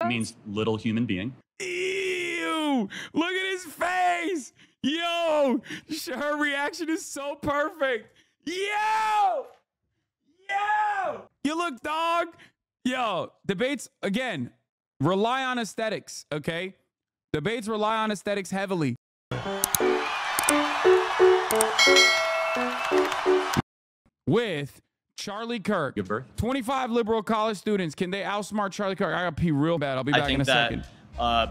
It means little human being. Ew! Look at his face! Yo! Her reaction is so perfect. Yo! Yo! You look, dog. Yo, debates, again, rely on aesthetics, okay? Debates rely on aesthetics heavily. With Charlie Kirk. Give birth. 25 liberal college students. Can they outsmart Charlie Kirk? I got to pee real bad. I'll be back in a second.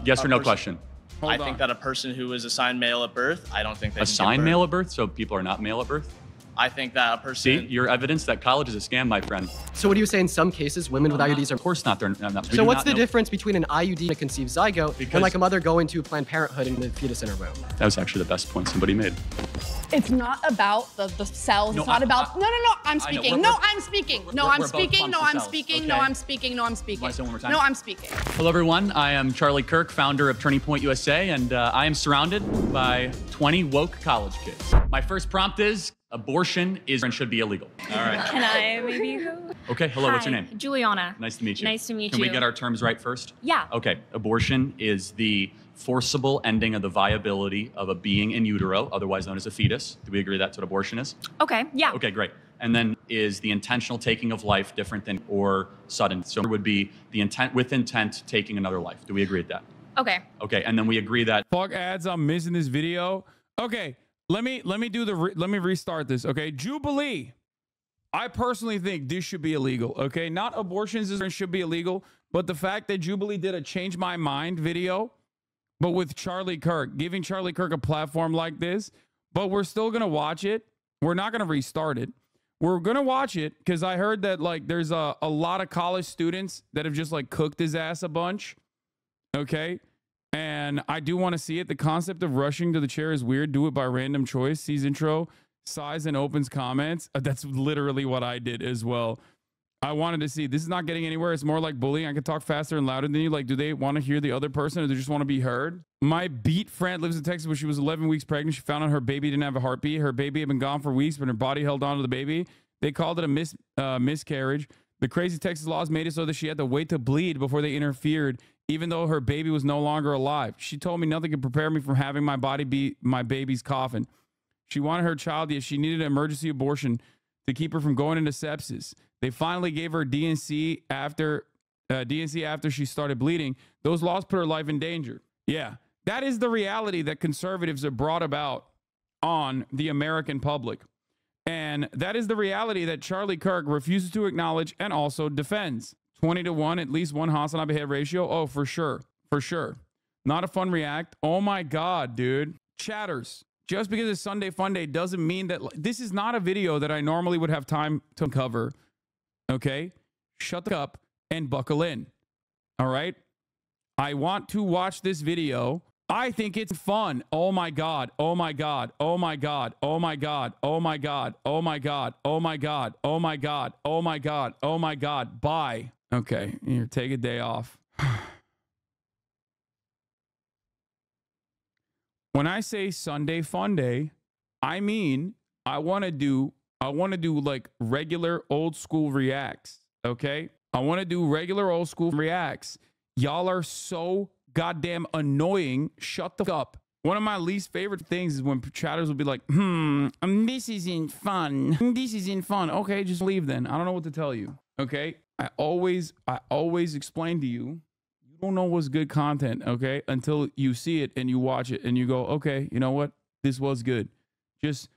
Yes or no question? I think that a person who was assigned male at birth, I don't think they assigned male at birth, so people are not male at birth? I think that a person... See, your evidence that college is a scam, my friend. So what do you say in some cases, women with IUDs are... Of course not. They're not. So what's the difference between an IUD and a conceived zygote and like a mother going to Planned Parenthood and the fetus in her womb? That was actually the best point somebody made. It's not about the cells. No, it's not about... No, I'm speaking. No, I'm speaking. No, I'm speaking. No, I'm speaking. No, I'm speaking. No, I'm speaking. Want to say one more time? No, I'm speaking. Hello, everyone. I am Charlie Kirk, founder of Turning Point USA, and I am surrounded by 20 woke college kids. My first prompt is, abortion is and should be illegal. All right. Can I maybe go? Okay, hello, what's your name? Juliana. Nice to meet you. Nice to meet Can you. we get our terms right first? Yeah. Okay, abortion is the forcible ending of the viability of a being in utero, otherwise known as a fetus. Do we agree that's what abortion is? Okay, yeah. Okay, great. And then is the intentional taking of life different than or sudden? So it would be the intent taking another life. Do we agree with that? Okay. Okay, and then we agree that... Fuck ads, I'm missing this video. Okay, let me restart this, okay? Jubilee. I personally think this should be illegal, okay? Not abortions should be illegal, but the fact that Jubilee did a change my mind video, but with Charlie Kirk, giving Charlie Kirk a platform like this, but we're still going to watch it. We're not going to restart it. We're going to watch it because I heard that like there's a lot of college students that have just like cooked his ass a bunch, okay? And I do want to see it. The concept of rushing to the chair is weird. Do it by random choice. Sees intro, sighs and opens comments. That's literally what I did as well. I wanted to see. This is not getting anywhere. It's more like bullying. I can talk faster and louder than you. Like, do they want to hear the other person or do they just want to be heard? My beat friend lives in Texas where she was 11 weeks pregnant. She found out her baby didn't have a heartbeat. Her baby had been gone for weeks, but her body held on to the baby. They called it a miscarriage. The crazy Texas laws made it so that she had to wait to bleed before they interfered, even though her baby was no longer alive. She told me nothing could prepare me from having my body be my baby's coffin. She wanted her child, yet she needed an emergency abortion to keep her from going into sepsis. They finally gave her DNC after she started bleeding. Those laws put her life in danger. Yeah, that is the reality that conservatives have brought about on the American public. And that is the reality that Charlie Kirk refuses to acknowledge and also defends. 20-1, at least one HasanAbi head ratio. Oh, for sure. For sure. Not a fun react. Oh my God, dude. Chatters. Just because it's Sunday Fun Day doesn't mean that this is not a video that I normally would have time to cover. Okay? Shut the up and buckle in. All right? I want to watch this video. I think it's fun. Oh my God. Oh my God. Oh my God. Oh my God. Oh my God. Oh my God. Oh my God. Oh my God. Oh my God. Oh my God. Bye. Okay. Here, take a day off. When I say Sunday Fun Day, I mean I want to do like regular old school reacts, okay? I want to do regular old school reacts. Y'all are so goddamn annoying. Shut the fuck up. One of my least favorite things is when chatters will be like, this isn't fun. This isn't fun. Okay, just leave then. I don't know what to tell you, okay? I always explain to you, you don't know what's good content, okay? Until you see it and you watch it and you go, okay, you know what? This was good. Just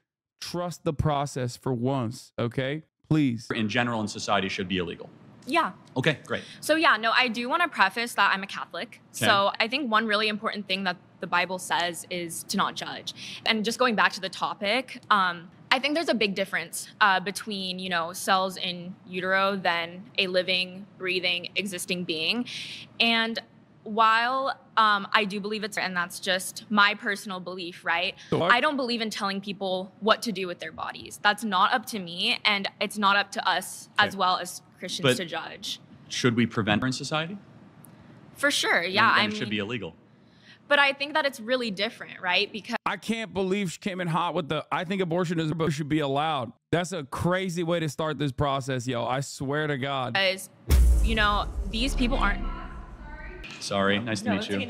trust the process for once, okay? Please. In general in society should be illegal. Yeah. Okay, great. So yeah, no, I do want to preface that I'm a Catholic. Okay. So I think one really important thing that the Bible says is to not judge. And just going back to the topic, I think there's a big difference between, cells in utero than a living, breathing, existing being. And while I do believe and that's just my personal belief, right? I don't believe in telling people what to do with their bodies. That's not up to me, and it's not up to us as well as Christians to judge. Should we prevent her in society? For sure, yeah. I mean, it should be illegal. But I think that it's really different, right? Because I can't believe she came in hot with I think abortion should be allowed. That's a crazy way to start this process, yo. I swear to God. Because, these people aren't. Sorry. Nice to meet you.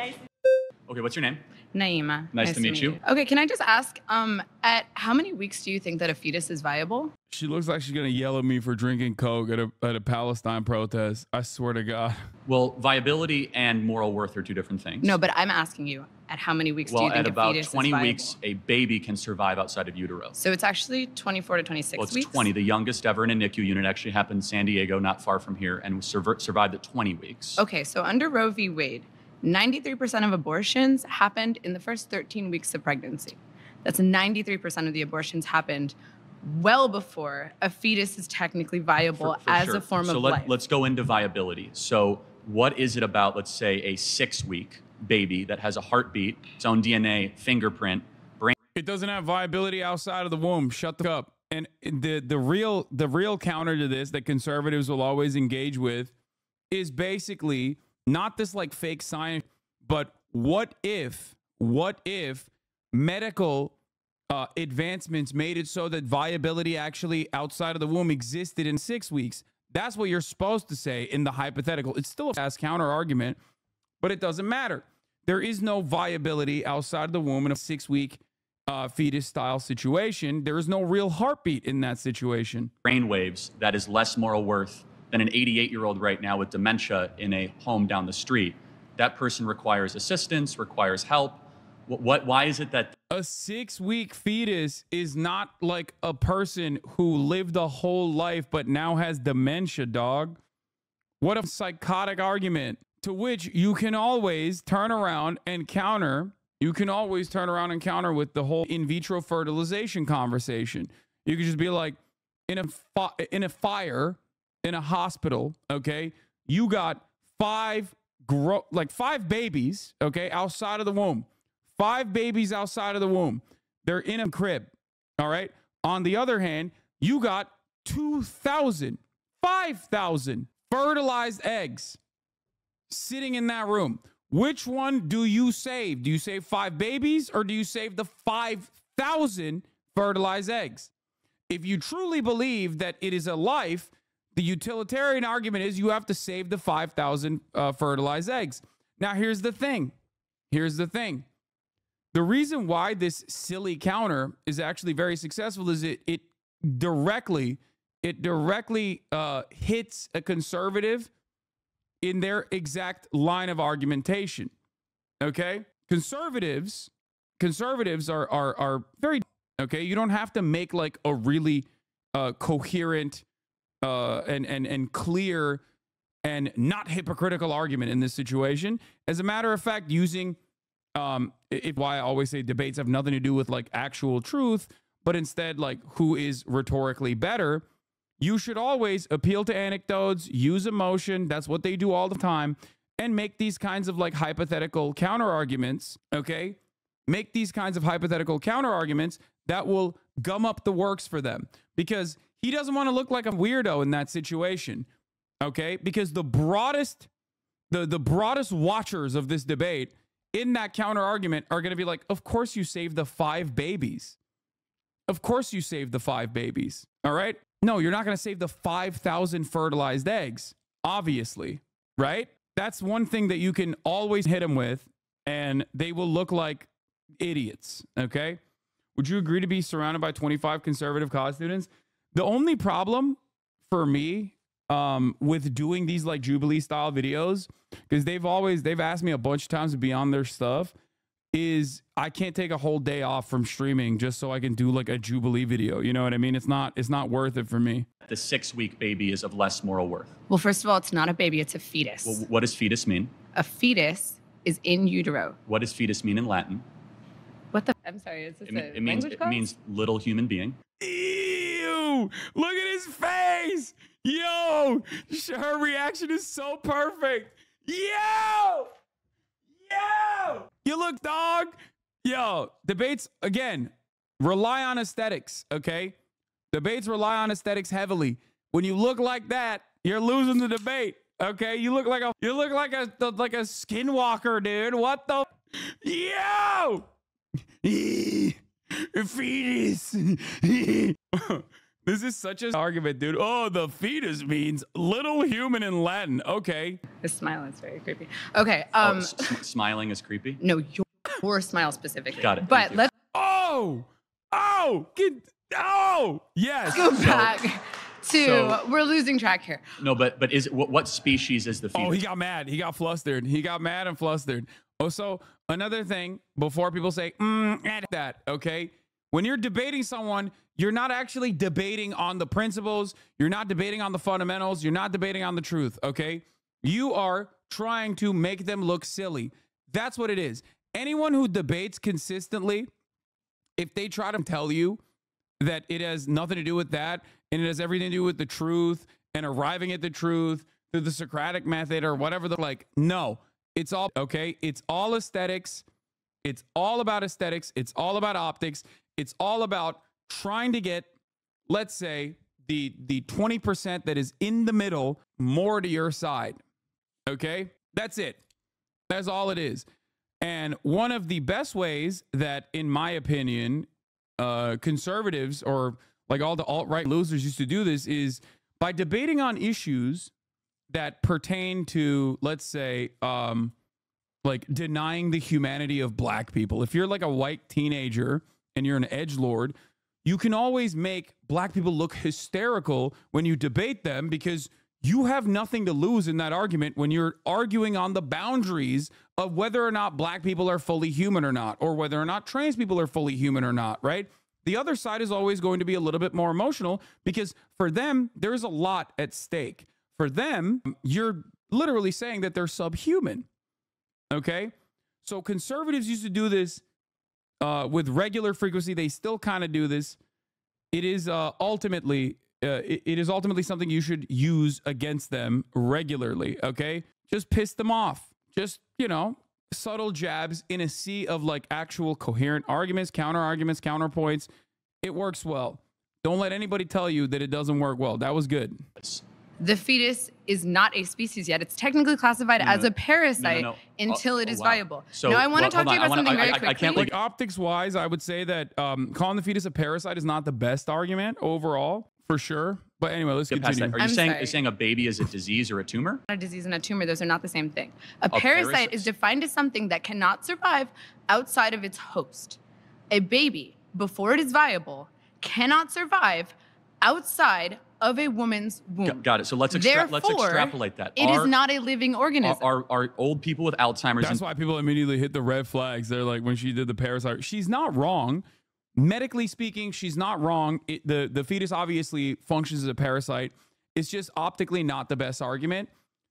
Okay, what's your name? Naima. Nice to meet you. Okay, can I just ask, at how many weeks do you think that a fetus is viable? She looks like she's gonna yell at me for drinking Coke at a Palestine protest. I swear to God. Well, viability and moral worth are two different things. No, but I'm asking you, at how many weeks do you think a fetus is viable? Well, viable? at about 20 weeks, a baby can survive outside of utero. So it's actually 24 to 26 weeks? Well, it's 20. The youngest ever in a NICU unit actually happened in San Diego, not far from here, and survived at 20 weeks. Okay, so under Roe v. Wade, 93% of abortions happened in the first 13 weeks of pregnancy. That's 93% of the abortions happened well before a fetus is technically viable as a form of life. So let's go into viability. So what is it about, let's say, a 6-week baby that has a heartbeat, its own DNA, fingerprint, brain? It doesn't have viability outside of the womb. Shut the fuck up. And the real counter to this that conservatives will always engage with is basically not this like fake science, but what if medical advancements made it so that viability actually outside of the womb existed in 6 weeks? That's what you're supposed to say in the hypothetical. It's still a counter argument, but it doesn't matter. There is no viability outside of the womb in a 6-week fetus style situation. There is no real heartbeat in that situation. Brainwaves that is less moral worth than an 88-year-old right now with dementia in a home down the street. That person requires assistance, requires help. Why is it that a 6-week fetus is not like a person who lived a whole life but now has dementia, dog? What a psychotic argument, to which you can always turn around and counter. You can always turn around and counter with the whole in vitro fertilization conversation. You could just be like, in a fire, in a hospital, okay, you got five babies, okay, outside of the womb. 5 babies outside of the womb. They're in a crib, all right? On the other hand, you got 5,000 fertilized eggs sitting in that room. Which one do you save? Do you save 5 babies or do you save the 5,000 fertilized eggs? If you truly believe that it is a life, the utilitarian argument is you have to save the 5,000 fertilized eggs. Now, here's the thing. The reason why this silly counter is actually very successful is it directly hits a conservative in their exact line of argumentation. Okay? Conservatives are very okay. You don't have to make like a really coherent and clear and not hypocritical argument in this situation. As a matter of fact, using why I always say debates have nothing to do with like actual truth, but instead like who is rhetorically better. You should always appeal to anecdotes, use emotion. That's what they do all the time, and make these kinds of like hypothetical counter arguments. Okay, make these kinds of hypothetical counter arguments that will gum up the works for them, because he doesn't want to look like a weirdo in that situation. Okay, because the broadest watchers of this debate in that counter argument are going to be like, of course you saved the 5 babies. Of course you saved the 5 babies. All right. No, you're not going to save the 5,000 fertilized eggs, obviously. Right. That's one thing that you can always hit them with, and they will look like idiots. Okay. Would you agree to be surrounded by 25 conservative college students? The only problem for me with doing these like Jubilee style videos, because they've asked me a bunch of times to be on their stuff, is I can't take a whole day off from streaming just so I can do like a Jubilee video. You know what I mean? It's not worth it for me. The 6-week baby is of less moral worth? Well, first of all, it's not a baby, it's a fetus. Well, what does fetus mean? A fetus is in utero. What does fetus mean in Latin? What the? I'm sorry, is this it means little human being. Ew! Look at his face! Yo! Her reaction is so perfect. Yo! You look, dog. Yo, debates, again, rely on aesthetics, okay? Debates rely on aesthetics heavily. When you look like that, you're losing the debate, okay? You look like a skinwalker, dude. What the? Yo! Fetus. This is such an argument, dude. Oh, the fetus means little human in Latin. Okay. His smile is very creepy. Okay. Smiling is creepy? No, your smile specifically. Got it. But let's yes. go back to we're losing track here. No, but is what species is the fetus? Oh, he got mad. He got flustered. He got mad and flustered. Oh, so another thing before people say that, okay? When you're debating someone, you're not actually debating on the principles. You're not debating on the fundamentals. You're not debating on the truth, okay? You are trying to make them look silly. That's what it is. Anyone who debates consistently, if they try to tell you that it has nothing to do with that and it has everything to do with the truth and arriving at the truth through the Socratic method or whatever, they're like, no, it's all, okay? It's all aesthetics. It's all about aesthetics. It's all about optics. It's all about trying to get, let's say, the 20% that is in the middle more to your side. Okay? That's it. That's all it is. And one of the best ways that, in my opinion, conservatives or like all the alt-right losers used to do this is by debating on issues that pertain to, let's say, like denying the humanity of black people. If you're like a white teenager and you're an edgelord, you can always make black people look hysterical when you debate them because you have nothing to lose in that argument when you're arguing on the boundaries of whether or not black people are fully human or not, or whether or not trans people are fully human or not, right? The other side is always going to be a little bit more emotional because for them, there's a lot at stake. For them, you're literally saying that they're subhuman, okay? So conservatives used to do this with regular frequency. They still kind of do this. It is ultimately something you should use against them regularly, okay? Just piss them off. Just, you know, subtle jabs in a sea of like actual coherent arguments, counter arguments, counterpoints. It works well. Don't let anybody tell you that it doesn't work well. That was good. The fetus is not a species yet. It's technically classified as a parasite until it is viable. So, now, I want to talk to you about something very quickly. I can't like optics-wise, I would say that calling the fetus a parasite is not the best argument overall, for sure. But anyway, let's continue. Are you saying a baby is a disease or a tumor? A disease and a tumor, those are not the same thing. A parasite is defined as something that cannot survive outside of its host. A baby, before it is viable, cannot survive outside of a woman's womb. Got it. So let's extrapolate that. It is not a living organism. Are old people with Alzheimer's? That's why people immediately hit the red flags. They're like, when she did the parasite, she's not wrong. Medically speaking, she's not wrong. The fetus obviously functions as a parasite. It's just optically not the best argument.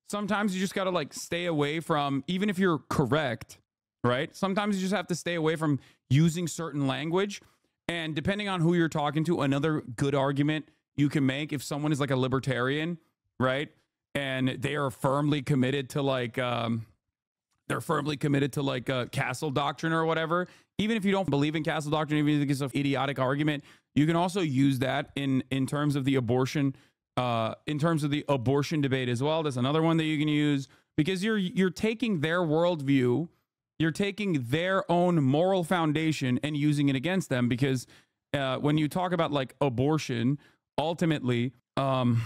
Sometimes you just got to like stay away from, even if you're correct, right? Sometimes you just have to stay away from using certain language. And depending on who you're talking to, another good argument you can make if someone is like a libertarian, right? And they are firmly committed to like, castle doctrine or whatever. Even if you don't believe in castle doctrine, even if you think it's an idiotic argument, you can also use that in terms of the abortion, debate as well. That's another one that you can use because you're taking their worldview, you're taking their own moral foundation and using it against them. Because when you talk about like abortion, ultimately, you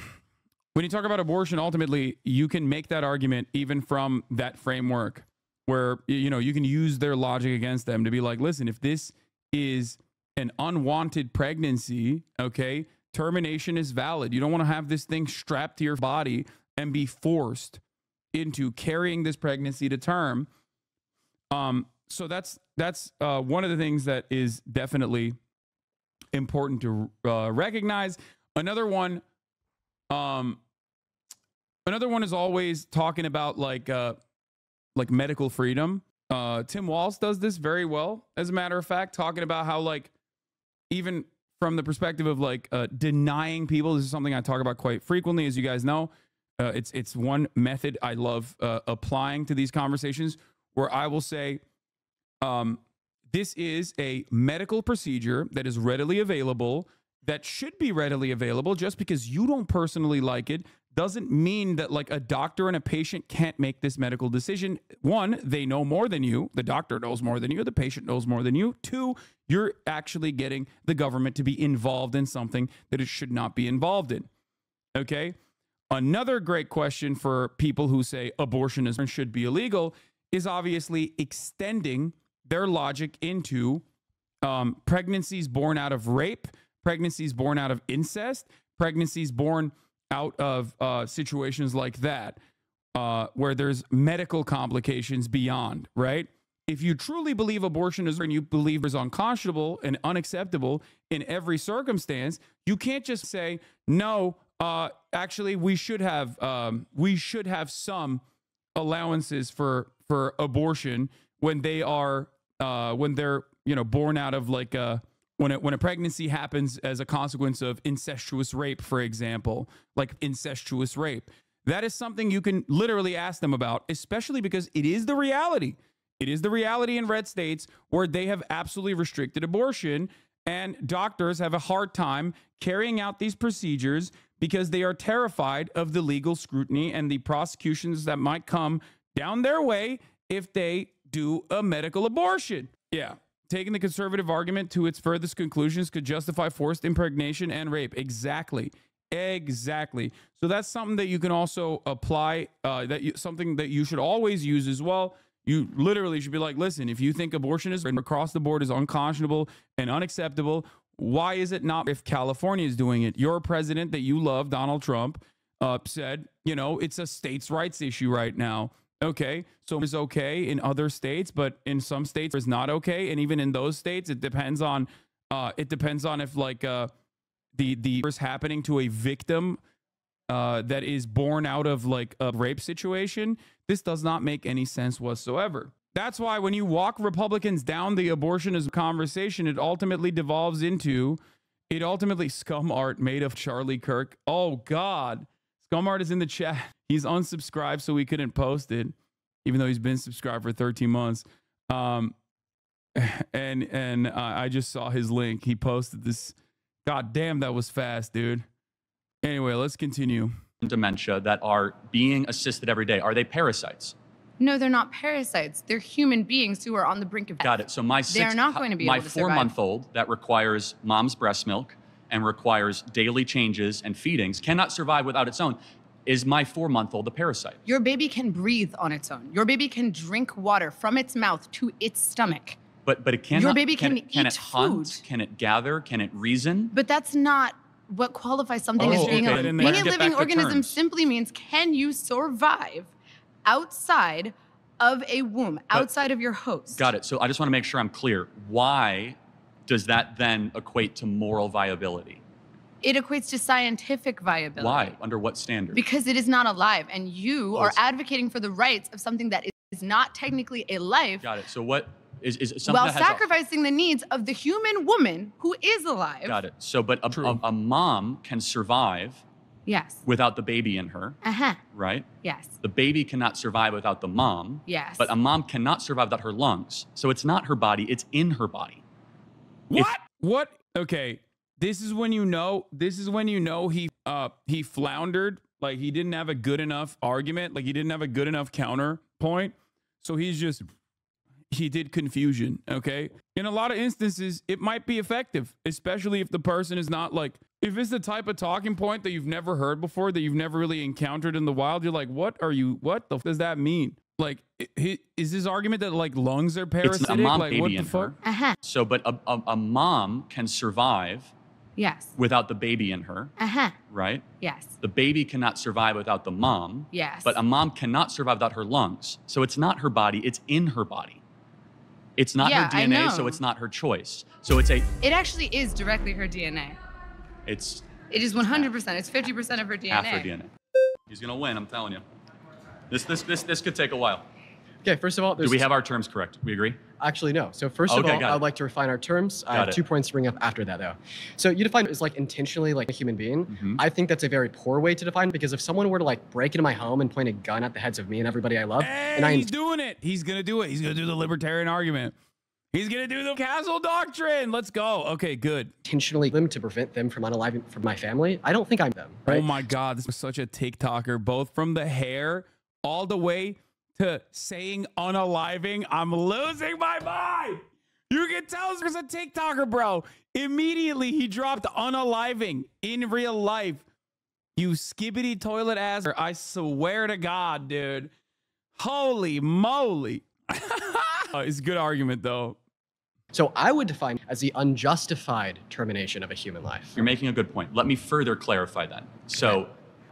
can make that argument even from that framework, where, you know, you can use their logic against them to be like, listen, if this is an unwanted pregnancy, okay, termination is valid. You don't want to have this thing strapped to your body and be forced into carrying this pregnancy to term. So that's one of the things that is definitely important to recognize. Another one is always talking about like medical freedom. Tim Walz does this very well, as a matter of fact, talking about how like, even from the perspective of like denying people, this is something I talk about quite frequently, as you guys know. It's one method I love applying to these conversations, where I will say, this is a medical procedure that is readily available, that should be readily available. Just because you don't personally like it doesn't mean that like a doctor and a patient can't make this medical decision. One, they know more than you. The doctor knows more than you. The patient knows more than you. Two, you're actually getting the government to be involved in something that it should not be involved in. Okay. Another great question for people who say abortion should be illegal is obviously extending their logic into pregnancies born out of rape, pregnancies born out of incest, pregnancies born out of situations like that, where there's medical complications beyond, right? If you truly believe abortion is, and you believe is unconscionable and unacceptable in every circumstance, you can't just say, no, actually, we should have some allowances for abortion when they are when they're born out of like when a pregnancy happens as a consequence of incestuous rape, for example, like incestuous rape. That is something you can literally ask them about, especially because it is the reality. It is the reality in red states where they have absolutely restricted abortion, and doctors have a hard time carrying out these procedures because they are terrified of the legal scrutiny and the prosecutions that might come down their way if they do a medical abortion. Yeah. Taking the conservative argument to its furthest conclusions could justify forced impregnation and rape. Exactly. Exactly. So that's something that you can also apply, something that you should always use as well. You literally should be like, listen, if you think abortion is across the board is unconscionable and unacceptable, why is it not if California is doing it? Your president that you love, Donald Trump, said, it's a states' rights issue right now. Okay, so it's okay in other states, but in some states it's not okay, and even in those states, it depends on if like the is happening to a victim that is born out of like a rape situation. This does not make any sense whatsoever. That's why when you walk Republicans down the abortionist conversation, it ultimately devolves into scum art made of Charlie Kirk. Oh God, scum art is in the chat. He's unsubscribed, so we couldn't post it, even though he's been subscribed for 13 months. And I just saw his link. He posted this. God damn, that was fast, dude. Anyway, let's continue. Dementia that are being assisted every day. Are they parasites? No, they're not parasites. They're human beings who are on the brink of death. Got it. So they're not going to be able to survive. My 4-month-old that requires mom's breast milk and requires daily changes and feedings cannot survive without its own. Is my 4-month-old a parasite? Your baby can breathe on its own. Your baby can drink water from its mouth to its stomach. But it cannot. Your baby can eat it hunt? food. Can it gather? Can it reason? But that's not what qualifies something as being a living organism. Simply means, can you survive outside of a womb, outside of your host? Got it. So I just want to make sure I'm clear. Why does that then equate to moral viability? It equates to scientific viability. Why? Under what standard? Because it is not alive, and you are advocating for the rights of something that is not technically a life. Got it. So what is something while that has sacrificing the needs of the human woman who is alive. Got it. So, but a mom can survive. Yes. Without the baby in her. Uh-huh. Right? Yes. The baby cannot survive without the mom. Yes. But a mom cannot survive without her lungs. So it's not her body, it's in her body. What? Okay. This is when you know he floundered. Like he didn't have a good enough argument. Like he didn't have a good enough counterpoint. So he did confusion. Okay. In a lot of instances, it might be effective, especially if the person is not like, if it's the type of talking point that you've never heard before, that you've never really encountered in the wild, you're like, what the f does that mean? Like, is this argument that like lungs are parasitic? It's a mom, like, baby what the in fuck? her. Uh-huh. So, but a mom can survive. Yes. Without the baby in her. Uh-huh. Right? Yes. The baby cannot survive without the mom. Yes. But a mom cannot survive without her lungs. So it's not her body, it's in her body. It's not her DNA, so it's not her choice. So it's a... It actually is directly her DNA. It is 100%. It's 50% of her DNA. Half her DNA. He's going to win, I'm telling you. This could take a while. Okay, first of all, do we have our terms correct? We agree? Actually, no. So first of all, I would like to refine our terms. I have 2 points to bring up after that, though. So you define it as like intentionally like a human being. Mm-hmm. I think that's a very poor way to define it, because if someone were to like break into my home and point a gun at the heads of me and everybody I love, he's doing it. He's gonna do it. He's gonna do the libertarian argument. He's going to do the castle doctrine. Let's go. Okay, good. Intentionally them to prevent them from unaliving from my family. I don't think I'm them. Right? Oh my God, this was such a TikToker, both from the hair all the way to saying unaliving. I'm losing my mind. You can tell there's a TikToker, bro. Immediately he dropped unaliving in real life. You skibbity toilet ass. I swear to God, dude. Holy moly. It's a good argument, though. So I would define as the unjustified termination of a human life. You're making a good point. Let me further clarify that. So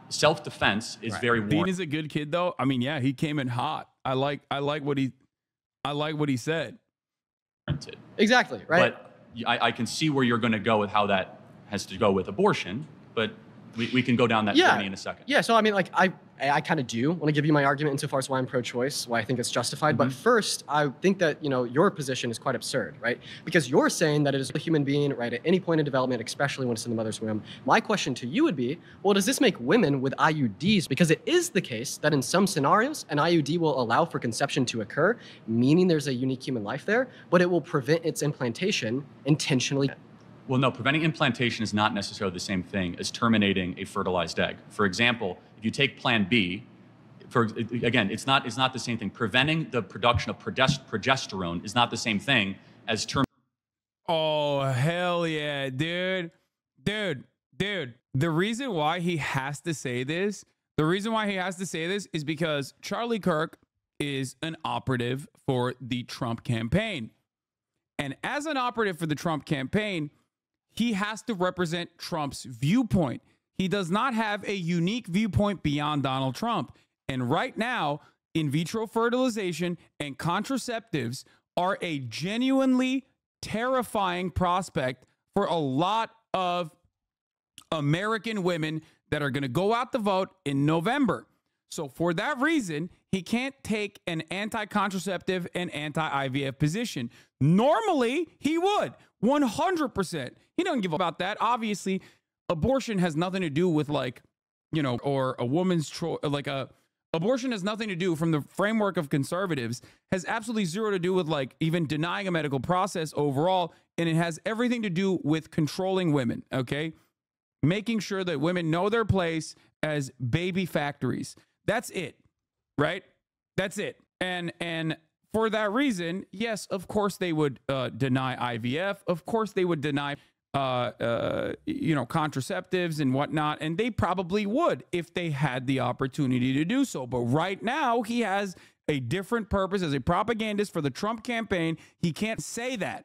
self-defense is very warranted. Dean is a good kid, though. I mean, yeah, he came in hot. I like what he said. Exactly, right? But I can see where you're going to go with how that has to go with abortion, but we can go down that journey in a second. Yeah, so I mean, like, I kind of do want to give you my argument insofar as why I'm pro-choice, why I think it's justified. But first, I think that, your position is quite absurd, right? Because you're saying that it is a human being, right, at any point in development, especially when it's in the mother's womb. My question to you would be, well, does this make women with IUDs? Because it is the case that in some scenarios, an IUD will allow for conception to occur, meaning there's a unique human life there, but it will prevent its implantation intentionally. Well, no, preventing implantation is not necessarily the same thing as terminating a fertilized egg. For example, if you take Plan B, again, it's not the same thing. Preventing the production of progesterone is not the same thing as terminating. Oh, hell yeah, dude. The reason why he has to say this, is because Charlie Kirk is an operative for the Trump campaign. And as an operative for the Trump campaign, he has to represent Trump's viewpoint. He does not have a unique viewpoint beyond Donald Trump. And right now, in vitro fertilization and contraceptives are a genuinely terrifying prospect for a lot of American women that are going to go out to vote in November. So for that reason, he can't take an anti-contraceptive and anti-IVF position. Normally, he would, 100%. He doesn't give about that. Obviously, abortion has nothing to do with or a woman's choice. Abortion has nothing to do, from the framework of conservatives, has absolutely zero to do with even denying a medical process overall. And it has everything to do with controlling women, okay? Making sure that women know their place as baby factories. That's it, right? That's it. And for that reason, yes, of course they would deny IVF. Of course they would deny, contraceptives and whatnot. And they probably would if they had the opportunity to do so. But right now, he has a different purpose as a propagandist for the Trump campaign. He can't say that.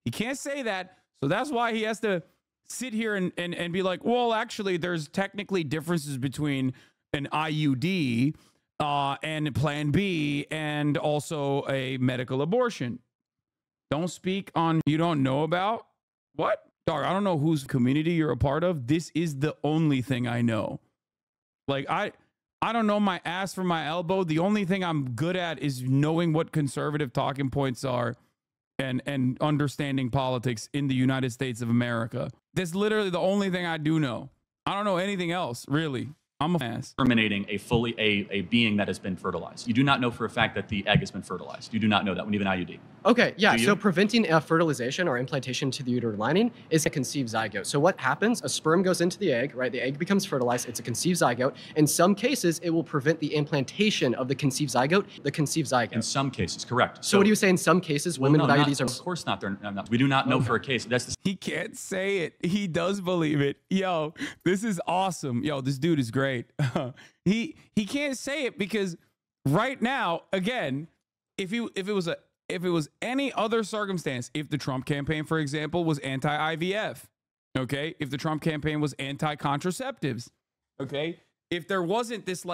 He can't say that. So that's why he has to sit here and be like, well, actually, there's technically differences between an IUD and Plan B and also a medical abortion. Don't speak on you don't know about. What? Dog, I don't know whose community you're a part of. This is the only thing I know. I don't know my ass from my elbow. The only thing I'm good at is knowing what conservative talking points are and understanding politics in the United States of America. That's literally the only thing I do know. I don't know anything else, really. I'm a ass. Terminating a being that has been fertilized. You do not know for a fact that the egg has been fertilized. You do not know that when you have an IUD. Okay, yeah, so preventing fertilization or implantation to the uterine lining is a conceived zygote. So what happens? A sperm goes into the egg, right? The egg becomes fertilized. It's a conceived zygote. In some cases, it will prevent the implantation of the conceived zygote. In some cases, correct. So what do you say in some cases, women with IUDs are... Of course not. We do not know for a case. He can't say it. He does believe it. Yo, this is awesome. Yo, this dude is great. He can't say it because right now, again, if it was any other circumstance, if the Trump campaign, for example, was anti-IVF, okay, if the Trump campaign was anti-contraceptives, okay, if there wasn't this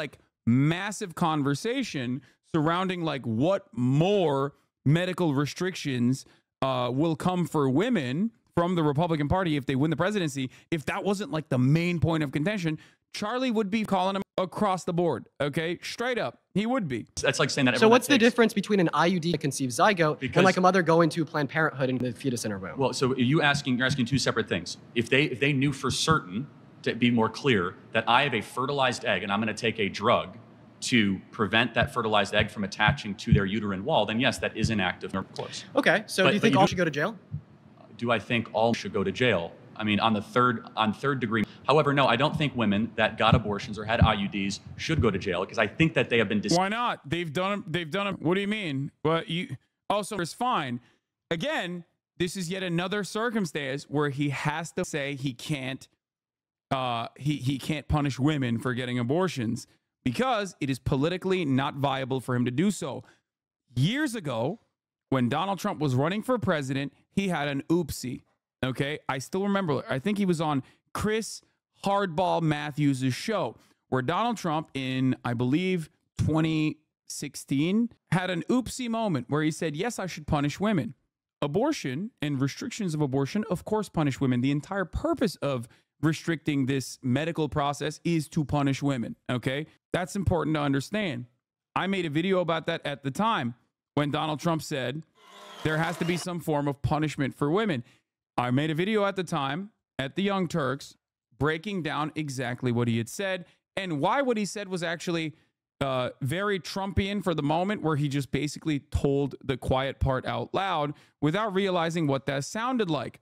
massive conversation surrounding what more medical restrictions will come for women from the Republican Party if they win the presidency, if that wasn't the main point of contention, Charlie would be calling him across the board, okay? Straight up, he would be. That's like saying that. So what's the difference between an IUD and conceived zygote and a mother going to Planned Parenthood and the fetus in her womb? Well, so you're asking two separate things. If they knew for certain, to be more clear, that I have a fertilized egg and I'm going to take a drug to prevent that fertilized egg from attaching to their uterine wall, then yes, that is an act of intercourse. Okay, so do you think all should go to jail? Do I think all should go to jail? I mean, on third degree. However, no, I don't think women that got abortions or had IUDs should go to jail, because I think that they have been. Why not? They've done them. What do you mean? Well, you also it's fine. Again, this is yet another circumstance where he has to say he can't. He can't punish women for getting abortions because it is politically not viable for him to do so. Years ago, when Donald Trump was running for president, he had an oopsie. Okay, I still remember. I think he was on Chris Hardball Matthews' show, where Donald Trump in, I believe, 2016 had an oopsie moment where he said, yes, I should punish women. Abortion and restrictions of abortion, of course, punish women. The entire purpose of restricting this medical process is to punish women. Okay, that's important to understand. I made a video about that at the time when Donald Trump said there has to be some form of punishment for women. I made a video at the time at the Young Turks breaking down exactly what he had said and why what he said was actually very Trumpian for the moment, where he just basically told the quiet part out loud without realizing what that sounded like.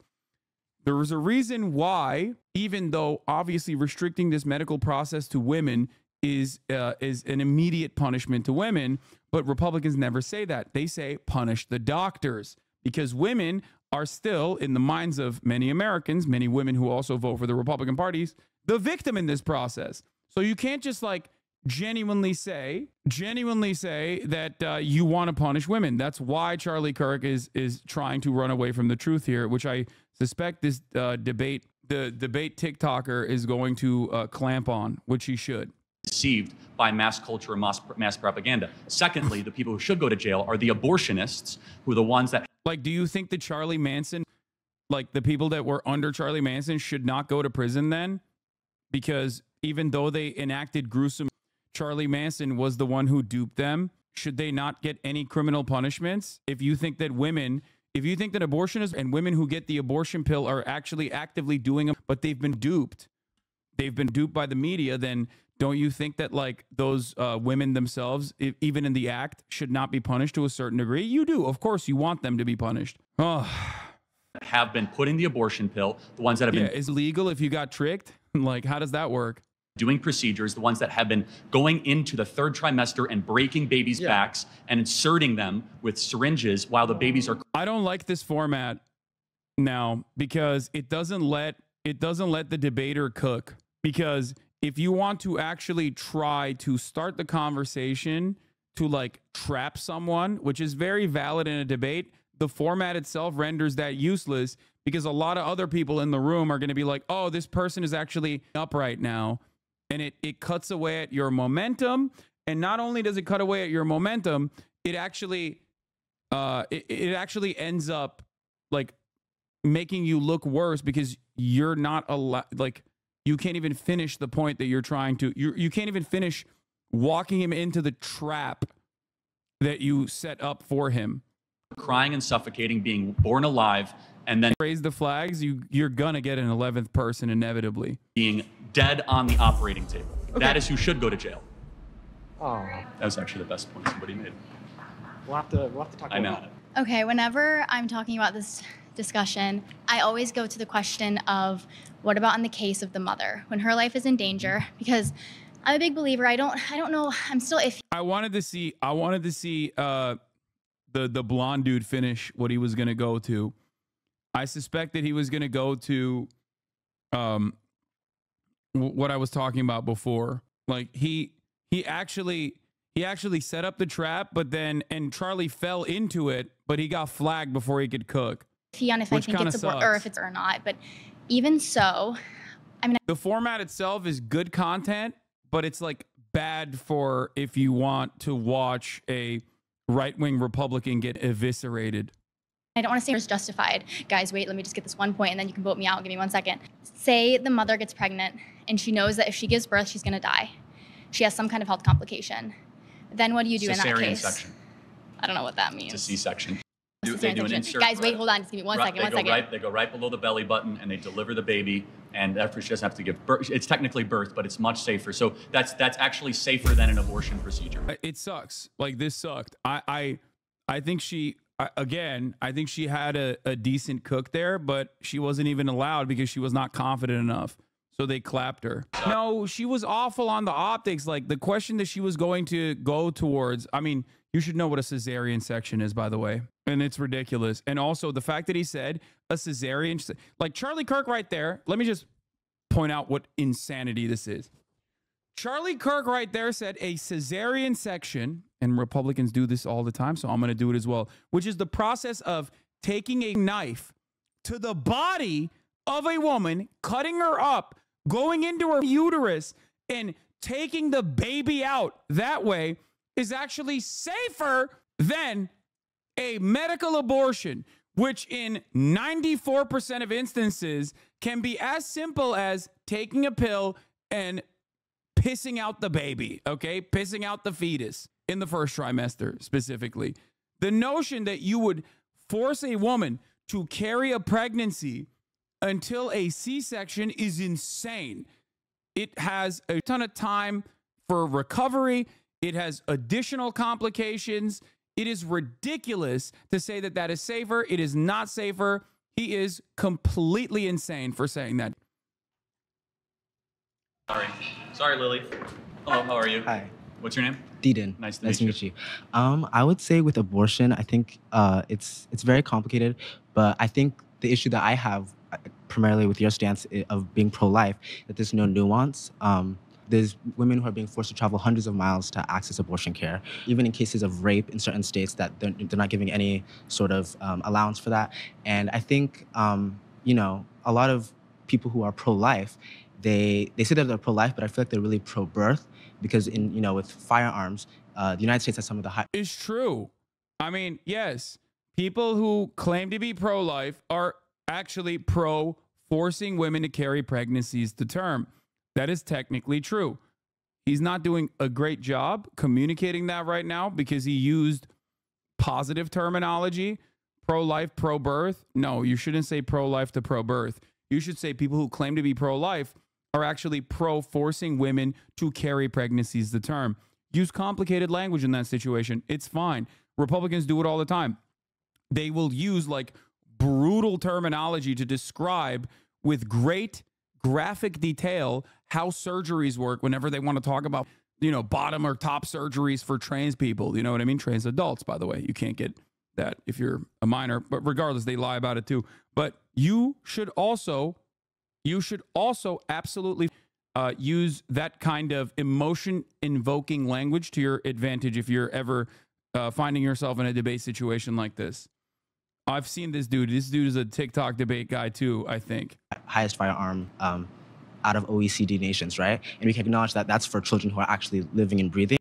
There was a reason why, even though obviously restricting this medical process to women is an immediate punishment to women, but Republicans never say that. They say punish the doctors, because women are still, in the minds of many Americans, many women who also vote for the Republican parties, the victim in this process. So you can't just like genuinely say that you want to punish women. That's why Charlie Kirk is trying to run away from the truth here, which I suspect this the debate TikToker is going to clamp on, which he should. Deceived by mass culture and mass propaganda. Secondly, the people who should go to jail are the abortionists, who are the ones that. Like, do you think that Charlie Manson, like the people that were under Charlie Manson, should not go to prison then? Because even though they enacted gruesome, Charlie Manson was the one who duped them. Should they not get any criminal punishments? If you think that abortionists and women who get the abortion pill are actually actively doing them, but they've been duped by the media, then don't you think that like those women themselves, even in the act, should not be punished to a certain degree? You do. Of course, you want them to be punished. Oh. Have been putting the abortion pill, the ones that have been. Is legal if you got tricked? Like, how does that work? Doing procedures, the ones that have been going into the third trimester and breaking babies' backs and inserting them with syringes while the babies are. I don't like this format now because it doesn't let the debater cook. Because if you want to actually try to start the conversation to like trap someone, which is very valid in a debate, the format itself renders that useless, because a lot of other people in the room are going to be like, oh, this person is actually up right now. And it cuts away at your momentum. And not only does it cut away at your momentum, it actually ends up like making you look worse, because you're not allowed, like, you can't even finish the point that you're trying to. You can't even finish walking him into the trap that you set up for him. Crying and suffocating, being born alive, and then raise the flags. You're gonna get an 11th person inevitably. Being dead on the operating table. Okay. That is who should go to jail. Oh, that was actually the best point somebody made. We'll have to talk about it. Okay, whenever I'm talking about this discussion, I always go to the question of what about in the case of the mother when her life is in danger? Because I'm a big believer. I don't know. I'm still iffy. I wanted to see the blonde dude finish what he was going to go to. I suspect that he was going to go to what I was talking about before. Like he actually set up the trap, but then Charlie fell into it, but he got flagged before he could cook. On if I think it's or if it's or not, but even so, I mean, the format itself is good content, but it's like bad for if you want to watch a right-wing Republican get eviscerated. I don't want to say it's justified. Guys, wait, let me just get this one point and then you can vote me out. Give me 1 second. Say the mother gets pregnant and she knows that if she gives birth, she's going to die. She has some kind of health complication. Then what do you do in that case? Cesarean section. I don't know what that means. It's a C-section. They do an insert. Guys, wait, hold on. Just give me one second. They go right below the belly button and they deliver the baby. and therefore she doesn't have to give birth. It's technically birth, but it's much safer. So that's actually safer than an abortion procedure. It sucks. Like, this sucked. I think she, again, I think she had a decent cook there, but she wasn't even allowed because she was not confident enough. So they clapped her. No, she was awful on the optics. Like, the question that she was going to go towards, I mean, you should know what a cesarean section is, by the way. And it's ridiculous. And also the fact that he said a cesarean, like Charlie Kirk right there. Let me just point out what insanity this is. Charlie Kirk right there said a cesarean section, and Republicans do this all the time, so I'm going to do it as well, which is the process of taking a knife to the body of a woman, cutting her up, going into her uterus, and taking the baby out that way is actually safer than a medical abortion, which in 94% of instances can be as simple as taking a pill and pissing out the baby, okay? Pissing out the fetus in the first trimester specifically. The notion that you would force a woman to carry a pregnancy until a C-section is insane. It has a ton of time for recovery. It has additional complications. It is ridiculous to say that that is safer. It is not safer. He is completely insane for saying that. Sorry, Lily. Hello, how are you? Hi. What's your name? Deedon. Nice to meet you. I would say with abortion, I think it's very complicated, but I think the issue that I have primarily with your stance of being pro-life, that there's no nuance. There's women who are being forced to travel hundreds of miles to access abortion care, even in cases of rape in certain states that they're not giving any sort of allowance for that. And I think, you know, a lot of people who are pro-life, they say that they're pro-life, but I feel like they're really pro-birth because with firearms, the United States has some of the high. It's true. I mean, yes, people who claim to be pro-life are actually pro-forcing women to carry pregnancies to term. That is technically true. He's not doing a great job communicating that right now because he used positive terminology, pro-life, pro-birth. No, you shouldn't say pro-life to pro-birth. You should say people who claim to be pro-life are actually pro-forcing women to carry pregnancies to term. Use complicated language in that situation. It's fine. Republicans do it all the time. They will use like brutal terminology to describe with great graphic detail how surgeries work whenever they want to talk about, bottom or top surgeries for trans people. You know what I mean? Trans adults, by the way. You can't get that if you're a minor, but regardless, they lie about it too. But you should also absolutely use that kind of emotion-invoking language to your advantage if you're ever finding yourself in a debate situation like this. I've seen this dude. This dude is a TikTok debate guy too, I think. Highest firearm out of OECD nations, right? And we can acknowledge that that's for children who are actually living and breathing.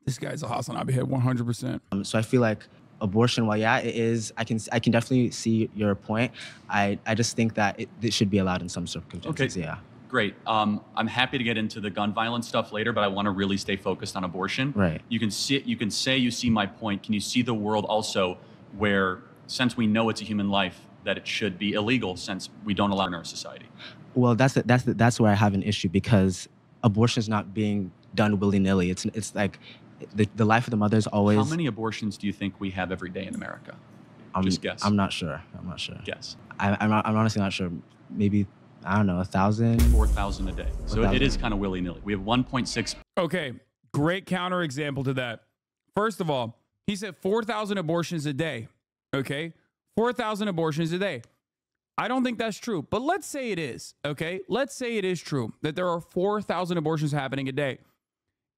This guy's a HasanAbi head, 100%. So I feel like abortion, while yeah, it is, I can definitely see your point. I just think that it should be allowed in some circumstances. Okay. Yeah. Great. I'm happy to get into the gun violence stuff later, but I want to really stay focused on abortion. Right. You can say you see my point. Can you see the world also where, since we know it's a human life, that it should be illegal since we don't allow it in our society? Well, that's where I have an issue, because abortion is not being done willy-nilly. It's like the life of the mother is always. How many abortions do you think we have every day in America? Just guess. I'm not sure. Guess. I'm honestly not sure. Maybe, I don't know, 1,000? 4,000 a day. So it is kind of willy-nilly. We have 1.6. Okay, great counterexample to that. First of all, he said 4,000 abortions a day. Okay, 4,000 abortions a day. I don't think that's true, but let's say it is. Okay, let's say it is true that there are 4,000 abortions happening a day.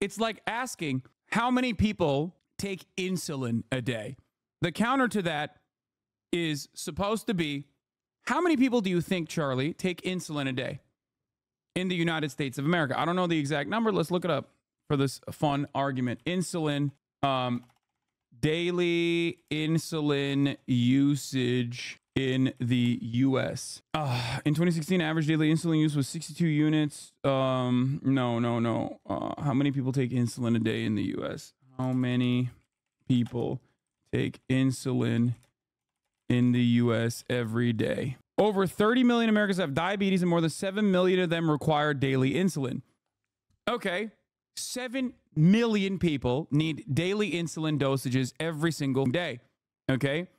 It's like asking how many people take insulin a day. The counter to that is supposed to be, how many people do you think, Charlie, take insulin a day in the United States of America? I don't know the exact number. Let's look it up for this fun argument. Insulin, daily insulin usage in the U.S. In 2016, average daily insulin use was 62 units. No. How many people take insulin a day in the U.S.? How many people take insulin in the U.S. every day? Over 30 million Americans have diabetes and more than 7 million of them require daily insulin. Okay, 7 million people need daily insulin dosages every single day. Okay,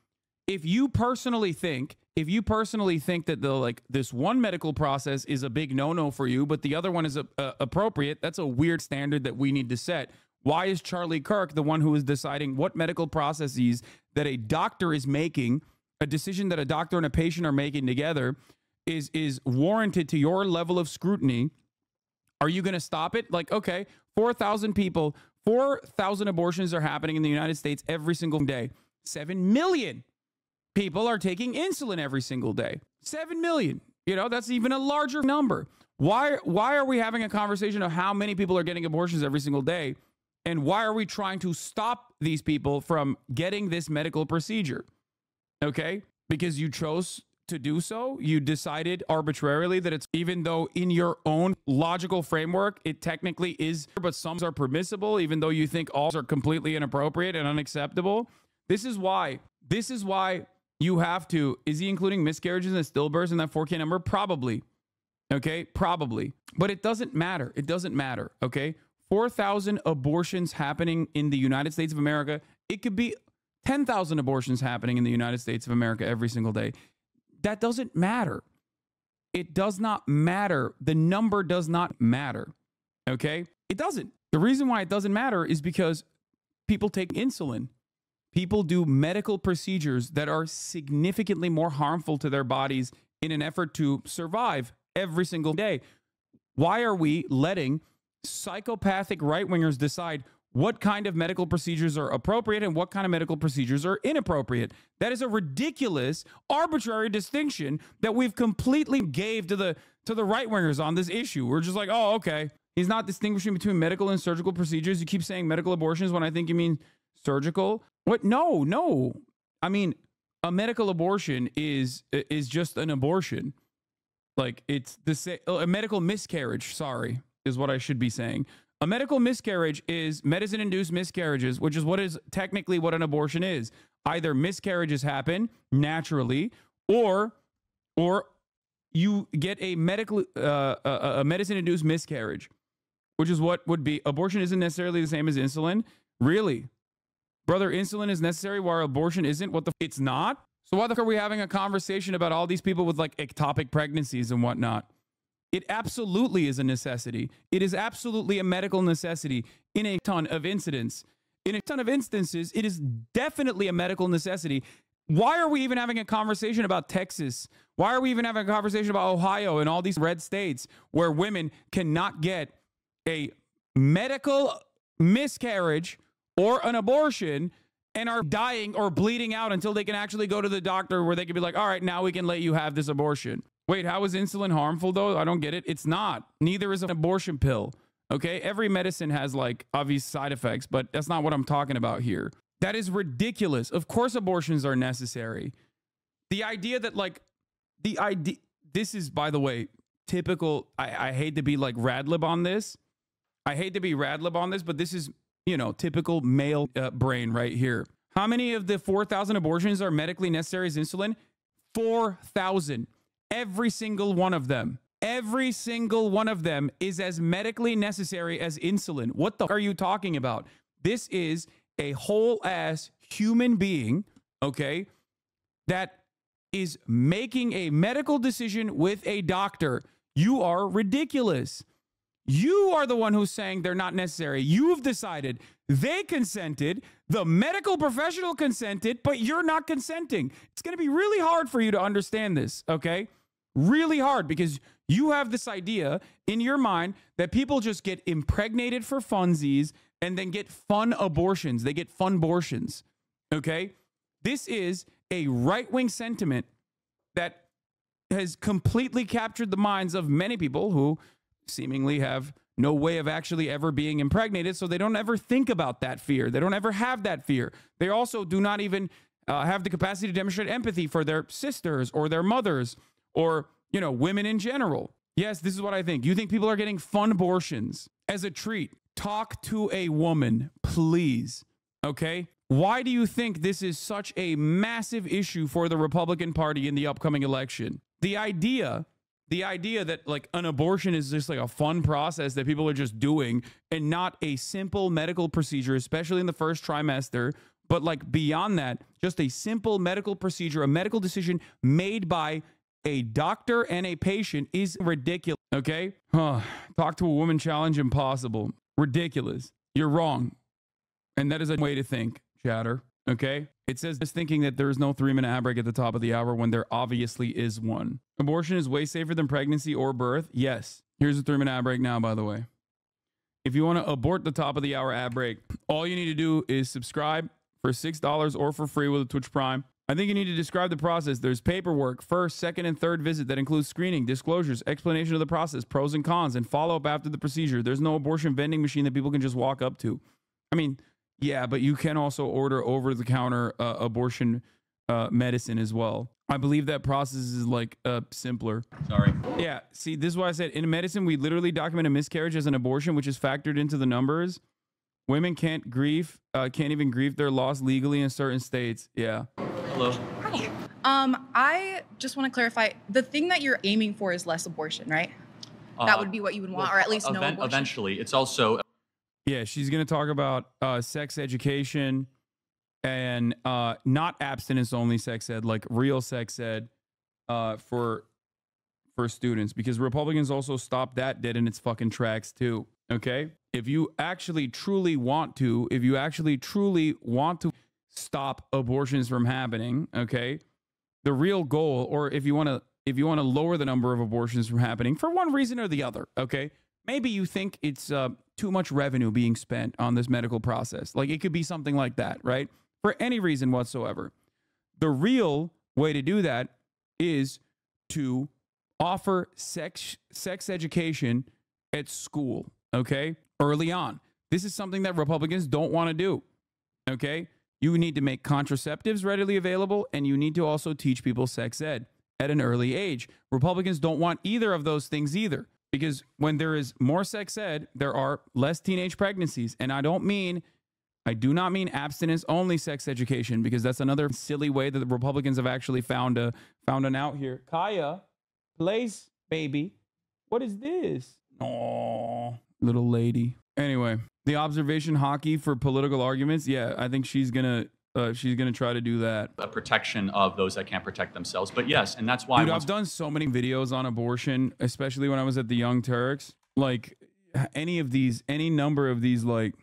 if you personally think that this one medical process is a big no-no for you, but the other one is appropriate, that's a weird standard that we need to set. Why is Charlie Kirk the one who is deciding what medical processes that a doctor is making, a decision that a doctor and a patient are making together, is warranted to your level of scrutiny? Are you going to stop it? Like, okay, 4,000 people, 4,000 abortions are happening in the United States every single day. 7 million people are taking insulin every single day. 7 million. You know, that's even a larger number. Why are we having a conversation of how many people are getting abortions every single day? And why are we trying to stop these people from getting this medical procedure? Okay? Because you chose to do so. You decided arbitrarily that it's, even though in your own logical framework, it technically is, but some are permissible, even though you think all are completely inappropriate and unacceptable. This is why you have to, is he including miscarriages and stillbirths in that 4K number? Probably. Okay, probably. But it doesn't matter. It doesn't matter. Okay, 4,000 abortions happening in the United States of America. It could be 10,000 abortions happening in the United States of America every single day. That doesn't matter. It does not matter. The number does not matter. Okay, it doesn't. The reason why it doesn't matter is because people take insulin. People do medical procedures that are significantly more harmful to their bodies in an effort to survive every single day. Why are we letting psychopathic right-wingers decide what kind of medical procedures are appropriate and what kind of medical procedures are inappropriate? That is a ridiculous, arbitrary distinction that we've completely gave to the right-wingers on this issue. We're just like, oh, okay. He's not distinguishing between medical and surgical procedures. You keep saying medical abortions when I think you mean surgical. What? No. I mean, a medical abortion is just an abortion. Like, it's a medical miscarriage, sorry, is what I should be saying. A medical miscarriage is medicine-induced miscarriages, which is technically what an abortion is. Either miscarriages happen naturally, or you get a medicine-induced miscarriage, which is what would be. Abortion isn't necessarily the same as insulin. Really? Brother, insulin is necessary while abortion isn't? It's not? So why the fuck are we having a conversation about all these people with like ectopic pregnancies and whatnot? It absolutely is a necessity. It is absolutely a medical necessity in a ton of incidents. In a ton of instances, it is definitely a medical necessity. Why are we even having a conversation about Texas? Why are we even having a conversation about Ohio and all these red states where women cannot get a medical miscarriage or an abortion and are dying or bleeding out until they can actually go to the doctor where they can be like, all right, now we can let you have this abortion? Wait, how is insulin harmful though? I don't get it. It's not. Neither is an abortion pill. Okay, every medicine has like obvious side effects, but that's not what I'm talking about here. That is ridiculous. Of course abortions are necessary. The idea that this is, by the way, typical. I hate to be like Radlib on this. But this is, you know, typical male brain right here. How many of the 4,000 abortions are medically necessary as insulin? 4,000. Every single one of them. Every single one of them is as medically necessary as insulin. What the are you talking about? This is a whole ass human being, okay, that is making a medical decision with a doctor. You are ridiculous. You are the one who's saying they're not necessary. You've decided. They consented. The medical professional consented, but you're not consenting. It's going to be really hard for you to understand this, okay? Really hard, because you have this idea in your mind that people just get impregnated for funsies and then get fun abortions. They get fun abortions, okay? This is a right-wing sentiment that has completely captured the minds of many people who seemingly have no way of actually ever being impregnated, so they don't ever think about that fear. They don't ever have that fear. They also do not even have the capacity to demonstrate empathy for their sisters or their mothers or, you know, women in general. Yes, this is what I think. You think people are getting fun abortions as a treat? Talk to a woman, please, okay? Why do you think this is such a massive issue for the Republican Party in the upcoming election? the idea that like an abortion is just like a fun process that people are just doing and not a simple medical procedure, especially in the first trimester, but like beyond that, just a simple medical procedure, a medical decision made by a doctor and a patient is ridiculous. Okay. Talk to a woman challenge impossible. Ridiculous. You're wrong. And that is a way to think, chatter. Okay. It says it's thinking that there is no 3-minute ad break at the top of the hour when there obviously is one. Abortion is way safer than pregnancy or birth. Yes. Here's a 3-minute ad break now, by the way. If you want to abort the top of the hour ad break, all you need to do is subscribe for $6 or for free with a Twitch Prime. I think you need to describe the process. There's paperwork, first, second, and third visit that includes screening, disclosures, explanation of the process, pros and cons, and follow-up after the procedure. There's no abortion vending machine that people can just walk up to. I mean, yeah, but you can also order over-the-counter abortion medicine as well. I believe that process is like simpler. Sorry. Yeah, see, this is why I said in medicine, we literally document a miscarriage as an abortion, which is factored into the numbers. Women can't even grieve their loss legally in certain states. Yeah. Hello. Hi. I just want to clarify, the thing that you're aiming for is less abortion, right? That would be what you would want, or at least no abortion. Eventually. It's also... Yeah, she's going to talk about sex education and not abstinence-only sex ed, like real sex ed for students, because Republicans also stopped that dead in its fucking tracks too, okay? If you actually truly want to stop abortions from happening, okay, the real goal, or if you want to lower the number of abortions from happening for one reason or the other, okay, maybe you think it's too much revenue being spent on this medical process. Like, it could be something like that, right? For any reason whatsoever. The real way to do that is to offer sex education at school, okay? Early on. This is something that Republicans don't want to do, okay? You need to make contraceptives readily available, and you need to also teach people sex ed at an early age. Republicans don't want either of those things either, because when there is more sex ed, there are less teenage pregnancies. And I do not mean abstinence-only sex education, because that's another silly way that the Republicans have actually found an out here. Kaya, place, baby. What is this? Oh, little lady. Anyway, the observation hockey for political arguments. Yeah, I think she's gonna try to do that. A protection of those that can't protect themselves. But yes, and that's why... Dude, I've done so many videos on abortion, especially when I was at the Young Turks. Like, any number of these, like...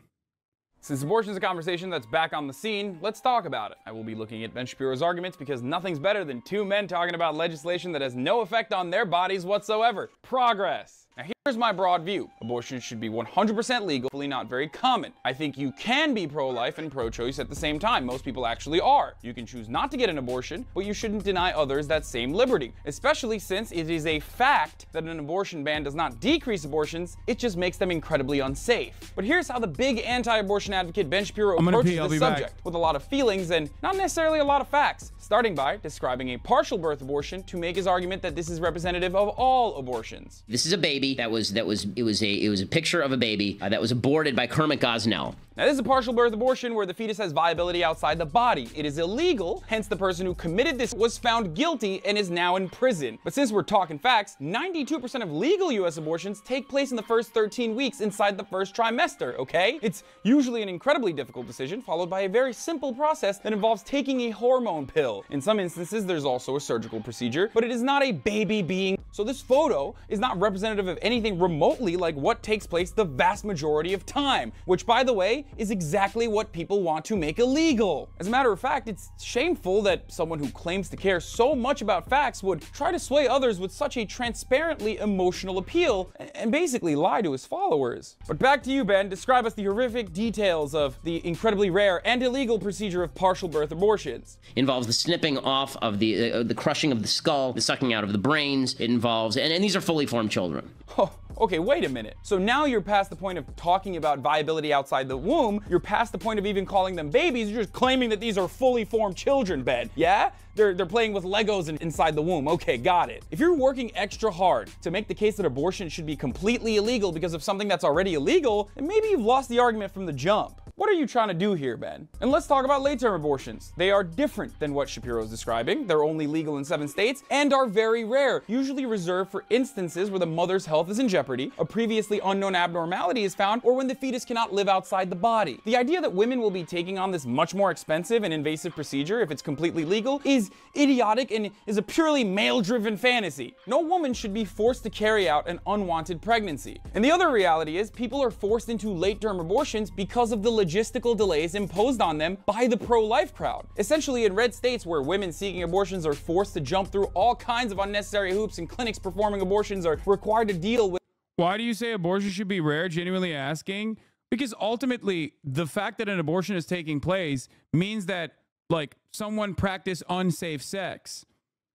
Since abortion is a conversation that's back on the scene, let's talk about it. I will be looking at Ben Shapiro's arguments because nothing's better than two men talking about legislation that has no effect on their bodies whatsoever. Progress. Now here's my broad view. Abortion should be 100% legal, hopefully not very common. I think you can be pro-life and pro-choice at the same time. Most people actually are. You can choose not to get an abortion, but you shouldn't deny others that same liberty, especially since it is a fact that an abortion ban does not decrease abortions, it just makes them incredibly unsafe. But here's how the big anti-abortion advocate Ben Shapiro approaches the subject, with a lot of feelings and not necessarily a lot of facts, starting by describing a partial birth abortion to make his argument that this is representative of all abortions. This is a baby it was a picture of a baby that was aborted by Kermit Gosnell. Now, this is a partial birth abortion where the fetus has viability outside the body. It is illegal, hence the person who committed this was found guilty and is now in prison. But since we're talking facts, 92% of legal US abortions take place in the first 13 weeks inside the first trimester, okay? It's usually an incredibly difficult decision, followed by a very simple process that involves taking a hormone pill. In some instances, there's also a surgical procedure, but it is not a baby being. So this photo is not representative of anything remotely like what takes place the vast majority of time, which, by the way, is exactly what people want to make illegal. As a matter of fact, it's shameful that someone who claims to care so much about facts would try to sway others with such a transparently emotional appeal and basically lie to his followers. But back to you, Ben. Describe us the horrific details of the incredibly rare and illegal procedure of partial birth abortions. It involves the snipping off of the crushing of the skull, the sucking out of the brains. It involves, and these are fully formed children. Oh, okay, wait a minute. So now you're past the point of talking about viability outside the womb. You're past the point of even calling them babies. You're just claiming that these are fully formed children, Ben. Yeah? They're playing with Legos inside the womb. Okay, got it. If you're working extra hard to make the case that abortion should be completely illegal because of something that's already illegal, then maybe you've lost the argument from the jump. What are you trying to do here, Ben? And let's talk about late-term abortions. They are different than what Shapiro is describing. They're only legal in 7 states and are very rare, usually reserved for instances where the mother's health is in jeopardy, a previously unknown abnormality is found, or when the fetus cannot live outside the body. The idea that women will be taking on this much more expensive and invasive procedure if it's completely legal is idiotic and is a purely male-driven fantasy. No woman should be forced to carry out an unwanted pregnancy. And the other reality is people are forced into late-term abortions because of the logistical delays imposed on them by the pro-life crowd. Essentially, in red states where women seeking abortions are forced to jump through all kinds of unnecessary hoops and clinics performing abortions are required to deal with. Why do you say abortion should be rare? Genuinely asking. Because ultimately, the fact that an abortion is taking place means that, like, someone practiced unsafe sex.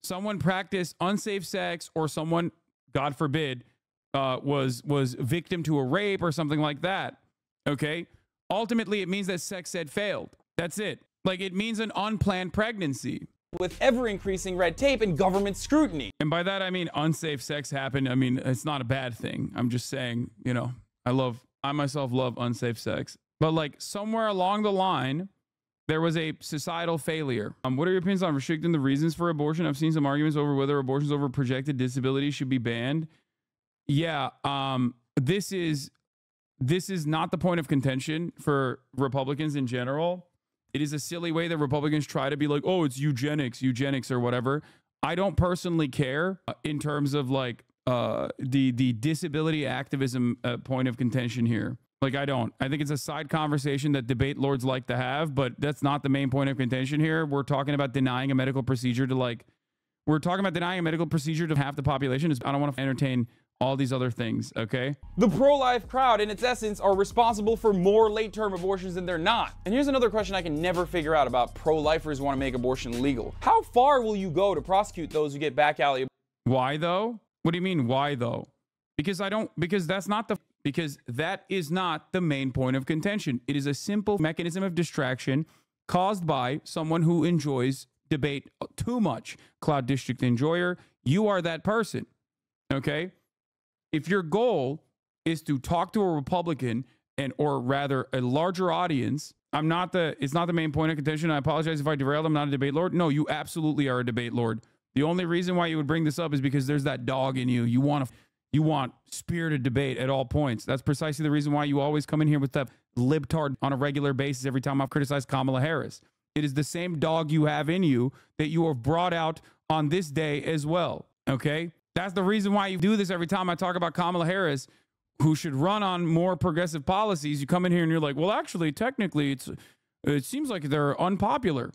Someone practiced unsafe sex, or someone, God forbid, was victim to a rape or something like that. Okay? Ultimately, it means that sex ed failed. That's it. Like, it means an unplanned pregnancy. With ever-increasing red tape and government scrutiny. And by that, I mean unsafe sex happened. I mean, it's not a bad thing. I'm just saying, you know, I myself love unsafe sex. But, like, somewhere along the line, there was a societal failure. What are your opinions on restricting the reasons for abortion? I've seen some arguments over whether abortions over projected disability should be banned. Yeah, this is not the point of contention for Republicans in general. It is a silly way that Republicans try to be like, oh, it's eugenics or whatever. I don't personally care in terms of, like, the disability activism point of contention here. Like, I don't. I think it's a side conversation that debate lords like to have, but that's not the main point of contention here. We're talking about denying a medical procedure to, like, half the population. I don't want to entertain all these other things, okay? The pro-life crowd, in its essence, are responsible for more late-term abortions than they're not. And here's another question I can never figure out about pro-lifers who want to make abortion legal. How far will you go to prosecute those who get back alley? Why though? What do you mean, why though? Because that is not the main point of contention. It is a simple mechanism of distraction caused by someone who enjoys debate too much. Cloud District enjoyer, you are that person, okay? If your goal is to talk to a Republican or rather a larger audience, it's not the main point of contention. I apologize if I derailed. I'm not a debate lord. No, you absolutely are a debate lord. The only reason why you would bring this up is because there's that dog in you. You want spirited debate at all points. That's precisely the reason why you always come in here with that libtard on a regular basis every time I've criticized Kamala Harris. It is the same dog you have in you that you have brought out on this day as well, okay? That's the reason why you do this every time I talk about Kamala Harris, who should run on more progressive policies. You come in here and you're like, well, actually, technically, it seems like they're unpopular.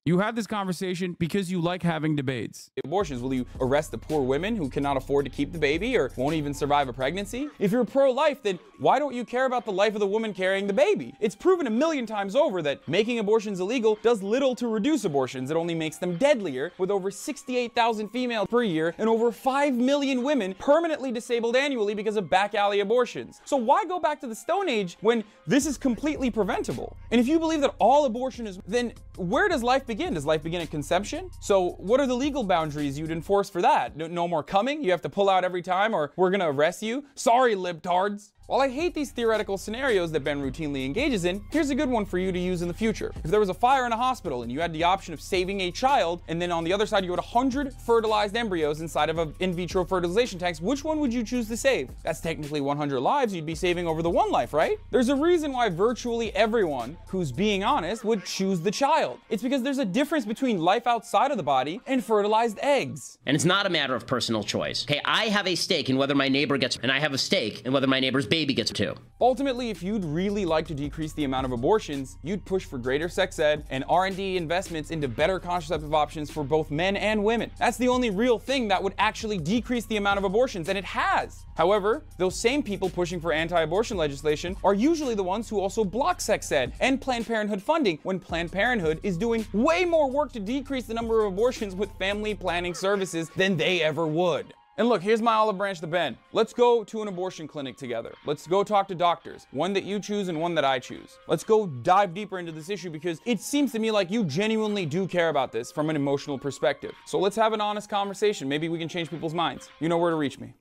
You have this conversation because you like having debates. Abortions, will you arrest the poor women who cannot afford to keep the baby or won't even survive a pregnancy? If you're pro-life, then why don't you care about the life of the woman carrying the baby? It's proven 1,000,000 times over that making abortions illegal does little to reduce abortions. It only makes them deadlier, with over 68,000 females per year and over 5 million women permanently disabled annually because of back alley abortions. So why go back to the Stone Age when this is completely preventable? And if you believe that all abortion is, then where does life begin? Does life begin at conception? So what are the legal boundaries you'd enforce for that? No more coming? You have to pull out every time, or we're gonna arrest you? Sorry, libtards. While I hate these theoretical scenarios that Ben routinely engages in, here's a good one for you to use in the future. If there was a fire in a hospital and you had the option of saving a child, and then on the other side you had 100 fertilized embryos inside of an in vitro fertilization tank, which one would you choose to save? That's technically 100 lives you'd be saving over the one life, right? There's a reason why virtually everyone who's being honest would choose the child. It's because there's a difference between life outside of the body and fertilized eggs. And it's not a matter of personal choice. Okay, I have a stake in whether my neighbor gets, and I have a stake in whether my neighbor's baby gets too. Ultimately, if you'd really like to decrease the amount of abortions, you'd push for greater sex ed and R&D investments into better contraceptive options for both men and women. That's the only real thing that would actually decrease the amount of abortions, and it has. However, those same people pushing for anti-abortion legislation are usually the ones who also block sex ed and Planned Parenthood funding, when Planned Parenthood is doing way more work to decrease the number of abortions with family planning services than they ever would. And look, here's my olive branch to Ben. Let's go to an abortion clinic together. Let's go talk to doctors, one that you choose and one that I choose. Let's go dive deeper into this issue, because it seems to me like you genuinely do care about this from an emotional perspective. So let's have an honest conversation. Maybe we can change people's minds. You know where to reach me.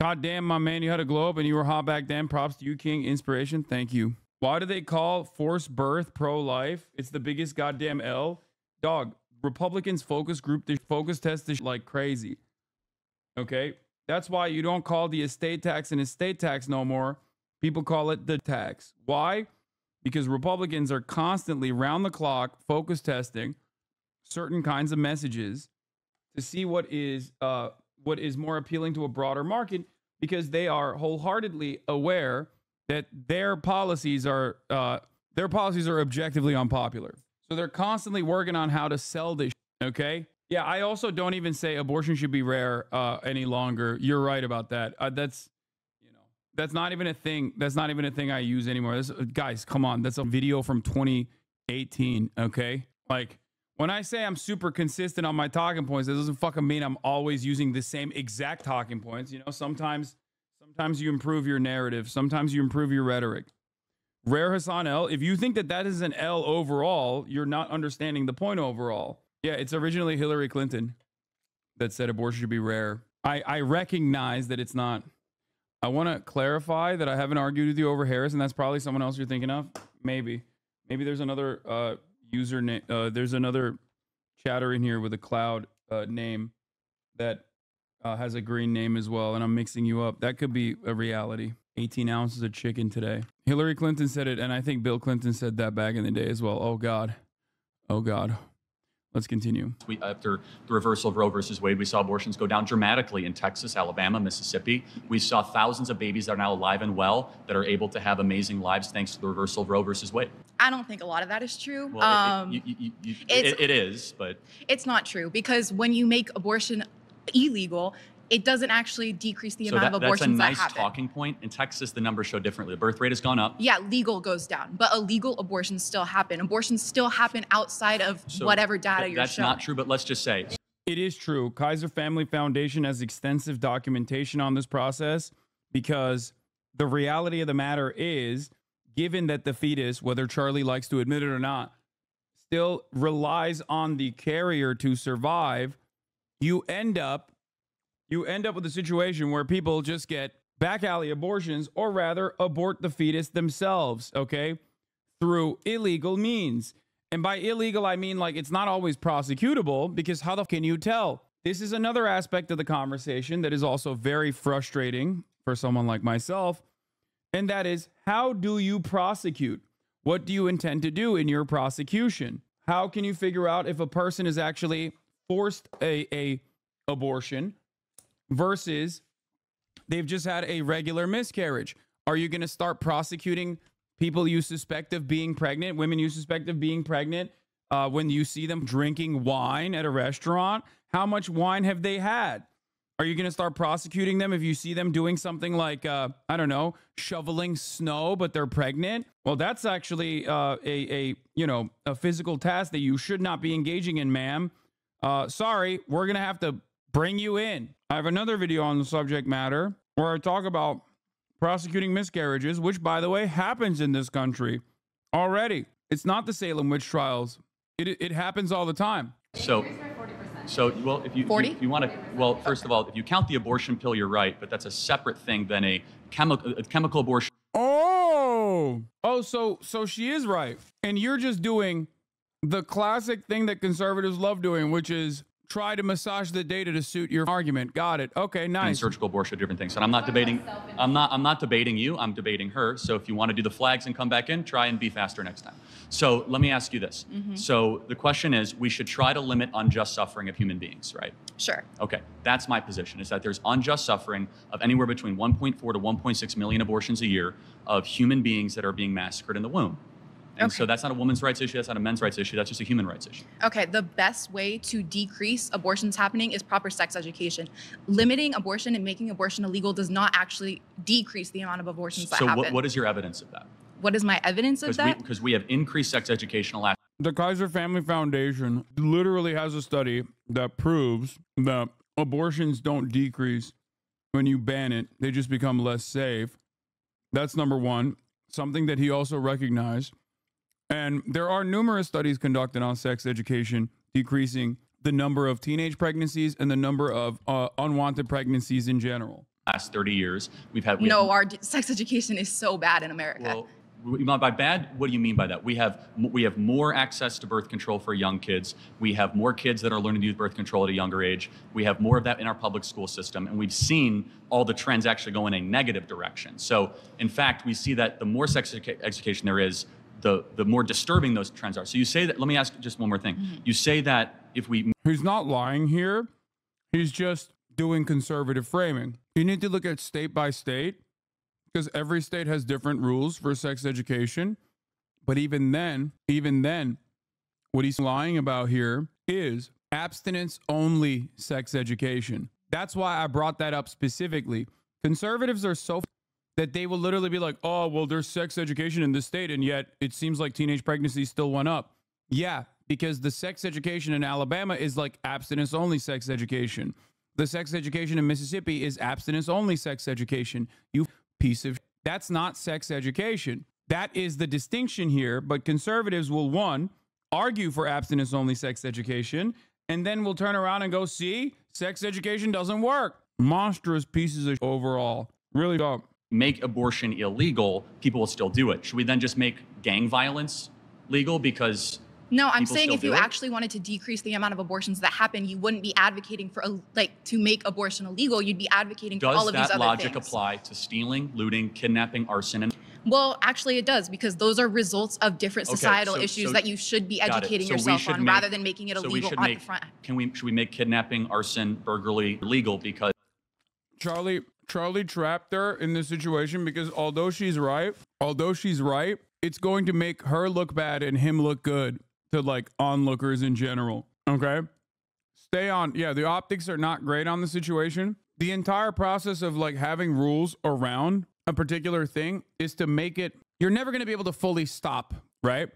God damn, my man, you had a glow up and you were hot back then. Props to you, King. Inspiration. Thank you. Why do they call forced birth pro-life? It's the biggest goddamn L. Dog, Republicans focus group this focus test this like crazy. Okay? That's why you don't call the estate tax an estate tax no more. People call it the tax. Why? Because Republicans are constantly round the clock focus testing certain kinds of messages to see what is more appealing to a broader market, because they are wholeheartedly aware that their policies are objectively unpopular. So they're constantly working on how to sell this, okay? Yeah, I also don't even say abortion should be rare any longer. You're right about that. That's not even a thing. That's not even a thing I use anymore. Guys, come on. That's a video from 2018, okay? Like, when I say I'm super consistent on my talking points, that doesn't fucking mean I'm always using the same exact talking points. You know, sometimes you improve your narrative. Sometimes you improve your rhetoric. Rare Hasan L. If you think that is an L overall, you're not understanding the point overall. Yeah, it's originally Hillary Clinton that said abortion should be rare. I recognize that it's not. I want to clarify that I haven't argued with you over Harris, and that's probably someone else you're thinking of. Maybe there's another username. There's another chatter in here with a cloud name that has a green name as well, and I'm mixing you up. That could be a reality. 18 ounces of chicken today. Hillary Clinton said it, and I think Bill Clinton said that back in the day as well. Oh God. Oh God. Let's continue. After the reversal of Roe versus Wade, we saw abortions go down dramatically in Texas, Alabama, Mississippi. We saw thousands of babies that are now alive and well that are able to have amazing lives thanks to the reversal of Roe versus Wade. I don't think a lot of that is true. Well, it is, but it's not true, because when you make abortion illegal, it doesn't actually decrease the amount of abortions that happen. That's a nice talking point. In Texas, the numbers show differently. The birth rate has gone up. Yeah, legal goes down, but illegal abortions still happen. Abortions still happen outside of whatever data you're showing. That's not true, but let's just say. It is true. Kaiser Family Foundation has extensive documentation on this process, because the reality of the matter is, given that the fetus, whether Charlie likes to admit it or not, still relies on the carrier to survive, you end up with a situation where people just get back alley abortions, or rather abort the fetus themselves, okay, through illegal means. And by illegal, I mean, like, it's not always prosecutable, because how the can you tell? This is another aspect of the conversation that is also very frustrating for someone like myself, and that is, how do you prosecute? What do you intend to do in your prosecution? How can you figure out if a person is actually forced a abortion versus they've just had a regular miscarriage? Are you going to start prosecuting people you suspect of being pregnant, women you suspect of being pregnant, when you see them drinking wine at a restaurant? How much wine have they had? Are you going to start prosecuting them if you see them doing something like, I don't know, shoveling snow, but they're pregnant? Well, that's actually a physical task that you should not be engaging in, ma'am. Sorry, we're going to have to bring you in. I have another video on the subject matter where I talk about prosecuting miscarriages, which, by the way, happens in this country already. It's not the Salem witch trials. It happens all the time. So, well, if you want to, well, first of all, if you count the abortion pill, you're right, but that's a separate thing than a chemical abortion. Oh, so she is right. And you're just doing the classic thing that conservatives love doing, which is try to massage the data to suit your argument. Got it. Okay, nice. And surgical abortion, different things. And I'm not debating. I'm not debating you. I'm debating her. So if you want to do the flags and come back in, try and be faster next time. So let me ask you this. So the question is, we should try to limit unjust suffering of human beings, right? Sure. Okay, that's my position. Is that there's unjust suffering of anywhere between 1.4 to 1.6 million abortions a year of human beings that are being massacred in the womb. And so that's not a women's rights issue. That's not a men's rights issue. That's just a human rights issue. Okay, the best way to decrease abortions happening is proper sex education. Limiting abortion and making abortion illegal does not actually decrease the amount of abortions that happen. So what is your evidence of that? What is my evidence of that? Because we have increased sex education. The Kaiser Family Foundation literally has a study that proves that abortions don't decrease when you ban it. They just become less safe. That's number one, something that he also recognized. And there are numerous studies conducted on sex education, decreasing the number of teenage pregnancies and the number of unwanted pregnancies in general. last 30 years. No, our sex education is so bad in America. Well, by bad, what do you mean by that? We have more access to birth control for young kids. We have more kids that are learning to use birth control at a younger age. We have more of that in our public school system, and we've seen all the trends actually go in a negative direction. So, in fact, we see that the more sex education there is, the more disturbing those trends are. So you say that. Let me ask just one more thing. You say that if we He's not lying here. He's just doing conservative framing. You need to look at state by state, because every state has different rules for sex education. But even then, what he's lying about here is abstinence-only sex education. That's why I brought that up specifically. Conservatives are so that they will literally be like, oh, well, there's sex education in this state, and yet it seems like teenage pregnancy still went up. Yeah, because the sex education in Alabama is like abstinence-only sex education. The sex education in Mississippi is abstinence-only sex education. You piece of... That's not sex education. That is the distinction here. But conservatives will, one, argue for abstinence-only sex education, and then we'll turn around and go, see, sex education doesn't work. Monstrous pieces of overall. Really dumb. Make abortion illegal, people will still do it. Should we then just make gang violence legal because... No, I'm saying if you actually wanted to decrease the amount of abortions that happen, you wouldn't be advocating for to make abortion illegal. You'd be advocating for all of these other things. Does that logic apply to stealing, looting, kidnapping, arson, and... Well, actually it does, because those are results of different societal issues that you should be educating yourself on rather than making it illegal on the front. Should we make kidnapping, arson, burglary legal because... Charlie trapped her in this situation because although she's right, it's going to make her look bad and him look good to like onlookers in general. Okay? Stay on. Yeah, the optics are not great on the situation. The entire process of like having rules around a particular thing is to make it, you're never going to be able to fully stop, right?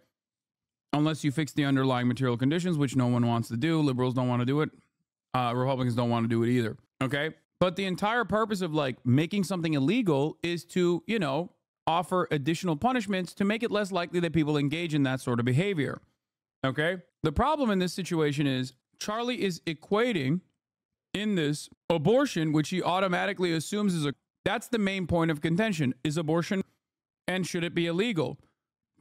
Unless you fix the underlying material conditions, which no one wants to do. Liberals don't want to do it. Republicans don't want to do it either. Okay? But the entire purpose of like making something illegal is to, you know, offer additional punishments to make it less likely that people engage in that sort of behavior. Okay? The problem in this situation is Charlie is equating in this abortion, which he automatically assumes is that's the main point of contention, is abortion and should it be illegal?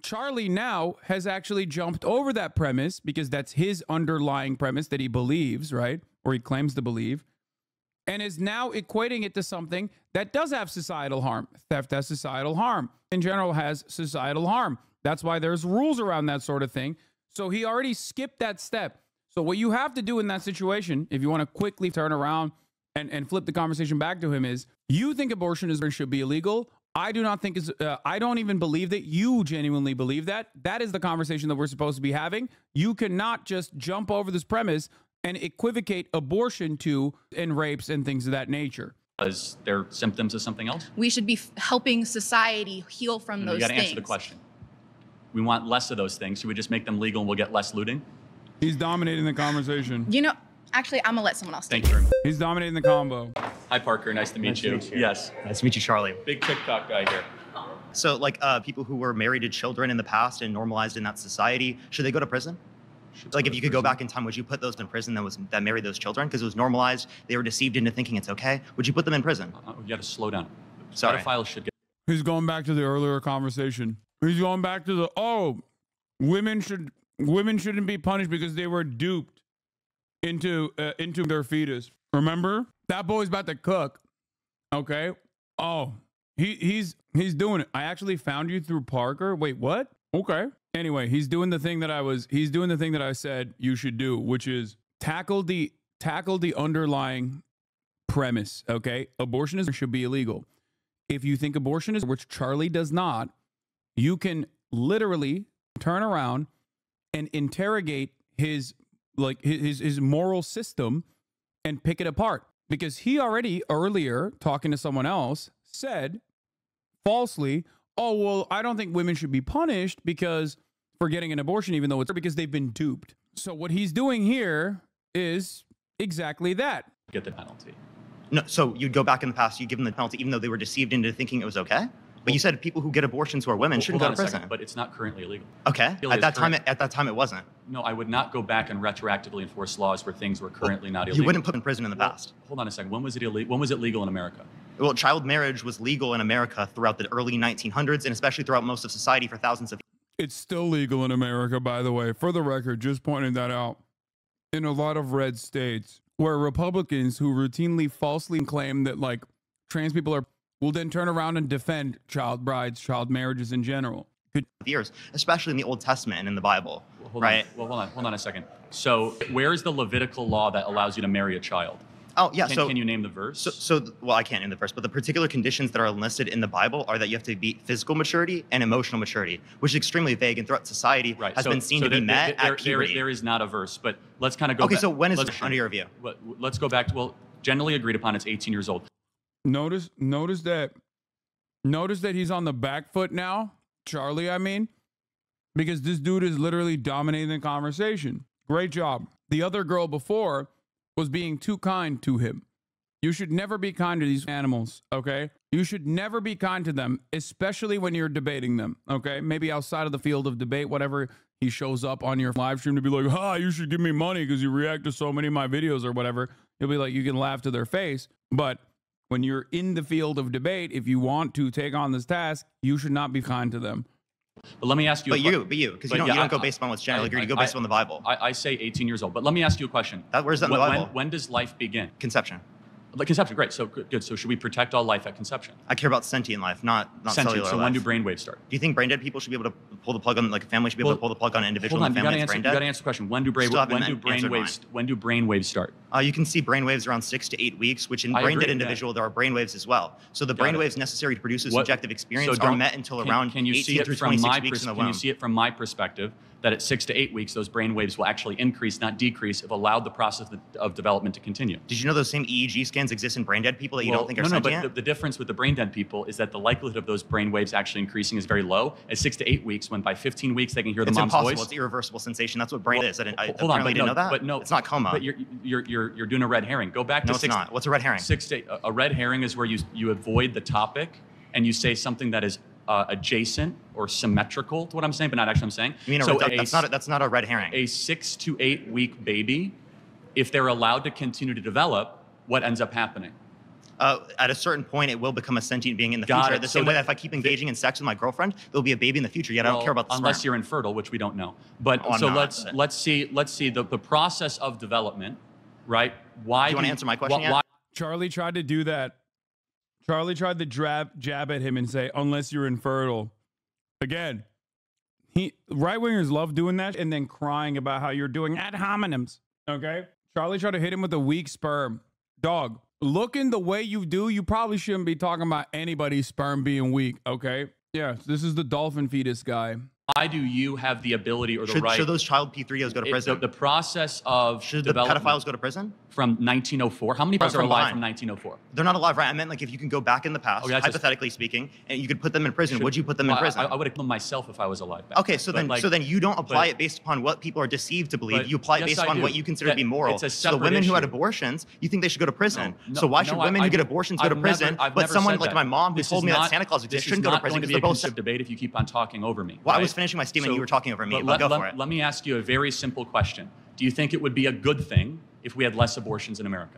Charlie now has actually jumped over that premise because that's his underlying premise that he believes, right? Or he claims to believe, and is now equating it to something that does have societal harm. Theft has societal harm. In general has societal harm. That's why there's rules around that sort of thing. So he already skipped that step. So what you have to do in that situation, if you want to quickly turn around and flip the conversation back to him, is you think abortion should be illegal. I do not think I don't even believe that you genuinely believe that. That is the conversation that we're supposed to be having. You cannot just jump over this premise and equivocate abortion to and rapes and things of that nature. Because they're symptoms of something else? We should be helping society heal from those things. You got to answer the question. We want less of those things. Should we just make them legal and we'll get less looting? He's dominating the conversation. You know, actually, I'm going to let someone else Thank you very much. He's dominating the combo. Hi, Parker. Nice to meet you. Yes. Nice to meet you, Charlie. Big TikTok guy here. So, like, people who were married to children in the past and normalized in that society, should they go to prison? Like, if you could go back in time, would you put those in prison that married those children? Because it was normalized. They were deceived into thinking it's okay. Would you put them in prison? You got to slow down. Sorry. Pedophiles should get... He's going back to the earlier conversation. He's going back to the, women shouldn't be punished because they were duped into their fetus. Remember? That boy's about to cook. Okay? Oh, he's doing it. I actually found you through Parker. Wait, what? Okay. Anyway, he's doing the thing that I said you should do, which is tackle the underlying premise, okay? Abortion should be illegal. If you think abortion is, which Charlie does not, you can literally turn around and interrogate his moral system and pick it apart, because he already earlier, talking to someone else, said falsely, oh, well, I don't think women should be punished because for getting an abortion, even though it's because they've been duped. So what he's doing here is exactly that. Get the penalty. No, so you'd go back in the past, you'd give them the penalty even though they were deceived into thinking it was okay? But you said people who get abortions who are women shouldn't go to prison. But it's not currently illegal. Okay. At that time it wasn't. No, I would not go back and retroactively enforce laws where things were currently not illegal. You wouldn't put in prison in the past. Hold on a second. When was it illegal? When was it legal in America? Well, child marriage was legal in America throughout the early 1900s, and especially throughout most of society for thousands of years. It's still legal in America, by the way. For the record, just pointing that out. In a lot of red states where Republicans who routinely falsely claim that like trans people will then turn around and defend child brides, child marriages in general. Years, especially in the Old Testament and in the Bible, right? Hold on a second. So where's the Levitical law that allows you to marry a child? Oh, yeah. Can you name the verse? Well, I can't name the verse, but the particular conditions that are listed in the Bible are that you have to be physical maturity and emotional maturity, which is extremely vague and throughout society has been seen to be met at puberty. There is not a verse, but let's kind of go back. Okay, so when is it under your review? Let's go back to, well, generally agreed upon it's 18 years old. Notice that he's on the back foot now, Charlie, I mean, because this dude is literally dominating the conversation. Great job. The other girl before was being too kind to him. You should never be kind to these animals, okay? You should never be kind to them, especially when you're debating them, okay? Maybe outside of the field of debate, whatever, he shows up on your live stream to be like, you should give me money because you react to so many of my videos or whatever. You'll be like, you can laugh to their face. But when you're in the field of debate, if you want to take on this task, you should not be kind to them. But let me ask you. Because you don't go based upon what's generally agreed. You go based on the Bible. I say 18 years old. But let me ask you a question. Where's that in the Bible? When does life begin? Conception. Like conception, great. So good. So should we protect all life at conception? I care about sentient life, not cellular life. So when do brainwaves start? Do you think brain dead people should be able to pull the plug on, like a family should be able to pull the plug on an individual in the family that's brain dead? You got to answer the question. When do brainwaves start? You can see brainwaves around 6 to 8 weeks, which in brain dead individual there are brainwaves as well. So the brainwaves necessary to produce a subjective experience are met until around 18 through 26 weeks in the womb. Can you see it from my perspective that at 6 to 8 weeks, those brain waves will actually increase, not decrease, if allowed the process of development to continue? Did you know those same EEG scans exist in brain dead people that you don't think are sentient? No, but the difference with the brain dead people is that the likelihood of those brain waves actually increasing is very low at 6 to 8 weeks, when by 15 weeks they can hear the mom's voice. It's impossible. It's irreversible sensation. That's what brain is. I apparently didn't know that. But no, it's not coma. But you're doing a red herring. Go back to No, it's not. What's a red herring? A red herring is where you avoid the topic and you say something that is adjacent or symmetrical to what I'm saying, but not actually what I'm saying. You mean that's not a red herring. A 6 to 8 week baby, if they're allowed to continue to develop, what ends up happening? At a certain point, it will become a sentient being in the future. The same way that if I keep engaging in sex with my girlfriend, there'll be a baby in the future. Yet I don't care about the sperm. Unless you're infertile, which we don't know. But let's see the process of development, right? Why? Do you want to answer my question yet? Charlie tried to do that. Charlie tried to jab at him and say, unless you're infertile. Again, right-wingers love doing that and then crying about how you're doing ad hominems, okay? Charlie tried to hit him with a weak sperm. Dog, looking the way you do, you probably shouldn't be talking about anybody's sperm being weak, okay? Yeah, this is the dolphin fetus guy. Why do you have the ability or the right? Should those child P3Os go to prison? The process of should the pedophiles go to prison? From 1904. How many people are alive from 1904? They're not alive, right? I meant like if you can go back in the past, hypothetically speaking, and you could put them in prison. Would you put them in prison? I would have killed myself if I was alive. Okay, so then you don't apply it based upon what people are deceived to believe. You apply it based upon what you consider to be moral. So the women who had abortions, you think they should go to prison. So why should women who get abortions go to prison, but someone like my mom who told me that Santa Claus exists shouldn't go to prison? This is not going to be a conservative debate if you keep on talking over me. Well, I was finishing my statement. You were talking over me. Go for it. Let me ask you a very simple question. Do you think it would be a good thing if we had less abortions in America?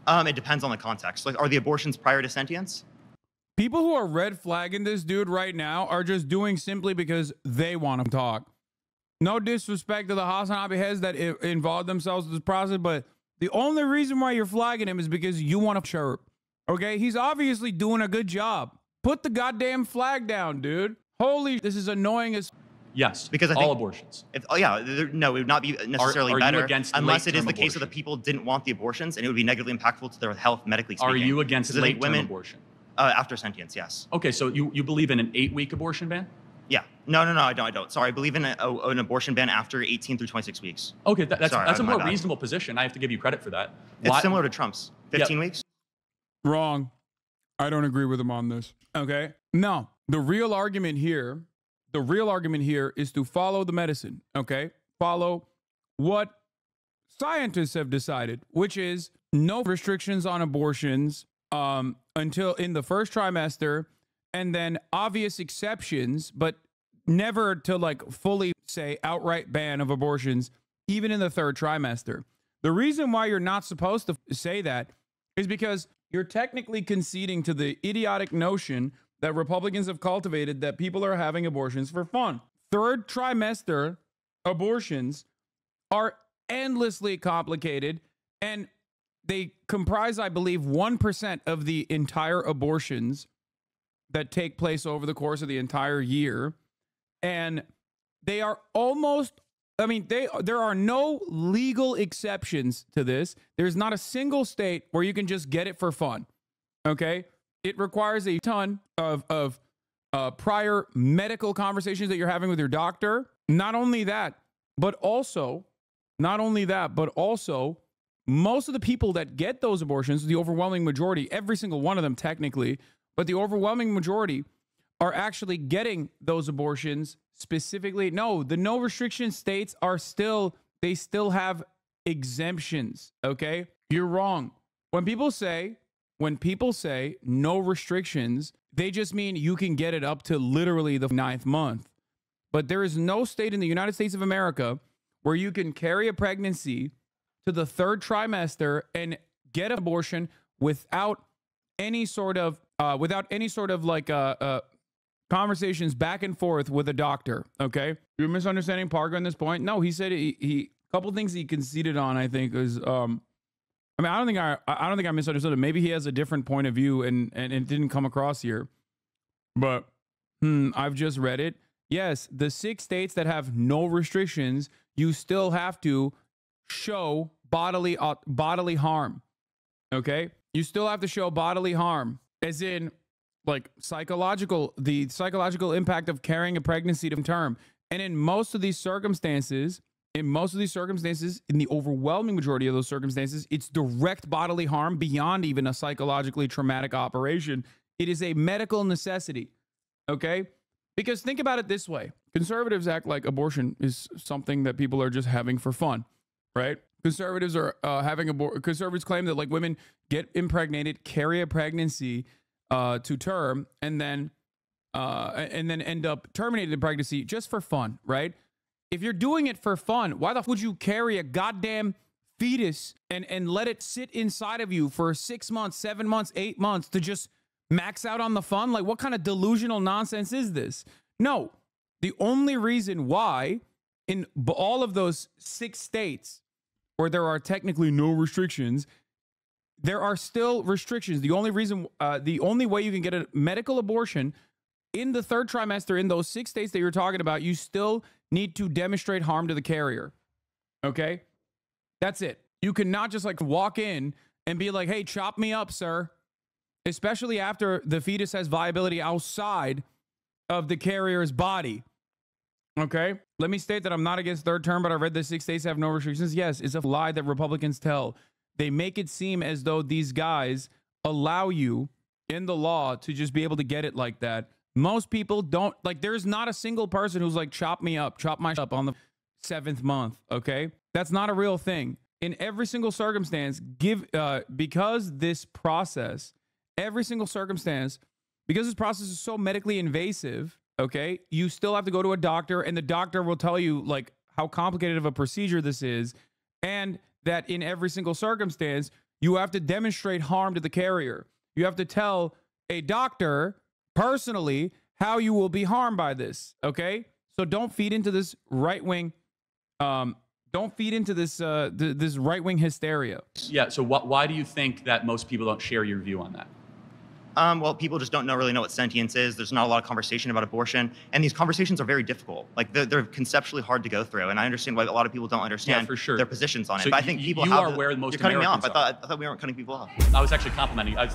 It depends on the context. Like, are the abortions prior to sentience? People who are red flagging this dude right now are just doing simply because they want to talk. No disrespect to the HasanAbi heads that involved themselves in this process, but the only reason why you're flagging him is because you want to chirp. Okay? He's obviously doing a good job. Put the goddamn flag down, dude. Holy, this is annoying as... Yes, because I think all abortions. No, it would not be necessarily better unless it is the case abortion? that the people didn't want the abortions and it would be negatively impactful to their health, medically speaking. Are you against late-term abortion? After sentience, yes. Okay, so you believe in an 8-week abortion ban? Yeah. No, I don't. Sorry, I believe in an abortion ban after 18 through 26 weeks. Okay, that's a more reasonable position. I have to give you credit for that. It's similar to Trump's 15 weeks. Wrong. I don't agree with him on this. Okay. No, the real argument here is to follow the medicine, okay? Follow what scientists have decided, which is no restrictions on abortions until in the first trimester, and then obvious exceptions, but never to like fully say outright ban of abortions, even in the third trimester. The reason why you're not supposed to say that is because you're technically conceding to the idiotic notion that Republicans have cultivated that people are having abortions for fun. Third trimester abortions are endlessly complicated, and they comprise, I believe, 1% of the entire abortions that take place over the course of the entire year. And they are almost, I mean, there are no legal exceptions to this. There's not a single state where you can just get it for fun. Okay? It requires a ton of prior medical conversations that you're having with your doctor. Not only that, but also, most of the people that get those abortions, the overwhelming majority, every single one of them technically, but the overwhelming majority are actually getting those abortions specifically. No, the no restriction states are still, they still have exemptions, okay? You're wrong. When people say no restrictions, they just mean you can get it up to literally the 9th month. But there is no state in the United States of America where you can carry a pregnancy to the 3rd trimester and get an abortion without any sort of conversations back and forth with a doctor. Okay, you're misunderstanding Parker on this point. No, he said he couple things he conceded on. I think is I mean, I don't think I misunderstood him. Maybe he has a different point of view and it didn't come across here. But I've just read it. Yes, the 6 states that have no restrictions, you still have to show bodily harm. Okay, you still have to show bodily harm, as in like the psychological impact of carrying a pregnancy to term. And in most of these circumstances, in the overwhelming majority of those circumstances, it's direct bodily harm beyond even a psychologically traumatic operation. It is a medical necessity. Okay, because think about it this way: conservatives act like abortion is something that people are just having for fun, right? Conservatives are conservatives claim that like women get impregnated, carry a pregnancy to term, and then end up terminating the pregnancy just for fun, right? If you're doing it for fun, why the f would you carry a goddamn fetus and let it sit inside of you for 6 months, 7 months, 8 months to just max out on the fun? Like, what kind of delusional nonsense is this? No, the only reason why in all of those 6 states where there are technically no restrictions, there are still restrictions. The only way you can get a medical abortion in the 3rd trimester in those 6 states that you're talking about, you still need to demonstrate harm to the carrier. Okay? That's it. You cannot just like walk in and be like, hey, chop me up, sir. Especially after the fetus has viability outside of the carrier's body. Okay? Let me state that I'm not against 3rd term, but I read that 6 states have no restrictions. Yes, it's a lie that Republicans tell. They make it seem as though these guys allow you in the law to just be able to get it like that. Most people don't. Like, there's not a single person who's like, chop me up, chop my up on the 7th month. Okay? That's not a real thing. In every single circumstance, because this process is so medically invasive, okay, you still have to go to a doctor, and the doctor will tell you like how complicated of a procedure this is, and that in every single circumstance, you have to demonstrate harm to the carrier. You have to tell a doctor personally how you will be harmed by this, okay? So don't feed into this right-wing, this right-wing hysteria. Yeah, so why do you think that most people don't share your view on that? Well, people just don't really know what sentience is. There's not a lot of conversation about abortion. And these conversations are very difficult. Like, they're conceptually hard to go through. And I understand why a lot of people don't understand their positions on it. So but I think people are aware most You're cutting Americans me off. I thought we weren't cutting people off. I was actually complimenting you.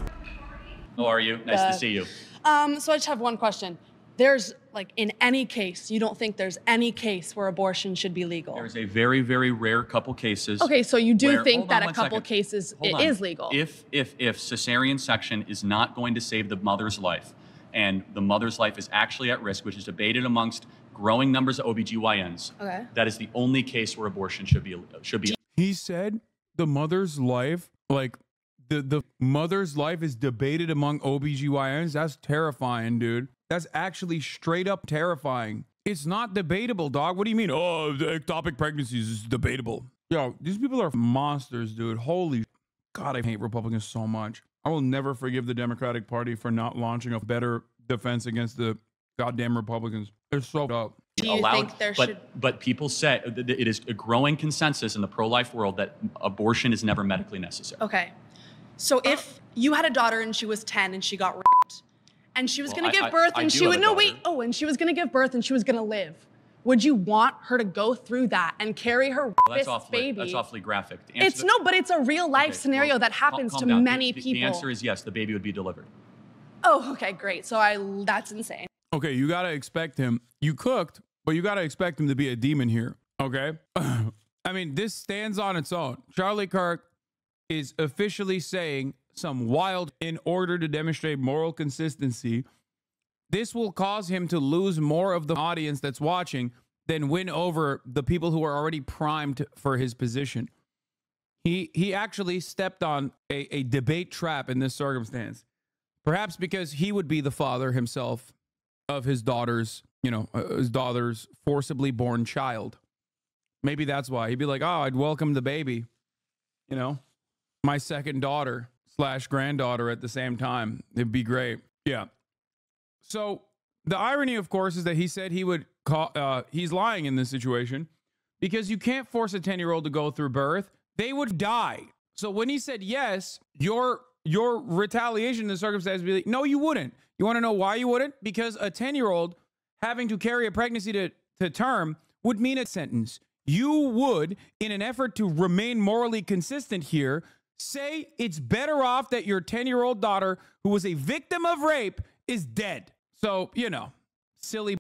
How are you? Nice to see you. So I just have one question. There's, like, in any case, you don't think there's any case where abortion should be legal? There's a very, very rare couple cases. Okay, so you do think that a couple cases it is legal? If cesarean section is not going to save the mother's life, and the mother's life is actually at risk, which is debated amongst growing numbers of OBGYNs, okay, that is the only case where abortion should be. He said the mother's life, like the mother's life is debated among OBGYNs. That's terrifying, dude. That's actually straight up terrifying. It's not debatable, dog. What do you mean? Oh, the ectopic pregnancies is debatable. Yo, these people are monsters, dude. Holy God, I hate Republicans so much. I will never forgive the Democratic Party for not launching a better defense against the goddamn Republicans. They're so up. Do you think there should? But people say that it is a growing consensus in the pro-life world that abortion is never medically necessary. Okay. So if you had a daughter and she was 10 and she got raped, and she was going to give birth and she would, no, wait. Oh, and she was going to give birth and she was going to live. Would you want her to go through that and carry her baby? That's awfully graphic. It's no, but it's a real life scenario that happens to many people. The answer is yes, the baby would be delivered. Oh, okay, great. So that's insane. Okay, you got to expect him. You cooked, but you got to expect him to be a demon here, okay? I mean, this stands on its own. Charlie Kirk is officially saying some wild in order to demonstrate moral consistency. This will cause him to lose more of the audience that's watching than win over the people who are already primed for his position. He actually stepped on a debate trap in this circumstance, perhaps because he would be the father himself of his daughter's, his daughter's forcibly born child. Maybe that's why. He'd be like, oh, I'd welcome the baby, my second daughter / granddaughter at the same time. It'd be great. Yeah. So the irony, of course, is that he said he would he's lying in this situation because you can't force a 10-year-old to go through birth. They would die. So when he said yes, your retaliation in the circumstance would be like, no, you wouldn't. You want to know why you wouldn't? Because a 10-year-old having to carry a pregnancy to term would mean a sentence. You would, in an effort to remain morally consistent here, say it's better off that your 10-year-old daughter, who was a victim of rape, is dead. So, silly.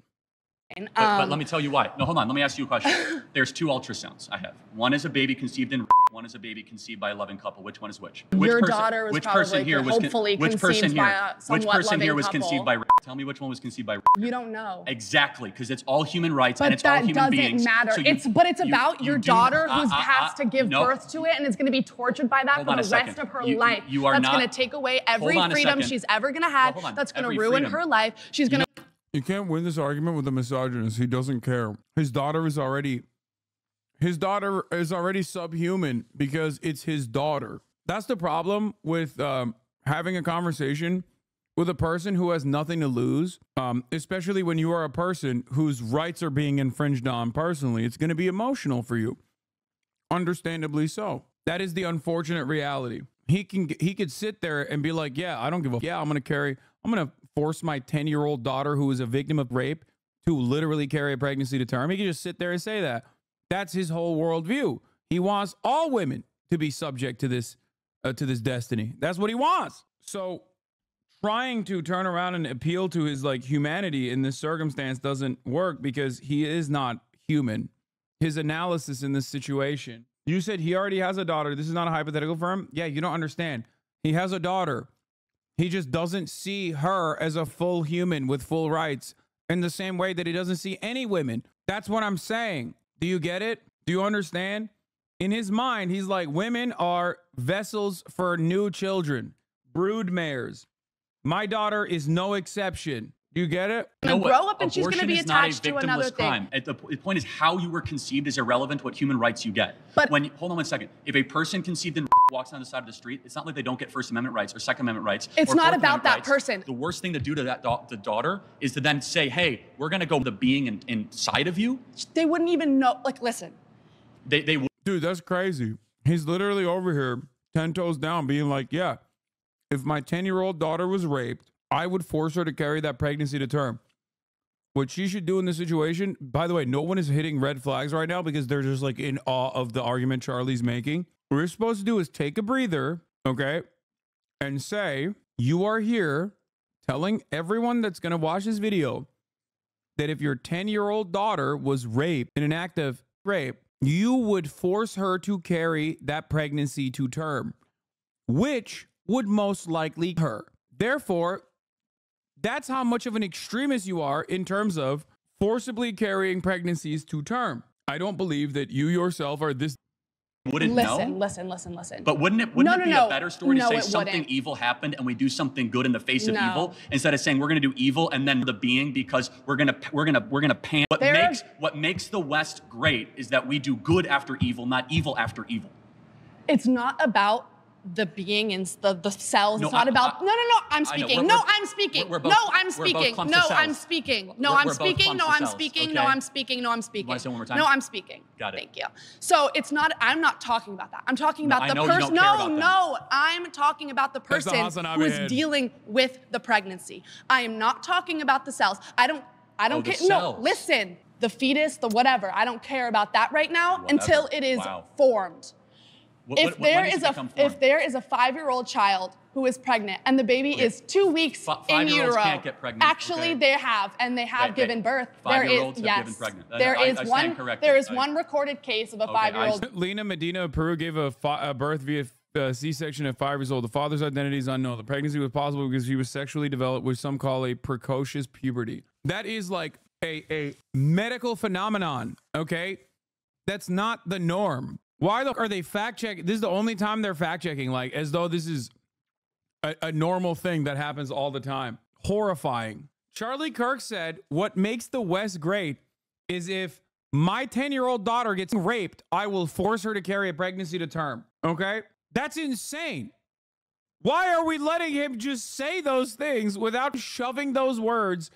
But let me tell you why. No, hold on. Let me ask you a question. There's 2 ultrasounds I have. One is a baby conceived in rape. One is a baby conceived by a loving couple. Which one is which? Your daughter was probably hopefully conceived by a somewhat loving couple. Which person here was conceived by rape? Tell me which one was conceived by rape. You don't know. Exactly, because it's all human rights and it's all human beings. But that doesn't matter. But it's about your daughter who has to give birth to it and is going to be tortured by that for the rest of her life. That's going to take away every freedom she's ever going to have. That's going to ruin her life. She's going to. You can't win this argument with a misogynist. He doesn't care. His daughter is already subhuman because it's his daughter. That's the problem with having a conversation with a person who has nothing to lose, especially when you are a person whose rights are being infringed on personally. It's going to be emotional for you. Understandably so. That is the unfortunate reality. He could sit there and be like, yeah, I don't give a yeah, I'm going to force my 10-year-old daughter who is a victim of rape to literally carry a pregnancy to term. He can just sit there and say that. That's his whole worldview. He wants all women to be subject to this destiny. That's what he wants. So trying to turn around and appeal to his humanity in this circumstance doesn't work because he is not human. His analysis in this situation. You said he already has a daughter. This is not a hypothetical for him. Yeah, you don't understand. He has a daughter. He just doesn't see her as a full human with full rights in the same way that he doesn't see any women. That's what I'm saying. Do you get it? Do you understand? In his mind, he's like, women are vessels for new children, brood mares. My daughter is no exception. Do you get it? Grow up and she's going to be attached to another thing. The point is how you were conceived is irrelevant to what human rights you get. But hold on 1 second. If a person conceived in walks down the side of the street, it's not like they don't get First Amendment rights or Second Amendment rights. It's not about that person. The worst thing to do to the daughter is to then say, hey, we're going to go with the being inside of you. They wouldn't even know. Listen. They would. Dude, that's crazy. He's literally over here 10 toes down being like, yeah, if my 10-year-old daughter was raped, I would force her to carry that pregnancy to term. What she should do in this situation, by the way, no one is hitting red flags right now because they're just in awe of the argument Charlie's making. What we're supposed to do is take a breather, okay, and say, you are here telling everyone that's going to watch this video that if your 10-year-old daughter was raped in an act of rape, you would force her to carry that pregnancy to term, which would most likely her. Therefore, that's how much of an extremist you are in terms of forcibly carrying pregnancies to term. I don't believe that you yourself are this. Listen. But wouldn't it be a better story to say something evil happened and we do something good in the face of evil instead of saying we're going to do evil and then the being because we're going to pan. What makes the West great is that we do good after evil, not evil after evil. It's not about the being and the cells. No, It's not about. No. I'm speaking. No, I'm speaking. We're both- No, I'm we're both speaking. clumps No, of cells. I'm speaking. No, We're I'm both speaking. clumps No, of I'm cells, speaking. okay? No, I'm speaking. No, I'm speaking. Want to say it one more time? No, I'm speaking. Got it. Thank you. So it's not. I'm not talking about that. I'm talking about I the know you person. don't care about No. I'm talking about the That's the person HasanAbi who is head. dealing with the pregnancy. I am not talking about the cells. I don't the care. cells. No, listen. The fetus, the whatever. I don't care about that right now until it is Wow. formed. When If does there it is a become formed? if there is a 5-year-old child who is pregnant and the baby is 2 weeks in 5-year-olds utero, can't get pregnant, actually okay? they have given birth. There is 5-year-olds have yes, given pregnant. there I is stand one. corrected. There is I- one recorded case of a Okay, 5-year-old. Lena Medina of Peru gave a birth via C-section at 5 years old. The father's identity is unknown. The pregnancy was possible because he was sexually developed, which some call a precocious puberty. That is like a medical phenomenon, okay? That's not the norm. Why are they fact checking? This is the only time they're fact checking, like as though this is a normal thing that happens all the time. Horrifying. Charlie Kirk said, what makes the West great is if my 10-year-old daughter gets raped, I will force her to carry a pregnancy to term. Okay? That's insane. Why are we letting him just say those things without shoving those words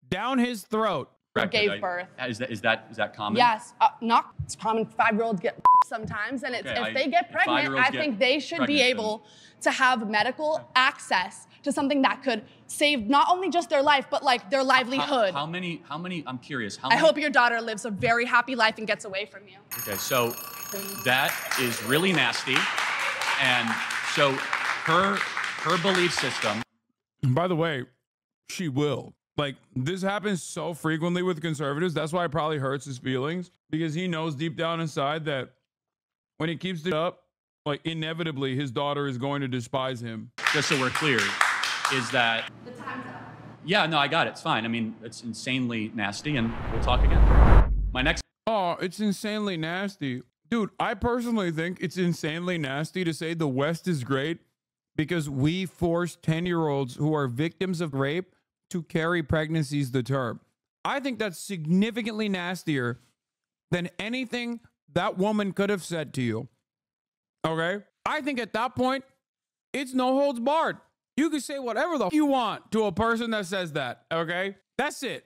down his throat? Gave birth. Is that common? Yes, not it's common. 5-year-olds get sometimes, and it's Okay, if they get if pregnant, 5-year-olds I get think they should be pregnant, able to have medical access to something that could save not only just their life, but like their livelihood. How many, I'm curious. How I many, hope your daughter lives a very happy life and gets away from you. Okay, so that is really nasty. And so her belief system. By the way, she will. Like, this happens so frequently with conservatives. That's why it probably hurts his feelings, because he knows deep down inside that when he keeps it up, like, inevitably his daughter is going to despise him. Just so we're clear, is that... The time's up. Yeah, no, I got it. It's fine. I mean, it's insanely nasty, and we'll talk again. My next... Oh, it's insanely nasty. Dude, I personally think it's insanely nasty to say the West is great because we force 10-year-olds who are victims of rape to carry pregnancies to term. I think that's significantly nastier than anything that woman could have said to you. Okay? I think at that point, it's no holds barred. You can say whatever the you want to a person that says that. Okay? That's it.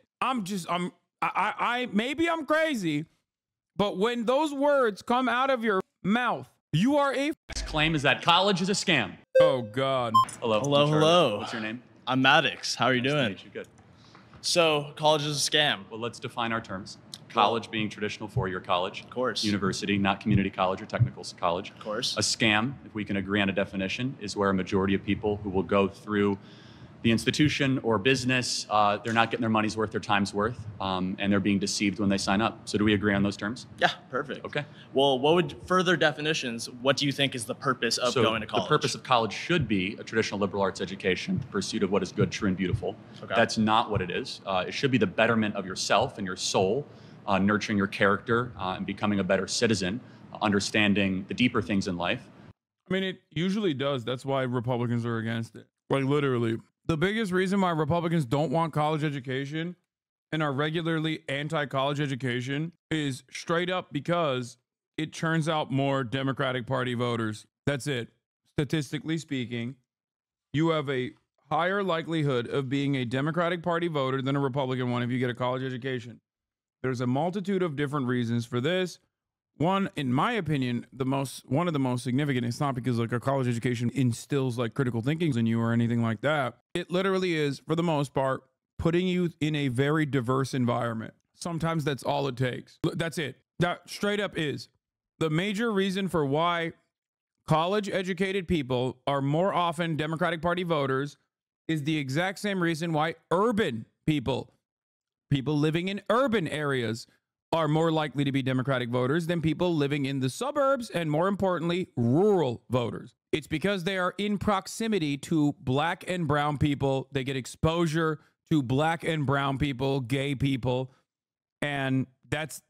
Maybe I'm crazy, but when those words come out of your mouth, you are a claim is that college is a scam. Oh God. Hello. Hello. What's your name? I'm Maddox. How are you Nice to doing? meet you. Good. So, college is a scam. Well, let's define our terms. College being traditional four-year college. Of course. University, not community college or technical college. Of course. A scam, if we can agree on a definition, is where a majority of people who will go through the institution or business, they're not getting their money's worth, their time's worth, and they're being deceived when they sign up. So do we agree on those terms? Yeah, perfect. Okay. Well, what would further definitions, what do you think is the purpose of going to college? The purpose of college should be a traditional liberal arts education, the pursuit of what is good, true, and beautiful. Okay. That's not what it is. It should be the betterment of yourself and your soul, nurturing your character and becoming a better citizen, understanding the deeper things in life. I mean, it usually does. That's why Republicans are against it. Like, literally. The biggest reason why Republicans don't want college education and are regularly anti-college education is straight up because it churns out more Democratic Party voters. That's it. Statistically speaking, you have a higher likelihood of being a Democratic Party voter than a Republican one if you get a college education. There's a multitude of different reasons for this. One, in my opinion, one of the most significant, it's not because like a college education instills like critical thinking in you or anything like that. It literally is, for the most part, putting you in a very diverse environment. Sometimes that's all it takes. That's it. That straight up is. The major reason for why college educated people are more often Democratic Party voters is the exact same reason why urban people living in urban areas are more likely to be Democratic voters than people living in the suburbs and, more importantly, rural voters. It's because they are in proximity to black and brown people. They get exposure to black and brown people, gay people, and that's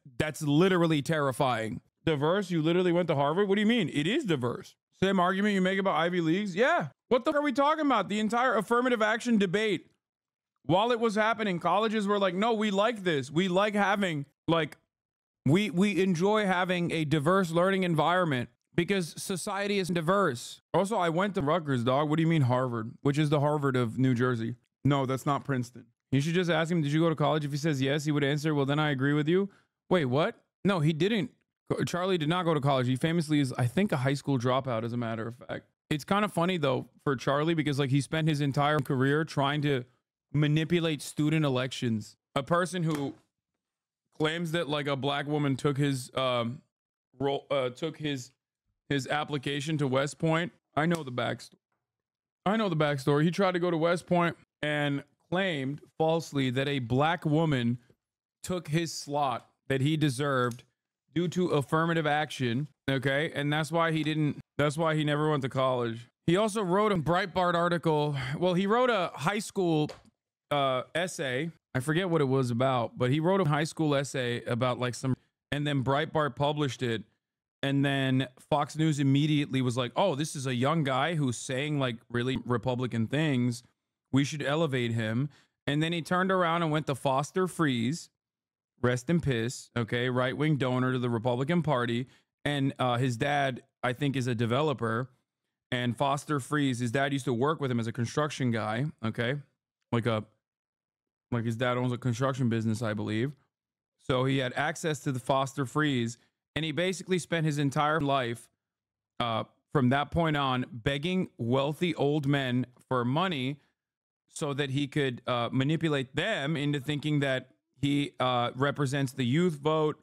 literally terrifying. Diverse? You literally went to Harvard? What do you mean? It is diverse. Same argument you make about Ivy Leagues? Yeah. What the fuck are we talking about? The entire affirmative action debate. While it was happening, colleges were like, no, we like this. We like having, like, we enjoy having a diverse learning environment. because society is diverse. Also, I went to Rutgers, dog. What do you mean Harvard? Which is the Harvard of New Jersey? No, that's not Princeton. You should just ask him, did you go to college? If he says yes, he would answer, well, then I agree with you. Wait, what? No, he didn't. Charlie did not go to college. He famously is, I think, a high school dropout, as a matter of fact. It's kind of funny, though, for Charlie, because like he spent his entire career trying to manipulate student elections. A person who claims that like a black woman took his his application to West Point. I know the backstory. He tried to go to West Point and claimed falsely that a black woman took his slot that he deserved due to affirmative action. Okay, and that's why he never went to college. He also wrote a Breitbart article. Well, he wrote a high school essay. I forget what it was about, but he wrote a high school essay about like some, and then Breitbart published it. And then Fox News immediately was like, oh, this is a young guy who's saying like really Republican things. We should elevate him. And then he turned around and went to Foster Freeze, rest in piss, okay, right-wing donor to the Republican Party. And his dad, I think, is a developer. And Foster Freeze, his dad used to work with him as a construction guy, okay? Like his dad owns a construction business, I believe. So he had access to the Foster Freeze. And he basically spent his entire life from that point on begging wealthy old men for money so that he could manipulate them into thinking that he represents the youth vote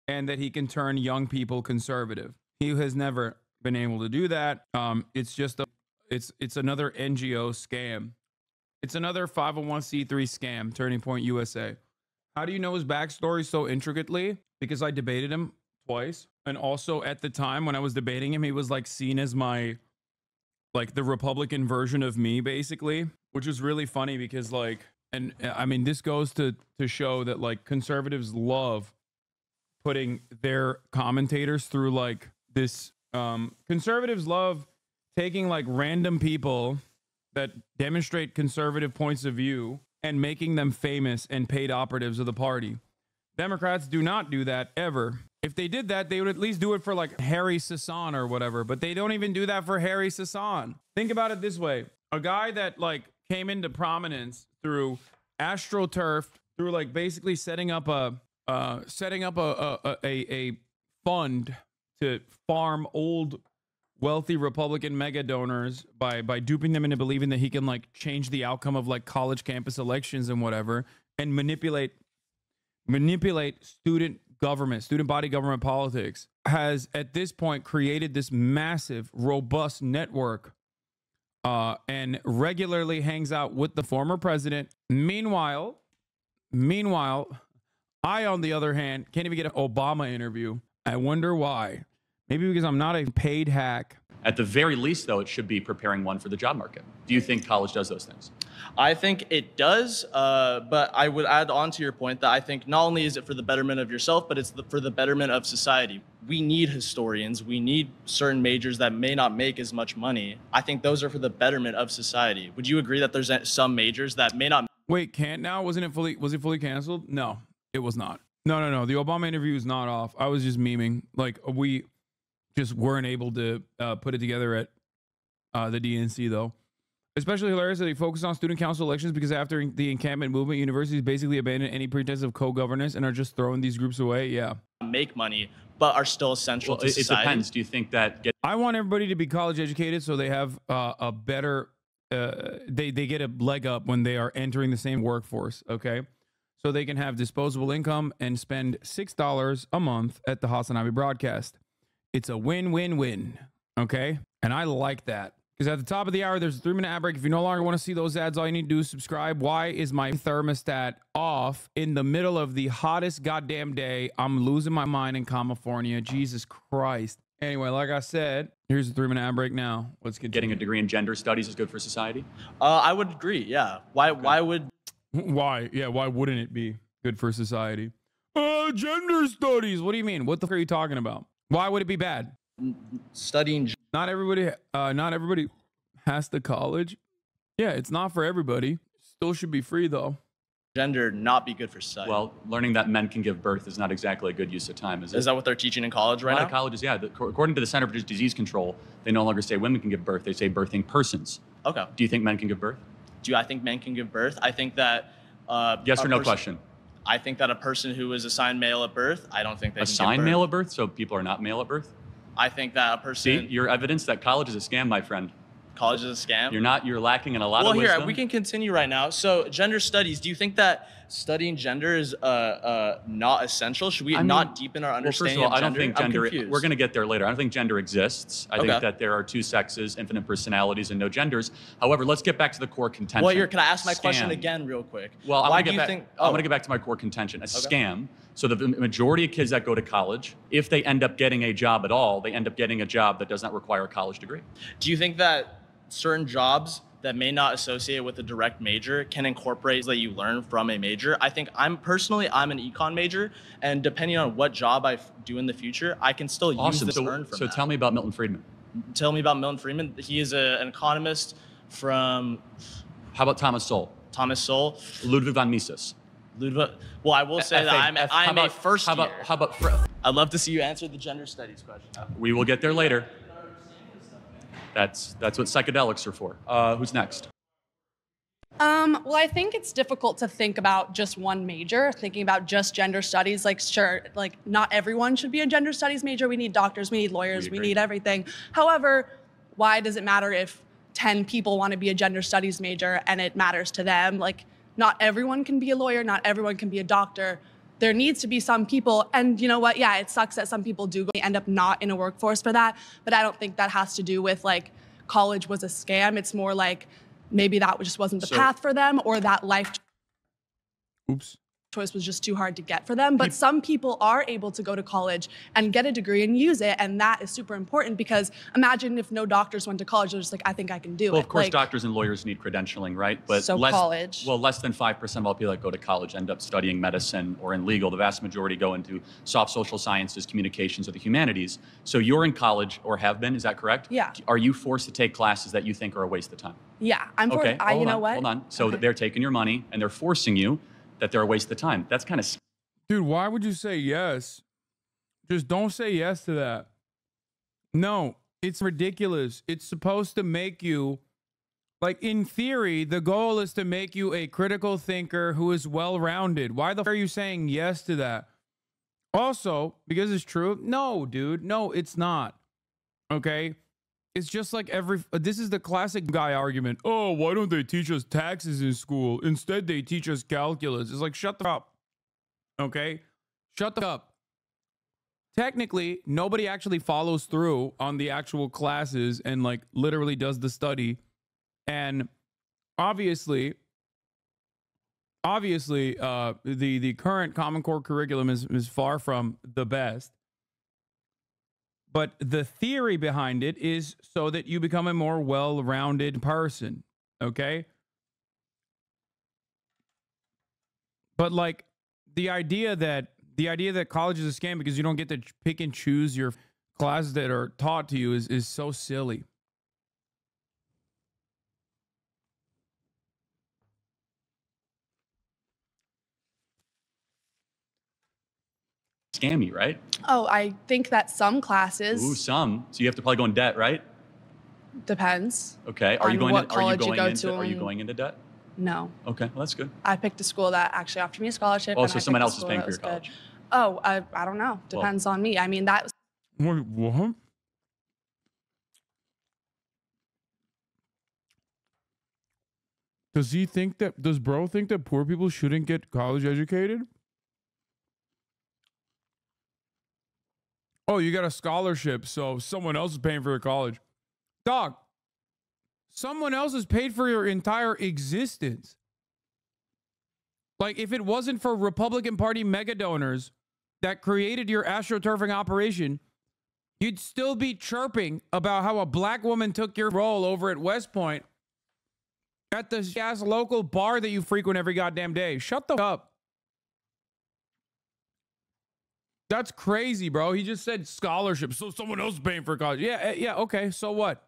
and that he can turn young people conservative. He has never been able to do that. It's just it's another NGO scam. It's another 501c3 scam, Turning Point USA. How do you know his backstory so intricately? Because I debated him twice. And also at the time when I was debating him, he was like seen as my, like the Republican version of me, basically, which was really funny because like, and I mean, this goes to show that like conservatives love putting their commentators through like this. Conservatives love taking like random people that demonstrate conservative points of view and making them famous and paid operatives of the party. Democrats do not do that ever. If they did that, they would at least do it for like Harry Hasan or whatever, but they don't even do that for Harry Hasan. Think about it this way. A guy that like came into prominence through AstroTurf, through like basically setting up a fund to farm old wealthy Republican mega donors by duping them into believing that he can like change the outcome of like college campus elections and whatever, and manipulate student body government politics, has at this point created this massive, robust network and regularly hangs out with the former president. Meanwhile, I, on the other hand, can't even get an Obama interview. I wonder why. Maybe because I'm not a paid hack. At the very least, though, it should be preparing one for the job market. Do you think college does those things? I think it does, but I would add on to your point that I think not only is it for the betterment of yourself, but it's for the betterment of society. We need historians. We need certain majors that may not make as much money. I think those are for the betterment of society. Would you agree that there's some majors that may not? Wait, can't now? Was it fully canceled? No, it was not. No. The Obama interview is not off. I was just memeing. Like, we just weren't able to put it together at the DNC, though. Especially hilarious that they focus on student council elections because after the encampment movement, universities basically abandoned any pretense of co-governance and are just throwing these groups away. Yeah. Make money, but are still essential to society. It depends. Do you think that... I want everybody to be college educated so they have a better... they get a leg up when they are entering the same workforce, okay? So they can have disposable income and spend $6 a month at the HasanAbi broadcast. It's a win-win-win, okay? And I like that. Because at the top of the hour, there's a 3-minute ad break. If you no longer want to see those ads, all you need to do is subscribe. Why is my thermostat off in the middle of the hottest goddamn day? I'm losing my mind in California. Jesus Christ. Anyway, like I said, here's a 3-minute ad break now. Let's get getting a degree in gender studies is good for society. I would agree. Yeah. Why would? Why? Yeah. Why wouldn't it be good for society? Gender studies. What do you mean? What the fuck are you talking about? Why would it be bad? Studying. Not everybody has to college. Yeah, it's not for everybody. Still should be free though. gender not be good for society? Well, learning that men can give birth is not exactly a good use of time, is it? Is that what they're teaching in college right A lot now? of colleges, yeah. According to the Center for Disease Control, they no longer say women can give birth. They say birthing persons. Okay. Do you think men can give birth? Do I think men can give birth? I think that. Yes or no question? I think that a person who is assigned male at birth, I don't think they can give Assigned birth. male at birth, so people are not male at birth? I think that a person. See, your evidence that college is a scam, my friend. College is a scam. You're lacking in a lot well, of wisdom. Well, here we can continue right now. So, gender studies. Do you think that studying gender is not essential? Should we not deepen our understanding well, first of all, of gender? I don't think I'm gender. We're going to get there later. I don't think gender exists. I think that there are two sexes, infinite personalities, and no genders. However, let's get back to the core contention. Well, here, can I ask my Scam. question again, real quick? Well, why do you think? I'm going to get back to my core contention. A scam. So the majority of kids that go to college, if they end up getting a job at all, they end up getting a job that does not require a college degree. Do you think that certain jobs that may not associate with a direct major can incorporate that you learn from a major? I think I'm an econ major, and depending on what job I do in the future, I can still use this learn from that. Tell me about Milton Friedman. Tell me about Milton Friedman. He is an economist from. How about Thomas Sowell? Thomas Sowell. Ludwig von Mises. Ludwig. Well, I will say that I'm a first year. How about I'd love to see you answer the gender studies question. We will get there later. That's what psychedelics are for. Who's next? Well, I think it's difficult to think about just one major, thinking about just gender studies. Like, sure, like not everyone should be a gender studies major. We need doctors, we need lawyers, we need everything. However, why does it matter if 10 people want to be a gender studies major and it matters to them? Like, not everyone can be a lawyer, not everyone can be a doctor. There needs to be some people, and you know what? Yeah, it sucks that some people do end up not in a workforce for that, but I don't think that has to do with like college was a scam. It's more like maybe that just wasn't the path for them, or that life choice was just too hard to get for them. But some people are able to go to college and get a degree and use it, and that is super important, because imagine if no doctors went to college, they're just like, I think I can do it. Well, of course, like, doctors and lawyers need credentialing, right? But college. Well, less than 5% of all people that go to college end up studying medicine or in legal. The vast majority go into soft social sciences, communications, or the humanities. So you're in college, or have been, is that correct? Yeah. Are you forced to take classes that you think are a waste of time? Yeah, I'm forced. Okay, You know what? Hold on. So they're taking your money and they're forcing you that they're a waste of time. That's kind of... Dude, why would you say yes? Just don't say yes to that. No, it's ridiculous. It's supposed to make you, like, in theory, the goal is to make you a critical thinker who is well-rounded. Why the f are you saying yes to that? Also, because it's true, no, dude, no, it's not. Okay? It's just like this is the classic guy argument. Oh, why don't they teach us taxes in school? Instead, they teach us calculus. It's like, shut the up. Okay? Shut the up. Technically, nobody actually follows through on the actual classes and like literally does the study. And obviously, the current Common Core curriculum is far from the best. But the theory behind it is so that you become a more well-rounded person, okay? But like the idea that college is a scam because you don't get to pick and choose your classes that are taught to you is so silly. Scammy, right? Oh, I think that some classes. Ooh, some. So you have to probably go in debt, right? Depends. Okay. Are you going into debt? No. Okay. Well, that's good. I picked a school that actually offered me a scholarship. Oh, so someone else is paying for your college. Oh, I don't know. Depends on me. I mean, that was. Wait, what? Does bro think that poor people shouldn't get college educated? Oh, you got a scholarship, so someone else is paying for your college. Dog, someone else has paid for your entire existence. Like, if it wasn't for Republican Party mega donors that created your astroturfing operation, you'd still be chirping about how a black woman took your role over at West Point at the ass local bar that you frequent every goddamn day. Shut the up. That's crazy, bro. He just said scholarship, so someone else is paying for college. Yeah, okay, so what?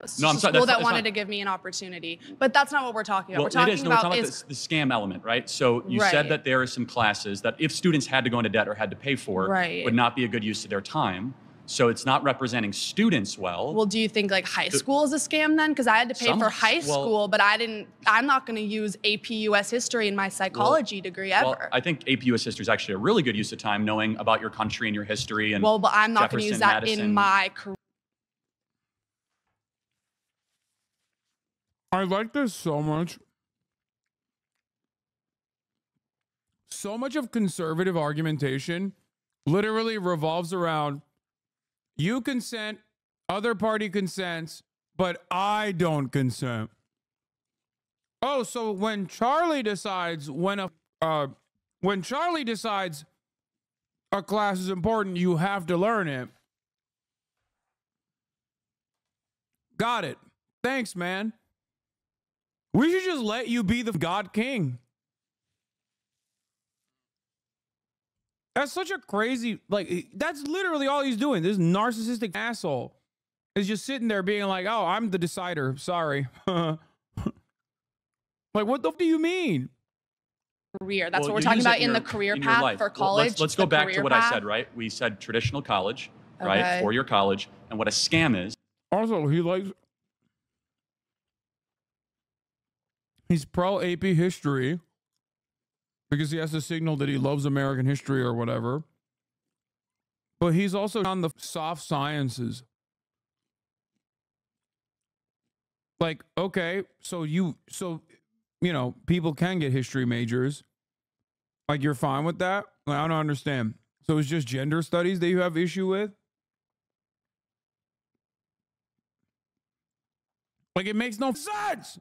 No, I'm sorry. School That's that wanted fine. to give me an opportunity, but that's not what we're talking about. Well, We're it is. talking No, we're about talking about the scam element, right? So you said Right. that there are some classes that if students had to go into debt or had to pay for, Right. would not be a good use of their time. So it's not representing students well. Well, do you think like high school is a scam then? Because I had to pay for high school, but I'm not going to use AP US history in my psychology degree ever. Well, I think AP US history is actually a really good use of time, knowing about your country and your history. And but I'm not going to use Jefferson, that in Madison. my career. I like this so much. So much of conservative argumentation literally revolves around you consent, other party consents, but I don't consent. Oh, so when Charlie decides a class is important, you have to learn it. Got it. Thanks, man. We should just let you be the God King. That's such a crazy, like, that's literally all he's doing. This narcissistic asshole is just sitting there being like, oh, I'm the decider. Sorry. Like, what the f do you mean? Career. That's Well, what we're you talking use it about in in the your- career in your path life. for Well, college. let's the go back to career what I path. said, right? We said traditional college, Okay. right? 4-year college. And what a scam is. Also, he's pro AP history because he has to signal that he loves American history or whatever. But he's also on the soft sciences. Like, okay, so people can get history majors. Like, you're fine with that? Like, I don't understand. So it's just gender studies that you have issue with? Like, it makes no sense.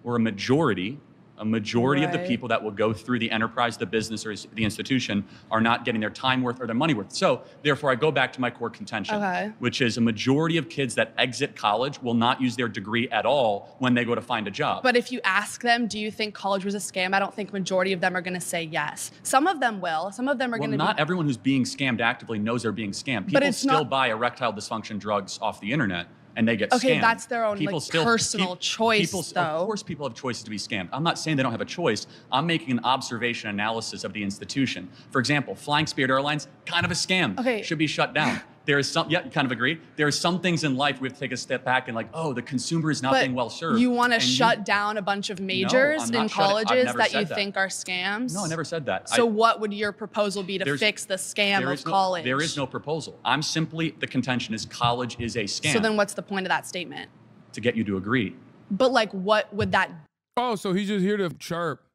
Or a majority of the Right. people that will go through the enterprise, the business, or the institution are not getting their time worth or their money worth. So therefore, I go back to my core contention, Okay. which is a majority of kids that exit college will not use their degree at all when they go to find a job. But if you ask them, do you think college was a scam? I don't think majority of them are going to say yes. Some of them will. Some of them are Well, going to not be. everyone who's being scammed actively knows they're being scammed. But People it's still not- buy erectile dysfunction drugs off the internet and they get Okay, scammed. that's their own, like, personal choice, though. Of course people have choices to be scammed. I'm not saying they don't have a choice. I'm making an observation analysis of the institution. For example, flying Spirit Airlines, kind of a scam. Okay. Should be shut down. There is some, yeah, you kind of agree. There are some things in life we have to take a step back and like, oh, the consumer is not But being well served. you want to And shut down a bunch of majors I'm not in shutting- I've colleges never that you said that. think are scams? No, I never said that. So what would your proposal be to There's- fix the scam There of is no- college? There is no proposal. I'm simply, the contention is college is a scam. So then what's the point of that statement? To get you to agree. But like, what would that? Oh, so he's just here to chirp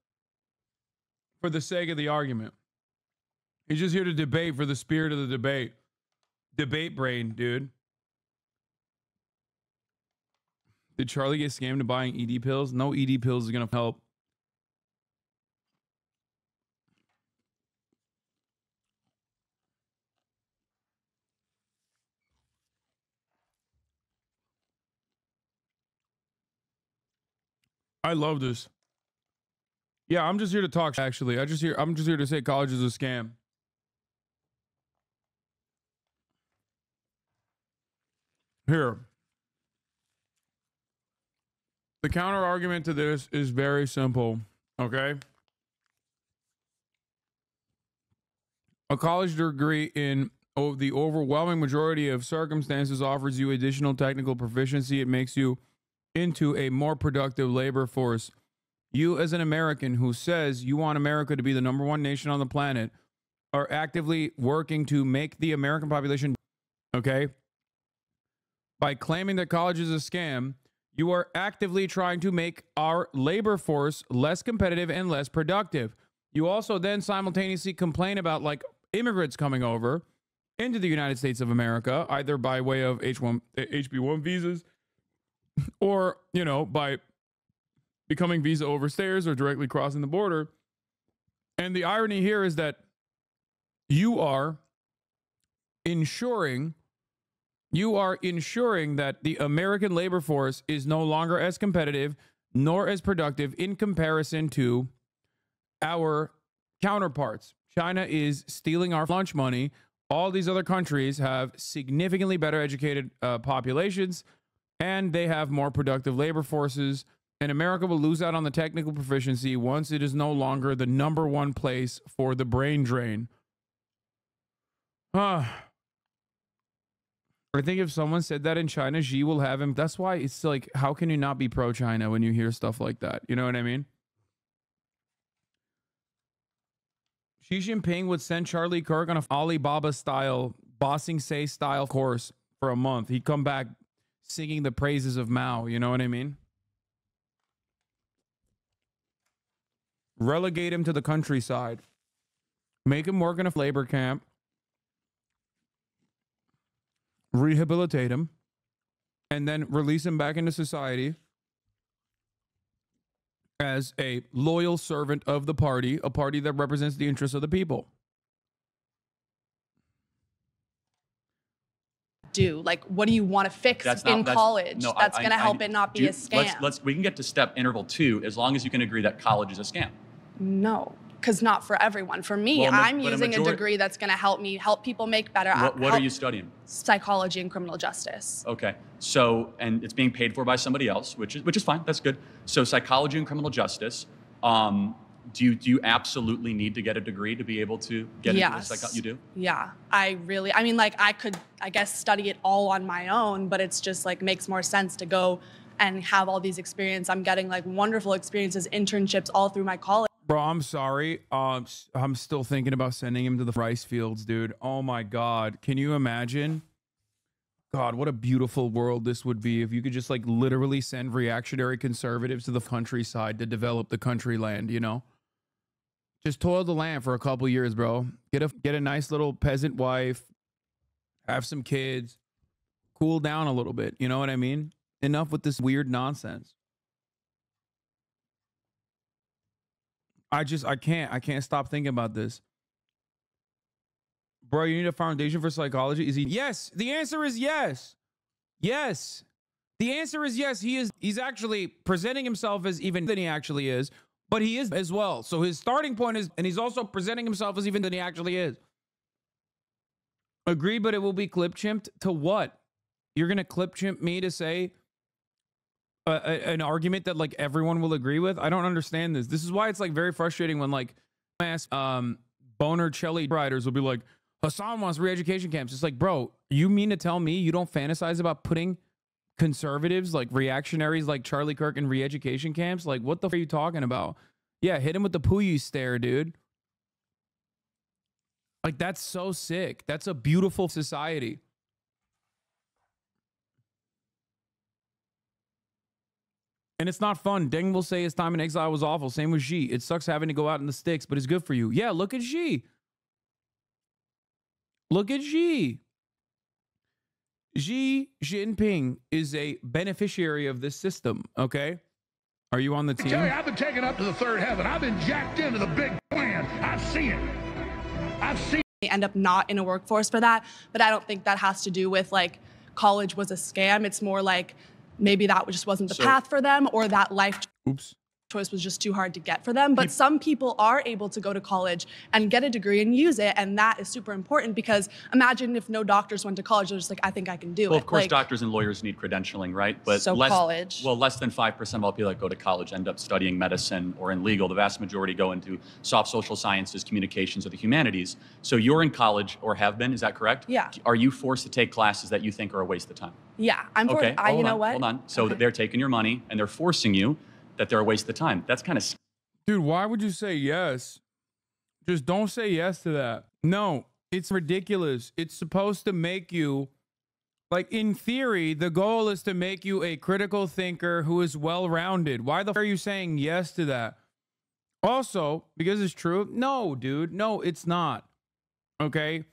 for the sake of the argument. He's just here to debate for the spirit of the debate. Debate brain, dude. Did Charlie get scammed into buying ED pills? No ED pills is going to help. I love this. Yeah, I'm just here to talk. Actually, I'm just here to say college is a scam. Here, the counter argument to this is very simple. Okay, a college degree in the overwhelming majority of circumstances offers you additional technical proficiency. It makes you into a more productive labor force. You, as an American who says you want America to be the #1 nation on the planet, are actively working to make the American population, okay? By claiming that college is a scam, you are actively trying to make our labor force less competitive and less productive. You also then simultaneously complain about like immigrants coming over into the United States of America, either by way of HB1 visas, or, you know, by becoming visa overstayers or directly crossing the border. And the irony here is that you are ensuring that the American labor force is no longer as competitive nor as productive in comparison to our counterparts. China is stealing our lunch money. All these other countries have significantly better educated populations, and they have more productive labor forces. And America will lose out on the technical proficiency once it is no longer the #1 place for the brain drain. I think if someone said that in China, Xi will have him. That's why it's like, how can you not be pro-China when you hear stuff like that? You know what I mean? Xi Jinping would send Charlie Kirk on a Alibaba-style, Bossing Say-style course for a month. He'd come back singing the praises of Mao. You know what I mean? Relegate him to the countryside. Make him work in a labor camp. Rehabilitate him. And then release him back into society as a loyal servant of the party, a party that represents the interests of the people. Like, what do you want to fix in college that's going to help it not be a scam? We can get to step interval 2 as long as you can agree that college is a scam. No, because not for everyone. For me, I'm using a degree that's going to help people make better. What are you studying? Psychology and criminal justice. Okay. So, and it's being paid for by somebody else, which is fine. That's good. So, psychology and criminal justice. Do you absolutely need to get a degree to be able to get into this? You do? Yeah, I mean, like, I could, I guess, study it all on my own, but it's just like makes more sense to go and have all these experiences. I'm getting like wonderful experiences, internships all through my college. Bro, I'm sorry. I'm still thinking about sending him to the rice fields, dude. Oh my God. Can you imagine? God, what a beautiful world this would be if you could just like literally send reactionary conservatives to the countryside to develop the country land, you know? Just toil the land for a couple years, bro. Get a nice little peasant wife, have some kids, cool down a little bit. You know what I mean? Enough with this weird nonsense. I can't stop thinking about this. Bro, you need a foundation for psychology? Yes. The answer is yes. Yes. The answer is yes. He's actually presenting himself as even than he actually is, but he is as well. So his starting point is, and he's also presenting himself as even than he actually is. Agreed, but it will be clip chimped to what? You're going to clip chimp me to say an argument that like everyone will agree with? I don't understand this. This is why it's like very frustrating when like boner Chelly riders will be like, Hasan wants re-education camps. It's like, bro, you mean to tell me you don't fantasize about putting conservatives like reactionaries like Charlie Kirk in re-education camps? Like, what the f are you talking about? Yeah, hit him with the Puyi stare, dude. Like, that's so sick. That's a beautiful society. And it's not fun. Deng will say his time in exile was awful. Same with Xi. It sucks having to go out in the sticks, but it's good for you. Yeah, look at Xi. Look at Xi. Xi Jinping is a beneficiary of this system, okay? Are you on the team? I tell you, I've been taken up to the third heaven. I've been jacked into the big plan. I've seen it. I've seen it. They end up not in a workforce for that, but I don't think that has to do with like college was a scam. It's more like maybe that just wasn't the path for them, or that life choice was just too hard to get for them. But some people are able to go to college and get a degree and use it, and that is super important, because imagine if no doctors went to college, they're just like, I think I can do it. Well, of course, like, doctors and lawyers need credentialing, right? But so college. Well, less than 5% of all people that go to college end up studying medicine or in legal. The vast majority go into soft social sciences, communications, or the humanities. So you're in college, or have been, is that correct? Yeah. Are you forced to take classes that you think are a waste of time? Yeah, I'm forced. Okay, You know what? Hold on. So they're taking your money and they're forcing you that they're a waste of time. That's kind of... Dude, why would you say yes? Just don't say yes to that. No, it's ridiculous. It's supposed to make you, like, in theory, the goal is to make you a critical thinker who is well-rounded. Why the f are you saying yes to that? Also, because it's true? No, dude. No, it's not. Okay?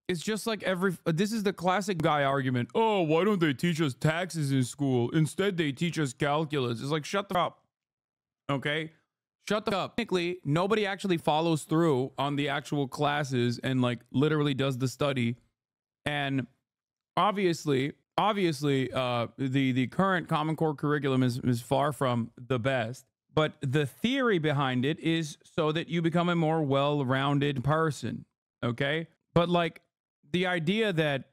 It's just like this is the classic guy argument. Oh, why don't they teach us taxes in school? Instead, they teach us calculus. It's like, shut the f up. Okay? Shut the f up. Technically, nobody actually follows through on the actual classes and like literally does the study. And obviously, the current Common Core curriculum is far from the best. But the theory behind it is so that you become a more well-rounded person. Okay? But like the idea that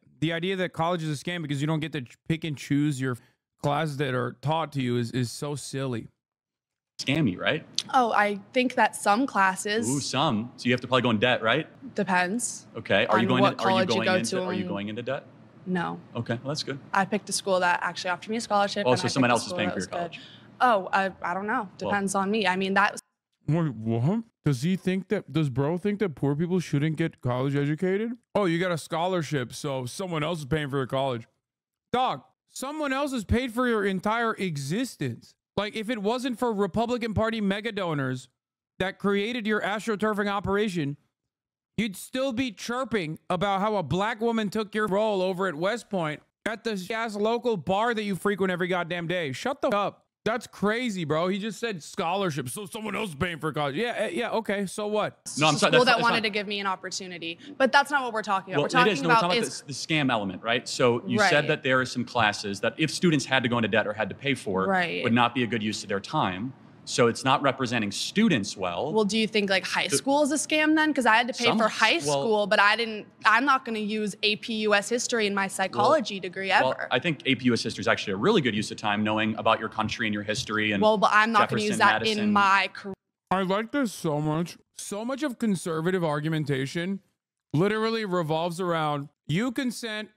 college is a scam because you don't get to pick and choose your classes that are taught to you is so silly. Scammy, right? Oh, I think that some classes. Ooh, some. So you have to probably go in debt, right? Depends. Okay. Are you going? What Are you college you going go into? to Are you and- going into debt? No. Okay, well that's good. I picked a school that actually offered me a scholarship. Oh, and so I someone picked a else is school paying that for your was good. college. Oh, I don't know. Depends on me. I mean, that was. Wait, what? Does bro think that poor people shouldn't get college educated? Oh, you got a scholarship, so someone else is paying for your college. Dog, someone else has paid for your entire existence. Like, if it wasn't for Republican Party mega donors that created your astroturfing operation, you'd still be chirping about how a black woman took your role over at West Point at the ass local bar that you frequent every goddamn day. Shut the up. That's crazy, bro. He just said scholarship, so someone else is paying for college. Yeah, okay. So what? No, I'm sorry. School that wanted to give me an opportunity, but that's not what we're talking about. Well, we're talking it is. No, we're about talking about the scam element, right? So you said Right. that there are some classes that if students had to go into debt or had to pay for, Right. would not be a good use of their time. So it's not representing students well. Well, do you think like high school is a scam then? Because I had to pay Some- for high well- school, but I'm not going to use AP US history in my psychology degree ever. Well, I think AP US history is actually a really good use of time, knowing about your country and your history. And Well, but I'm not going to use Jefferson, that in Madison. my career. I like this so much. So much of conservative argumentation literally revolves around you consent,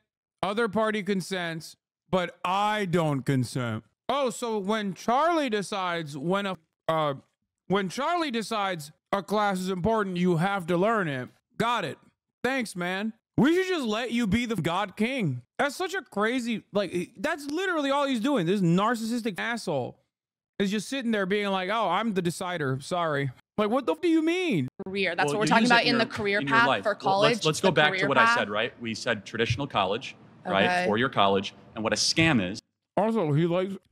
other party consents, but I don't consent. Oh, so when Charlie decides a class is important, you have to learn it. Got it. Thanks, man. We should just let you be the God King. That's such a crazy, like, that's literally all he's doing. This narcissistic asshole is just sitting there being like, oh, I'm the decider. Sorry. Like, what the f do you mean? Career. That's Well, what we're you talking use it about in your- the career in your path life. for Well, college. let's go the back to career what I path. said, right? We said traditional college, right? Okay. Four-year college. And what a scam is. Also,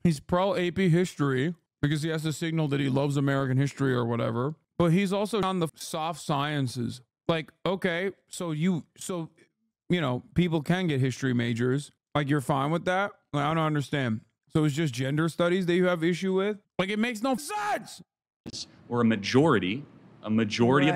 he's pro AP history because he has to signal that he loves American history or whatever. But he's also on the soft sciences. Like, okay, so you know, people can get history majors. Like, you're fine with that? Like, I don't understand. So it's just gender studies that you have issue with? Like, it makes no sense. Or a majority of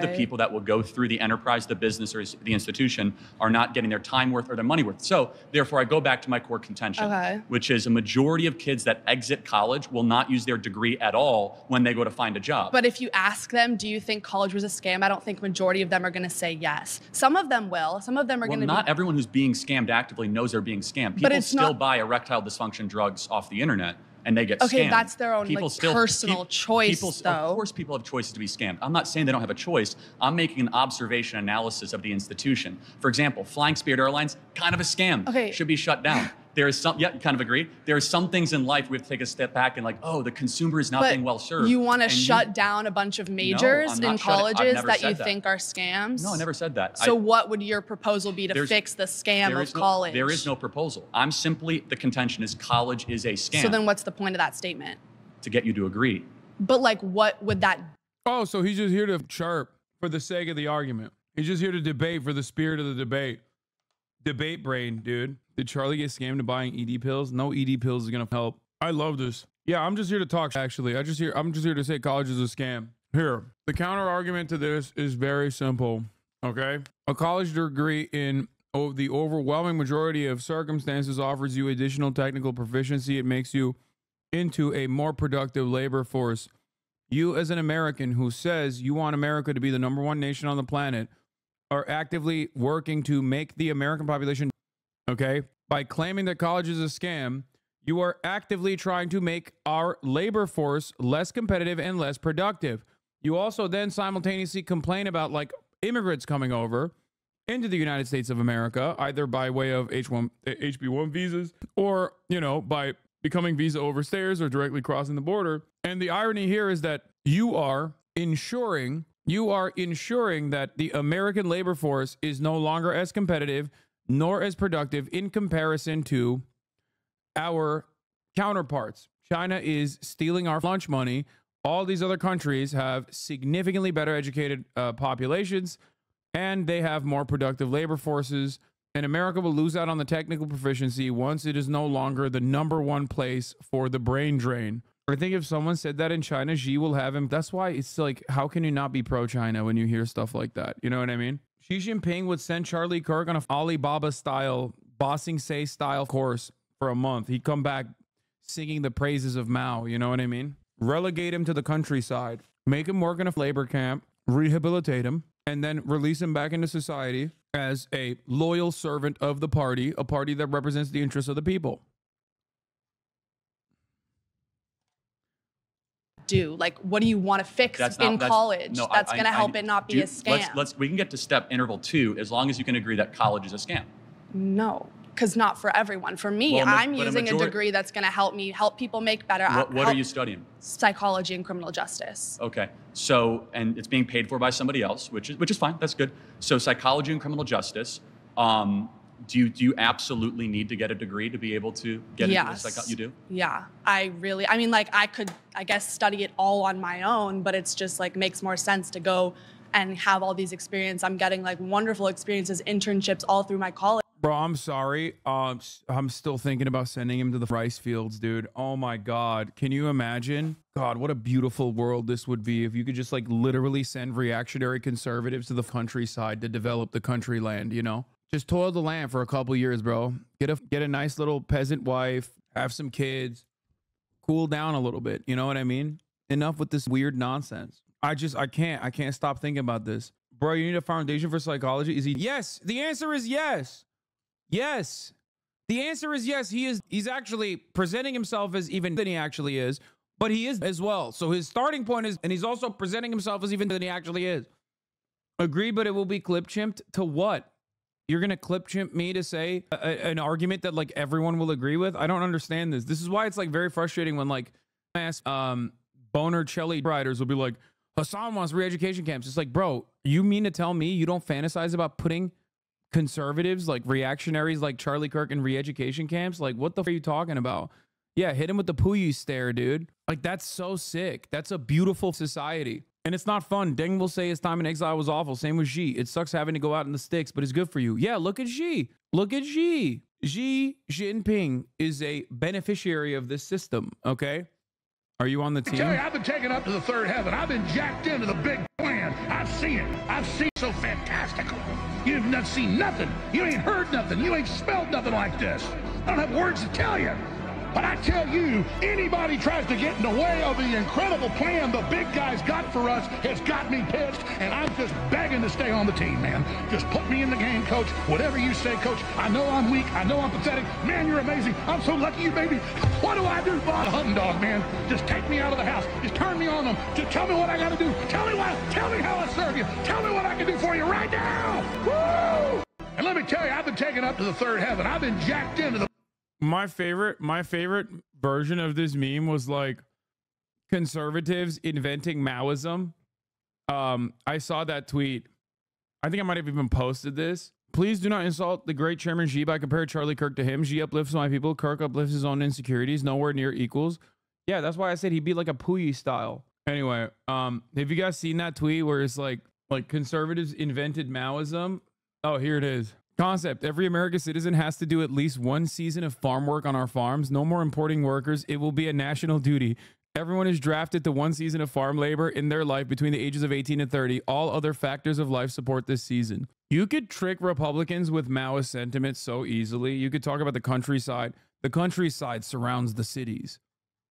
the Right. people that will go through the enterprise, the business, or the institution are not getting their time worth or their money worth. So therefore, I go back to my core contention, Okay. which is a majority of kids that exit college will not use their degree at all when they go to find a job. But if you ask them, do you think college was a scam? I don't think majority of them are going to say yes. Some of them will. Some of them are Well, going to not be. everyone who's being scammed actively knows they're being scammed. But People it's still not- buy erectile dysfunction drugs off the internet and they get Okay, scammed. that's their own, like, personal choice, though. Of course people have choices to be scammed. I'm not saying they don't have a choice. I'm making an observation analysis of the institution. For example, Flying Spirit Airlines, kind of a scam. Okay. Should be shut down. There is some, yeah, kind of agree. There are some things in life we have to take a step back and like, oh, the consumer is not But being well served. you want to And shut down a bunch of majors I'm not in shutting- I've colleges never that you said that. think are scams? No, I never said that. So what would your proposal be to There's- fix the scam There of is no- college? There is no proposal. I'm simply, the contention is college is a scam. So then what's the point of that statement? To get you to agree. But like, what would that? Oh, so he's just here to chirp for the sake of the argument. He's just here to debate for the spirit of the debate. Debate brain, dude. Did Charlie get scammed into buying ED pills? No ED pills is gonna help. I love this. Yeah, I'm just here to talk. Actually, I'm just here to say college is a scam. Here, the counter argument to this is very simple. Okay, a college degree in the overwhelming majority of circumstances offers you additional technical proficiency. It makes you into a more productive labor force. You, as an American who says you want America to be the #1 nation on the planet, are actively working to make the American population, okay? By claiming that college is a scam, you are actively trying to make our labor force less competitive and less productive. You also then simultaneously complain about like immigrants coming over into the United States of America, either by way of HB1 visas or, you know, by becoming visa overstayers or directly crossing the border. And the irony here is that you are ensuring that the American labor force is no longer as competitive nor as productive in comparison to our counterparts. China is stealing our lunch money. All these other countries have significantly better educated populations, and they have more productive labor forces. And America will lose out on the technical proficiency once it is no longer the #1 place for the brain drain. I think if someone said that in China, Xi will have him. That's why it's like, how can you not be pro-China when you hear stuff like that? You know what I mean? Xi Jinping would send Charlie Kirk on a Alibaba style, Bossing Say style course for a month. He'd come back singing the praises of Mao. You know what I mean? Relegate him to the countryside, make him work in a labor camp, rehabilitate him, and then release him back into society as a loyal servant of the party, a party that represents the interests of the people. Do like, what do you want to fix in college that's going to help it not be a scam? We can get to step interval 2 as long as you can agree that college is a scam. No, because not for everyone. For me, I'm using a degree that's going to help people make better. What are you studying? Psychology and criminal justice. Okay, so and it's being paid for by somebody else, which is fine. That's good. So psychology and criminal justice. Do you absolutely need to get a degree to be able to get into this? You do? Yeah, I mean, like I could, I guess, study it all on my own, but it's just like makes more sense to go and have all these experiences. I'm getting like wonderful experiences, internships all through my college. Bro, I'm sorry. I'm still thinking about sending him to the rice fields, dude. Oh my God. Can you imagine? God, what a beautiful world this would be if you could just like literally send reactionary conservatives to the countryside to develop the country land, you know? Just toil the land for a couple years, bro. Get a nice little peasant wife, have some kids, cool down a little bit. You know what I mean? Enough with this weird nonsense. I can't stop thinking about this. Bro, you need a foundation for psychology? Is he? Yes. The answer is yes. Yes. The answer is yes. He's actually presenting himself as even than he actually is, but he is as well. So his starting point is, and he's also presenting himself as even than he actually is. Agreed, but it will be clip chimped to what? You're going to clip chimp me to say an argument that like everyone will agree with? I don't understand this. This is why it's like very frustrating when like boner Chelly riders will be like, Hasan wants re-education camps. It's like, bro, you mean to tell me you don't fantasize about putting conservatives like reactionaries like Charlie Kirk in re-education camps? Like, what the f are you talking about? Yeah, hit him with the Puyi stare, dude. Like, that's so sick. That's a beautiful society. And it's not fun. Deng will say his time in exile was awful. Same with Xi. It sucks having to go out in the sticks, but it's good for you. Yeah, look at Xi. Look at Xi. Xi Jinping is a beneficiary of this system, okay? Are you on the team? I tell you, I've been taken up to the third heaven. I've been jacked into the big plan. I've seen it. I've seen so fantastical. You've not seen nothing. You ain't heard nothing. You ain't smelled nothing like this. I don't have words to tell you. But I tell you, anybody tries to get in the way of the incredible plan the big guys got for us has got me pissed, and I'm just begging to stay on the team, man. Just put me in the game, coach. Whatever you say, coach. I know I'm weak. I know I'm pathetic. Man, you're amazing. I'm so lucky you made me. What do I do, Bob? Hunting dog, man. Just take me out of the house. Just turn me on them. Just tell me what I got to do. Tell me how I serve you. Tell me what I can do for you right now. Woo! And let me tell you, I've been taken up to the third heaven. I've been jacked into the My favorite version of this meme was like conservatives inventing Maoism. I saw that tweet. I think I might have even posted this. Please do not insult the great Chairman Xi by comparing Charlie Kirk to him. Xi uplifts my people. Kirk uplifts his own insecurities. Nowhere near equals. Yeah, that's why I said he'd be like a Puyi style. Anyway, have you guys seen that tweet where it's like conservatives invented Maoism? Oh, here it is. Concept: every American citizen has to do at least one season of farm work on our farms. No more importing workers. It will be a national duty. Everyone is drafted to one season of farm labor in their life between the ages of 18 and 30. All other factors of life support this season. You could trick Republicans with Maoist sentiments so easily. You could talk about the countryside. The countryside surrounds the cities.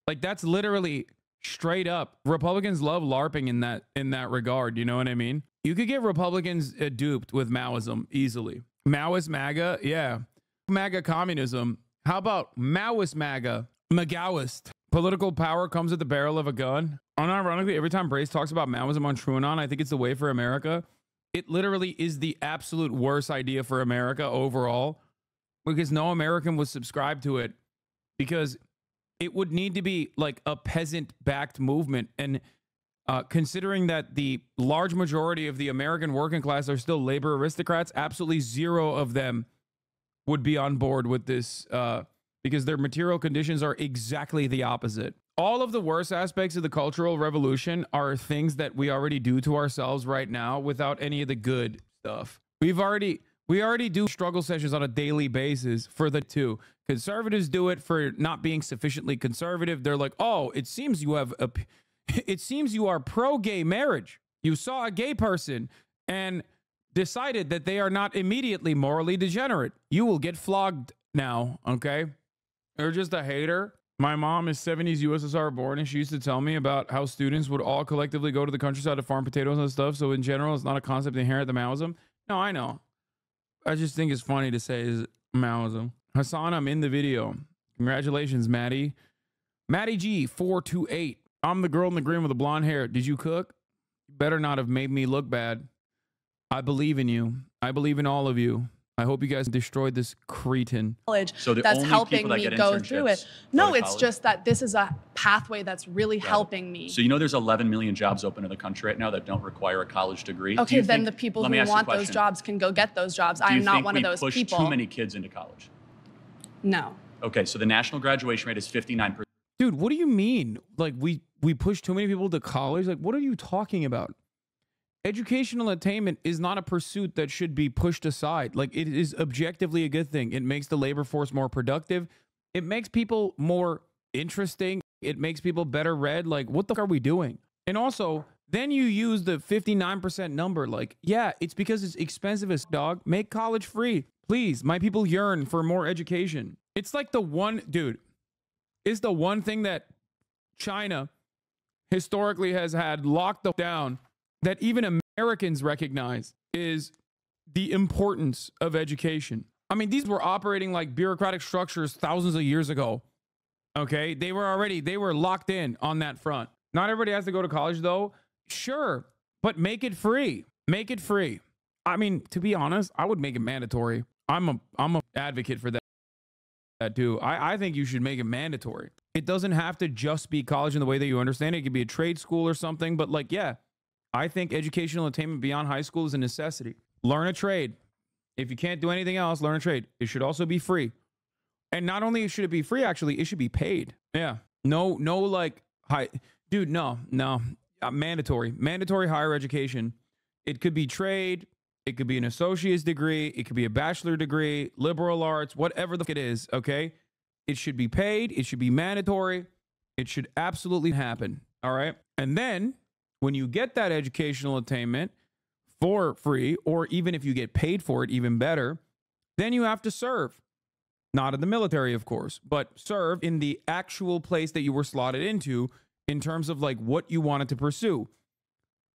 Like, that's literally straight up. Republicans love LARPing in that regard. You know what I mean? You could get Republicans duped with Maoism easily. Maoist MAGA, yeah. MAGA communism. How about Maoist MAGA? Magaoist. Political power comes at the barrel of a gun. Unironically, every time Brace talks about Maoism on TrueAnon, I think it's the way for America. It literally is the absolute worst idea for America overall, because no American would subscribe to it, because it would need to be like a peasant-backed movement. And considering that the large majority of the American working class are still labor aristocrats, absolutely zero of them would be on board with this because their material conditions are exactly the opposite. All of the worst aspects of the Cultural Revolution are things that we already do to ourselves right now without any of the good stuff. We already do struggle sessions on a daily basis for the two. Conservatives do it for not being sufficiently conservative. They're like, oh, it seems you are pro-gay marriage. You saw a gay person and decided that they are not immediately morally degenerate. You will get flogged now, okay? You're just a hater. My mom is 70s USSR born, and she used to tell me about how students would all collectively go to the countryside to farm potatoes and stuff. So in general, it's not a concept inherent to Maoism. No, I know. I just think it's funny to say is Maoism. Hasan, I'm in the video. Congratulations, Maddie. Maddie G 428. I'm the girl in the green with the blonde hair. Did you cook? You better not have made me look bad. I believe in you. I believe in all of you. I hope you guys destroyed this cretin. College So the that's only helping people that me get go through internships it. No, go to it's college? just that this is a pathway that's really helping me. So you know there's 11 million jobs open in the country right now that don't require a college degree. Do Okay, you then think- the people let me who ask you a want those question. jobs can go get those jobs. Do I you am not think one of we those push people. too many kids into college? No. Okay, so the national graduation rate is 59%. Dude, what do you mean? Like we push too many people to college? Like what are you talking about? Educational attainment is not a pursuit that should be pushed aside. Like it is objectively a good thing. It makes the labor force more productive. It makes people more interesting. It makes people better read. Like what the fuck are we doing? And also, then you use the 59% number. Like, yeah, it's because it's expensive as dog. Make college free. Please, my people yearn for more education. It's like the one, dude, it's the one thing that China historically has had locked down that even Americans recognize is the importance of education. I mean, these were operating like bureaucratic structures thousands of years ago. Okay, they were locked in on that front. Not everybody has to go to college though. Sure, but make it free. Make it free. I mean, to be honest, I would make it mandatory. I'm a advocate for that too. I think you should make it mandatory. It doesn't have to just be college in the way that you understand it. It could be a trade school or something, but like, yeah, I think educational attainment beyond high school is a necessity. Learn a trade. If you can't do anything else, learn a trade. It should also be free. And not only should it be free, actually, it should be paid. Yeah. No, like, dude, no. Mandatory higher education. It could be trade. It could be an associate's degree. It could be a bachelor degree, liberal arts, whatever the fuck it is, okay? It should be paid. It should be mandatory. It should absolutely happen, all right? And then when you get that educational attainment for free, or even if you get paid for it, even better, then you have to serve. Not in the military, of course, but serve in the actual place that you were slotted into in terms of like what you wanted to pursue.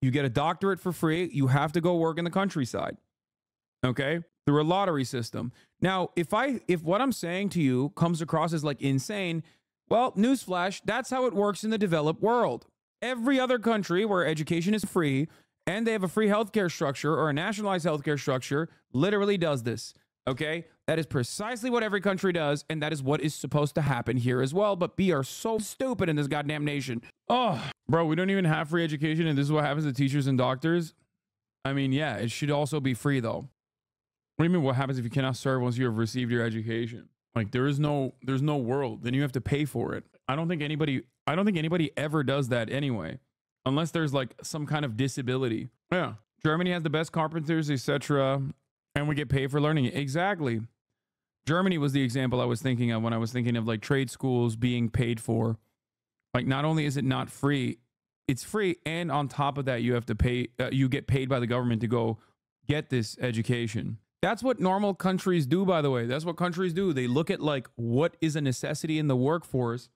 You get a doctorate for free. You have to go work in the countryside, okay? Through a lottery system. Now, if what I'm saying to you comes across as like insane, well, newsflash, that's how it works in the developed world. Every other country where education is free and they have a free healthcare structure or a nationalized healthcare structure literally does this, okay? That is precisely what every country does, and that is what is supposed to happen here as well, but we are so stupid in this goddamn nation. Oh, bro, we don't even have free education, and this is what happens to teachers and doctors? I mean, yeah, it should also be free, though. What do you mean what happens if you cannot serve once you have received your education? Like, there's no world. Then you have to pay for it. I don't think anybody ever does that anyway, unless there's like some kind of disability. Yeah. Germany has the best carpenters, etc., and we get paid for learning it. Exactly. Germany was the example I was thinking of when I was thinking of like trade schools being paid for. Like, not only is it not free, it's free, and on top of that, you have to pay. You get paid by the government to go get this education. That's what normal countries do, by the way. That's what countries do. They look at like what is a necessity in the workforce.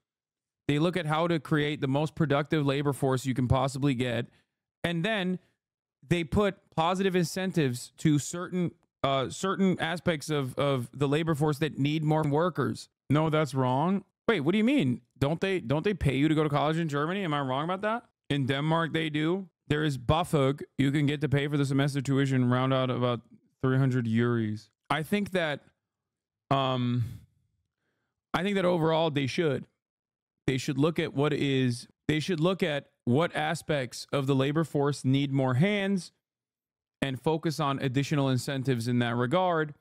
They look at how to create the most productive labor force you can possibly get, and then they put positive incentives to certain aspects of the labor force that need more workers. No, that's wrong. Wait, what do you mean? Don't they pay you to go to college in Germany? Am I wrong about that? In Denmark, they do. There is BAföG. You can get to pay for the semester tuition round out about 300 euros. I think that overall they should look at what aspects of the labor force need more hands and focus on additional incentives in that regard.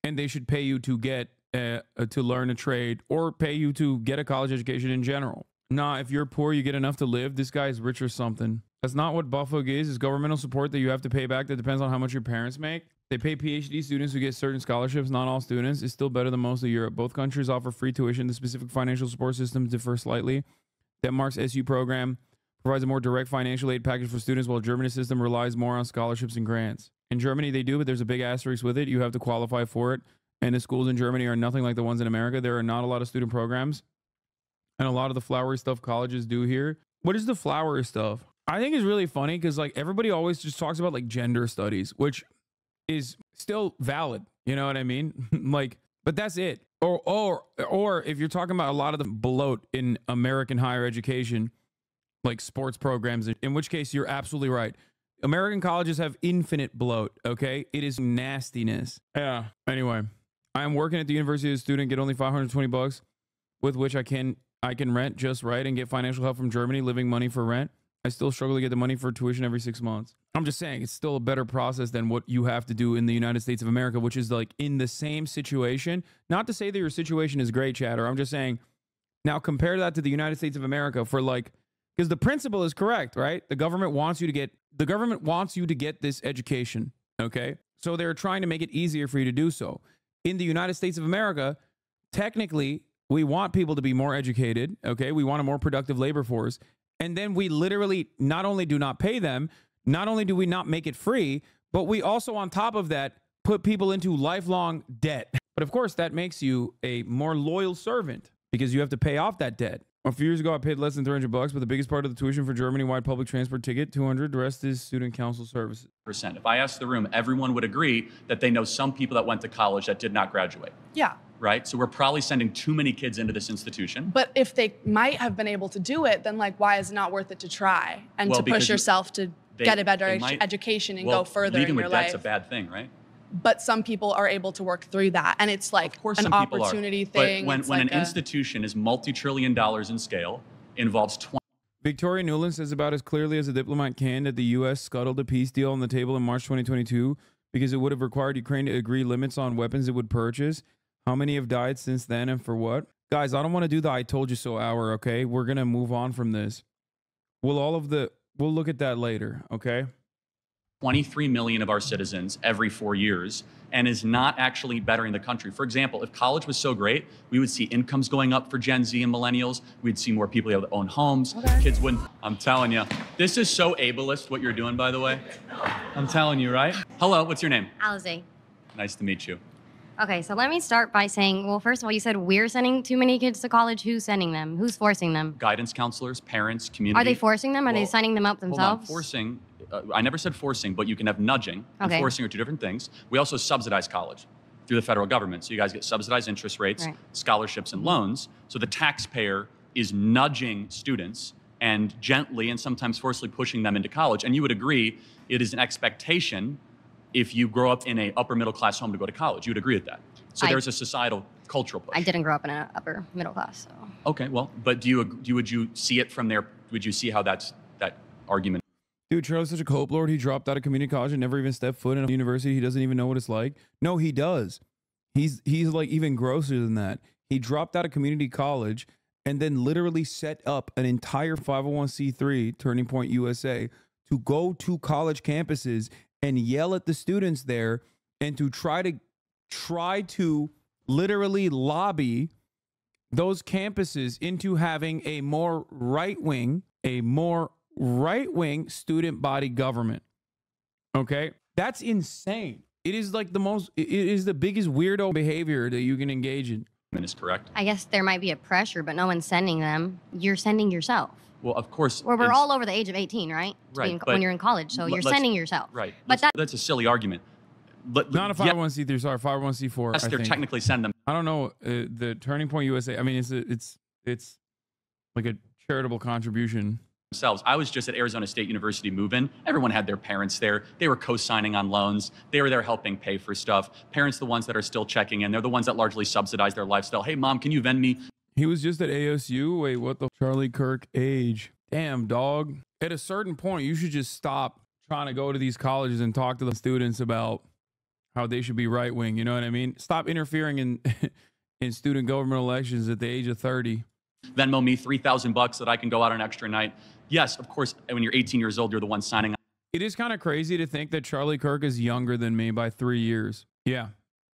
And they should pay you to get to learn a trade or pay you to get a college education in general. Nah, if you're poor, you get enough to live. This guy's rich or something. That's not what BAföG is. It's governmental support that you have to pay back that depends on how much your parents make. They pay PhD students who get certain scholarships, not all students. It's still better than most of Europe. Both countries offer free tuition. The specific financial support systems differ slightly. Denmark's SU program provides a more direct financial aid package for students, while Germany's system relies more on scholarships and grants. In Germany, they do, but there's a big asterisk with it. You have to qualify for it. And the schools in Germany are nothing like the ones in America. There are not a lot of student programs. and a lot of the flowery stuff colleges do here. What is the flowery stuff? I think is really funny because like everybody always just talks about like gender studies, which is still valid. You know what I mean? Like, but that's it. Or if you're talking about a lot of the bloat in American higher education, like sports programs, in which case you're absolutely right. American colleges have infinite bloat, okay? It is nastiness. Yeah. Anyway, I am working at the university as a student, get only $520, with which I can rent just right and get financial help from Germany, living money for rent. I still struggle to get the money for tuition every 6 months. I'm just saying it's still a better process than what you have to do in the United States of America, which is like in the same situation. Not to say that your situation is great, chatter. I'm just saying now compare that to the United States of America for like, because the principle is correct, right? The government wants you to get this education, okay? So they're trying to make it easier for you to do so. In the United States of America, technically, we want people to be more educated, okay? We want a more productive labor force. And then we literally not only do not pay them, not only do we not make it free, but we also, on top of that, put people into lifelong debt. But of course, that makes you a more loyal servant because you have to pay off that debt. A few years ago, I paid less than $300, but the biggest part of the tuition for Germany-wide public transport ticket, $200. The rest is student council services. If I asked the room, everyone would agree that they know some people that went to college that did not graduate. Yeah. Right? So we're probably sending too many kids into this institution. But if they might have been able to do it, then like, why is it not worth it to try and to push yourself to get a better education and go further in your life? Leaving with debt's a bad thing, right? But some people are able to work through that, and it's like an opportunity thing. But when an institution is multi-trillion dollars in scale, involves 20. Victoria Newland says about as clearly as a diplomat can that the U.S. scuttled a peace deal on the table in March 2022 because it would have required Ukraine to agree limits on weapons it would purchase. How many have died since then and for what? Guys, I don't want to do the I told you so hour, okay? We're going to move on from this. We'll look at that later, okay? 23 million of our citizens every 4 years and is not actually bettering the country. For example, if college was so great, we would see incomes going up for Gen Z and millennials. We'd see more people able to own homes. Okay. Kids wouldn't. I'm telling you, this is so ableist what you're doing, by the way. I'm telling you, right? Hello, what's your name? Alize. Nice to meet you. Okay, so let me start by saying, well, first of all, you said we're sending too many kids to college. Who's sending them? Who's forcing them? Guidance counselors, parents, community. Are they forcing them? Are they signing them up themselves? Hold on. Forcing, I never said forcing, but you can have nudging and forcing are two different things. We also subsidize college through the federal government. So you guys get subsidized interest rates, scholarships, and loans. So the taxpayer is nudging students and gently and sometimes forcefully pushing them into college. And you would agree it is an expectation if you grow up in a upper middle class home to go to college. You would agree with that. So there's a societal cultural push. I didn't grow up in an upper middle class, so. Okay, well, but would you see it from there? Would you see how that argument? Dude, Charlie's such a cope lord. He dropped out of community college and never even stepped foot in a university. He doesn't even know what it's like. No, he does. He's like even grosser than that. He dropped out of community college and then literally set up an entire 501c3, Turning Point USA, to go to college campuses and yell at the students there and to try to literally lobby those campuses into having a more right-wing student body government. Okay? That's insane. It is like it is the biggest weirdo behavior that you can engage in. Is correct. I guess there might be a pressure, but no one's sending them. You're sending yourself. Well, of course. Well, we're all over the age of 18, right? Right. When you're in college, so you're sending yourself. Right. But that's a silly argument. But not a 501c3, sorry, 501c4. Yes, they're technically sending them. I don't know. The Turning Point USA, I mean, it's like a charitable contribution. Themselves. I was just at Arizona State University move-in. Everyone had their parents there. They were co-signing on loans. They were there helping pay for stuff. Parents, the ones that are still checking in. They're the ones that largely subsidize their lifestyle. Hey, Mom, can you vend me? He was just at ASU. Wait, what the Charlie Kirk age? Damn, dog. At a certain point, you should just stop trying to go to these colleges and talk to the students about how they should be right-wing. You know what I mean? Stop interfering in student government elections at the age of 30. Venmo me $3,000 so that I can go out on an extra night. Yes, of course, when you're 18 years old, you're the one signing on. It is kind of crazy to think that Charlie Kirk is younger than me by 3 years. Yeah.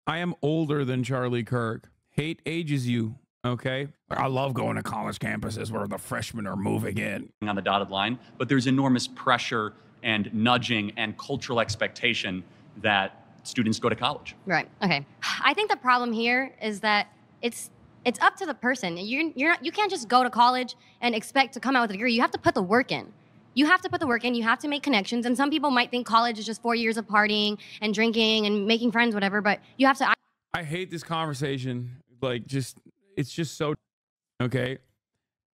I am older than Charlie Kirk. Hate ages you, okay? I love going to college campuses where the freshmen are moving in. On the dotted line, but there's enormous pressure and nudging and cultural expectation that students go to college. Right. Okay. I think the problem here is that it's It's up to the person. You can't just go to college and expect to come out with a degree. You have to put the work in. You have to put the work in. You have to make connections. And some people might think college is just 4 years of partying and drinking and making friends, whatever. But you have to. I hate this conversation. Like, it's just so, okay?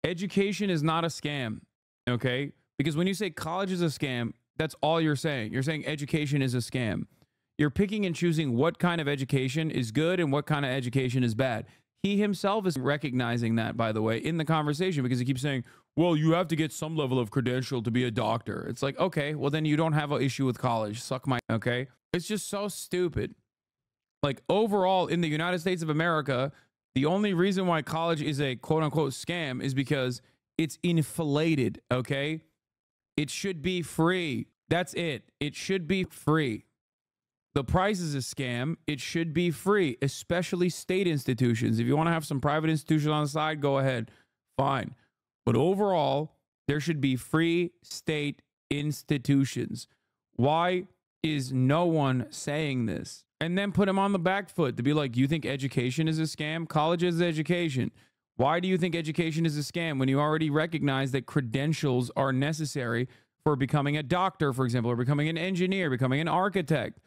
Education is not a scam, okay? Because when you say college is a scam, that's all you're saying. You're saying education is a scam. You're picking and choosing what kind of education is good and what kind of education is bad. He himself is recognizing that, by the way, in the conversation, because he keeps saying, well, you have to get some level of credential to be a doctor. It's like, okay, well, then you don't have an issue with college. Suck my, okay? It's just so stupid. Like, overall, in the United States of America, the only reason why college is a quote-unquote scam is because it's inflated, okay? It should be free. That's it. It should be free. The price is a scam. It should be free, especially state institutions. If you want to have some private institutions on the side, go ahead. Fine. But overall, there should be free state institutions. Why is no one saying this? And then put him on the back foot to be like, you think education is a scam? College is education. Why do you think education is a scam when you already recognize that credentials are necessary for becoming a doctor, for example, or becoming an engineer, becoming an architect?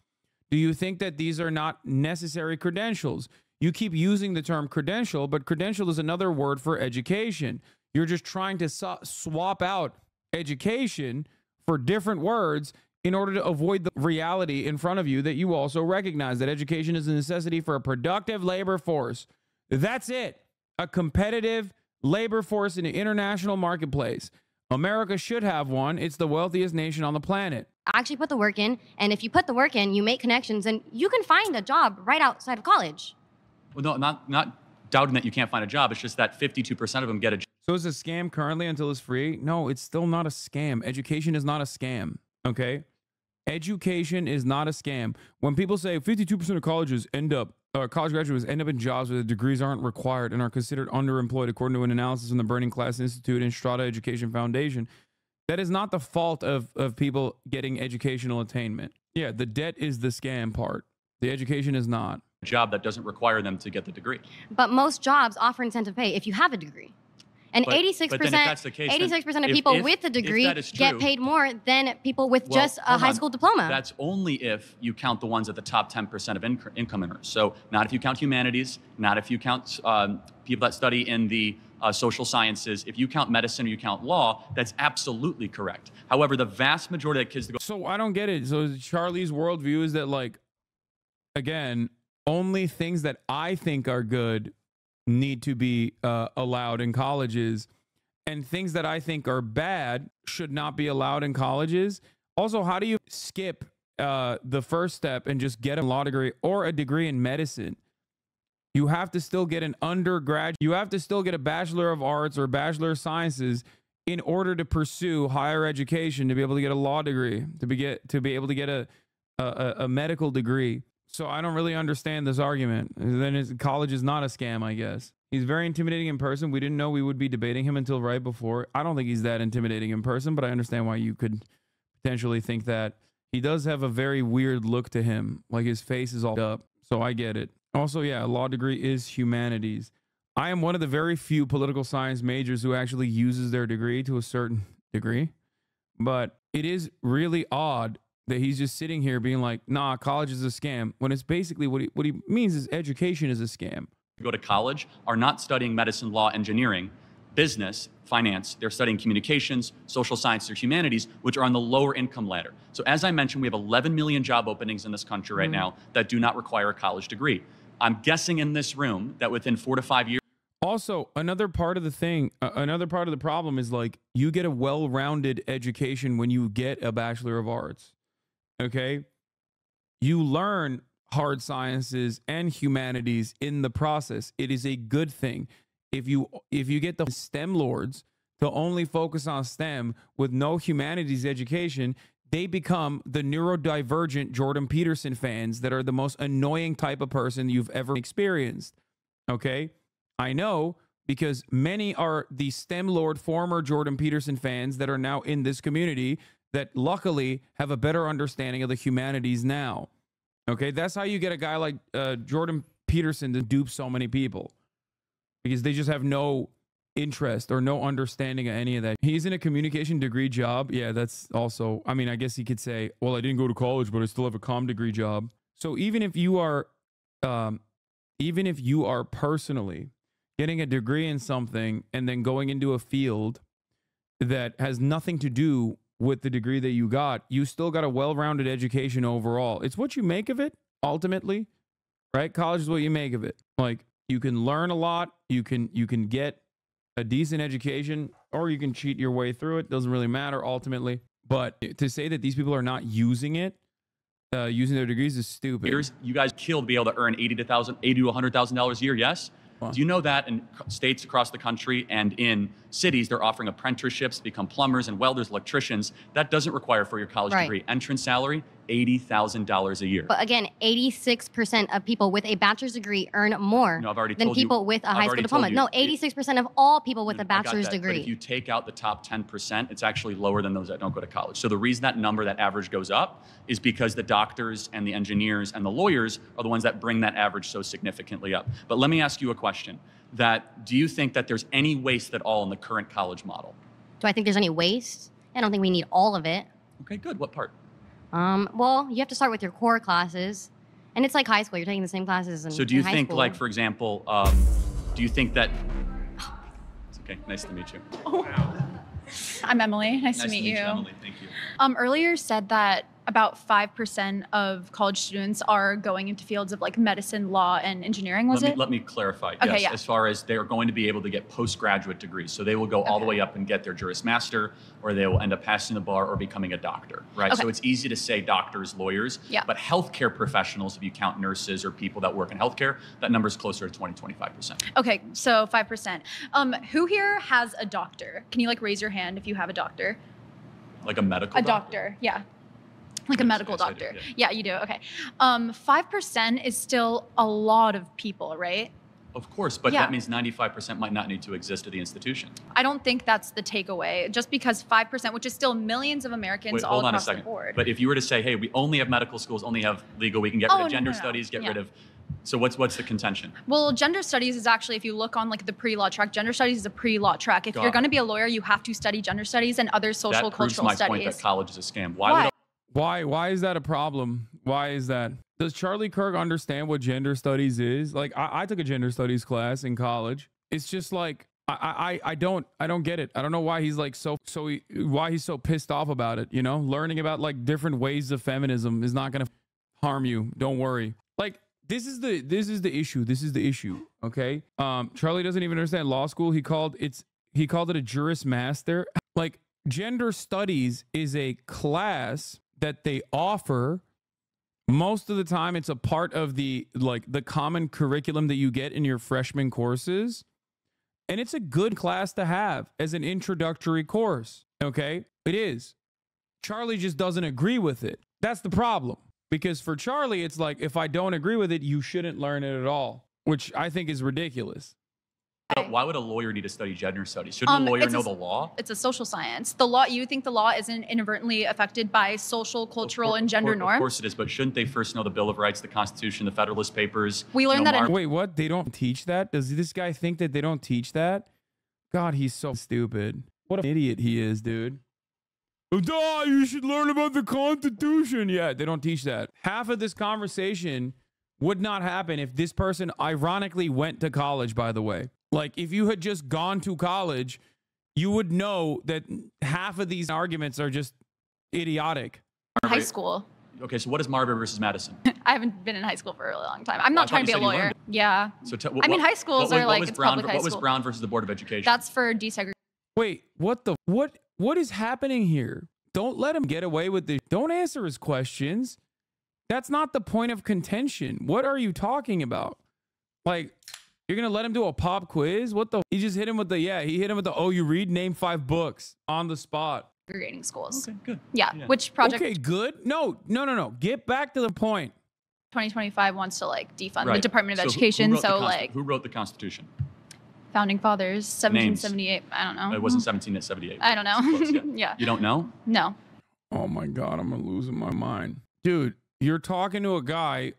Do you think that these are not necessary credentials? You keep using the term credential, but credential is another word for education. You're just trying to swap out education for different words in order to avoid the reality in front of you that you also recognize that education is a necessity for a productive labor force. That's it. A competitive labor force in the international marketplace. America should have one. It's the wealthiest nation on the planet. Actually put the work in, and if you put the work in, you make connections, and you can find a job right outside of college. Well, no, not doubting that you can't find a job. It's just that 52% of them get a job. So it's a scam currently until it's free? No, it's still not a scam. Education is not a scam, okay? Education is not a scam. When people say 52% of colleges college graduates end up in jobs where the degrees aren't required and are considered underemployed, according to an analysis from the Burning Class Institute and Strata Education Foundation, that is not the fault of people getting educational attainment. Yeah, the debt is the scam part. The education is not. A job that doesn't require them to get the degree. But most jobs offer incentive pay if you have a degree. And 86% of people with a degree get paid more than people with just a high school diploma. That's only if you count the ones at the top 10% of income earners. So not if you count humanities, not if you count people that study in the social sciences. If you count medicine or you count law, that's absolutely correct. However, the vast majority of kids that go. So I don't get it. So Charlie's worldview is that, like, again, only things that I think are good need to be allowed in colleges, and things that I think are bad should not be allowed in colleges. Also, how do you skip the first step and just get a law degree or a degree in medicine? You have to still get an undergrad. You have to still get a Bachelor of Arts or Bachelor of Sciences in order to pursue higher education, to be able to get a law degree, to be able to get a medical degree. So I don't really understand this argument. Then college is not a scam, I guess. He's very intimidating in person. We didn't know we would be debating him until right before. I don't think he's that intimidating in person, but I understand why you could potentially think that. He does have a very weird look to him. Like, his face is all up. So I get it. Also, yeah, a law degree is humanities. I am one of the very few political science majors who actually uses their degree to a certain degree. But it is really odd that he's just sitting here being like, nah, college is a scam, when it's basically what he means is education is a scam. Go to college are not studying medicine, law, engineering, business, finance. They're studying communications, social sciences, or humanities, which are on the lower income ladder. So as I mentioned, we have 11 million job openings in this country right now that do not require a college degree. I'm guessing in this room that within 4 to 5 years. Also, another part of the thing, another part of the problem is, like, you get a well-rounded education when you get a Bachelor of Arts. Okay? You learn hard sciences and humanities in the process. It is a good thing. If you get the STEM lords to only focus on STEM with no humanities education, they become the neurodivergent Jordan Peterson fans that are the most annoying type of person you've ever experienced. Okay? I know, because many are the STEM lord former Jordan Peterson fans that are now in this community that luckily have a better understanding of the humanities now. Okay? That's how you get a guy like Jordan Peterson to dupe so many people. because they just have no interest or no understanding of any of that. He's in a communication degree job. Yeah, that's also, I mean, I guess he could say, well, I didn't go to college, but I still have a comm degree job. So even if you are personally getting a degree in something and then going into a field that has nothing to do with the degree that you got, you still got a well-rounded education overall. It's what you make of it, ultimately, right? College is what you make of it. Like, you can learn a lot, you can get a decent education, or you can cheat your way through it. Doesn't really matter ultimately. But to say that these people are not using it, using their degrees, is stupid. You guys kill to be able to earn $80 to $100,000 a year. Yes. Do you know that in states across the country and in cities, they're offering apprenticeships to become plumbers and welders, electricians? That doesn't require for your college degree. Entrance salary, $80,000 a year. But again, 86% of people with a bachelor's degree earn more than people with a high school diploma. No, 86% of all people with a bachelor's degree. But if you take out the top 10%, it's actually lower than those that don't go to college. So the reason that number, that average goes up, is because the doctors and the engineers and the lawyers are the ones that bring that average so significantly up. But let me ask you a question. Do you think that there's any waste at all in the current college model? Do I think there's any waste? I don't think we need all of it. Okay, good. What part? Well, you have to start with your core classes, and it's like high school. You're taking the same classes in high school. So do you think, like, for example, do you think that... It's okay. Nice to meet you. Oh. I'm Emily. Nice to meet you. Emily. Thank you. Earlier said that about 5% of college students are going into fields of like medicine, law, and engineering, Let me clarify. Okay, yes, yeah. As far as they're going to be able to get postgraduate degrees. So they will go all the way up and get their Juris Master, or they will end up passing the bar or becoming a doctor, right? Okay. So it's easy to say doctors, lawyers, but healthcare professionals, if you count nurses or people that work in healthcare, that number is closer to 20-25%. Okay, so 5%. Who here has a doctor? Can you like raise your hand if you have a doctor? Like a medical doctor? Yeah. Like a medical doctor. I do, yeah, you do. Okay. 5% is still a lot of people, right? Of course, but that means 95% might not need to exist at the institution. I don't think that's the takeaway. Just because 5%, which is still millions of Americans all across the board. But if you were to say, hey, we only have medical schools, only have legal, we can get rid of gender studies, get rid of... So what's the contention? Well, gender studies is actually, if you look on like the pre-law track, gender studies is a pre-law track. If you're going to be a lawyer, you have to study gender studies and other social cultural studies. That proves my point that college is a scam. Why is that a problem? Why is that? Does Charlie Kirk understand what gender studies is? Like, I took a gender studies class in college. It's just like, I don't get it. I don't know why he's like why he's so pissed off about it. You know, learning about like different ways of feminism is not going to harm you. Don't worry. Like, this is the issue. This is the issue. Okay. Charlie doesn't even understand law school. He called it a Juris Master. Like, gender studies is a class that they offer. Most of the time it's a part of the common curriculum that you get in your freshman courses, and it's a good class to have as an introductory course. Okay, it is. Charlie just doesn't agree with it. That's the problem, because for Charlie it's like, if I don't agree with it, you shouldn't learn it at all, which I think is ridiculous. Why would a lawyer need to study gender studies? Shouldn't a lawyer know the law? It's a social science. The law, you think the law isn't inadvertently affected by social, cultural, and gender norms? Of course it is, but shouldn't they first know the Bill of Rights, the Constitution, the Federalist Papers? We learned that Wait, what? They don't teach that? Does this guy think that they don't teach that? God, he's so stupid. What an idiot he is, dude. Duh, you should learn about the Constitution. Yeah, they don't teach that. Half of this conversation would not happen if this person ironically went to college, by the way. Like, if you had just gone to college, you would know that half of these arguments are just idiotic. High school. Okay, so what is Marbury versus Madison? I haven't been in high school for a really long time. I'm not trying to be a lawyer. Yeah. So I mean, high schools are like, it's public high school. What was Brown versus the Board of Education? That's for desegregation. Wait, what is happening here? Don't let him get away with this. Don't answer his questions. That's not the point of contention. What are you talking about? Like, you're going to let him do a pop quiz? What the? He just hit him with he hit him with oh, you read, name 5 books on the spot. Segregating schools. Okay, good. Yeah. Which project? Okay, good. No. Get back to the point. 2025 wants to like defund the Department of Education. Who wrote the Constitution? Founding fathers, 1778. I don't know. It wasn't 1778. I don't know. Close, yeah. You don't know? No. Oh my God, I'm losing my mind. Dude, you're talking to a guy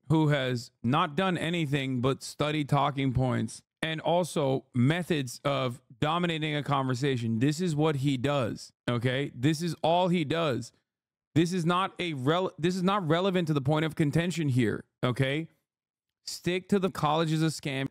who has not done anything but study talking points and also methods of dominating a conversation. This is what he does. Okay, this is all he does. This is not relevant to the point of contention here. Okay, stick to the college is a scam.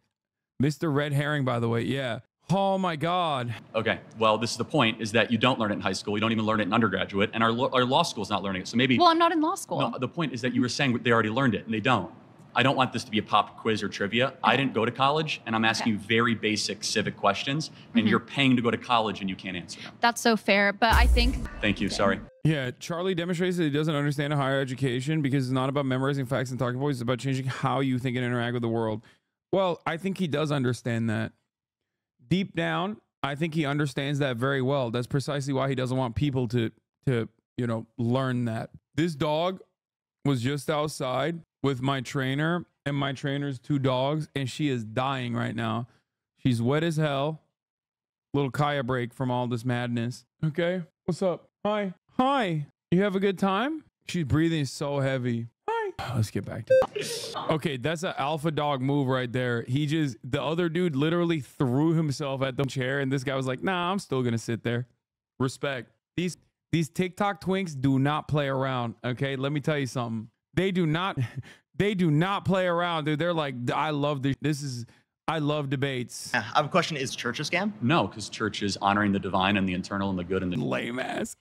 Mr. Red Herring, by the way. Yeah. Oh my God. Okay. Well, this is the point: is that you don't learn it in high school. You don't even learn it in undergraduate, and our law school is not learning it. So maybe. Well, I'm not in law school. No, the point is that you were saying they already learned it, and they don't. I don't want this to be a pop quiz or trivia. I didn't go to college, and I'm asking you very basic civic questions, and you're paying to go to college, and you can't answer them. That's so fair, but I think... Thank you. Sorry. Yeah, Charlie demonstrates that he doesn't understand a higher education because it's not about memorizing facts and talking points. It's about changing how you think and interact with the world. Well, I think he does understand that. Deep down, I think he understands that very well. That's precisely why he doesn't want people to learn that. This dog was just outside with my trainer and my trainer's 2 dogs, and she is dying right now. She's wet as hell. Little Kaya break from all this madness. Okay, what's up? Hi. Hi. You have a good time? She's breathing so heavy. Hi. Let's get back to it. Okay, that's an alpha dog move right there. The other dude literally threw himself at the chair, and this guy was like, nah, I'm still gonna sit there. Respect. These TikTok twinks do not play around. Okay, let me tell you something. They do not play around, dude. They're like, I love this. I love debates. I have a question. Is church a scam? No, because church is honoring the divine and the internal and the good and the lame ass.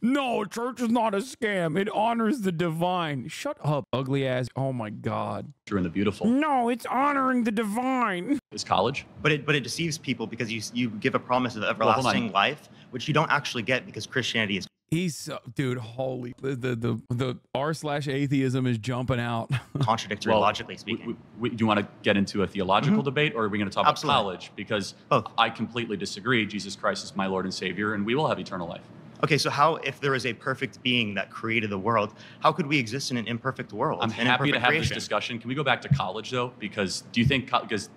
No, church is not a scam. It honors the divine. Shut up, ugly ass. Oh my God. true and the beautiful. No, it's honoring the divine. Is college? But it deceives people because you give a promise of everlasting life, which you don't actually get because Christianity is. He's dude, holy the r/atheism is jumping out. Contradictory, logically speaking. Do you want to get into a theological debate, or are we going to talk about college? Because I completely disagree. Jesus Christ is my Lord and Savior, and we will have eternal life. Okay, so how, if there is a perfect being that created the world, how could we exist in an imperfect world? I'm happy to have this discussion. Can we go back to college though? Because do you think, because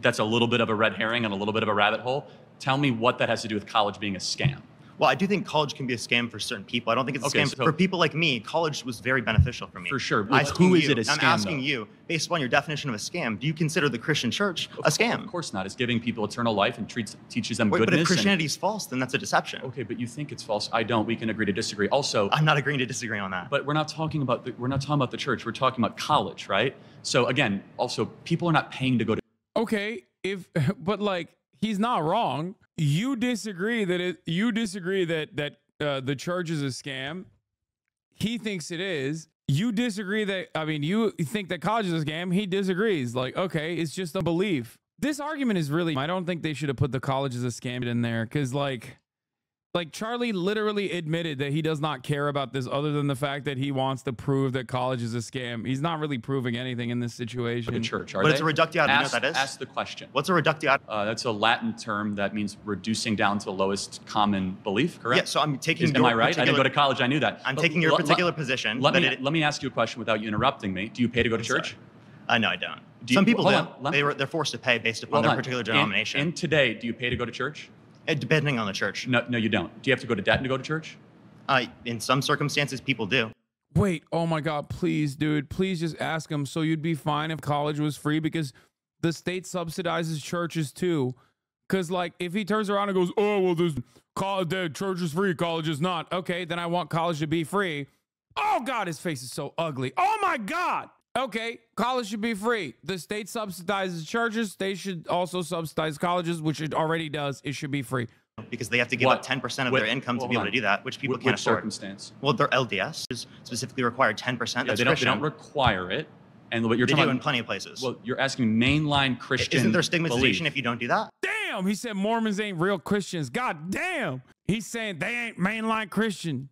that's a little bit of a red herring and a little bit of a rabbit hole. Tell me what that has to do with college being a scam. Well, I do think college can be a scam for certain people. I don't think it's a scam for people like me. College was very beneficial for me. For sure. Who is it a scam? I'm asking you, based upon your definition of a scam, do you consider the Christian church a scam? Of course not. It's giving people eternal life and teaches them goodness. But if Christianity is false, then that's a deception. Okay, but you think it's false. I don't. We can agree to disagree. Also, I'm not agreeing to disagree on that. But we're not talking about the church. We're talking about college, right? So again, also people are not paying to go to. Okay, but like he's not wrong. You disagree that the church is a scam. He thinks it is. You disagree that, I mean, you think that college is a scam. He disagrees. Like, okay, it's just a belief. This argument is really, I don't think they should have put the college as a scam in there. Cause like Charlie literally admitted that he does not care about this other than the fact that he wants to prove that college is a scam. He's not really proving anything in this situation. The church, but it's a reductio. Do you know what that is? Ask the question. What's a reductio? That's a Latin term that means reducing down to the lowest common belief, correct? Yeah, so I'm taking Am I right? I didn't go to college, I knew that. I'm taking your particular position. Let me ask you a question without you interrupting me. Do you pay to go to church? No, I don't. Some people do. They're forced to pay based upon their particular denomination. And today, do you pay to go to church? Depending on the church. No, you don't. Do you have to go to debt to go to church? In some circumstances, people do. Wait, oh my God, please, dude, please just ask him. So you'd be fine if college was free because the state subsidizes churches too. Because like if he turns around and goes, oh, well, the church is free, college is not. Okay, then I want college to be free. Oh God, his face is so ugly. Oh my God. Okay, college should be free. The state subsidizes churches. They should also subsidize colleges, which it already does. It should be free. Because they have to give up 10% of their income to be able to do that, which people can't afford. Circumstance? Well, their LDS is specifically required 10%. Yeah, they don't require it. And what you're talking about in plenty of places. Well, you're asking mainline Christian. Isn't there stigmatization if you don't do that? Damn, he said Mormons ain't real Christians. God damn. He's saying they ain't mainline Christian.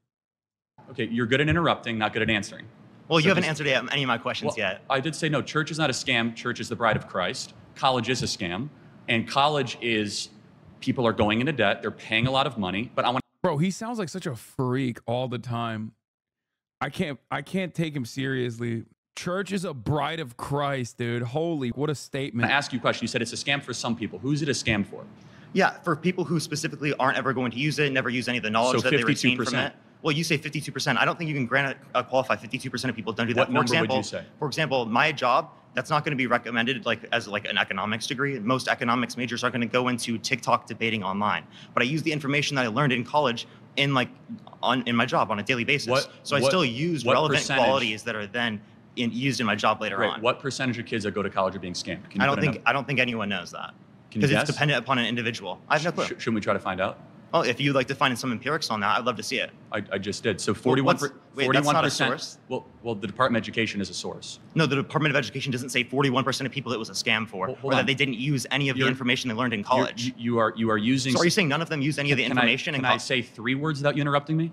Okay, you're good at interrupting, not good at answering. Well, you haven't answered any of my questions yet. I did say no, church is not a scam. Church is the bride of Christ. College is a scam. And college is, people are going into debt. They're paying a lot of money. But I want. Bro, he sounds like such a freak all the time. I can't take him seriously. Church is a bride of Christ, dude. Holy, what a statement. I ask you a question. You said it's a scam for some people. Who's it a scam for? Yeah, for people who specifically aren't ever going to use it, never use any of the knowledge that they retain from it. Well, you say 52%. I don't think you can qualify 52% of people don't do that. What number would you say? For example, my job, That's not going to be recommended like as like an economics degree. Most economics majors are going to go into TikTok debating online. But I use the information that I learned in college in like in my job on a daily basis. So I still use relevant qualities that are then used in my job later on. What percentage of kids that go to college are being scammed? I don't think anyone knows that. Because it's dependent upon an individual. I have no clue. Shouldn't we try to find out? Well, if you'd like to find some empirics on that, I'd love to see it. I just did. So 41%. That's not a source. Well, the Department of Education is a source. No, the Department of Education doesn't say 41% of people it was a scam for, or that they didn't use any of the information they learned in college. You are using. So are you saying none of them used any of the information? Can I say 3 words without you interrupting me?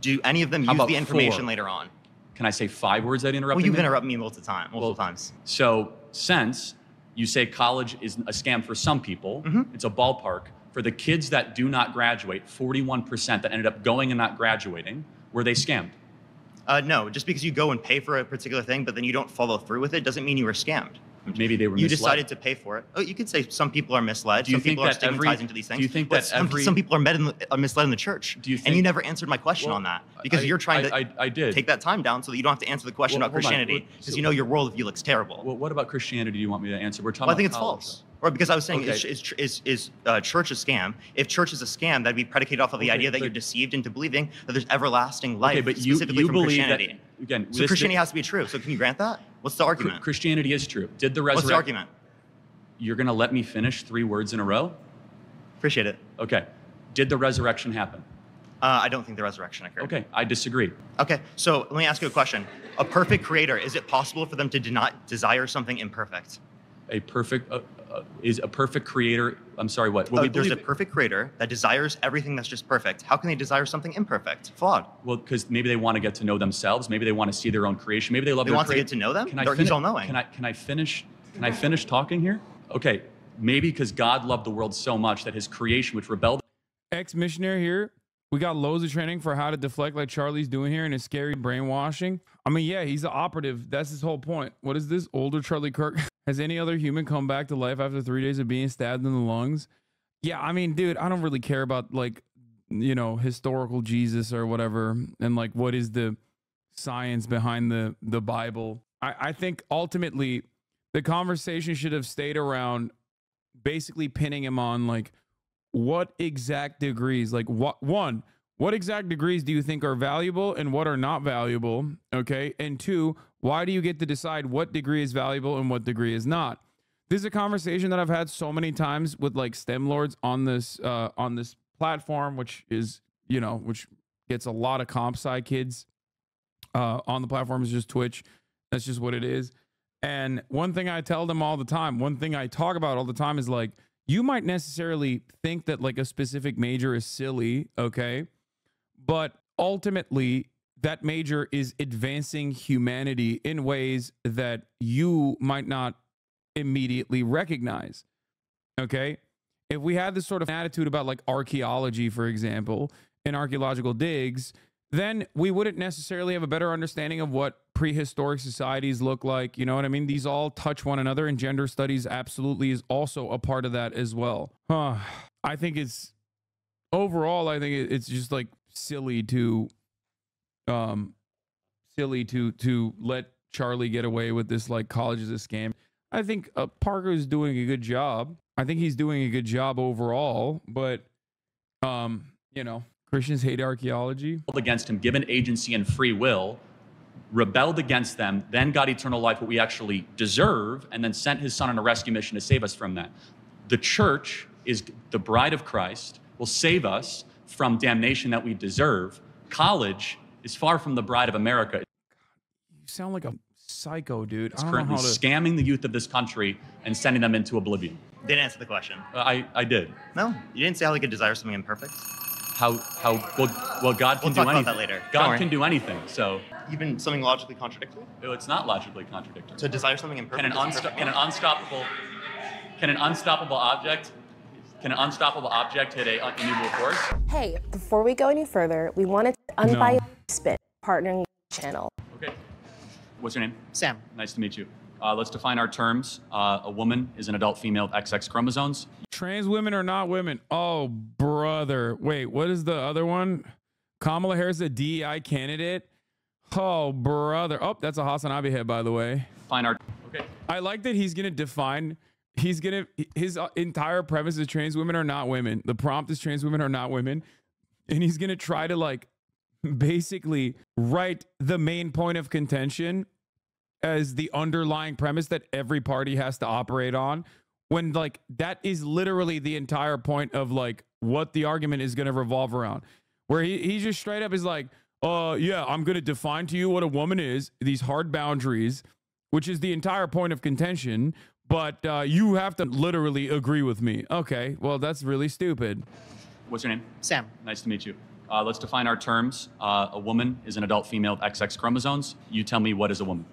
Do any of them use the information later on? Can I say 5 words without interrupting me? Well, you've me? interrupted me multiple times. So since you say college is a scam for some people, it's a ballpark. For the kids that do not graduate, 41% that ended up going and not graduating, were they scammed? No, just because you go and pay for a particular thing, but then you don't follow through with it, doesn't mean you were scammed. Maybe they were misled. You decided to pay for it. Oh, you could say some people are misled. Some people are stigmatized into these things. Do you think that some people are misled in the church? Do you think, and you never answered my question on that because you're trying to take that time down so that you don't have to answer the question about Christianity because you know your worldview looks terrible. Well, what about Christianity do you want me to answer? We're talking I think about it's college, false. Or because I was saying, is church a scam? If church is a scam, that'd be predicated off of the idea that you're deceived into believing that there's everlasting life, specifically from Christianity. So Christianity has to be true. So can you grant that? What's the argument? Christianity is true. Did the resurrection? What's the argument? You're going to let me finish 3 words in a row? Appreciate it. Okay. Did the resurrection happen? I don't think the resurrection occurred. Okay, I disagree. Okay, so let me ask you a question. A perfect creator, is it possible for them to not desire something imperfect? Is a perfect creator, I'm sorry, what? There's a perfect creator that desires everything that's just perfect. How can they desire something imperfect, flawed? Well, because maybe they want to get to know themselves. Maybe they want to see their own creation. Maybe they love their want to get to know them? He's all-knowing. Can I finish talking here? Okay, maybe because God loved the world so much that his creation, which rebelled. Ex-missionary here. We got loads of training for how to deflect like Charlie's doing here in his scary brainwashing. I mean, yeah, he's the operative. That's his whole point. What is this? Older Charlie Kirk? Has any other human come back to life after 3 days of being stabbed in the lungs? Yeah, I mean, dude, I don't really care about like, you know, historical Jesus or whatever. And like, what is the science behind the Bible? I think ultimately the conversation should have stayed around basically pinning him on like, what exact degrees, like what exact degrees do you think are valuable and what are not valuable? Okay. And 2, why do you get to decide what degree is valuable and what degree is not? This is a conversation that I've had so many times with like STEM lords on this platform, which is, you know, which gets a lot of comp sci kids on the platform. Is just Twitch. That's just what it is. And one thing I tell them all the time, one thing I talk about all the time is like, you might necessarily think that like a specific major is silly, okay? But ultimately, that major is advancing humanity in ways that you might not immediately recognize, okay? If we had this sort of attitude about like archaeology, for example, and archaeological digs, then we wouldn't necessarily have a better understanding of what prehistoric societies look like. You know what I mean? These all touch one another, and gender studies absolutely is also a part of that as well. I think it's overall, I think it's just like silly to let Charlie get away with this like college is a scam. I think Parker's doing a good job. I think he's doing a good job overall, but you know, Christians hate archaeology. Against him, given agency and free will, rebelled against them, then got eternal life, what we actually deserve, and then sent his son on a rescue mission to save us from that. The church is the bride of Christ, will save us from damnation that we deserve. College is far from the bride of America. You sound like a psycho, dude. It's currently scamming the youth of this country and sending them into oblivion. Didn't answer the question. I did. No, you didn't say how they could desire something imperfect. Well, God can do anything. We'll talk about that later. God can do anything, so. Even something logically contradictory? No, it's not logically contradictory. To desire something imperfect. Can an unstoppable object hit a immovable force? Hey, before we go any further, we wanted to unbiased spin partnering with the channel. Okay. What's your name? Sam. Nice to meet you. Let's define our terms. A woman is an adult female with XX chromosomes. Trans women are not women. Oh, brother. Wait, what is the other one? Kamala Harris, a DEI candidate? Oh, brother. Oh, that's a HasanAbi head, by the way. Okay. I like that he's gonna define. His entire premise is trans women are not women. The prompt is trans women are not women, and he's gonna try to like basically write the main point of contention as the underlying premise that every party has to operate on, when like that is literally the entire point of like what the argument is going to revolve around, where he just straight up is like, yeah, I'm going to define to you what a woman is, these hard boundaries, which is the entire point of contention, but you have to literally agree with me. Okay, well, that's really stupid. What's your name? Sam. Nice to meet you. Let's define our terms. A woman is an adult female with XX chromosomes. You tell me, what is a woman?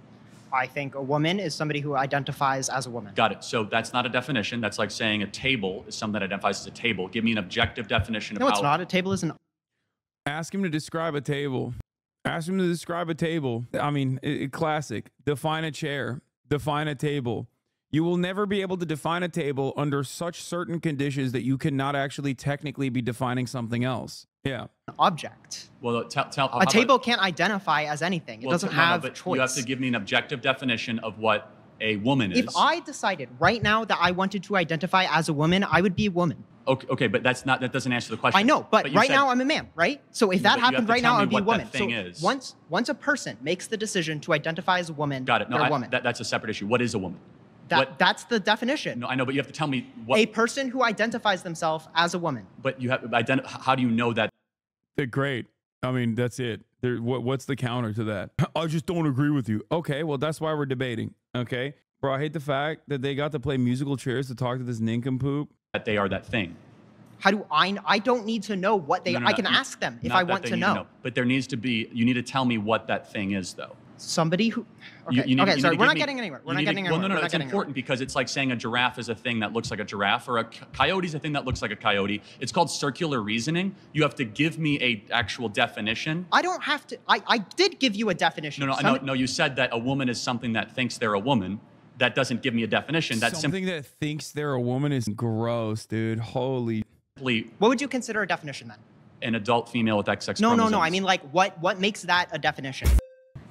I think a woman is somebody who identifies as a woman. Got it. So that's not a definition. That's like saying a table is something that identifies as a table. Give me an objective definition of No, it's not. A table is an... Ask him to describe a table. Ask him to describe a table. I mean, classic. Define a chair. Define a table. You will never be able to define a table under such certain conditions that you cannot actually technically be defining something else. Yeah. Object. Well, a table can't identify as anything. It doesn't have choice. You have to give me an objective definition of what a woman is. If I decided right now that I wanted to identify as a woman, I would be a woman. Okay, but that doesn't answer the question. I know, but right now I'm a man, right? So if that happened right now, I'd be a woman. So once a person makes the decision to identify as a woman, they're a woman. That's a separate issue. What is a woman? That's the definition. No, I know, but you have to tell me what. A person who identifies themselves as a woman. But you have how do you know that? They're great. I mean, that's it. What's the counter to that? I just don't agree with you. Okay, well, that's why we're debating. Okay, bro, I hate the fact that they got to play musical chairs to talk to this nincompoop. That they are that thing. How do I don't need to know what they. I can ask them if I want to know. But there needs to be. You need to tell me what that thing is, though. Somebody who. Okay, sorry, we're not getting anywhere. We're not getting anywhere. Well, no, it's important because it's like saying a giraffe is a thing that looks like a giraffe, or a coyote is a thing that looks like a coyote. It's called circular reasoning. You have to give me a actual definition. I don't have to. I did give you a definition. No. You said that a woman is something that thinks they're a woman. That doesn't give me a definition. That's something that thinks they're a woman is gross, dude. Holy. What would you consider a definition then? An adult female with XX chromosomes. No. I mean, like, what makes that a definition?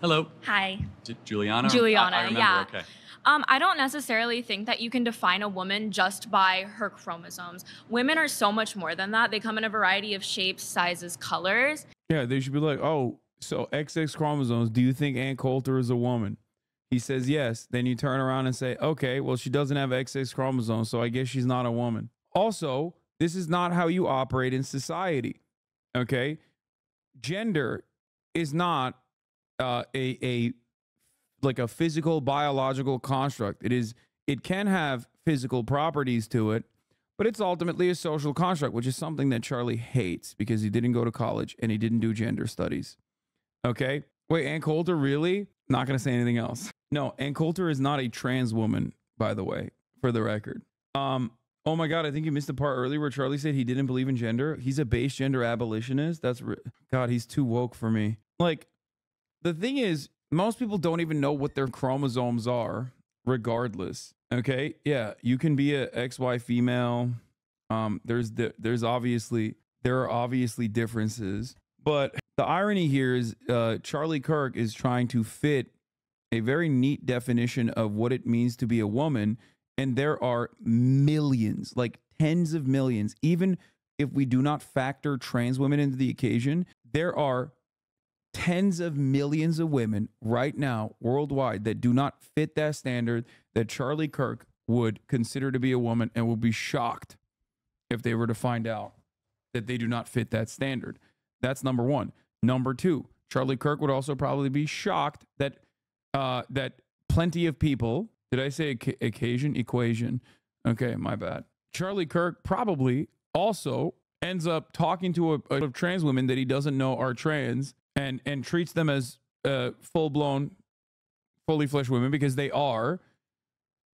Hello. Hi. Juliana? Juliana, I remember, yeah. Okay. I don't necessarily think that you can define a woman just by her chromosomes. Women are so much more than that. They come in a variety of shapes, sizes, colors. Yeah, they should be like, oh, so XX chromosomes, do you think Ann Coulter is a woman? He says yes. Then you turn around and say, okay, well, she doesn't have XX chromosomes, so I guess she's not a woman. Also, this is not how you operate in society, okay? Gender is not a physical biological construct. It can have physical properties to it, but it's ultimately a social construct, which is something that Charlie hates because he didn't go to college and he didn't do gender studies. Okay? Wait, Ann Coulter, really? Not going to say anything else. No, Ann Coulter is not a trans woman, by the way, for the record. Oh my God, I think you missed the part earlier where Charlie said he didn't believe in gender. He's a base gender abolitionist. God, he's too woke for me. Like, the thing is, most people don't even know what their chromosomes are, regardless. Okay, yeah, you can be a XY female. There are obviously differences, but the irony here is Charlie Kirk is trying to fit a very neat definition of what it means to be a woman. And there are millions, like tens of millions, even if we do not factor trans women into the equation, there are tens of millions of women right now worldwide that do not fit that standard that Charlie Kirk would consider to be a woman, and would be shocked if they were to find out that they do not fit that standard. That's number one. Number two, Charlie Kirk would also probably be shocked that that plenty of people. Did I say equation? Okay, my bad. Charlie Kirk probably also ends up talking to a trans women that he doesn't know are trans and treats them as full-blown, fully fleshed women because they are.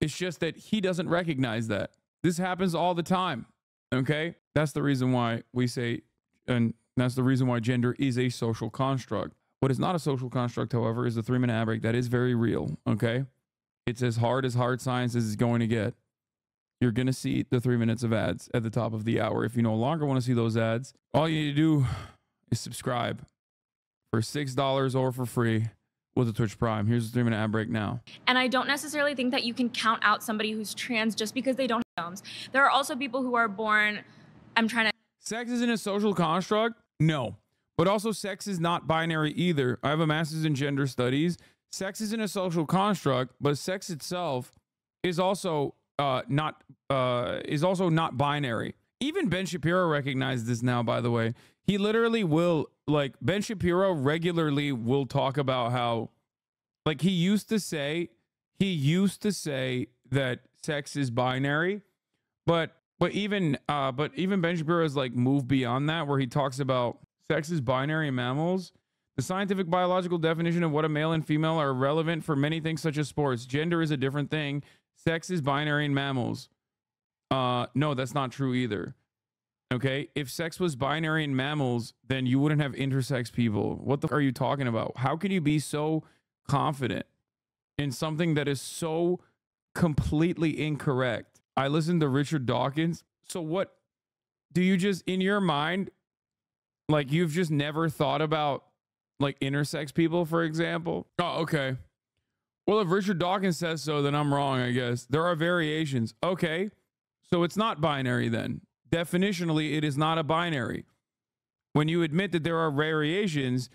It's just that he doesn't recognize that. This happens all the time, okay? That's the reason why we say, and that's the reason why gender is a social construct. What is not a social construct, however, is the 3-minute ad break. That is very real, okay? It's as hard science as it's going to get. You're going to see the 3 minutes of ads at the top of the hour. If you no longer want to see those ads, all you need to do is subscribe for $6 or for free. with the Twitch Prime. Here's the 3-minute ad break now. And I don't necessarily think that you can count out somebody who's trans just because they don't have thumbs. There are also people who are born, Sex isn't a social construct? No. But also sex is not binary either. I have a master's in gender studies. Sex isn't a social construct, but sex itself is also not binary. Even Ben Shapiro recognized this now, by the way. He literally will, like, Ben Shapiro regularly will talk about how, like, he used to say that sex is binary, but even Ben Shapiro has, like, moved beyond that, where he talks about sex is binary in mammals. The scientific biological definition of what a male and female are relevant for many things such as sports. Gender is a different thing. Sex is binary in mammals. No, that's not true either. Okay, if sex was binary in mammals, then you wouldn't have intersex people. What the f are you talking about? How can you be so confident in something that is so completely incorrect? I listened to Richard Dawkins. So what do you just, in your mind, like, you've just never thought about, like, intersex people, for example? Oh, okay. Well, if Richard Dawkins says so, then I'm wrong, I guess. There are variations. Okay, so it's not binary then. Definitionally, it is not a binary. When you admit that there are variations,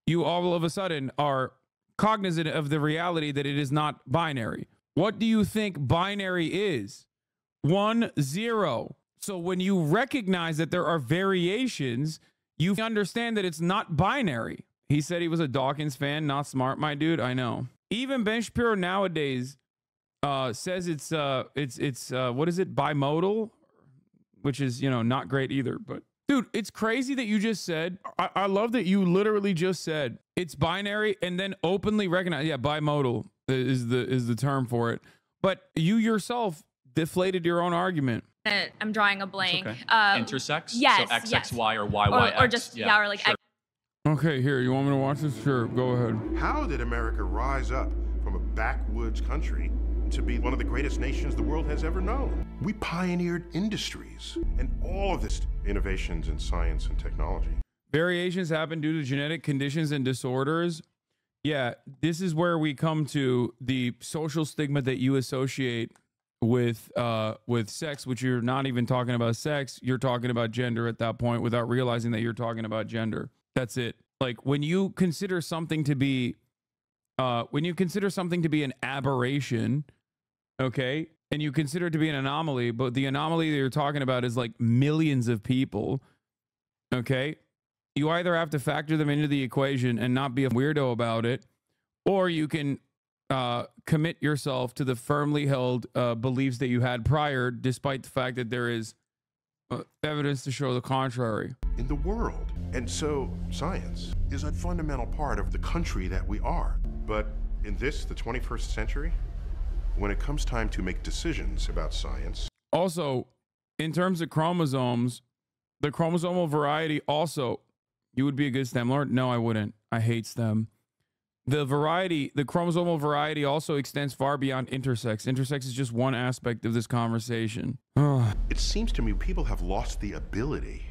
you all of a sudden are cognizant of the reality that it is not binary. What do you think binary is? 1, 0. So when you recognize that there are variations, you understand that it's not binary. He said he was a Dawkins fan, not smart, my dude. I know. Even Ben Shapiro nowadays says it's what is it, bimodal, which is, you know, not great either. But dude, it's crazy that you just said, I love that you literally just said it's binary and then openly recognize, yeah, bimodal is the term for it. But you yourself deflated your own argument. I'm drawing a blank. Okay. Intersex? Yes. So XXY yes. or YYX? Or just, yeah, or like sure. Okay, here, you want me to watch this? Sure, go ahead. How did America rise up from a backwoods country to be one of the greatest nations the world has ever known? We pioneered industries and all of this innovations in science and technology. Variations happen due to genetic conditions and disorders. Yeah, this is where we come to the social stigma that you associate with sex, which you're not even talking about sex. You're talking about gender at that point without realizing that you're talking about gender. That's it. Like, when you consider something to be an aberration, okay, and you consider it to be an anomaly, but the anomaly that you're talking about is like millions of people, okay, you either have to factor them into the equation and not be a weirdo about it, or you can commit yourself to the firmly held beliefs that you had prior, despite the fact that there is evidence to show the contrary. In the world. And so science is a fundamental part of the country that we are. But in this, the 21st century, when it comes time to make decisions about science. Also, in terms of chromosomes, the chromosomal variety also, you would be a good STEM learner? No, I wouldn't. I hate STEM. The chromosomal variety also extends far beyond intersex. Intersex is just one aspect of this conversation. It seems to me people have lost the ability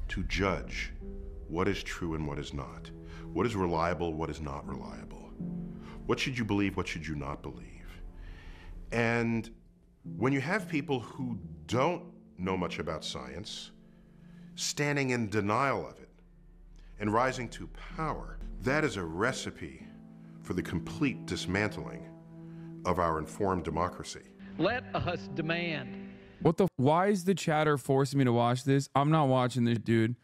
to judge what is true and what is not. What is reliable, what is not reliable. What should you believe, what should you not believe? And when you have people who don't know much about science, standing in denial of it and rising to power, that is a recipe for the complete dismantling of our informed democracy. Let us demand. Why is the chatter forcing me to watch this? I'm not watching this, dude.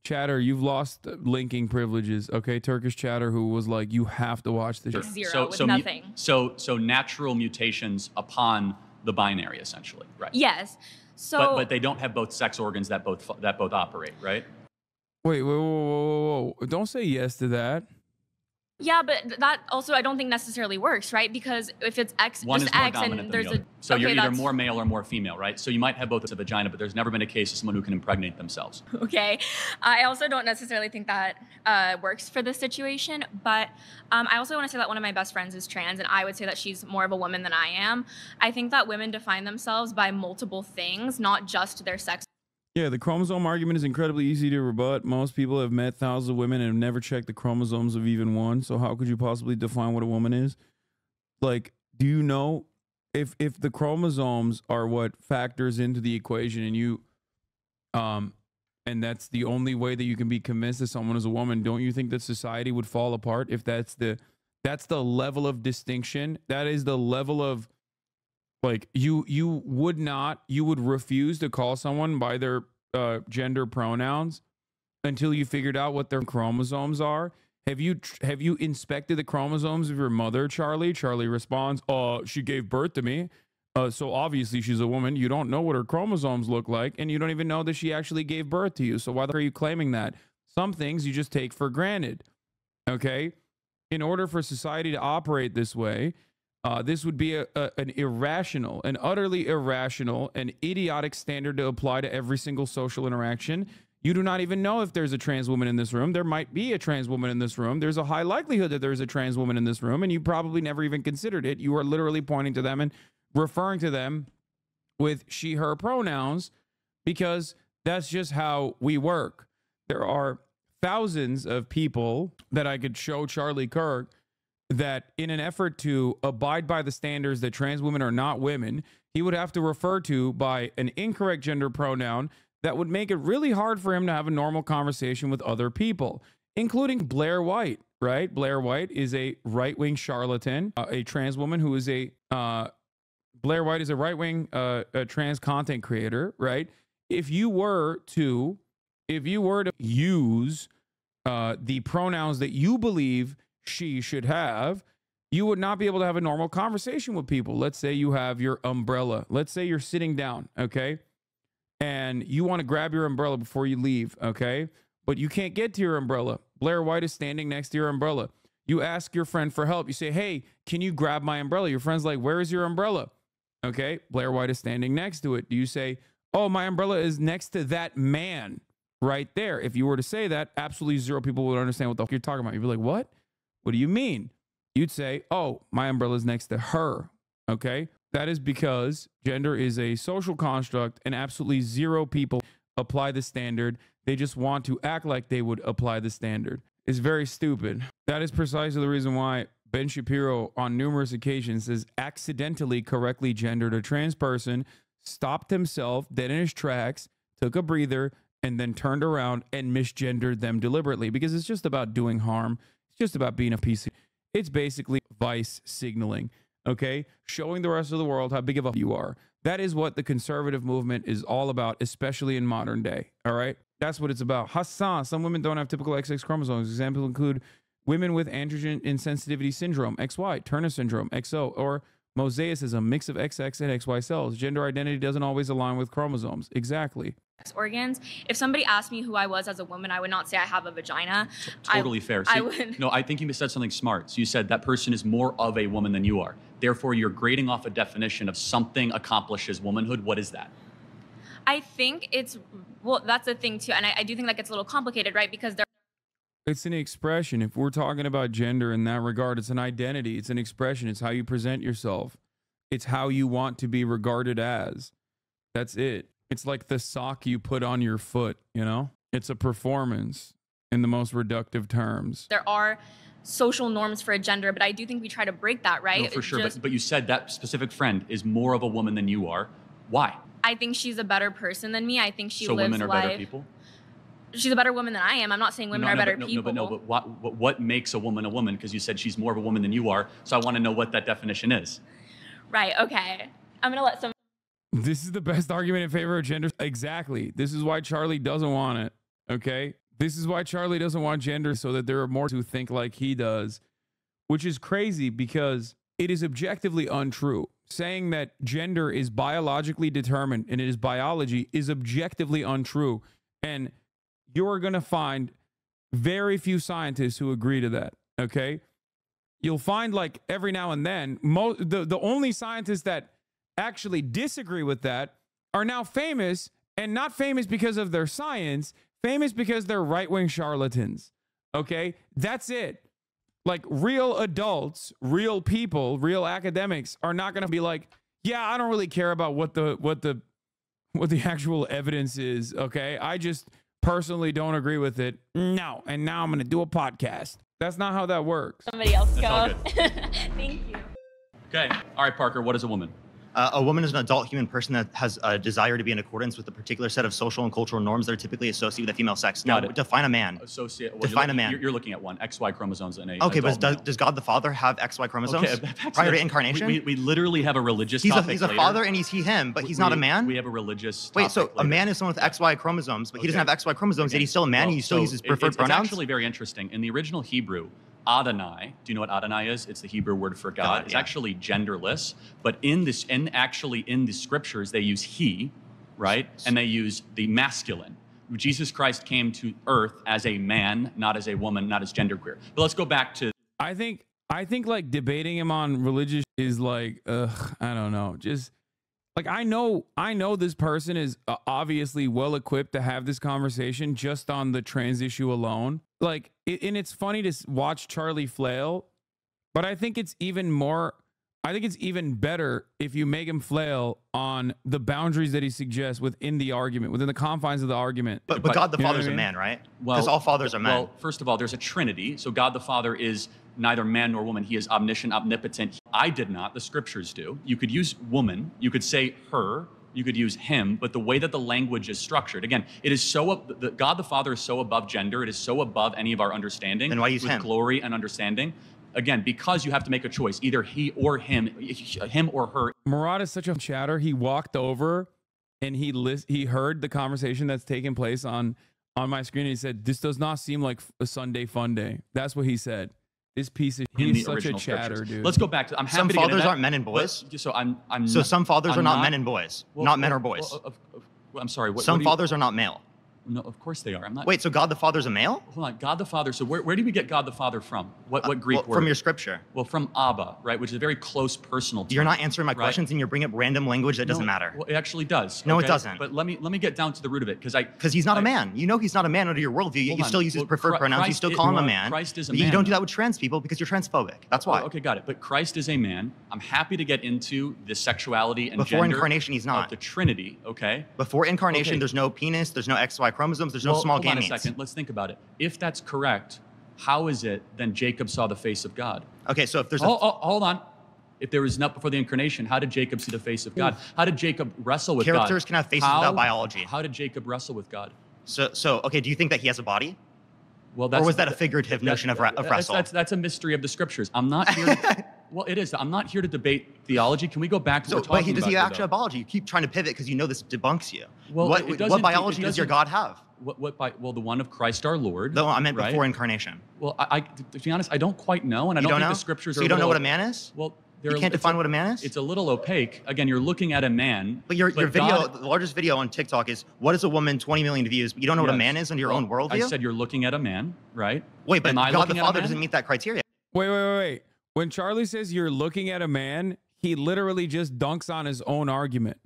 Chatter, you've lost linking privileges. Okay, Turkish chatter who was like, you have to watch this. Zero with nothing. So natural mutations upon the binary, essentially, right? Yes. So but they don't have both sex organs that both operate, right? Wait, whoa. Don't say yes to that. Yeah, but that also I don't think necessarily works, right? Because if it's X, one just is more X, dominant and than there's the other. a So okay, you're either that's- more male or more female, right? So you might have both as a vagina, but there's never been a case of someone who can impregnate themselves. Okay, I also don't necessarily think that works for this situation, but I also want to say that one of my best friends is trans, and I would say that she's more of a woman than I am. I think that women define themselves by multiple things, not just their sex. Yeah, the chromosome argument is incredibly easy to rebut. Most people have met thousands of women and have never checked the chromosomes of even one. So how could you possibly define what a woman is? Like, do you know if the chromosomes are what factors into the equation, and you and that's the only way that you can be convinced that someone is a woman, don't you think that society would fall apart if that's the level of distinction? That is the level of, like, you would refuse to call someone by their gender pronouns until you figured out what their chromosomes are. Have you inspected the chromosomes of your mother, Charlie? Charlie responds, she gave birth to me. So obviously she's a woman. You don't know what her chromosomes look like, and you don't even know that she actually gave birth to you. So why are you claiming that? Some things you just take for granted, okay? In order for society to operate this way, this would be an irrational, an utterly irrational, and idiotic standard to apply to every single social interaction. You do not even know if there's a trans woman in this room. There might be a trans woman in this room. There's a high likelihood that there's a trans woman in this room, and you probably never even considered it. You are literally pointing to them and referring to them with she, her pronouns because that's just how we work. There are thousands of people that I could show Charlie Kirk that in an effort to abide by the standards that trans women are not women, he would have to refer to by an incorrect gender pronoun that would make it really hard for him to have a normal conversation with other people, including Blair White, right? Blair White is a right-wing charlatan, a trans woman who is Blair White is a right-wing trans content creator, right? If you were to use the pronouns that you believe she should have, you would not be able to have a normal conversation with people. Let's say you have your umbrella. Let's say you're sitting down, okay? And you want to grab your umbrella before you leave, okay? But you can't get to your umbrella. Blair White is standing next to your umbrella. You ask your friend for help. You say, hey, can you grab my umbrella? Your friend's like, where is your umbrella? Okay, Blair White is standing next to it. Do you say, oh, my umbrella is next to that man right there? If you were to say that, absolutely zero people would understand what the fuck you're talking about. You'd be like, what? What do you mean? You'd say, oh, my umbrella is next to her. Okay, that is because gender is a social construct and absolutely zero people apply the standard. They just want to act like they would apply the standard. It's very stupid. That is precisely the reason why Ben Shapiro on numerous occasions has accidentally correctly gendered a trans person, stopped himself dead in his tracks, took a breather, and then turned around and misgendered them deliberately, because it's just about doing harm. It's just about being a piece of... It's basically vice signaling, okay? Showing the rest of the world how big of a you are. That is what the conservative movement is all about, especially in modern day, all right? That's what it's about. Hasan, some women don't have typical XX chromosomes. Examples include women with androgen insensitivity syndrome, XY, Turner syndrome, XO, or mosaicism, mix of XX and XY cells. Gender identity doesn't always align with chromosomes. Exactly. Organs. If somebody asked me who I was as a woman, I would not say I have a vagina. Totally fair. I would. No, I think you said something smart. So you said that person is more of a woman than you are. Therefore, you're grading off a definition of something accomplishes womanhood. What is that? I think it's, well, that's the thing too. And I do think that gets a little complicated, right? Because there It's an expression. If we're talking about gender in that regard, it's an identity. It's an expression. It's how you present yourself. It's how you want to be regarded as. That's it. It's like the sock you put on your foot, you know? It's a performance in the most reductive terms. there are social norms for a gender, but I do think we try to break that, right? No, for sure. But you said that specific friend is more of a woman than you are. Why? I think she's a better person than me. I think she so lives women are life. better people? She's a better woman than I am. I'm not saying women are better people. But what makes a woman? Because you said she's more of a woman than you are. So I want to know what that definition is. Right. Okay. I'm going to let some. This is the best argument in favor of gender. Exactly. This is why Charlie doesn't want it. Okay. This is why Charlie doesn't want gender, so that there are more who think like he does, which is crazy because it is objectively untrue. Saying that gender is biologically determined and it is biology is objectively untrue. And you're going to find very few scientists who agree to that, okay? You'll find, like, every now and then, the only scientists that actually disagree with that are now famous, and not famous because of their science, famous because they're right-wing charlatans, okay? That's it. Like, real adults, real people, real academics are not going to be like, yeah, I don't really care about what the what the actual evidence is, okay? I just personally don't agree with it. No, and now I'm going to do a podcast. That's not how that works. Somebody else That's all go. good. Thank you. Okay. All right, Parker, what is a woman? A woman is an adult human person that has a desire to be in accordance with a particular set of social and cultural norms that are typically associated with the female sex. Now, define a man. Define a man. You're looking at one, XY chromosomes in a Okay, adult but male. does God the Father have XY chromosomes Okay, prior to incarnation? We literally have a religious He's topic a later. father and he's he/him, but he's not a man? We have a religious Wait, so topic a later. man is someone with XY chromosomes, but he doesn't have XY chromosomes, yet he's still a man, Well, and he still so uses preferred it's pronouns? actually very interesting. In the original Hebrew, Adonai, do you know what Adonai is? It's the Hebrew word for God. It's actually genderless, but in the scriptures, they use he, right? And they use the masculine. Jesus Christ came to earth as a man, not as a woman, not as genderqueer. But let's go back to... I think like debating him on religious is like, I don't know. Just like, I know this person is obviously well equipped to have this conversation just on the trans issue alone. Like, and it's funny to watch Charlie flail, but I think it's even better if you make him flail on the boundaries that he suggests within the argument, within the confines of the argument. But God the You know Father's what I a mean? man, right? Because all fathers are men. Well, first of all, there's a trinity. So God the Father is neither man nor woman. He is omniscient, omnipotent. I did not. The scriptures do. You could use woman. You could say her. You could use him. But the way that the language is structured, again, it is so, God the Father is so above gender. It is so above any of our understanding. Then why use with him? glory and understanding. Again, because you have to make a choice, either he or him or her. Murad is such a chatter. He walked over and he heard the conversation that's taking place on my screen. And he said, "This does not seem like a Sunday fun day." That's what he said. This piece of In he's the such a original chatter, scriptures. dude. Let's go back to. I'm happy Some to get into fathers that, aren't men and boys? but- So I'm. So some fathers I'm are not men and boys, not men or boys. I'm sorry. Some fathers are not male. No, of course they are. I'm not. Wait, so God the Father's a male? Hold on. God the Father. So where do we get God the Father from? What Greek well, word? from your scripture. Well, from Abba, right? Which is a very close personal term. You're not answering my right? questions, and you're bringing up random language that doesn't No, matter. Well, it actually does. No, okay? it doesn't. But let me get down to the root of it, because he's not a man. You know he's not a man under your worldview. Yet you still use his preferred pronouns. You still call him a man. Christ is a but man. you don't do that with trans people because you're transphobic. That's why. Okay, got it. But Christ is a man. I'm happy to get into the sexuality and Before gender incarnation, he's not. of the Trinity. Okay. Before incarnation, Okay. There's no penis, there's no XY chromosomes, there's no small hold on a gametes. second. Let's think about it. If that's correct, how is it then Jacob saw the face of God? Okay, so if there's hold on. If there was not before the incarnation, how did Jacob see the face of God? How did Jacob wrestle with God? Characters can have faces without biology. How did Jacob wrestle with God? So okay, do you think that he has a body? Well, or was that a figurative notion of wrestle? That's a mystery of the scriptures. I'm not here. Well, it is. I'm not here to debate theology. Can we go back to what we're talking about? Does he here, actually though? have biology? You keep trying to pivot because you know this debunks you. Well, what, it doesn't- what biology it does your doesn't- God have? Well, the one of Christ our Lord. No, I meant right? before incarnation. Well, to be honest, I don't quite know, and I You don't don't think know? the scriptures So are. you don't know little- what a man is? Well, You can't define what a man is? It's a little opaque. Again, you're looking at a man. But your video, God- the largest video on TikTok is what is a woman? 20 million views. But you don't know what a Yes. man is under your Well, own worldview. I said you're looking at a man, right? Wait, but Am I God the looking at a Father man? doesn't meet that criteria. Wait. When Charlie says you're looking at a man, he literally just dunks on his own argument,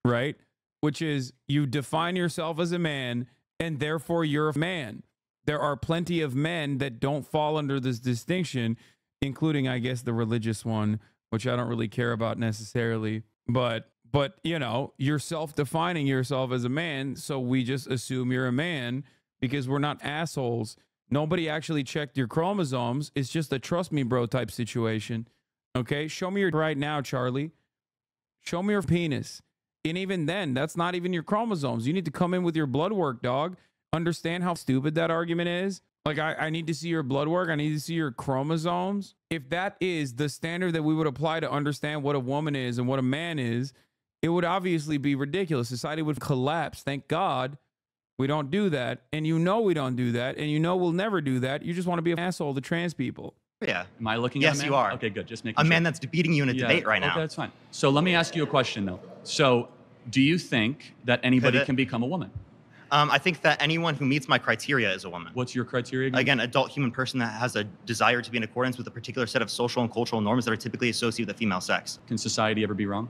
right? Which is you define yourself as a man and therefore you're a man. There are plenty of men that don't fall under this distinction, including, I guess, the religious one, which I don't really care about necessarily. But you know, you're self-defining yourself as a man, so we just assume you're a man because we're not assholes. Nobody actually checked your chromosomes. It's just a trust me, bro type situation. Okay, show me your right now, Charlie. Show me your penis. And even then, that's not even your chromosomes. You need to come in with your blood work, dog. Understand how stupid that argument is? Like, I need to see your blood work. I need to see your chromosomes. If that is the standard that we would apply to understand what a woman is and what a man is, it would obviously be ridiculous. Society would collapse. Thank God we don't do that. And you know we don't do that. And you know we'll never do that. You just want to be an asshole to trans people. Yeah. Am I looking at a Yes, man? you are. Okay, good. Just making A sure. man that's beating you in a Yeah, debate right now. Okay, that's fine. So let me ask you a question, though. So do you think that anybody Pivot. can become a woman? I think that anyone who meets my criteria is a woman. What's your criteria again? Again, adult human person that has a desire to be in accordance with a particular set of social and cultural norms that are typically associated with the female sex. Can society ever be wrong?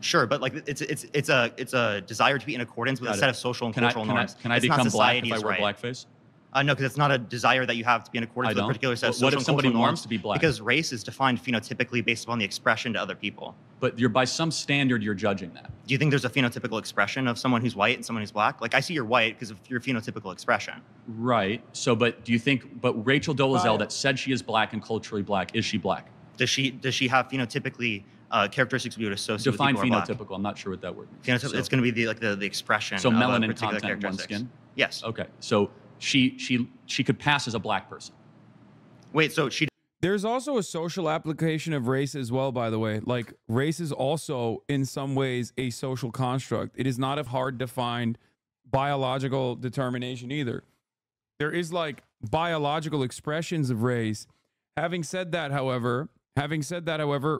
Sure, but like it's a desire to be in accordance with Got a it. set of social and Can I cultural norms. can I It's not become black if society's I wear right. blackface? No, because it's not a desire that you have to be in accordance with a particular set of social What if and somebody cultural wants norms? to be black? Because race is defined phenotypically based upon the expression to other people. But you're by some standard, you're judging that. Do you think there's a phenotypical expression of someone who's white and someone who's black? Like I see you're white because of your phenotypical expression. Right. So, but do you think? But Rachel Dolezal, that said she is black and culturally black, is she black? Does she have phenotypically characteristics we would associate Define with people who are phenotypical. black? I'm not sure what that word means. Phenotypical, it's going to be the expression. So of melanin particular content, one characteristics. skin. Yes. Okay. So she could pass as a black person. Wait. So she. There's also a social application of race as well, by the way. Like, race is also, in some ways, a social construct. It is not a hard-defined biological determination either. There is, like, biological expressions of race. Having said that, however,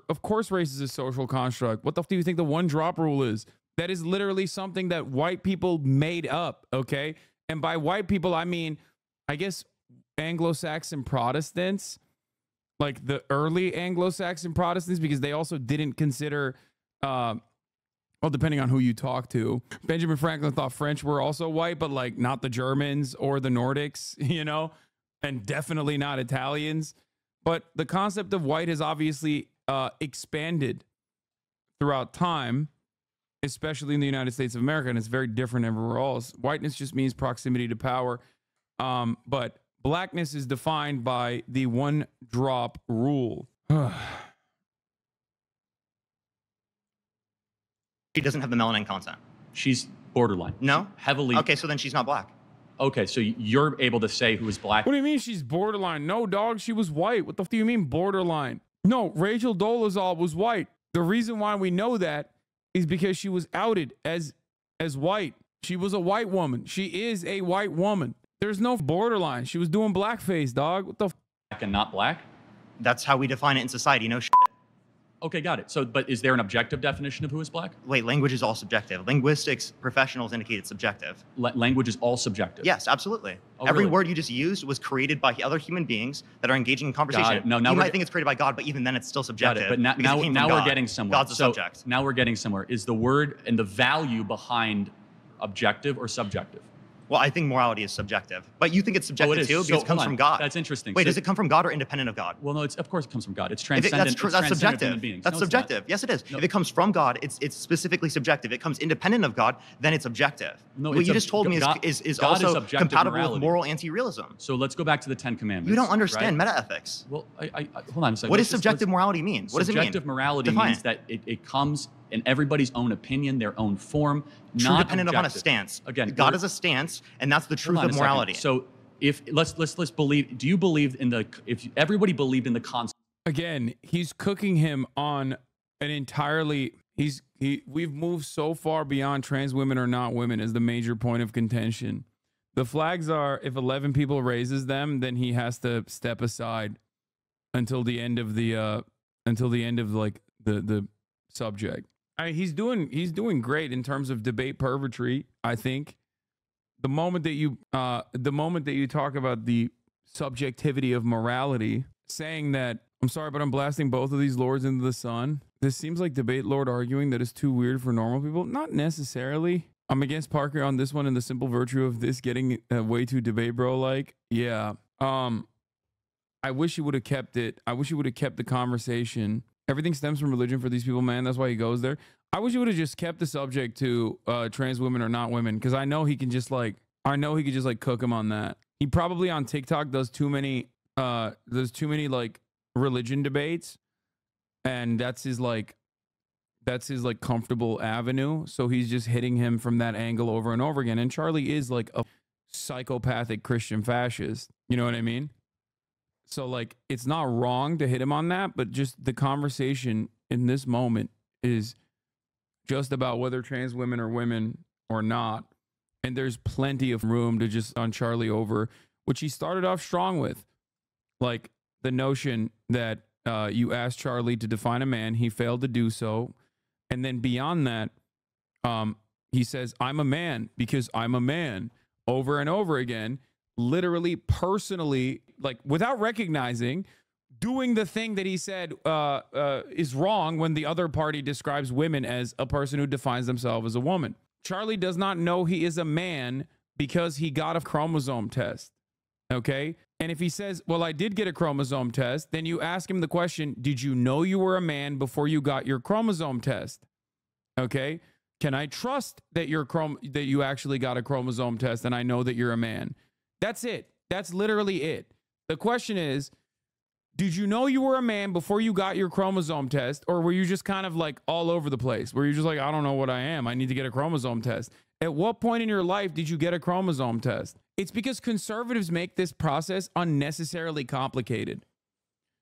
of course race is a social construct. What the f do you think the one-drop rule is? That is literally something that white people made up, okay? And by white people, I mean, I guess, Anglo-Saxon Protestants, like the early Anglo-Saxon Protestants, because they also didn't consider, well, depending on who you talk to, Benjamin Franklin thought French were also white, but like not the Germans or the Nordics, you know, and definitely not Italians. But the concept of white has obviously expanded throughout time, especially in the United States of America, and it's very different everywhere else. Whiteness just means proximity to power, but blackness is defined by the one-drop rule. She doesn't have the melanin content. She's borderline. No? Heavily. Okay, so then she's not black. Okay, so you're able to say who is black. What do you mean she's borderline? No, dog, she was white. What the f do you mean borderline? No, Rachel Dolezal was white. The reason why we know that is because she was outed as white. She was a white woman. She is a white woman. There's no borderline. She was doing blackface, dog. What the f? Black and not black? That's how we define it in society. No shit. Okay, got it. So, but is there an objective definition of who is black? Wait, language is all subjective. Linguistics professionals indicate it's subjective. Language is all subjective? Yes, absolutely. Oh, Every really? word you just used was created by other human beings that are engaging in conversation. No, now you we're might think it's created by God, but even then it's still Got subjective. it. But now because it came from we're God. getting somewhere. God's a subject. Now we're getting somewhere. Is the word and the value behind objective or subjective? Well, I think morality is subjective, but you think it's subjective too because it comes from God. That's interesting. Wait, So- does it come from God or independent of God? Well, no, of course it comes from God. It's If transcendent. that's true, it's that's transcendent subjective. human beings. That's No, it's not. subjective. Yes, it is. If it comes from God, it's specifically subjective. If it comes independent of God, then it's objective. No, what it's you just told me God- is God is also objective compatible morality. with moral anti-realism. So let's go back to the Ten Commandments. You don't understand right? metaethics. Well, I hold on a second. What Let's does just- subjective let's- morality mean? What does it mean? Subjective morality Define means it. that it comes in everybody's own opinion, their own form, True not dependent upon a objective. stance. Again, God we're- is a stance, and that's the Hold truth on a of second. morality. So if let's believe. Do you believe in the? If everybody believed in the concept. Again, he's cooking him on an entirely. We've moved so far beyond trans women are not women as the major point of contention. The flags are if 11 people raises them, then he has to step aside until the end of the like the subject. I mean, he's doing great in terms of debate purgatory. I think the moment that you talk about the subjectivity of morality, saying that I'm sorry, but I'm blasting both of these lords into the sun. This seems like debate lord arguing that is too weird for normal people. Not necessarily. I'm against Parker on this one and the simple virtue of this getting way too debate bro like. Yeah. I wish he would have kept it. I wish he would have kept the conversation. Everything stems from religion for these people, man. That's why he goes there. I wish he would have just kept the subject to trans women or not women, because I know he can just like cook him on that. He probably on TikTok does too many like religion debates, and that's his comfortable avenue. So he's just hitting him from that angle over and over again. And Charlie is like a psychopathic Christian fascist. You know what I mean? So like it's not wrong to hit him on that, but just the conversation in this moment is just about whether trans women are women or not. And there's plenty of room to just on Charlie over, which he started off strong with. Like the notion that you asked Charlie to define a man, he failed to do so. And then beyond that, he says, I'm a man because I'm a man over and over again, literally personally, like without recognizing, doing the thing that he said is wrong when the other party describes women as a person who defines themselves as a woman. Charlie does not know he is a man because he got a chromosome test. Okay. And if he says, well, I did get a chromosome test, then you ask him the question, did you know you were a man before you got your chromosome test? Okay. Can I trust that that you actually got a chromosome test and I know that you're a man? That's it. That's literally it. The question is, did you know you were a man before you got your chromosome test, or were you just kind of like all over the place? Were you just like, I don't know what I am. I need to get a chromosome test. At what point in your life did you get a chromosome test? It's because conservatives make this process unnecessarily complicated.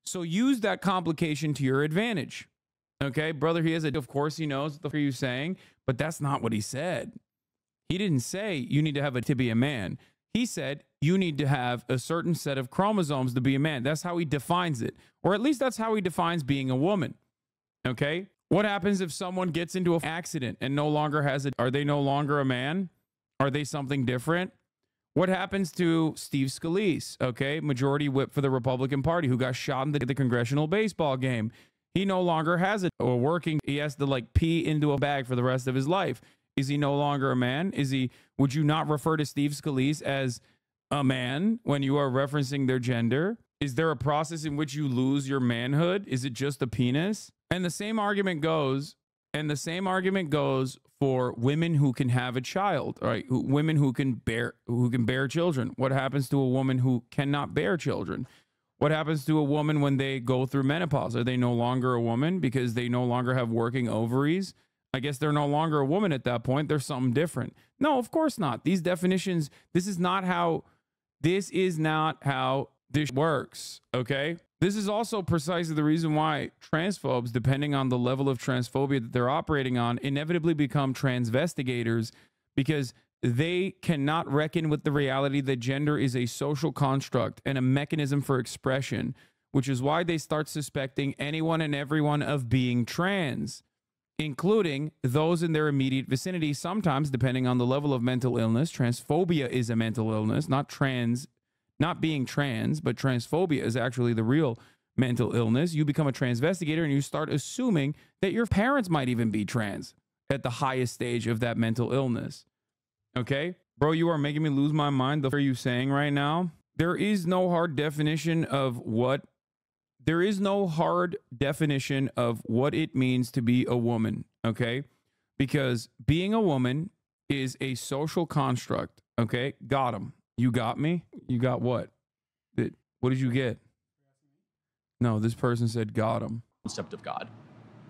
So use that complication to your advantage. Okay, brother, of course he knows what the fuck are you saying, but that's not what he said. He didn't say you need to have to be a man. He said you need to have a certain set of chromosomes to be a man. That's how he defines it. Or at least that's how he defines being a woman. Okay? What happens if someone gets into an accident and no longer has it? Are they no longer a man? Are they something different? What happens to Steve Scalise, okay, majority whip for the Republican Party, who got shot in the congressional baseball game? He no longer has it or working. He has to like pee into a bag for the rest of his life. Is he no longer a man? Would you not refer to Steve Scalise as a man when you are referencing their gender? Is there a process in which you lose your manhood? Is it just a penis? And the same argument goes, for women who can have a child, right? Women who can bear children. What happens to a woman who cannot bear children? What happens to a woman when they go through menopause? Are they no longer a woman because they no longer have working ovaries? I guess they're no longer a woman at that point. They're something different. No, of course not. These definitions, this is not how this works, okay? This is also precisely the reason why transphobes, depending on the level of transphobia that they're operating on, inevitably become transvestigators, because they cannot reckon with the reality that gender is a social construct and a mechanism for expression, which is why they start suspecting anyone and everyone of being trans, including those in their immediate vicinity, sometimes depending on the level of mental illness. Transphobia is a mental illness, not being trans, but transphobia is actually the real mental illness. You become a transvestigator and you start assuming that your parents might even be trans at the highest stage of that mental illness. Okay? Bro, you are making me lose my mind. What are you saying right now? There is no hard definition of what it means to be a woman, okay? Because being a woman is a social construct, okay? Got him. You got me? You got what? What did you get? No, this person said got him. Concept of God,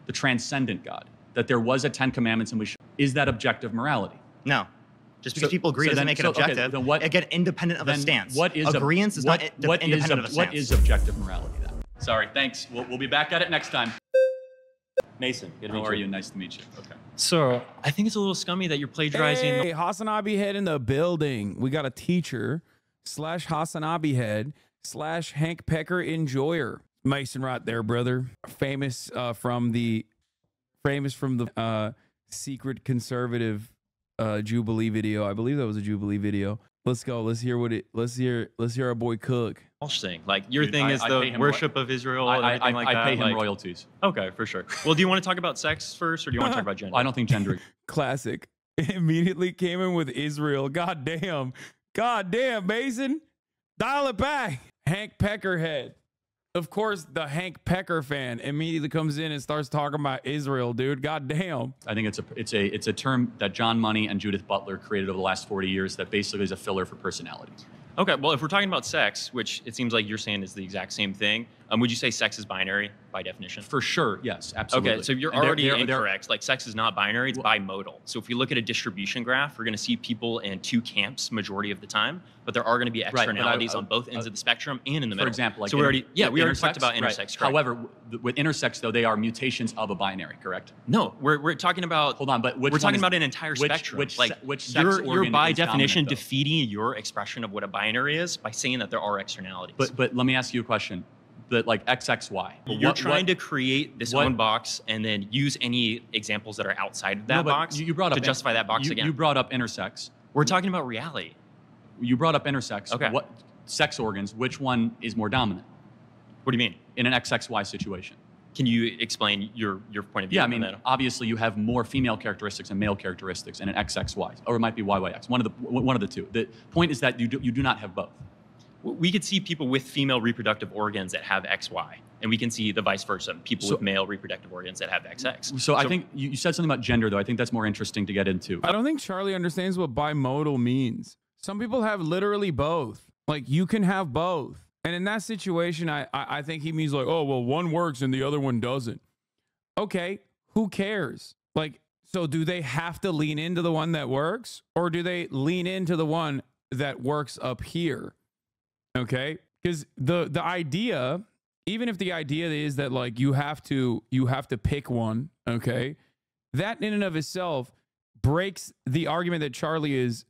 the transcendent God, that there was a 10 Commandments and is that objective morality? No. Just because people agree doesn't make it objective. Okay, then what, again, independent of a stance. Agreeance is not independent of a stance. What is objective morality then? Sorry, thanks. We'll be back at it next time. Mason, good to meet you. How are you? Nice to meet you. Okay. So I think it's a little scummy that you're plagiarizing. Hey, HasanAbi head in the building. We got a teacher / HasanAbi head / Hank Pecker enjoyer. Mason right there, brother. Famous from the secret conservative Jubilee video. I believe that was a Jubilee video. Let's go. Let's hear our boy Kirk. Thing. Like your thing is the worship of Israel and everything like that. I pay him royalties. Okay, for sure. Well, do you want to talk about sex first, or do you want to talk about gender? I don't think gender. Classic. Immediately came in with Israel. God damn, Mason. Dial it back. Hank Peckerhead. Of course, the Hank Pecker fan immediately comes in and starts talking about Israel, dude. God damn. I think it's a term that John Money and Judith Butler created over the last 40 years that basically is a filler for personalities. Okay, well, if we're talking about sex, which it seems like you're saying is the exact same thing, would you say sex is binary by definition? For sure, yes, absolutely. Okay, so you're already incorrect. Like, sex is not binary, it's bimodal. So if we look at a distribution graph, we're going to see people in two camps majority of the time, but there are going to be externalities on both ends of the spectrum and in the middle. For example, like so we already talked about intersex. However, with intersex, though, they are mutations of a binary, correct? No, we're talking about. Hold on, but we're talking about an entire spectrum. Which sex you're by is definition dominant, defeating your expression of what a binary is by saying that there are externalities. But let me ask you a question. That like XXY. You're trying to create this own box and then use any examples that are outside of that box you brought up to justify that box again. You brought up intersex. We're talking about reality. You brought up intersex. Okay. What sex organs? Which one is more dominant? What do you mean? In an XXY situation. Can you explain your point of view? Yeah, I mean, obviously you have more female characteristics and male characteristics in an XXY, or it might be YYX. One of the two. The point is that you do not have both. We could see people with female reproductive organs that have XY, and we can see the vice versa, people with male reproductive organs that have XX. So I think you said something about gender, though. I think that's more interesting to get into. I don't think Charlie understands what bimodal means. Some people have literally both. Like, you can have both. And in that situation, I think he means like, oh, well, one works and the other one doesn't. Okay, who cares? Like, so do they have to lean into the one that works, or do they lean into the one that works up here? Okay, because the idea, even if the idea is that like you have to pick one, okay, that in and of itself breaks the argument that Charlie is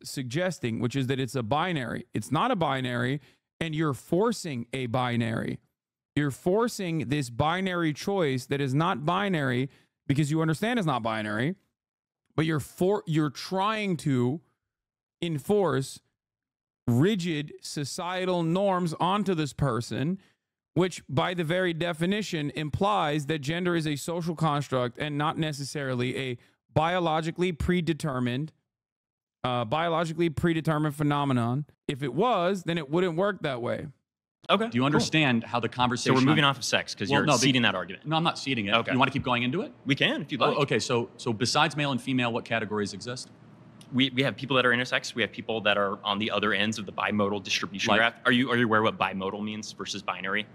suggesting, which is that it's a binary. It's not a binary, and you're forcing a binary. You're forcing this binary choice that is not binary because you understand it's not binary, but you're trying to enforce rigid societal norms onto this person, which by the very definition implies that gender is a social construct and not necessarily a biologically predetermined phenomenon. If it was, then it wouldn't work that way. Okay. Do you understand how the conversation? So we're moving off of sex because you're ceding that argument. No, I'm not ceding it. Okay. You want to keep going into it? We can if you'd like. Okay. So besides male and female, what categories exist? We have people that are intersex. We have people that are on the other ends of the bimodal distribution graph. Are you aware what bimodal means versus binary?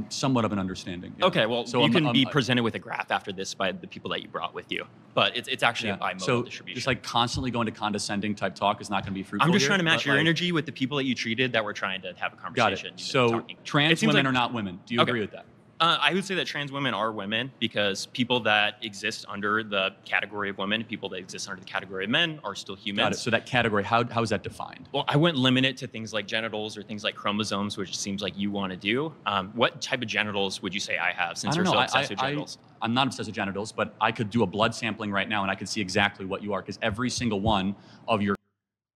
Somewhat of an understanding. Yeah. Okay, well, so you can be presented with a graph after this by the people that you brought with you, but it's actually a bimodal distribution. Just like constantly going to condescending type talk is not going to be fruitful. I'm just trying to match your energy with the people that you treated that were trying to have a conversation. Got it. So trans women are not women. Do you agree with that? I would say that trans women are women because people that exist under the category of women, people that exist under the category of men are still humans. Got it. So that category, how is that defined? Well, I wouldn't limit it to things like genitals or things like chromosomes, which it seems like you want to do. What type of genitals would you say I have since you're so obsessed with genitals? I'm not obsessed with genitals, but I could do a blood sampling right now and I could see exactly what you are because every single one of your...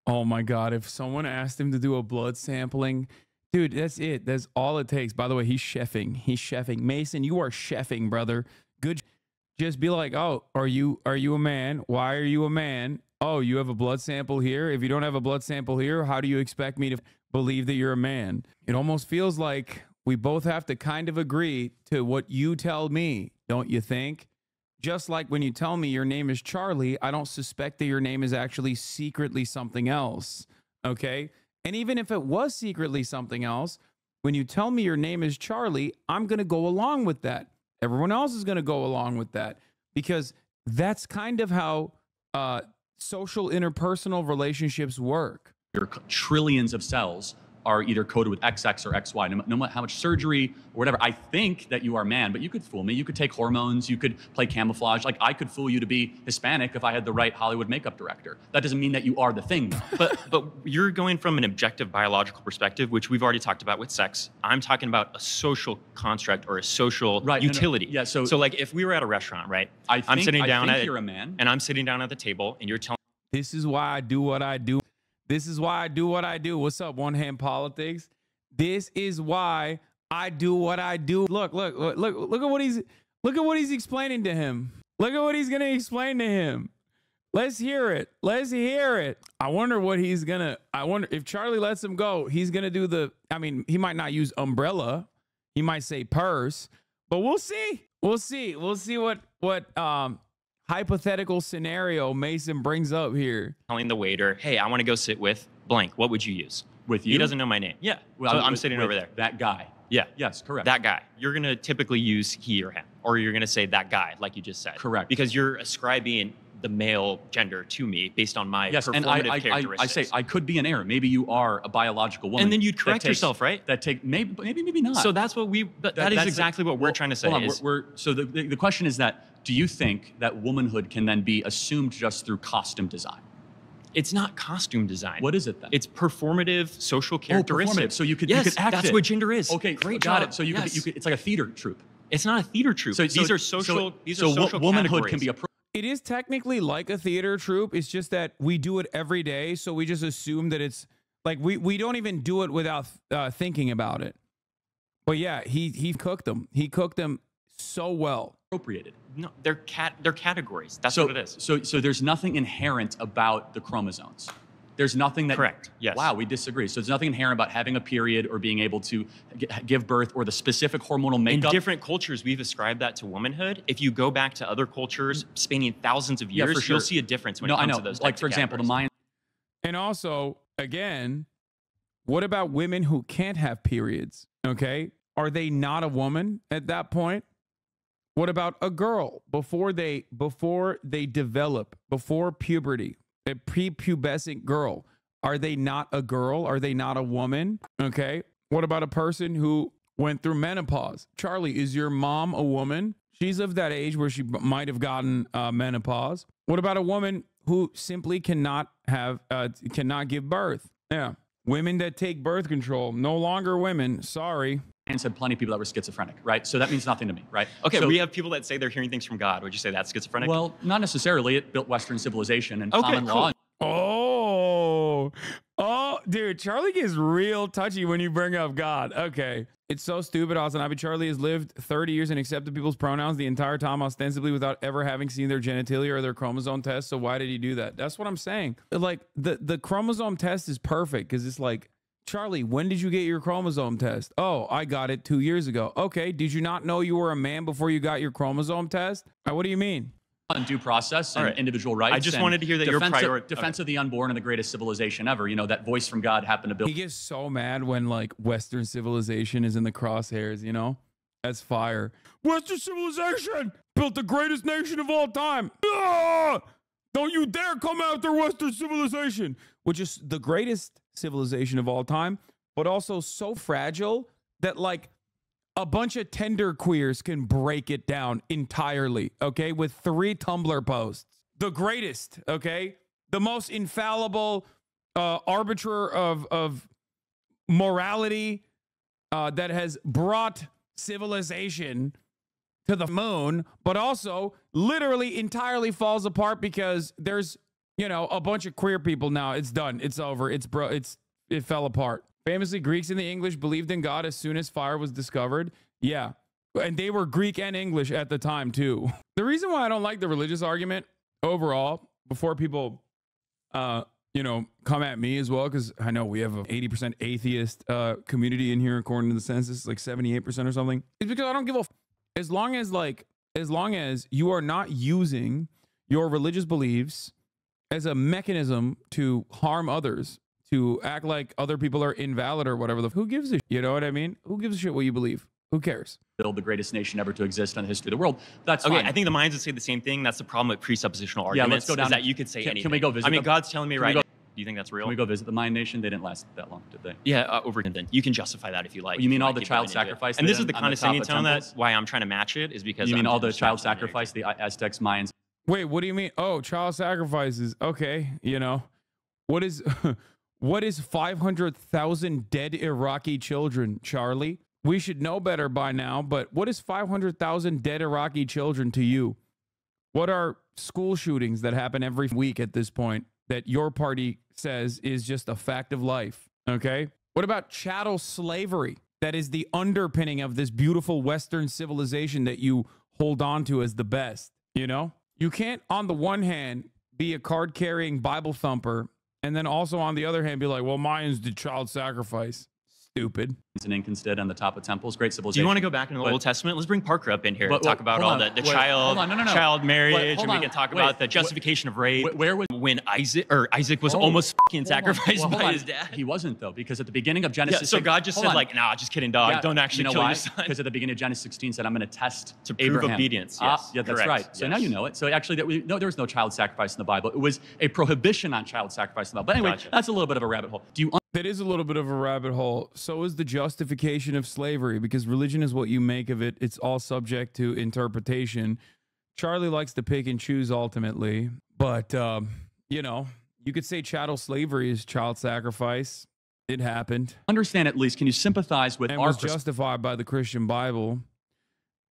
Oh my God, if someone asked him to do a blood sampling... Dude, that's it. That's all it takes. By the way, he's chefing. He's chefing. Mason, you are chefing, brother. Good. Just be like, oh, are you a man? Why are you a man? Oh, you have a blood sample here. If you don't have a blood sample here, how do you expect me to believe that you're a man? It almost feels like we both have to kind of agree to what you tell me, don't you think? Just like when you tell me your name is Charlie, I don't suspect that your name is actually secretly something else. Okay? And even if it was secretly something else, when you tell me your name is Charlie, I'm going to go along with that. Everyone else is going to go along with that because that's kind of how social interpersonal relationships work. Your trillions of cells are either coded with XX or XY, no matter how much surgery or whatever. I think that you are a man, but you could fool me. You could take hormones. You could play camouflage. Like I could fool you to be Hispanic if I had the right Hollywood makeup director. That doesn't mean that you are the thing, though. But you're going from an objective biological perspective, which we've already talked about with sex. I'm talking about a social construct or a social utility. Yeah. So like if we were at a restaurant, right? I'm sitting down you're a man, and I'm sitting down at the table, and you're telling. This is why I do what I do. This is why I do what I do. What's up, One Hand Politics? This is why I do what I do. Look at what he's explaining to him. Look at what he's gonna explain to him. Let's hear it. Let's hear it. I wonder if Charlie lets him go, he's gonna do he might not use umbrella. He might say purse, but we'll see. We'll see what hypothetical scenario Mason brings up here. Telling the waiter, hey, I want to go sit with blank. What would you use? With you? He doesn't know my name. Yeah. Well, so I'm sitting over there. That guy. Yeah. Yes, correct. That guy. You're going to typically use he or him, or you're going to say that guy, like you just said. Correct. Because you're ascribing the male gender to me based on my performative characteristics. I say I could be an error. Maybe you are a biological woman. And then you'd correct yourself, right? Maybe not. So that's what that is exactly what we're trying to say. So the question is that, do you think that womanhood can then be assumed just through costume design? It's not costume design. What is it then? It's performative social characteristics. Performative. So you could act that's it. What gender is. Okay, great got job. it. So you could it's like a theater troupe. It's not a theater troupe. These are social womanhood can be a It is technically like a theater troupe. It's just that we do it every day, so we just assume that it's like we don't even do it without thinking about it. But yeah, he cooked them. He cooked them so well. Appropriated. No, they're categories. That's what it is. So there's nothing inherent about the chromosomes. There's nothing that. Correct. Yes. Wow, we disagree. So there's nothing inherent about having a period or being able to give birth or the specific hormonal makeup. In different cultures, we've ascribed that to womanhood. If you go back to other cultures spanning thousands of years, for sure. you'll see a difference when it comes to those. Like, for example, the Mayans. And also, again, what about women who can't have periods? Okay. Are they not a woman at that point? What about a girl before they develop, before puberty, a prepubescent girl? Are they not a girl? Are they not a woman? Okay. What about a person who went through menopause? Charlie, is your mom a woman? She's of that age where she might have gotten menopause. What about a woman who simply cannot give birth? Yeah. Women that take birth control, no longer women. Sorry. And said plenty of people that were schizophrenic, right? So that means nothing to me, right? Okay, so, we have people that say they're hearing things from God. Would you say that's schizophrenic? Well, not necessarily. It built Western civilization and common law. Oh, dude, Charlie gets real touchy when you bring up God. Okay. It's so stupid, HasanAbi. Charlie has lived 30 years and accepted people's pronouns the entire time, ostensibly without ever having seen their genitalia or their chromosome test. So why did he do that? That's what I'm saying. Like, the chromosome test is perfect because it's like, Charlie, when did you get your chromosome test? Oh, I got it 2 years ago. Okay, did you not know you were a man before you got your chromosome test? What do you mean? And due process and individual rights. I just wanted to hear that your priority. Defense of the unborn and the greatest civilization ever. You know, that voice from God happened to build. He gets so mad when like Western civilization is in the crosshairs, you know? That's fire. Western civilization built the greatest nation of all time. Ah! Don't you dare come after Western civilization, which is the greatest civilization of all time, but also so fragile that like a bunch of tender queers can break it down entirely, okay, with 3 Tumblr posts. The greatest, okay? The most infallible arbiter of morality that has brought civilization to the moon, but also literally entirely falls apart because there's, you know, a bunch of queer people now. It's done. It's over. It fell apart. Famously, Greeks and the English believed in God as soon as fire was discovered. Yeah. And they were Greek and English at the time, too. The reason why I don't like the religious argument overall, before people, you know, come at me as well, because I know we have an 80% atheist community in here, according to the census, like 78% or something, is because I don't give a as long as you are not using your religious beliefs as a mechanism to harm others, to act like other people are invalid or whatever, who gives a shit? You know what I mean? Who gives a shit what you believe? Who cares? Build the greatest nation ever to exist in the history of the world. That's okay. Fine. I think the Mayans would say the same thing. That's the problem with presuppositional arguments. Yeah, let's go down. Is that you could say anything. Can we go visit? I mean, them? God's telling me right now. Do you think that's real? Can we go visit the Mayan nation? They didn't last that long, did they? Yeah, over then. You can justify that if you like. You mean all the child sacrifice? And this is the condescending tone that why I'm trying to match it is because you mean all the child sacrifice, the Aztecs, Mayans. Wait, what do you mean? Oh, child sacrifices. Okay, you know, what is 500,000 dead Iraqi children, Charlie? We should know better by now, but what is 500,000 dead Iraqi children to you? What are school shootings that happen every week at this point that your party says is just a fact of life? Okay. What about chattel slavery? That is the underpinning of this beautiful Western civilization that you hold on to as the best. You know, you can't on the one hand be a card carrying Bible thumper and then also on the other hand be like, well, Mayans did child sacrifice. Stupid. It's an instead on the top of temples. Great civilization. Do you want to go back into the Old Testament? Let's bring Parker up in here and talk about all the child marriage, and we can talk about the justification of rape. Where was when Isaac was almost fucking sacrificed by his dad? He wasn't though, because at the beginning of Genesis, so God just said like, nah, just kidding, dog. Don't actually kill your son. Because at the beginning of Genesis 16 said, I'm going to test to prove Abraham. Obedience. Yes, yeah, that's right. So now you know it. So actually, there was no child sacrifice in the Bible. It was a prohibition on child sacrifice in the Bible. But anyway, that's a little bit of a rabbit hole. That is a little bit of a rabbit hole. So is the justification of slavery, because religion is what you make of it. It's all subject to interpretation. Charlie likes to pick and choose ultimately, but you know, you could say chattel slavery is child sacrifice. It happened. Understand at least. Can you sympathize with and was justified by the Christian Bible?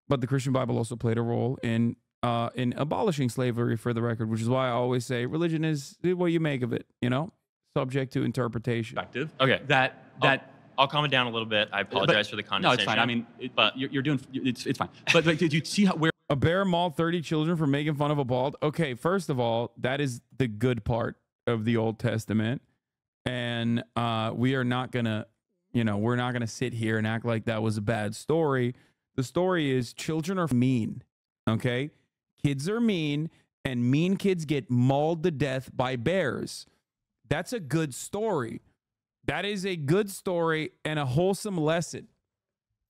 But the Christian Bible also played a role in abolishing slavery, for the record, which is why I always say religion is what you make of it. You know. Subject to interpretation. Okay. I'll calm it down a little bit. I apologize for the condescension. No, it's fine. I mean, but you're doing it's fine. But like, did you see where a bear mauled 30 children for making fun of a bald? Okay, first of all, that is the good part of the Old Testament. And we are not gonna, we're not gonna sit here and act like that was a bad story. The story is children are mean. Okay, kids are mean, and mean kids get mauled to death by bears. That's a good story. That is a good story and a wholesome lesson.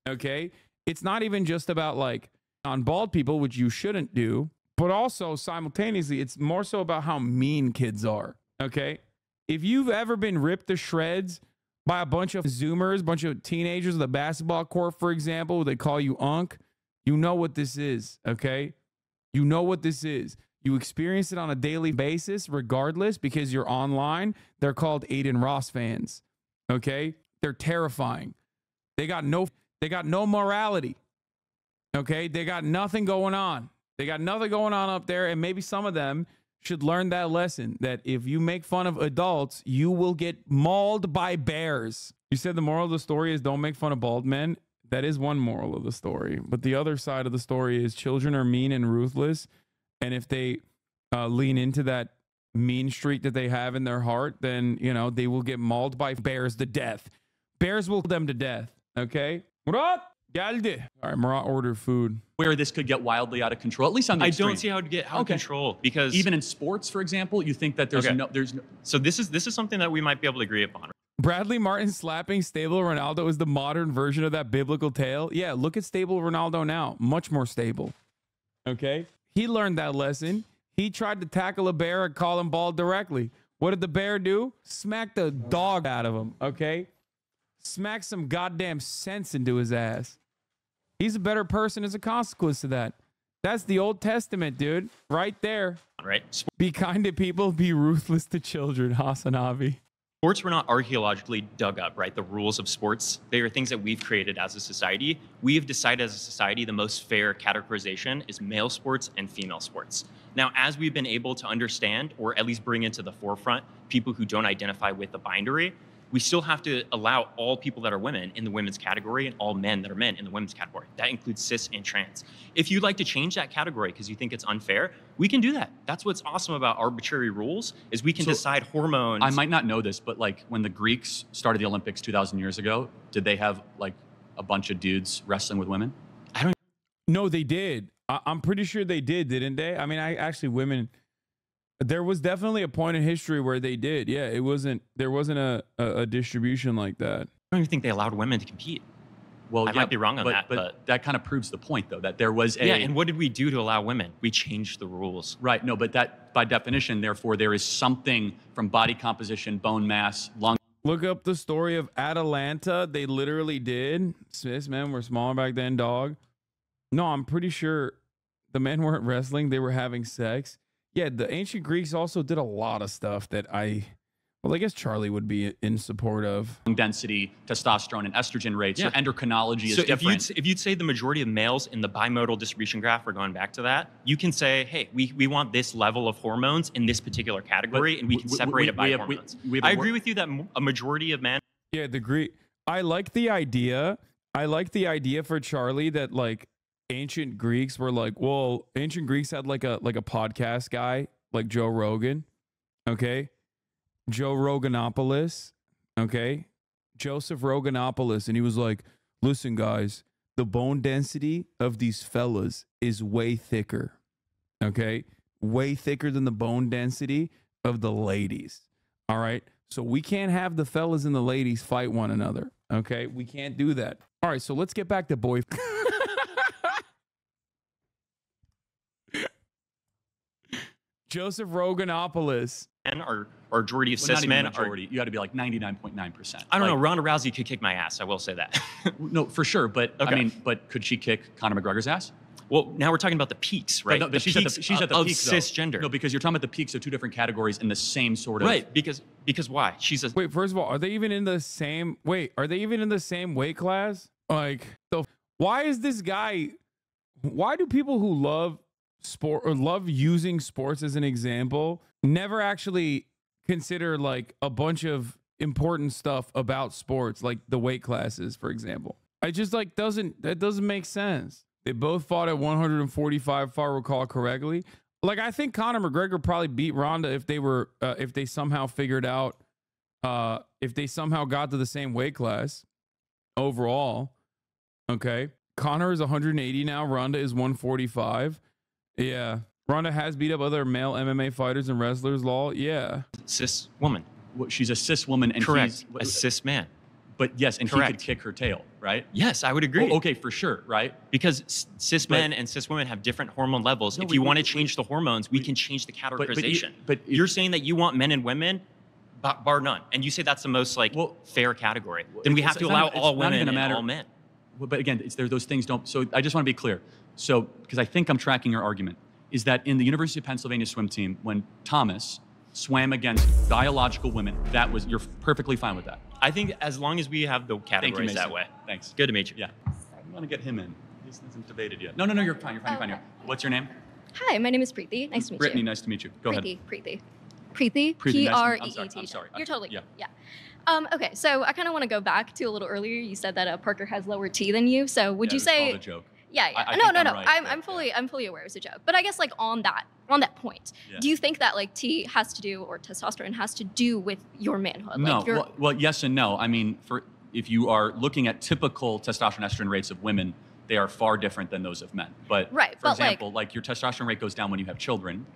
Okay, it's not even just about like on bald people, which you shouldn't do, but also simultaneously, it's more so about how mean kids are. Okay, if you've ever been ripped to shreds by a bunch of Zoomers, bunch of teenagers at the basketball court, for example, where they call you Unc, you know what this is. Okay, you know what this is. You experience it on a daily basis, regardless, because you're online. They're called Aiden Ross fans. Okay, they're terrifying. They got no morality. Okay, they got nothing going on. They got nothing going on up there, and maybe some of them should learn that lesson, that if you make fun of adults, you will get mauled by bears. You said the moral of the story is don't make fun of bald men. That is one moral of the story. But the other side of the story is children are mean and ruthless. And if they lean into that mean streak that they have in their heart, then, they will get mauled by bears to death. Bears will them to death. Okay? Murat, geldi. All right, Murat ordered food. Where this could get wildly out of control, at least on the extreme. I don't see how it would get out of control, because even in sports, for example, you think that there's no. So this is something that we might be able to agree upon. Bradley Martin slapping stable Ronaldo is the modern version of that biblical tale. Yeah, look at stable Ronaldo now. Much more stable. Okay? He learned that lesson. He tried to tackle a bear and call him bald directly. What did the bear do? Smack the dog out of him. Okay? Smack some goddamn sense into his ass. He's a better person as a consequence of that. That's the Old Testament, dude. Right there. Right. Be kind to people, be ruthless to children, HasanAbi. Sports were not archaeologically dug up, right? The rules of sports, they are things that we've created as a society. We have decided as a society the most fair categorization is male sports and female sports. Now, as we've been able to understand, or at least bring into the forefront, people who don't identify with the binary, we still have to allow all people that are women in the women's category and all men that are men in the women's category. That includes cis and trans. If you'd like to change that category because you think it's unfair, we can do that. That's what's awesome about arbitrary rules, is we can decide hormones. I might not know this, but like when the Greeks started the Olympics 2,000 years ago, did they have like a bunch of dudes wrestling with women? No, they did. I'm pretty sure they did, didn't they? I mean, women... There was definitely a point in history where they did. Yeah, there wasn't a distribution like that. I don't even think they allowed women to compete. Well, I might be wrong on that, but that kind of proves the point, though, that there was a... Yeah, and what did we do to allow women? We changed the rules. Right, no, but that, by definition, therefore, there is something from body composition, bone mass, lung... Look up the story of Atalanta. They literally did. Cis men were smaller back then, dog. No, I'm pretty sure the men weren't wrestling. They were having sex. Yeah, the ancient Greeks also did a lot of stuff that I guess Charlie would be in support of. Density, testosterone, and estrogen rates. Yeah. So endocrinology is different. If you'd say the majority of males in the bimodal distribution graph, we're going back to that, you can say, hey, we want this level of hormones in this particular category, and we can separate it by hormones. I agree with you that a majority of men... Yeah, the Greek... I like the idea for Charlie that, like, ancient Greeks were like, well, ancient Greeks had like a podcast guy like Joe Rogan, okay? Joe Roganopoulos, okay? Joseph Roganopoulos, and he was like, listen, guys, the bone density of these fellas is way thicker, okay? Way thicker than the bone density of the ladies, all right? So we can't have the fellas and the ladies fight one another, okay? We can't do that. All right, so let's get back to boy... Joseph Roganopoulos. Men or majority of cis men majority. You got to be like 99.9%. I don't know. Ronda Rousey could kick my ass. I will say that. No, for sure. But okay. I mean, but could she kick Conor McGregor's ass? Well, now we're talking about the peaks, right? But she's at the peak of cisgender. No, because you're talking about the peaks of two different categories in the same sort of... Right, because why? She's a... Wait, first of all, are they even in the same... Wait, are they even in the same weight class? Like, so why is this guy... Why do people who love sport or love using sports as an example never actually consider like a bunch of important stuff about sports, like the weight classes, for example? I just like that doesn't make sense. They both fought at 145, if I recall correctly. Like, I think Conor McGregor probably beat Ronda if they somehow figured out if they somehow got to the same weight class overall. Okay. Connor is 180 now. Ronda is 145. Yeah. Ronda has beat up other male MMA fighters and wrestlers, lol. Yeah. Cis woman. Well, she's a cis woman and Correct. he's A cis man. But yes, and Correct. he could kick her tail, right? Yes, I would agree. Oh, okay, for sure, right? Because cis men and cis women have different hormone levels. No, if you want to change the hormones, we can change the categorization. But you're saying that you want men and women, bar none, and you say that's the most like fair category. Then we have to allow all women and all men. Well, but again, those things don't. So I just want to be clear. So because I think I'm tracking your argument, is that in the University of Pennsylvania swim team, when Thomas swam against biological women, you're perfectly fine with that. I think as long as we have the categories that way. Thanks. Good to meet you. Yeah. I want to get him in. He hasn't debated yet. No, you're fine. You're fine. What's your name? Hi, my name is Preeti. Nice to meet Brittany, you. nice to meet you. Go ahead. Preeti. Preeti, P-R-E-E-T. I'm sorry. You're totally Yeah. Yeah. Okay, so I kind of want to go back to a little earlier. You said that Parker has lower T than you. So would you say? It's a joke. Yeah. I No. think I'm right, I'm fully aware it's a joke. But I guess like on that point, Yeah. do you think that like T has to do, or testosterone has to do with your manhood? No. Like Well, yes and no. I mean, if you are looking at typical testosterone estrogen rates of women, they are far different than those of men. But Right, for but, example, like your testosterone rate goes down when you have children.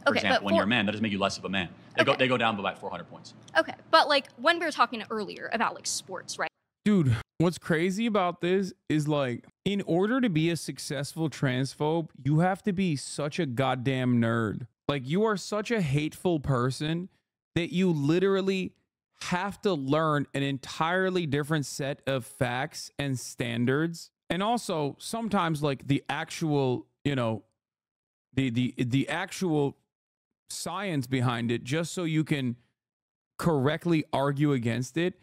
For Okay, but example, when you're a man, that doesn't make you less of a man. They go down by about 400 points. Okay, but like when we were talking earlier about like sports, right? Dude, what's crazy about this is like, in order to be a successful transphobe, you have to be such a goddamn nerd. Like, you are such a hateful person that you literally have to learn an entirely different set of facts and standards. And also sometimes like the actual, the actual science behind it, just so you can correctly argue against it.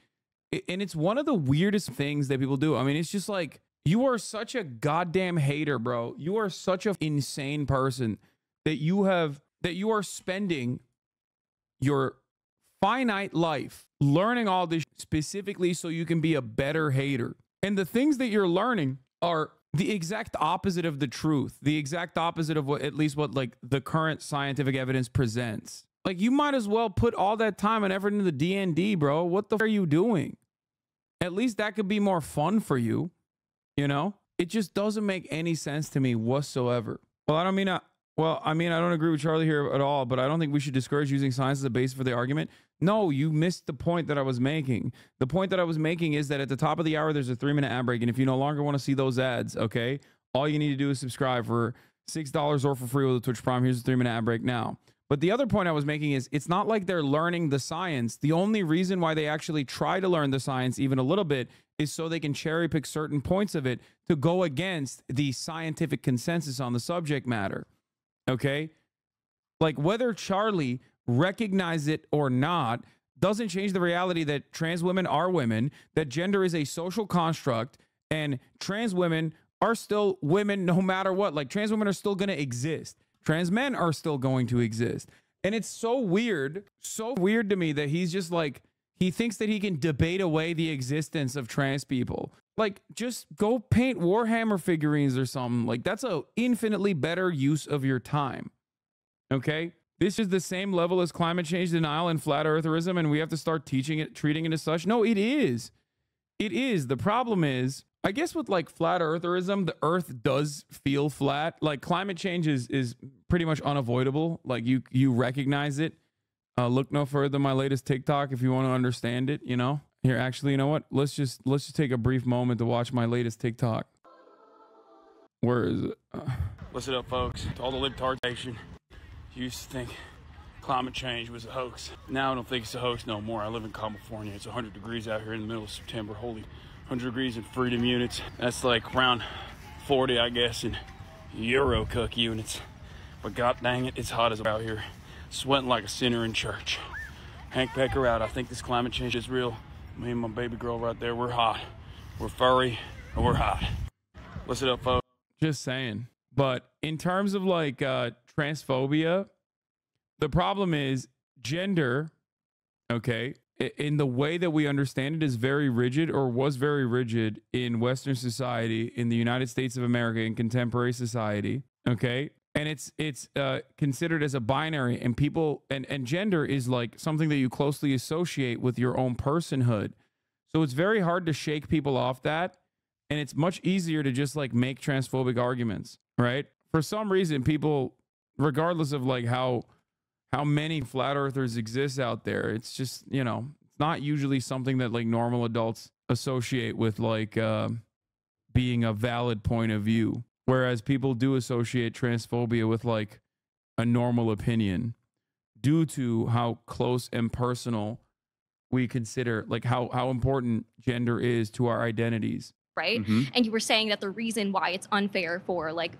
And it's one of the weirdest things that people do. I mean, it's just like, you are such a goddamn hater, bro. You are such an insane person that you are spending your finite life learning all this specifically so you can be a better hater. And the things that you're learning are the exact opposite of the truth, the exact opposite of what like the current scientific evidence presents. Like, you might as well put all that time and effort into the D&D, bro. What the f are you doing? At least that could be more fun for you. It just doesn't make any sense to me whatsoever. Well, I don't agree with Charlie here at all, but I don't think we should discourage using science as a base for the argument. No, you missed the point that I was making. The point that I was making is that at the top of the hour, there's a 3-minute ad break. And if you no longer want to see those ads, okay, all you need to do is subscribe for $6 or for free with a Twitch Prime. Here's the 3-minute ad break now. But the other point I was making is it's not like they're learning the science. The only reason why they actually try to learn the science even a little bit is so they can cherry pick certain points of it to go against the scientific consensus on the subject matter. Okay? Like, whether Charlie recognizes it or not doesn't change the reality that trans women are women, that gender is a social construct, and trans women are still women no matter what. Like, trans women are still going to exist. Trans men are still going to exist. And it's so weird to me that he's just like, he thinks that he can debate away the existence of trans people. Like, just go paint Warhammer figurines or something. Like, that's a infinitely better use of your time. Okay? This is the same level as climate change denial and flat eartherism, and we have to start treating it as such. No, it is. It is. The problem is, I guess with like flat eartherism, the earth does feel flat. Like, climate change is pretty much unavoidable. Like, you recognize it. Look no further than my latest TikTok if you want to understand it, Here, actually, you know what? Let's just take a brief moment to watch my latest TikTok. Where is it? What's it up, folks? To all the libtard nation, used to think climate change was a hoax. Now I don't think it's a hoax no more. I live in California. It's 100 degrees out here in the middle of September. Holy 100 degrees in freedom units. That's like around 40, I guess, in Euro cook units. But god dang it, it's hot as out here. Sweating like a sinner in church. Hank Pecker out. I think this climate change is real. Me and my baby girl right there, we're hot. We're furry, and we're hot. What's it up, folks? Just saying. But in terms of like transphobia, the problem is gender, okay, in the way that we understand it is very rigid, or was very rigid in Western society, in the United States of America, in contemporary society, okay? and it's considered as a binary, and people and gender is like something that you closely associate with your own personhood. So it's very hard to shake people off that, and it's much easier to just like make transphobic arguments, right? For some reason, people, regardless of like how many flat earthers exist out there, it's just, you know, it's not usually something that like normal adults associate with like being a valid point of view. Whereas people do associate transphobia with like a normal opinion due to how close and personal we consider, like how important gender is to our identities. Right? And you were saying that the reason why it's unfair for like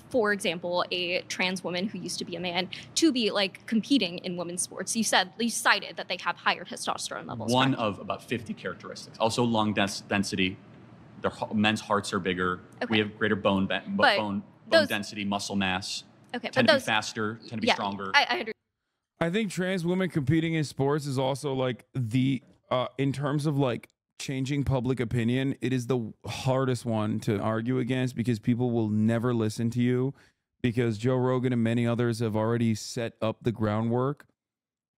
for example, a trans woman who used to be a man to be like competing in women's sports. You cited that they have higher testosterone levels. One of about 50 characteristics. Also lung density. Their men's hearts are bigger. Okay. We have greater bone density, muscle mass. Okay, tend to be faster, tend to be stronger. I understand. I think trans women competing in sports is also like the in terms of like changing public opinion, it is the hardest one to argue against because people will never listen to you, because Joe Rogan and many others have already set up the groundwork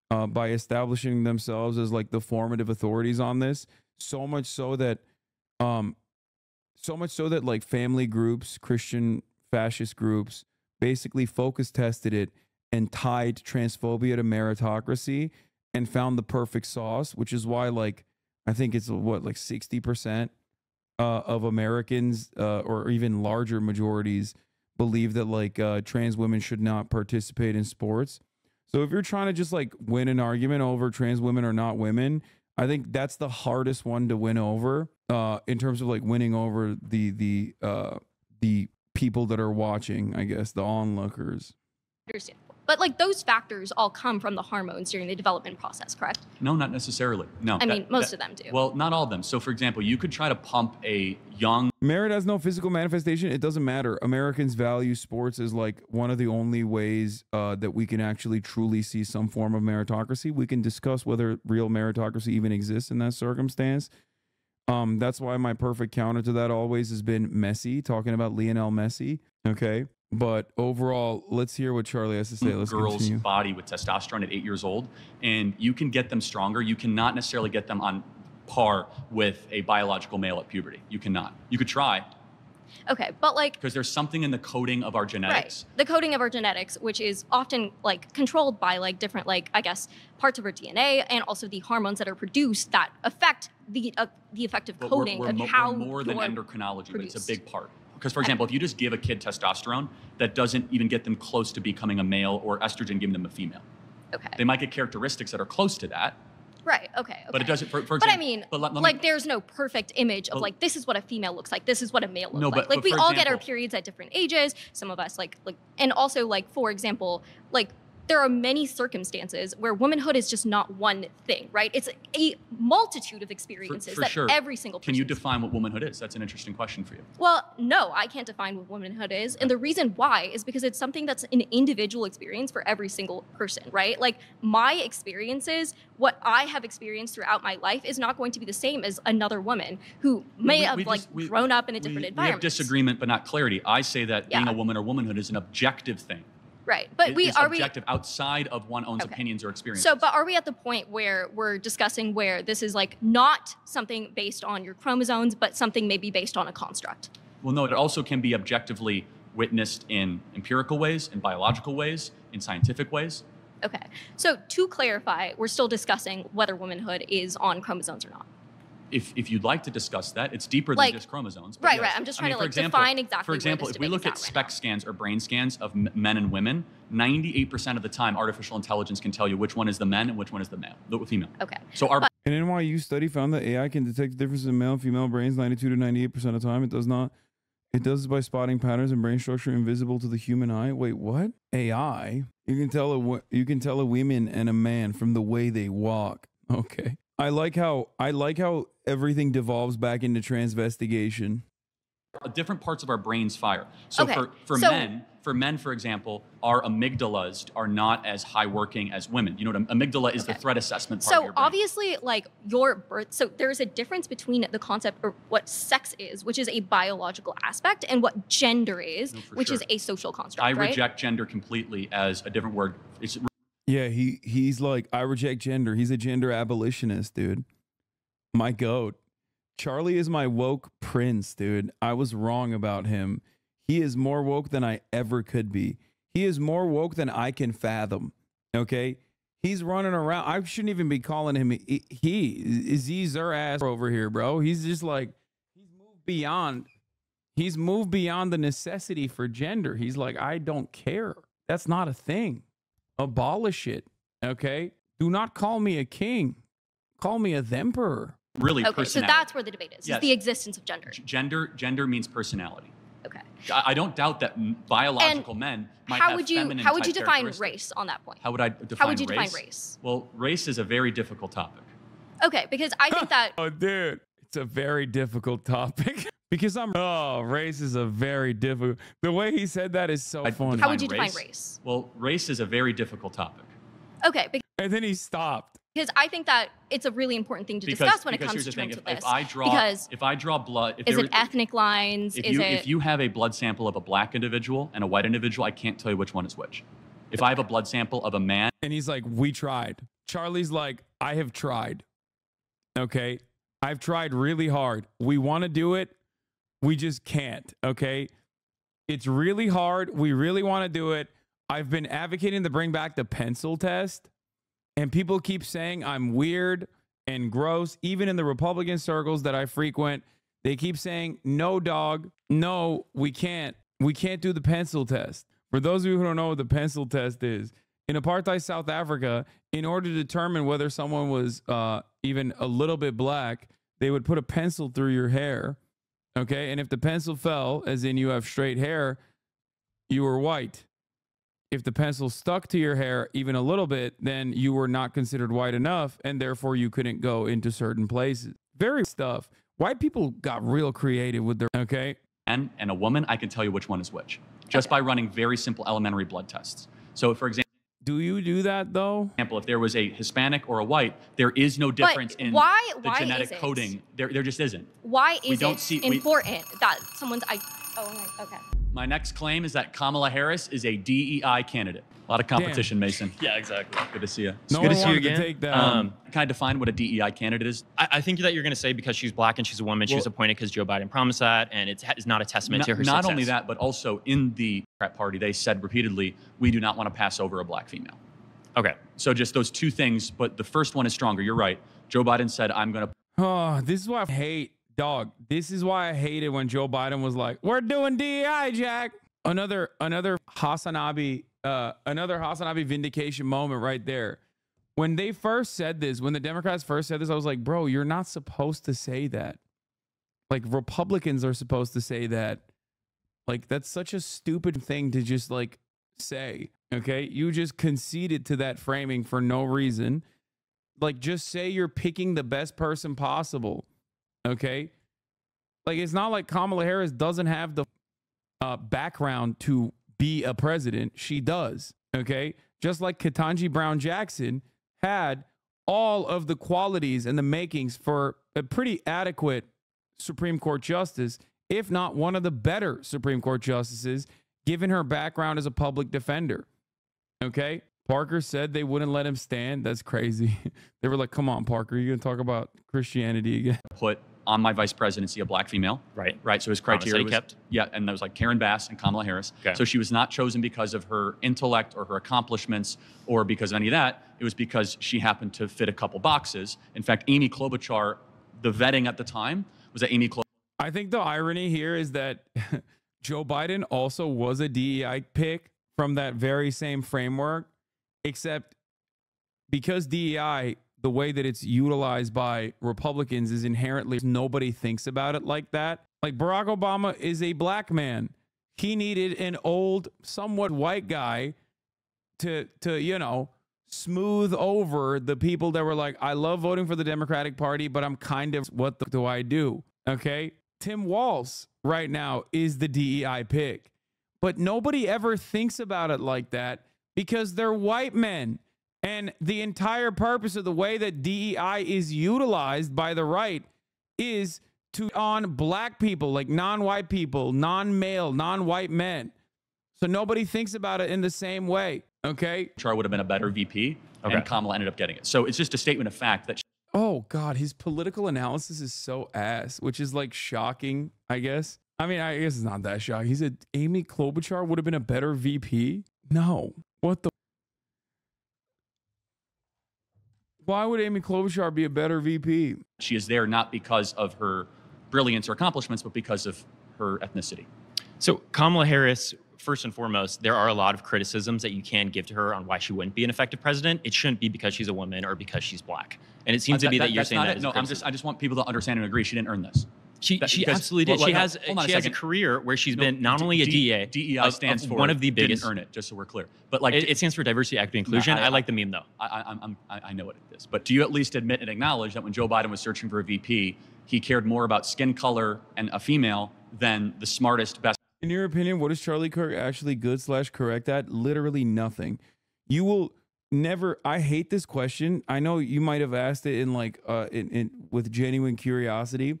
by establishing themselves as like the formative authorities on this. So much so that like family groups, Christian fascist groups basically focus tested it and tied transphobia to meritocracy and found the perfect sauce, which is why like I think it's what, like 60% of Americans or even larger majorities believe that like trans women should not participate in sports. So if you're trying to just like win an argument over trans women or not women, I think that's the hardest one to win over in terms of like winning over the people that are watching, I guess, the onlookers. Understandable. But like those factors all come from the hormones during the development process, correct? No, not necessarily. No. I mean, most of them do. Well, not all of them. So for example, you could try to pump a young... Merit has no physical manifestation. It doesn't matter. Americans value sports as like one of the only ways that we can actually truly see some form of meritocracy. We can discuss whether real meritocracy even exists in that circumstance. That's why my perfect counter to that always has been Messi, talking about Lionel Messi. Okay. But overall, let's hear what Charlie has to say. Let's girl's continue. body with testosterone at 8 years old, and you can get them stronger. You cannot necessarily get them on par with a biological male at puberty. You cannot. You could try. Okay, but like... Because there's something in the coding of our genetics. Right. The coding of our genetics, which is often like controlled by like different, like, I guess, parts of our DNA and also the hormones that are produced that affect the effective coding of how we're more than endocrinology, produced. But it's a big part. Because, for example, if you just give a kid testosterone, that doesn't even get them close to becoming a male, or estrogen giving them a female. Okay. They might get characteristics that are close to that. Right, okay. But it doesn't, for example... But I mean, like, there's no perfect image of, like, this is what a female looks like, this is what a male looks like. Like, we all get our periods at different ages, some of us, like, and also, like, for example, like, there are many circumstances where womanhood is just not one thing, right? It's a multitude of experiences that sure. every single person... Can you define what womanhood is? That's an interesting question for you. Well, no, I can't define what womanhood is. And the reason why is because it's something that's an individual experience for every single person, right? Like, my experiences, what I have experienced throughout my life is not going to be the same as another woman who may have grown up in a different environment. We have disagreement, but not clarity. I say that being a woman or womanhood is an objective thing. Right, but it's objective outside of one's own opinions or experiences. So, but are we at the point where we're discussing where this is like not something based on your chromosomes, but something maybe based on a construct? Well, no, it also can be objectively witnessed in empirical ways, in biological ways, in scientific ways. Okay, so to clarify, we're still discussing whether womanhood is on chromosomes or not. If you'd like to discuss that, it's deeper than just chromosomes. Right, right. I'm just trying to define exactly. For example, if we look at SPECT scans or brain scans of men and women, 98% of the time, artificial intelligence can tell you which one is the men and which one is the female. Okay. So an NYU study found that AI can detect the differences in male and female brains 92 to 98% of the time. It does not. It does it by spotting patterns in brain structure invisible to the human eye. Wait, what? AI? You can tell a woman and a man from the way they walk. Okay. I like how everything devolves back into transvestigation. Different parts of our brains fire. So for men, for men, for example, our amygdalas are not as high working as women. You know what amygdala is? The threat assessment part of your brain. Obviously, like your birth, so there's a difference between the concept or what sex is, which is a biological aspect, and what gender is, which is a social construct. I reject gender completely as a different word. Yeah, he's like, I reject gender. He's a gender abolitionist, dude. My goat. Charlie is my woke prince, dude. I was wrong about him. He is more woke than I ever could be. He is more woke than I can fathom. Okay? He's running around. I shouldn't even be calling him he's their ass over here, bro. He's just like, he's moved beyond the necessity for gender. He's like, I don't care. That's not a thing. Abolish it. Okay? Do not call me a king. Call me a emperor. Really, okay, so that's where the debate is. Yes. Is the existence of gender. Gender means personality. Okay. I don't doubt that biological men might have feminine how would you type define race on that point? How would I define How would you define race? Well, race is a very difficult topic. Okay, because I think that oh, dude, it's a very difficult topic. Because race is a very difficult. The way he said that is so funny. How would you define race? Well, race is a very difficult topic. Okay. And then he stopped. Because I think that it's a really important thing to discuss when it comes to terms of this. If I draw blood, is it ethnic lines? If you have a blood sample of a black individual and a white individual, I can't tell you which one is which. If I have a blood sample of a man, and he's like, we tried. Charlie's like, I have tried. Okay, I've tried really hard. We want to do it, we just can't. Okay, it's really hard. We really want to do it. I've been advocating to bring back the pencil test. And people keep saying I'm weird and gross. Even in the Republican circles that I frequent, they keep saying, no, dog, no, we can't. We can't do the pencil test. For those of you who don't know what the pencil test is, in apartheid South Africa, in order to determine whether someone was even a little bit black, they would put a pencil through your hair. Okay. And if the pencil fell, as in you have straight hair, you were white. If the pencil stuck to your hair even a little bit, then you were not considered white enough, and therefore you couldn't go into certain places. Very stuff. White people got real creative with their, okay? And a woman, I can tell you which one is which, just by running very simple elementary blood tests. So, for example, do you do that though? If there was a Hispanic or a white, there is no difference in the genetic coding. There just isn't. Why is it important that someone's okay. My next claim is that Kamala Harris is a DEI candidate. A lot of competition, Mason. Yeah, exactly. Good to see you. It's good to see you again. Can I define what a DEI candidate is? I think that you're going to say because she's black and she's a woman, she was appointed because Joe Biden promised that, and it's not a testament to her success. Not only that, but also in the Democrat Party, they said repeatedly, we do not want to pass over a black female. Okay. So just those two things, but the first one is stronger. You're right. Joe Biden said, I'm going to... Oh, this is why I hate, dog. This is why I hated when Joe Biden was like, we're doing DEI, Jack. Another HasanAbi, another HasanAbi vindication moment right there. When they first said this, when the Democrats first said this, I was like, bro, you're not supposed to say that. Like, Republicans are supposed to say that. Like, that's such a stupid thing to just like say. Okay, you just conceded to that framing for no reason. Like, just say you're picking the best person possible. Okay, like, it's not like Kamala Harris doesn't have the background to be a president. She does. Okay, just like Ketanji Brown Jackson had all of the qualities and the makings for a pretty adequate Supreme Court justice, if not one of the better Supreme Court justices, given her background as a public defender. Okay, Parker said they wouldn't let him stand. That's crazy. They were like, come on, Parker, you're gonna talk about Christianity again. Put on my vice presidency a black female. Right. So his criteria was, kept. Yeah, and that was like Karen Bass and Kamala Harris. Okay. So she was not chosen because of her intellect or her accomplishments or because of any of that. It was because she happened to fit a couple boxes. In fact, Amy Klobuchar, the vetting at the time was that Amy Klobuchar. I think the irony here is that Joe Biden also was a DEI pick from that very same framework, except because DEI, the way that it's utilized by Republicans is inherently, nobody thinks about it like that. Like, Barack Obama is a black man. He needed an old, somewhat white guy to you know, smooth over the people that were like, I love voting for the Democratic Party, but I'm kind of, what do I do? Okay. Tim Walz right now is the DEI pick. But nobody ever thinks about it like that because they're white men. And the entire purpose of the way that DEI is utilized by the right is to on black people, like non-white people, non-male, non-white men. So nobody thinks about it in the same way. Okay. Char would have been a better VP, and Kamala ended up getting it. So it's just a statement of fact that. Oh God, his political analysis is so ass, which is like shocking, I guess. I mean, I guess it's not that shocking. He said Amy Klobuchar would have been a better VP. No, what the? Why would Amy Klobuchar be a better VP? She is there not because of her brilliance or accomplishments, but because of her ethnicity. So Kamala Harris, first and foremost, there are a lot of criticisms that you can give to her on why she wouldn't be an effective president. It shouldn't be because she's a woman or because she's black. And it seems to be that you're saying that. No, I just want people to understand and agree she didn't earn this. She absolutely did. She has a career where she's been not only a DA. DEI stands for one of the biggest. Didn't earn it, just so we're clear. But like it stands for diversity, equity, inclusion. I like the meme though. I know what it is. But do you at least admit and acknowledge that when Joe Biden was searching for a VP, he cared more about skin color and a female than the smartest, best? In your opinion, what is Charlie Kirk actually good/correct at? Literally nothing. You will never. I hate this question. I know you might have asked it in like with genuine curiosity.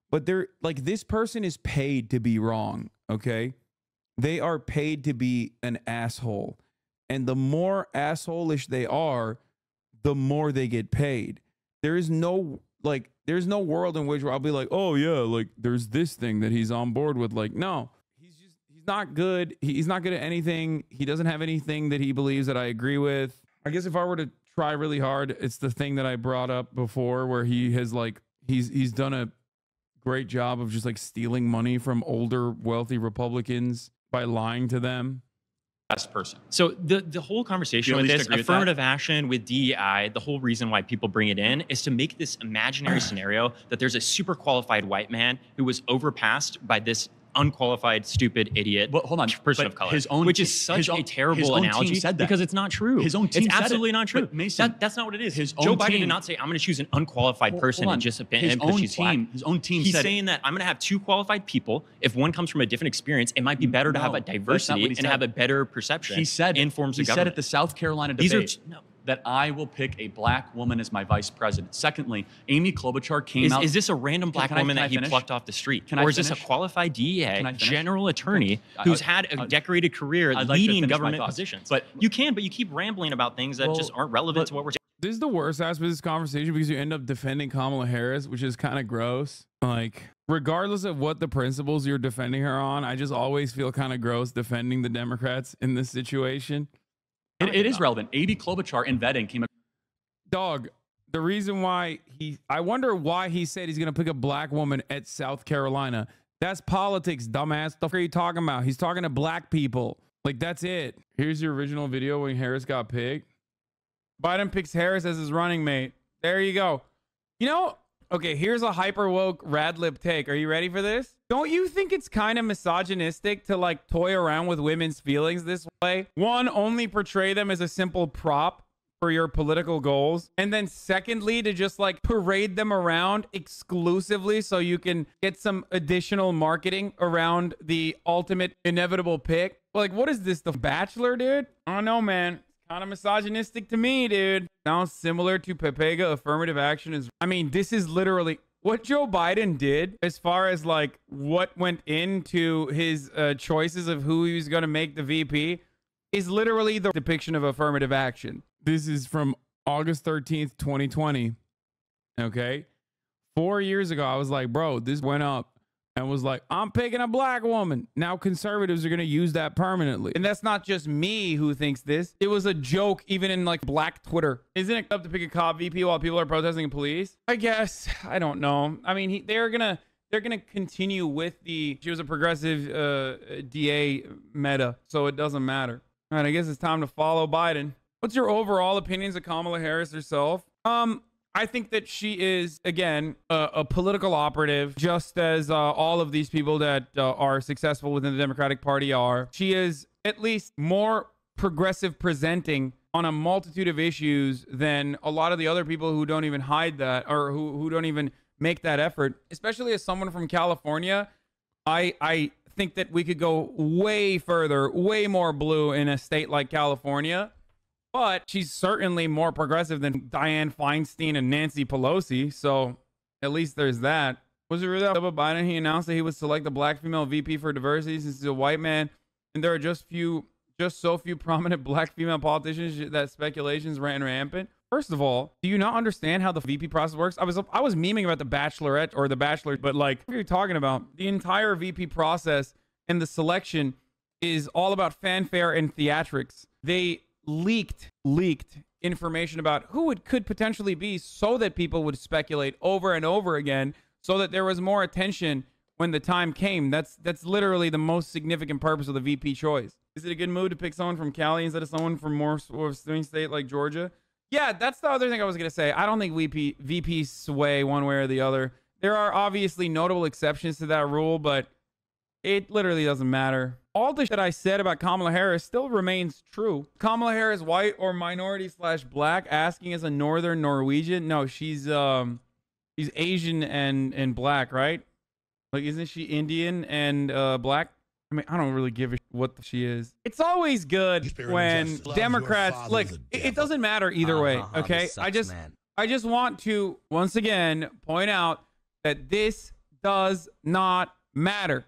But they're like, this person is paid to be wrong, okay? They are paid to be an asshole. And the more asshole-ish they are, the more they get paid. There's no world in which I'll be like, oh yeah, like there's this thing that he's on board with. Like, no, he's not good. He's not good at anything. He doesn't have anything that he believes that I agree with. I guess if I were to try really hard, it's the thing that I brought up before where he has like, he's done a great job of just like stealing money from older wealthy Republicans by lying to them. Best person. So the whole conversation with this affirmative action with DEI, the whole reason why people bring it in is to make this imaginary scenario that there's a super qualified white man who was overpassed by this unqualified, stupid, idiot person of color, which is such a terrible analogy because it's not true. His own team it's absolutely not true. Mason, that's not what it is. Joe Biden did not say, I'm going to choose an unqualified person and just his own team. His own team. He's saying that I'm going to have two qualified people. If one comes from a different experience, it might be better to have a diversity and have a better perception. He said in forms of government. He said at the South Carolina debate that I will pick a black woman as my vice president. Secondly, Amy Klobuchar came out. Is this a random black woman that he plucked off the street? Or is this a qualified DEA general attorney who's had a decorated career leading government positions? But you keep rambling about things that just aren't relevant to what we're saying. This is the worst aspect of this conversation because you end up defending Kamala Harris, which is kind of gross. Like, regardless of what the principles you're defending her on, I just always feel kind of gross defending the Democrats in this situation. It is relevant. Amy Klobuchar in vetting came. Dog, the reason why I wonder why he said he's going to pick a black woman at South Carolina. That's politics, dumbass. The fuck are you talking about? He's talking to black people. Like, that's it. Here's your original video when Harris got picked. Biden picks Harris as his running mate. There you go. You know, okay, here's a hyper woke rad lib take. Are you ready for this? Don't you think it's kind of misogynistic to like toy around with women's feelings this way? One, only portray them as a simple prop for your political goals. And then secondly, to just like parade them around exclusively so you can get some additional marketing around the ultimate inevitable pick. Like, what is this, The Bachelor, dude? I don't know, man. Kind of misogynistic to me, dude. Sounds similar to Pepega affirmative action. I mean, this is literally what Joe Biden did as far as like what went into his choices of who he was going to make the VP is literally the depiction of affirmative action. This is from August 13th, 2020. Okay. 4 years ago, I was like, bro, this went up. And was like, I'm picking a black woman. Now conservatives are going to use that permanently. And that's not just me who thinks this. It was a joke even in like black Twitter. Isn't it up to pick a cop VP while people are protesting police? I guess. I don't know. I mean, they're going to continue with she was a progressive DA meta, so it doesn't matter. All right, I guess it's time to follow Biden. What's your overall opinions of Kamala Harris herself? I think that she is, again, a political operative, just as all of these people that are successful within the Democratic Party are. She is at least more progressive presenting on a multitude of issues than a lot of the other people who don't even hide that or who don't even make that effort. Especially as someone from California, I think that we could go way further, way more blue in a state like California. But she's certainly more progressive than Dianne Feinstein and Nancy Pelosi. So at least there's that. Was it really about Biden? He announced that he would select a black female VP for diversity since he's a white man. And there are just so few prominent black female politicians that speculations ran rampant. First of all, do you not understand how the VP process works? I was memeing about the Bachelorette or the Bachelor, but like what you're talking about, the entire VP process and the selection is all about fanfare and theatrics. They leaked information about who it could potentially be so that people would speculate over and over again, so that there was more attention when the time came. That's literally the most significant purpose of the VP choice. Is it a good move to pick someone from Cali instead of someone from more swing state like Georgia? Yeah, that's the other thing I was going to say. I don't think VP sway one way or the other. There are obviously notable exceptions to that rule, but it literally doesn't matter. All the shit I said about Kamala Harris still remains true. Kamala Harris, white or minority / black, asking as a Northern Norwegian. No, she's Asian and black, right? Like, isn't she Indian and black? I mean, I don't really give a shit what she is. It's always good when Democrats, like, it doesn't matter either way, okay? I just want to, once again, point out that this does not matter,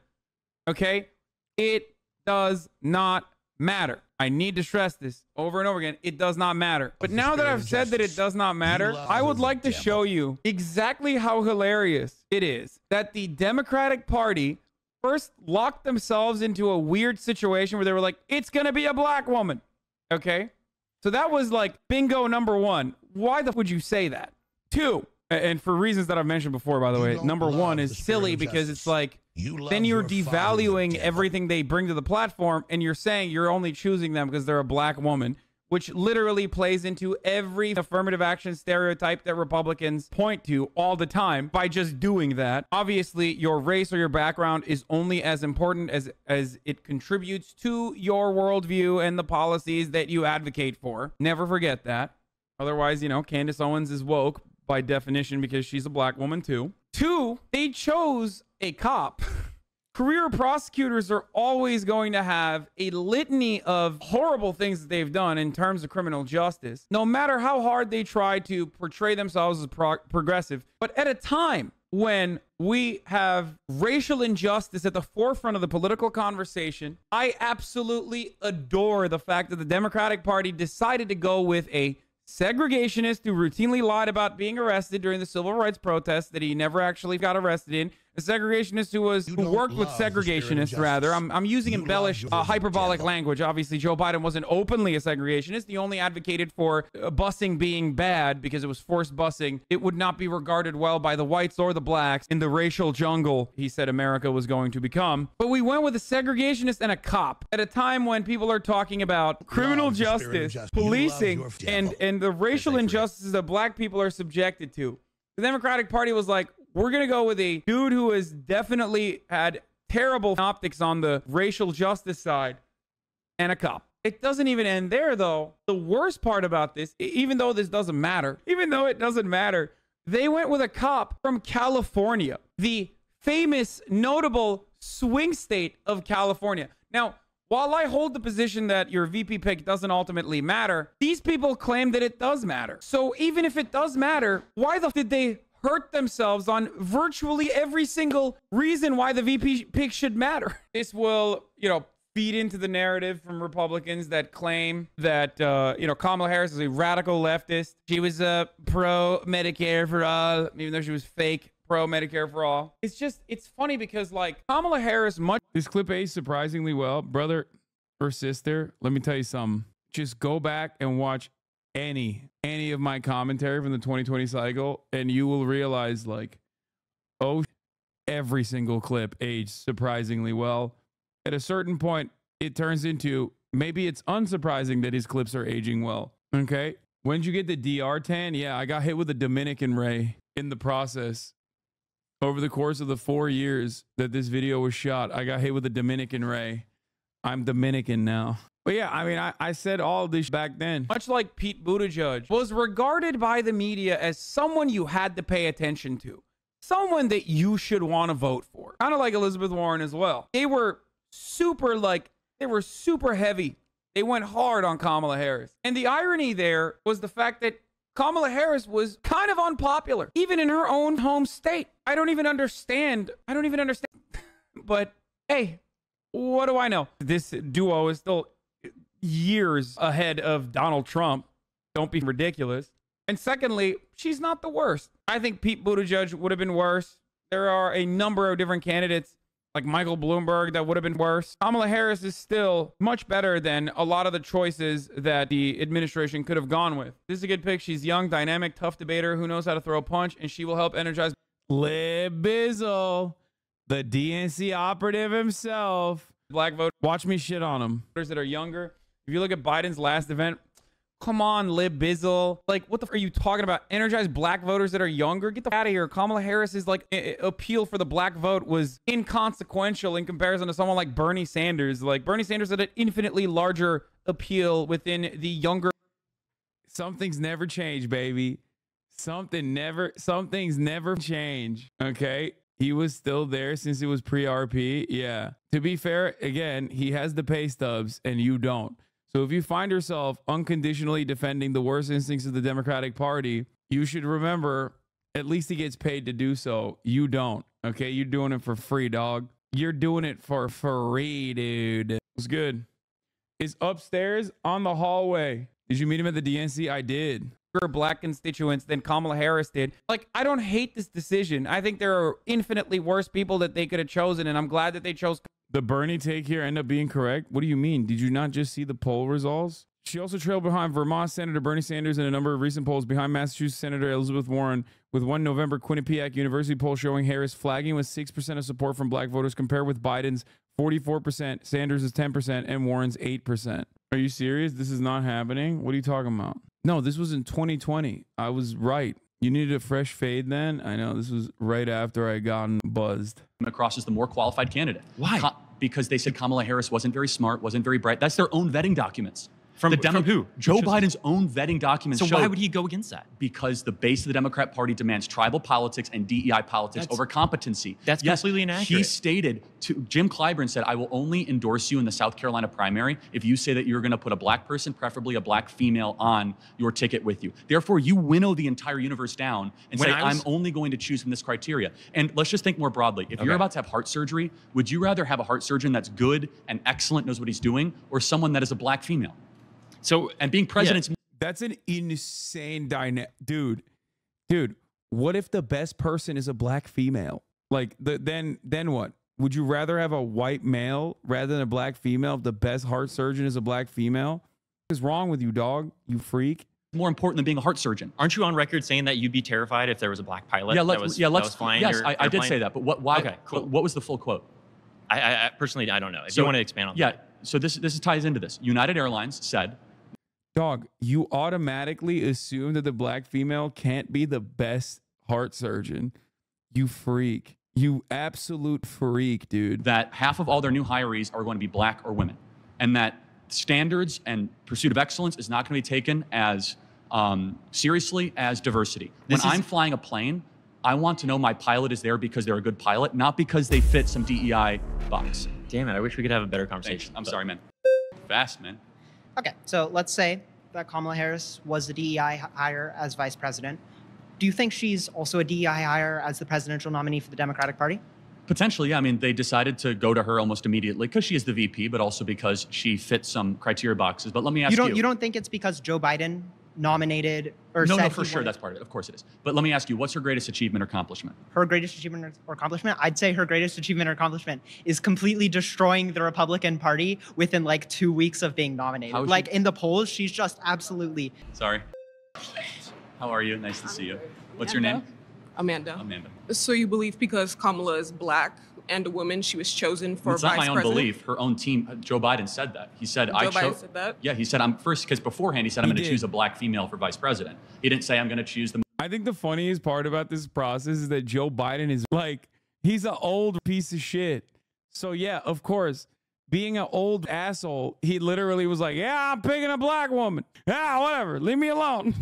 okay? It does not matter. I need to stress this over and over again. It does not matter. But now that I've said that it does not matter, I would like to show you exactly how hilarious it is that the Democratic Party first locked themselves into a weird situation where they were like, it's going to be a black woman. Okay. So that was like bingo number one. Why the would you say that? Two, and for reasons that I've mentioned before, by the way, number one is silly because it's like, then you're devaluing everything they bring to the platform, and you're saying you're only choosing them because they're a black woman, which literally plays into every affirmative action stereotype that Republicans point to all the time by just doing that. Obviously, your race or your background is only as important as it contributes to your worldview and the policies that you advocate for. Never forget that. Otherwise, you know, Candace Owens is woke by definition because she's a black woman too. Two, they chose a cop. Career prosecutors are always going to have a litany of horrible things that they've done in terms of criminal justice, no matter how hard they try to portray themselves as progressive. But at a time when we have racial injustice at the forefront of the political conversation, I absolutely adore the fact that the Democratic Party decided to go with a segregationist who routinely lied about being arrested during the civil rights protests that he never actually got arrested in. A segregationist who worked with segregationists, rather. I'm using embellished, hyperbolic language. Obviously, Joe Biden wasn't openly a segregationist. He only advocated for busing being bad because it was forced busing. It would not be regarded well by the whites or the blacks in the racial jungle he said America was going to become. But we went with a segregationist and a cop at a time when people are talking about criminal justice, policing, and the racial injustices that black people are subjected to. The Democratic Party was like, we're going to go with a dude who has definitely had terrible optics on the racial justice side and a cop. It doesn't even end there, though. The worst part about this, even though it doesn't matter, they went with a cop from California, the famous, notable swing state of California. Now, while I hold the position that your VP pick doesn't ultimately matter, these people claim that it does matter. So even if it does matter, why the f did they hurt themselves on virtually every single reason why the VP pick should matter? This will, feed into the narrative from Republicans that claim that, Kamala Harris is a radical leftist. She was pro-Medicare for all, even though she was fake pro-Medicare for all. It's funny because, like, Kamala Harris this clip aged surprisingly well. Brother or sister, let me tell you something. Just go back and watch any of my commentary from the 2020 cycle, and you will realize, like, every single clip aged surprisingly well. At a certain point, it turns into maybe it's unsurprising that his clips are aging well. Okay. When did you get the DR tan? Yeah, I got hit with a Dominican ray in the process. Over the course of the 4 years that this video was shot, I got hit with a Dominican ray. I'm Dominican now. But yeah, I mean, I said all of this back then. Much like Pete Buttigieg was regarded by the media as someone you had to pay attention to. someone that you should want to vote for. Kind of like Elizabeth Warren as well. They were super heavy. They went hard on Kamala Harris. And the irony there was the fact that Kamala Harris was kind of unpopular, even in her own home state. I don't even understand. But hey, what do I know? This duo is still years ahead of Donald Trump. Don't be ridiculous. And secondly, she's not the worst. I think Pete Buttigieg would have been worse. There are a number of different candidates like Michael Bloomberg that would have been worse. Kamala Harris is still much better than a lot of the choices that the administration could have gone with. This is a good pick. She's young, dynamic, tough debater who knows how to throw a punch, and she will help energize Lib Bizzle, the DNC operative himself. Black vote. Watch me shit on them. Voters that are younger. If you look at Biden's last event, come on, Lib Bizzle. Like, what the f are you talking about? Energize black voters that are younger? Get the f out of here. Kamala Harris's like appeal for the black vote was inconsequential in comparison to someone like Bernie Sanders. Like, Bernie Sanders had an infinitely larger appeal within the younger. Something's never changed, baby. Something's never changed. Okay. He was still there since it was pre-RP. Yeah. To be fair, again, he has the pay stubs and you don't. So if you find yourself unconditionally defending the worst instincts of the Democratic Party, you should remember at least he gets paid to do so. You don't. Okay? You're doing it for free, dog. You're doing it for free, dude. It's good. Is upstairs on the hallway. Did you meet him at the DNC? I did. Black constituents than Kamala Harris did. Like, I don't hate this decision. I think there are infinitely worse people that they could have chosen, and I'm glad that they chose. The Bernie take here end up being correct? What do you mean? Did you not just see the poll results? She also trailed behind Vermont Senator Bernie Sanders in a number of recent polls, behind Massachusetts Senator Elizabeth Warren, with one November Quinnipiac University poll showing Harris flagging with 6% of support from black voters, compared with Biden's 44%, Sanders is 10%, and Warren's 8%. Are you serious? This is not happening? What are you talking about? No, this was in 2020. I was right. You needed a fresh fade then? I know, this was right after I gotten buzzed. Across as the more qualified candidate. Why? Because they said Kamala Harris wasn't very smart, wasn't very bright. That's their own vetting documents. From who? Joe Biden's own vetting documents. So why would he go against that? Because the base of the Democrat Party demands tribal politics and DEI politics over competency. That's completely inaccurate. He stated to Jim Clyburn said, I will only endorse you in the South Carolina primary if you say that you're going to put a black person, preferably a black female, on your ticket with you. Therefore, you winnow the entire universe down and say, I'm only going to choose from this criteria. And let's just think more broadly. If you're about to have heart surgery, would you rather have a heart surgeon that's good and excellent, knows what he's doing, or someone that is a black female? So, and being president, that's an insane dynamic, dude. What if the best person is a black female? Like, then what? Would you rather have a white male rather than a black female if the best heart surgeon is a black female? What is wrong with you, dog? You freak. More important than being a heart surgeon. Aren't you on record saying that you'd be terrified if there was a black pilot that was flying? Yes, I did say that. But why? Okay, cool. What was the full quote? I personally, I don't know. If you want to expand on that. Yeah. So this ties into this. United Airlines said, dog, you automatically assume that the black female can't be the best heart surgeon. You freak. You absolute freak, dude. That half of all their new hirees are going to be black or women. And that standards and pursuit of excellence is not going to be taken as seriously as diversity. When I'm flying a plane, I want to know my pilot is there because they're a good pilot, not because they fit some DEI box. Damn it, I wish we could have a better conversation. I'm sorry, man. Fast, man. Okay, so let's say that Kamala Harris was the DEI hire as vice president. Do you think she's also a DEI hire as the presidential nominee for the Democratic Party? Potentially, yeah. I mean, they decided to go to her almost immediately because she is the VP, but also because she fits some criteria boxes. But let me ask you. You don't think it's because Joe Biden nominated or said No, for sure, that's part of it. Of course it is. But let me ask you, what's her greatest achievement or accomplishment? Her greatest achievement or accomplishment? I'd say her greatest achievement or accomplishment is completely destroying the Republican Party within like 2 weeks of being nominated. Like in the polls, she's just absolutely. Sorry. How are you? Nice to see you. What's your name? Amanda. Amanda. So you believe because Kamala is black and a woman, she was chosen for vice president? It's not my own belief. Her own team, Joe Biden said that. He said, Joe Biden said that? Yeah, he said, I'm first, because beforehand he said, I'm going to choose a black female for vice president. He didn't say, I'm going to choose the. I think the funniest part about this process is that Joe Biden is like, he's an old piece of shit. So yeah, of course, being an old asshole, he literally was like, yeah, I'm picking a black woman. Yeah, whatever. Leave me alone.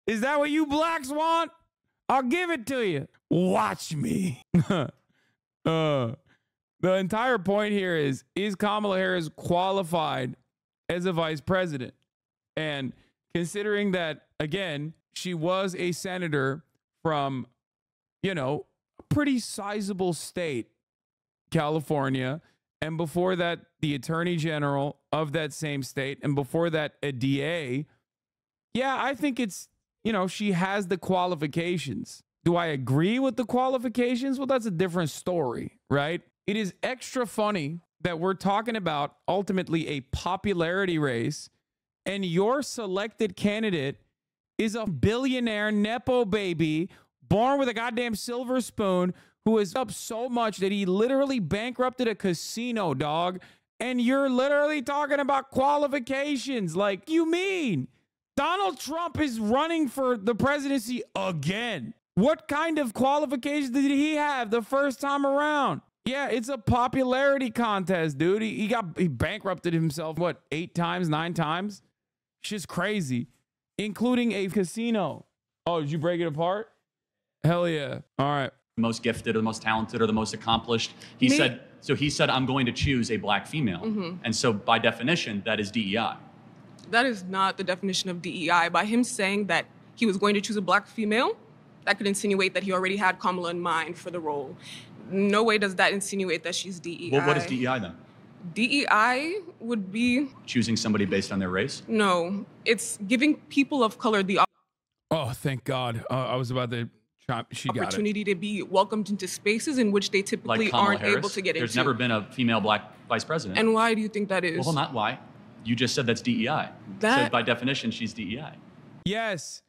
Is that what you blacks want? I'll give it to you. Watch me. The entire point here is Kamala Harris qualified as a vice president? And considering that, again, she was a senator from, you know, a pretty sizable state, California, and before that, the attorney general of that same state, and before that, a DA. Yeah, I think it's, you know, she has the qualifications. Do I agree with the qualifications? Well, that's a different story, right? It is extra funny that we're talking about ultimately a popularity race, and your selected candidate is a billionaire Nepo baby born with a goddamn silver spoon who is up so much that he literally bankrupted a casino, dog. And you're literally talking about qualifications. Like, you mean Donald Trump is running for the presidency again? What kind of qualifications did he have the first time around? Yeah, it's a popularity contest, dude. He bankrupted himself, what, 8 times, 9 times? Shit's crazy, including a casino. Oh, did you break it apart? Hell yeah. All right. Most gifted or the most talented or the most accomplished. He said, I'm going to choose a black female. And so by definition, that is DEI. That is not the definition of DEI. By him saying that he was going to choose a black female, that could insinuate that he already had Kamala in mind for the role. No way does that insinuate that she's DEI. Well, what is DEI then? DEI would be choosing somebody based on their race? No, it's giving people of color the oh, thank God. I was about to chop. She got it. Opportunity to be welcomed into spaces in which they typically aren't able to get into. There's never been a female black vice president. And why do you think that is? Well, not why. You just said that's DEI. So by definition, she's DEI. Yes.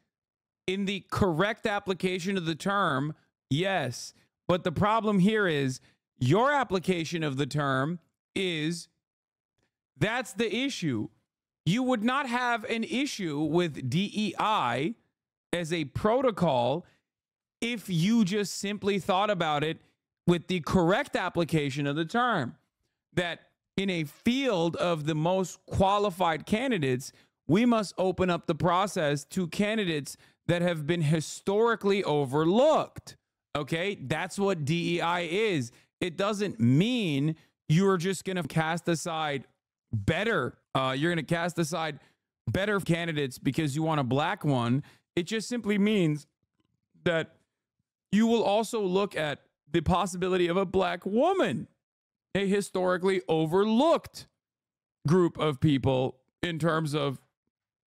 In the correct application of the term, yes. But the problem here is your application of the term is that's the issue. You would not have an issue with DEI as a protocol if you just simply thought about it with the correct application of the term. That in a field of the most qualified candidates, we must open up the process to candidates that have been historically overlooked. Okay, that's what DEI is. It doesn't mean you're just going to cast aside better. You're going to cast aside better candidates because you want a black one. It just simply means that you will also look at the possibility of a black woman, a historically overlooked group of people in terms of,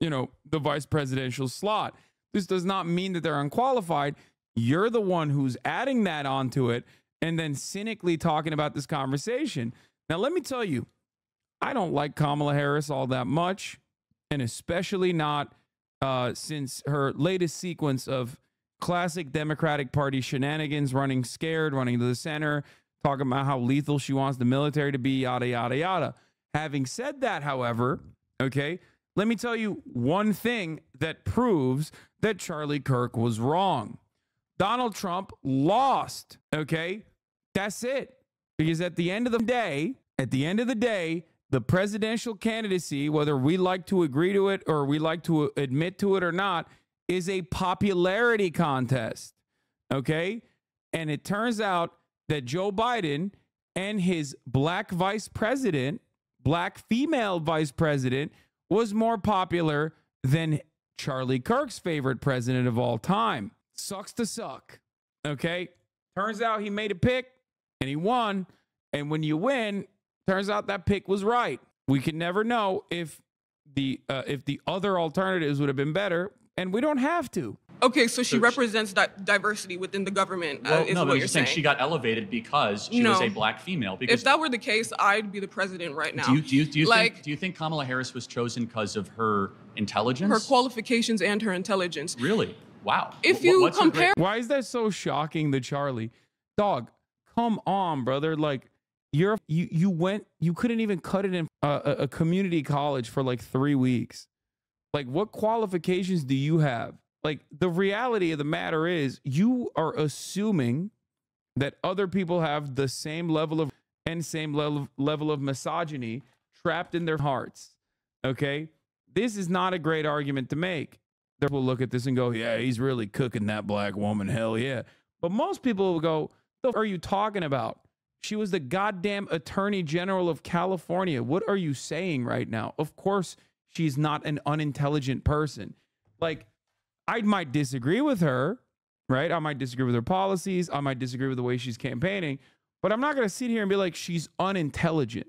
you know, the vice presidential slot. This does not mean that they're unqualified. You're the one who's adding that onto it and then cynically talking about this conversation. Now, let me tell you, I don't like Kamala Harris all that much, and especially not since her latest sequence of classic Democratic Party shenanigans, running scared, running to the center, talking about how lethal she wants the military to be, yada, yada, yada. Having said that, however, okay, let me tell you one thing that proves that Charlie Kirk was wrong. Donald Trump lost, okay? That's it. Because at the end of the day, the presidential candidacy, whether we like to agree to it or we like to admit to it or not, is a popularity contest, okay? And it turns out that Joe Biden and his black vice president, black female vice president, was more popular than Charlie Kirk's favorite president of all time. Sucks to suck, okay? Turns out he made a pick and he won. And when you win, turns out that pick was right. We can never know if the other alternatives would have been better, and we don't have to. Okay, so she represents diversity within the government. Well, is no, what but you're saying. She got elevated because she was a black female. Because if that were the case, I'd be the president right now. Do you think Kamala Harris was chosen because of her intelligence? Her qualifications and her intelligence. Really? Wow. If you compare, why is that so shocking to Charlie? Dog, come on, brother. Like you couldn't even cut it in a community college for like 3 weeks. Like, what qualifications do you have? Like, the reality of the matter is you are assuming that other people have the same level of misogyny trapped in their hearts. Okay? This is not a great argument to make. They will look at this and go, yeah, he's really cooking that black woman. Hell yeah. But most people will go, what are you talking about? She was the goddamn Attorney General of California. What are you saying right now? Of course, she's not an unintelligent person. Like, I might disagree with her, right? I might disagree with her policies. I might disagree with the way she's campaigning. But I'm not going to sit here and be like, she's unintelligent.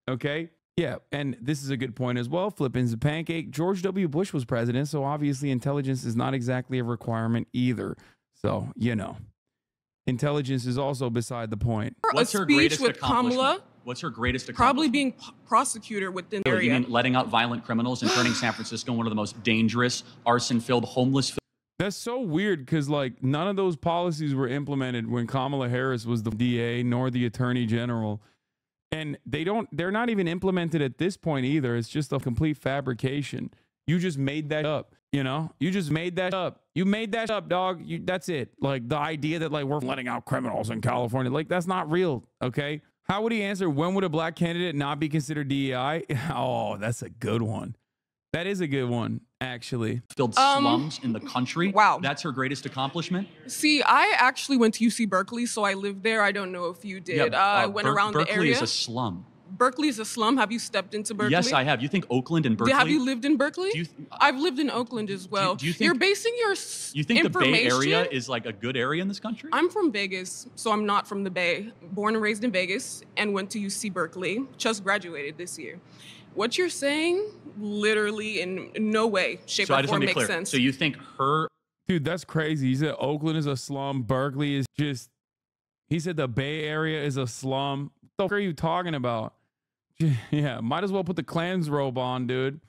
Okay? Yeah, and this is a good point as well. Flippins a pancake. George W. Bush was president, so obviously intelligence is not exactly a requirement either. So, you know, intelligence is also beside the point. What's her greatest accomplishment? What's her greatest accomplishment? Probably being prosecutor within the area. You mean letting out violent criminals and turning San Francisco one of the most dangerous, arson-filled, homeless. That's so weird because, like, none of those policies were implemented when Kamala Harris was the DA nor the Attorney General. And they're not even implemented at this point either. It's just a complete fabrication. You just made that up, you know? You just made that up. You made that up, dog. That's it. Like, the idea that, like, we're letting out criminals in California, like, that's not real, okay? How would he answer, when would a black candidate not be considered DEI? Oh, that's a good one. That is a good one, actually. Filled slums in the country. Wow. That's her greatest accomplishment. See, I actually went to UC Berkeley, so I lived there. I don't know if you did. I went around the area. Berkeley is a slum. Berkeley is a slum. Have you stepped into Berkeley? Yes, I have. You think Oakland and Berkeley? Have you lived in Berkeley? I've lived in Oakland as well. Do you think, you're basing your You think the Bay Area is like a good area in this country? I'm from Vegas, so I'm not from the Bay. Born and raised in Vegas and went to UC Berkeley. Just graduated this year. What you're saying, literally in no way, shape, or form makes sense. So you think her... Dude, that's crazy. He said Oakland is a slum. Berkeley is just... He said the Bay Area is a slum. What the fuck are you talking about? Yeah, might as well put the Klan's robe on, dude.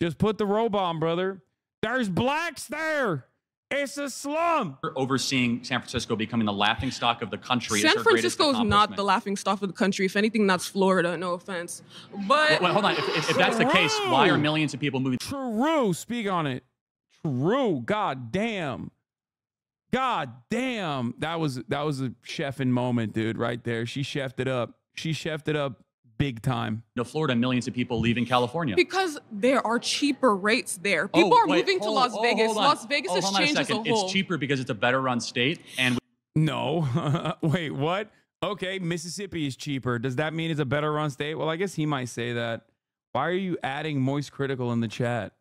Just put the robe on, brother. There's blacks there. It's a slum. Overseeing San Francisco becoming the laughingstock of the country. San Francisco is not the laughingstock of the country. If anything, that's Florida. No offense. But well, hold on. If that's the case, why are millions of people moving? True. Speak on it. True. God damn. God damn. That was a chefing moment, dude. Right there. She chefed it up. She chefed it up. Big time. No, Florida, millions of people leaving California. Because there are cheaper rates there. People are moving to Las Vegas. Las Vegas has changed as a whole. It's cheaper because it's a better run state. And no, wait, what? Okay, Mississippi is cheaper. Does that mean it's a better run state? Well, I guess he might say that. Why are you adding Moist Critical in the chat?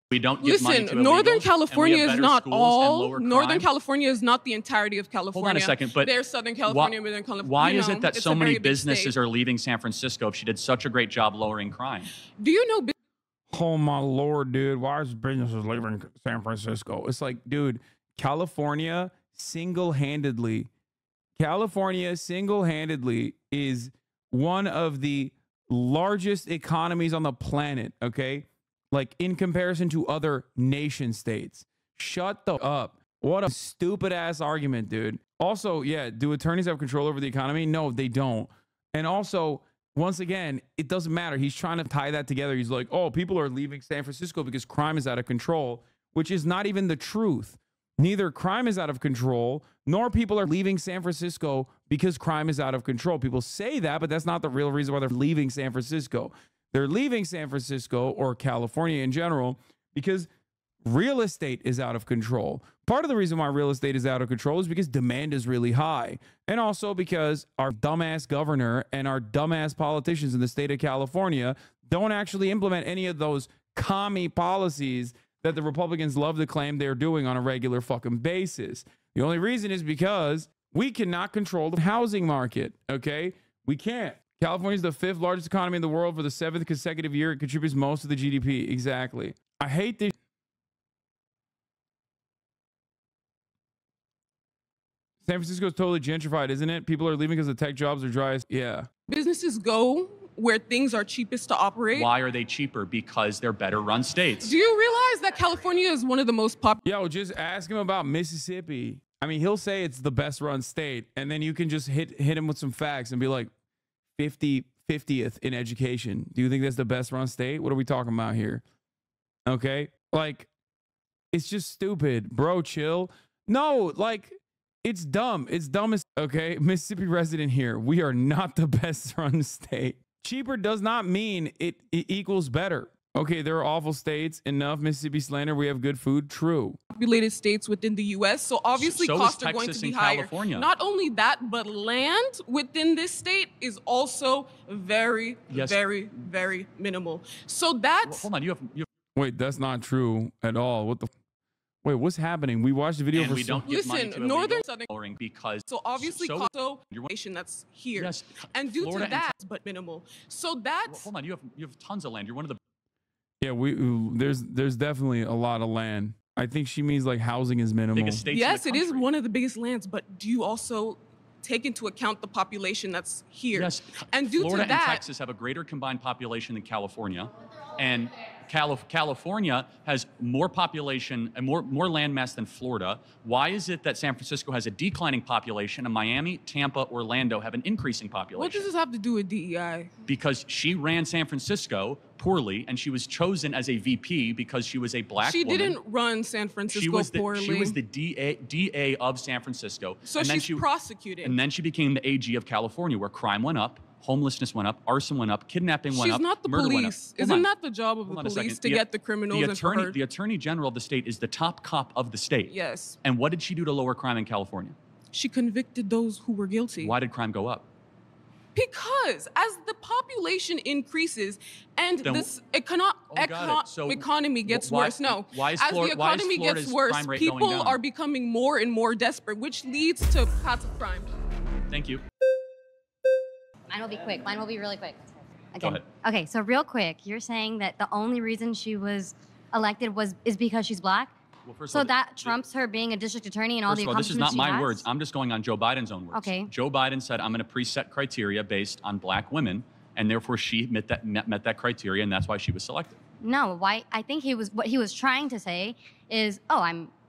We don't give money to Northern California is not all. Northern California is not the entirety of California. Hold on a second, but there's Southern California, Northern California. Why is it that so many businesses are leaving San Francisco if she did such a great job lowering crime? Do you know? Oh my Lord, dude! Why is businesses leaving San Francisco? It's like, dude, California single-handedly is one of the largest economies on the planet. Okay. Like, in comparison to other nation states. Shut the up. What a stupid ass argument, dude. Also, yeah, do attorneys have control over the economy? No, they don't. And also, once again, it doesn't matter. He's trying to tie that together. He's like, oh, people are leaving San Francisco because crime is out of control, which is not even the truth. Neither crime is out of control, nor people are leaving San Francisco because crime is out of control. People say that, but that's not the real reason why they're leaving San Francisco. They're leaving San Francisco or California in general because real estate is out of control. Part of the reason why real estate is out of control is because demand is really high. And also because our dumbass governor and our dumbass politicians in the state of California don't actually implement any of those commie policies that the Republicans love to claim they're doing on a regular fucking basis. The only reason is because we cannot control the housing market, okay? We can't. California is the 5th largest economy in the world for the 7th consecutive year. It contributes most of the GDP. Exactly. I hate this. San Francisco is totally gentrified, isn't it? People are leaving because the tech jobs are dry. Yeah. Businesses go where things are cheapest to operate. Why are they cheaper? Because they're better run states. Do you realize that California is one of the most popular? Yo, just ask him about Mississippi. I mean, he'll say it's the best run state, and then you can just hit him with some facts and be like, 50th in education. Do you think that's the best run state? What are we talking about here? Okay. Like, it's just stupid, bro. Chill. No, like, it's dumb. It's dumb as, okay. Mississippi resident here. We are not the best run state. Cheaper does not mean it equals better. Okay, there are awful states. Enough Mississippi slander. We have good food. True. Populated states within the U.S. So obviously So is costs are going Texas to be and higher. California. Not only that, but land within this state is also very, very, very minimal. So that's. Hold on, you have. Wait, that's not true at all. What the? Wait, what's happening? We watched the video And for we don't give money to northern southern because so obviously population that's here, Yes, and due Florida to that, but minimal. So that's. Hold on, you have tons of land. You're one of the. Yeah, there's definitely a lot of land. I think she means like housing is minimal. Yes, it is one of the biggest lands, but do you also take into account the population that's here? Yes, and due Florida to that, and Texas have a greater combined population than California, and California has more population and more land mass than Florida. Why is it that San Francisco has a declining population and Miami, Tampa, Orlando have an increasing population? what does this have to do with DEI? Because she ran San Francisco poorly, and she was chosen as a VP because she was a black She woman. didn't run San Francisco poorly. She was the DA of San Francisco. So and then she's prosecuted. And then she became the AG of California, where crime went up, homelessness went up, arson went up, kidnapping went She's up, not the murder went up. police. Hold Isn't on. that the job of the Hold on a police second. to get the criminals and for her? The attorney general of the state is the top cop of the state. Yes. And what did she do to lower crime in California? She convicted those who were guilty. Why did crime go up? Because as the population increases and Then- this got it. So economy gets why- worse, no. why is As Flor- the why is economy gets Florida's worse, crime rate going people down? are becoming more and more desperate, which leads to paths of crime. Thank you. Mine will be quick. Mine will be really quick. Go ahead. Okay, so real quick, you're saying that the only reason she was elected is because she's black? Well, first of So all, that trumps her being a district attorney and all First the of all, this is accomplishments not she my has? words. I'm just going on Joe Biden's own words. Okay. Joe Biden said, I'm going to preset criteria based on black women, and therefore she met that criteria, and that's why she was selected. No, why? I think what he was trying to say is,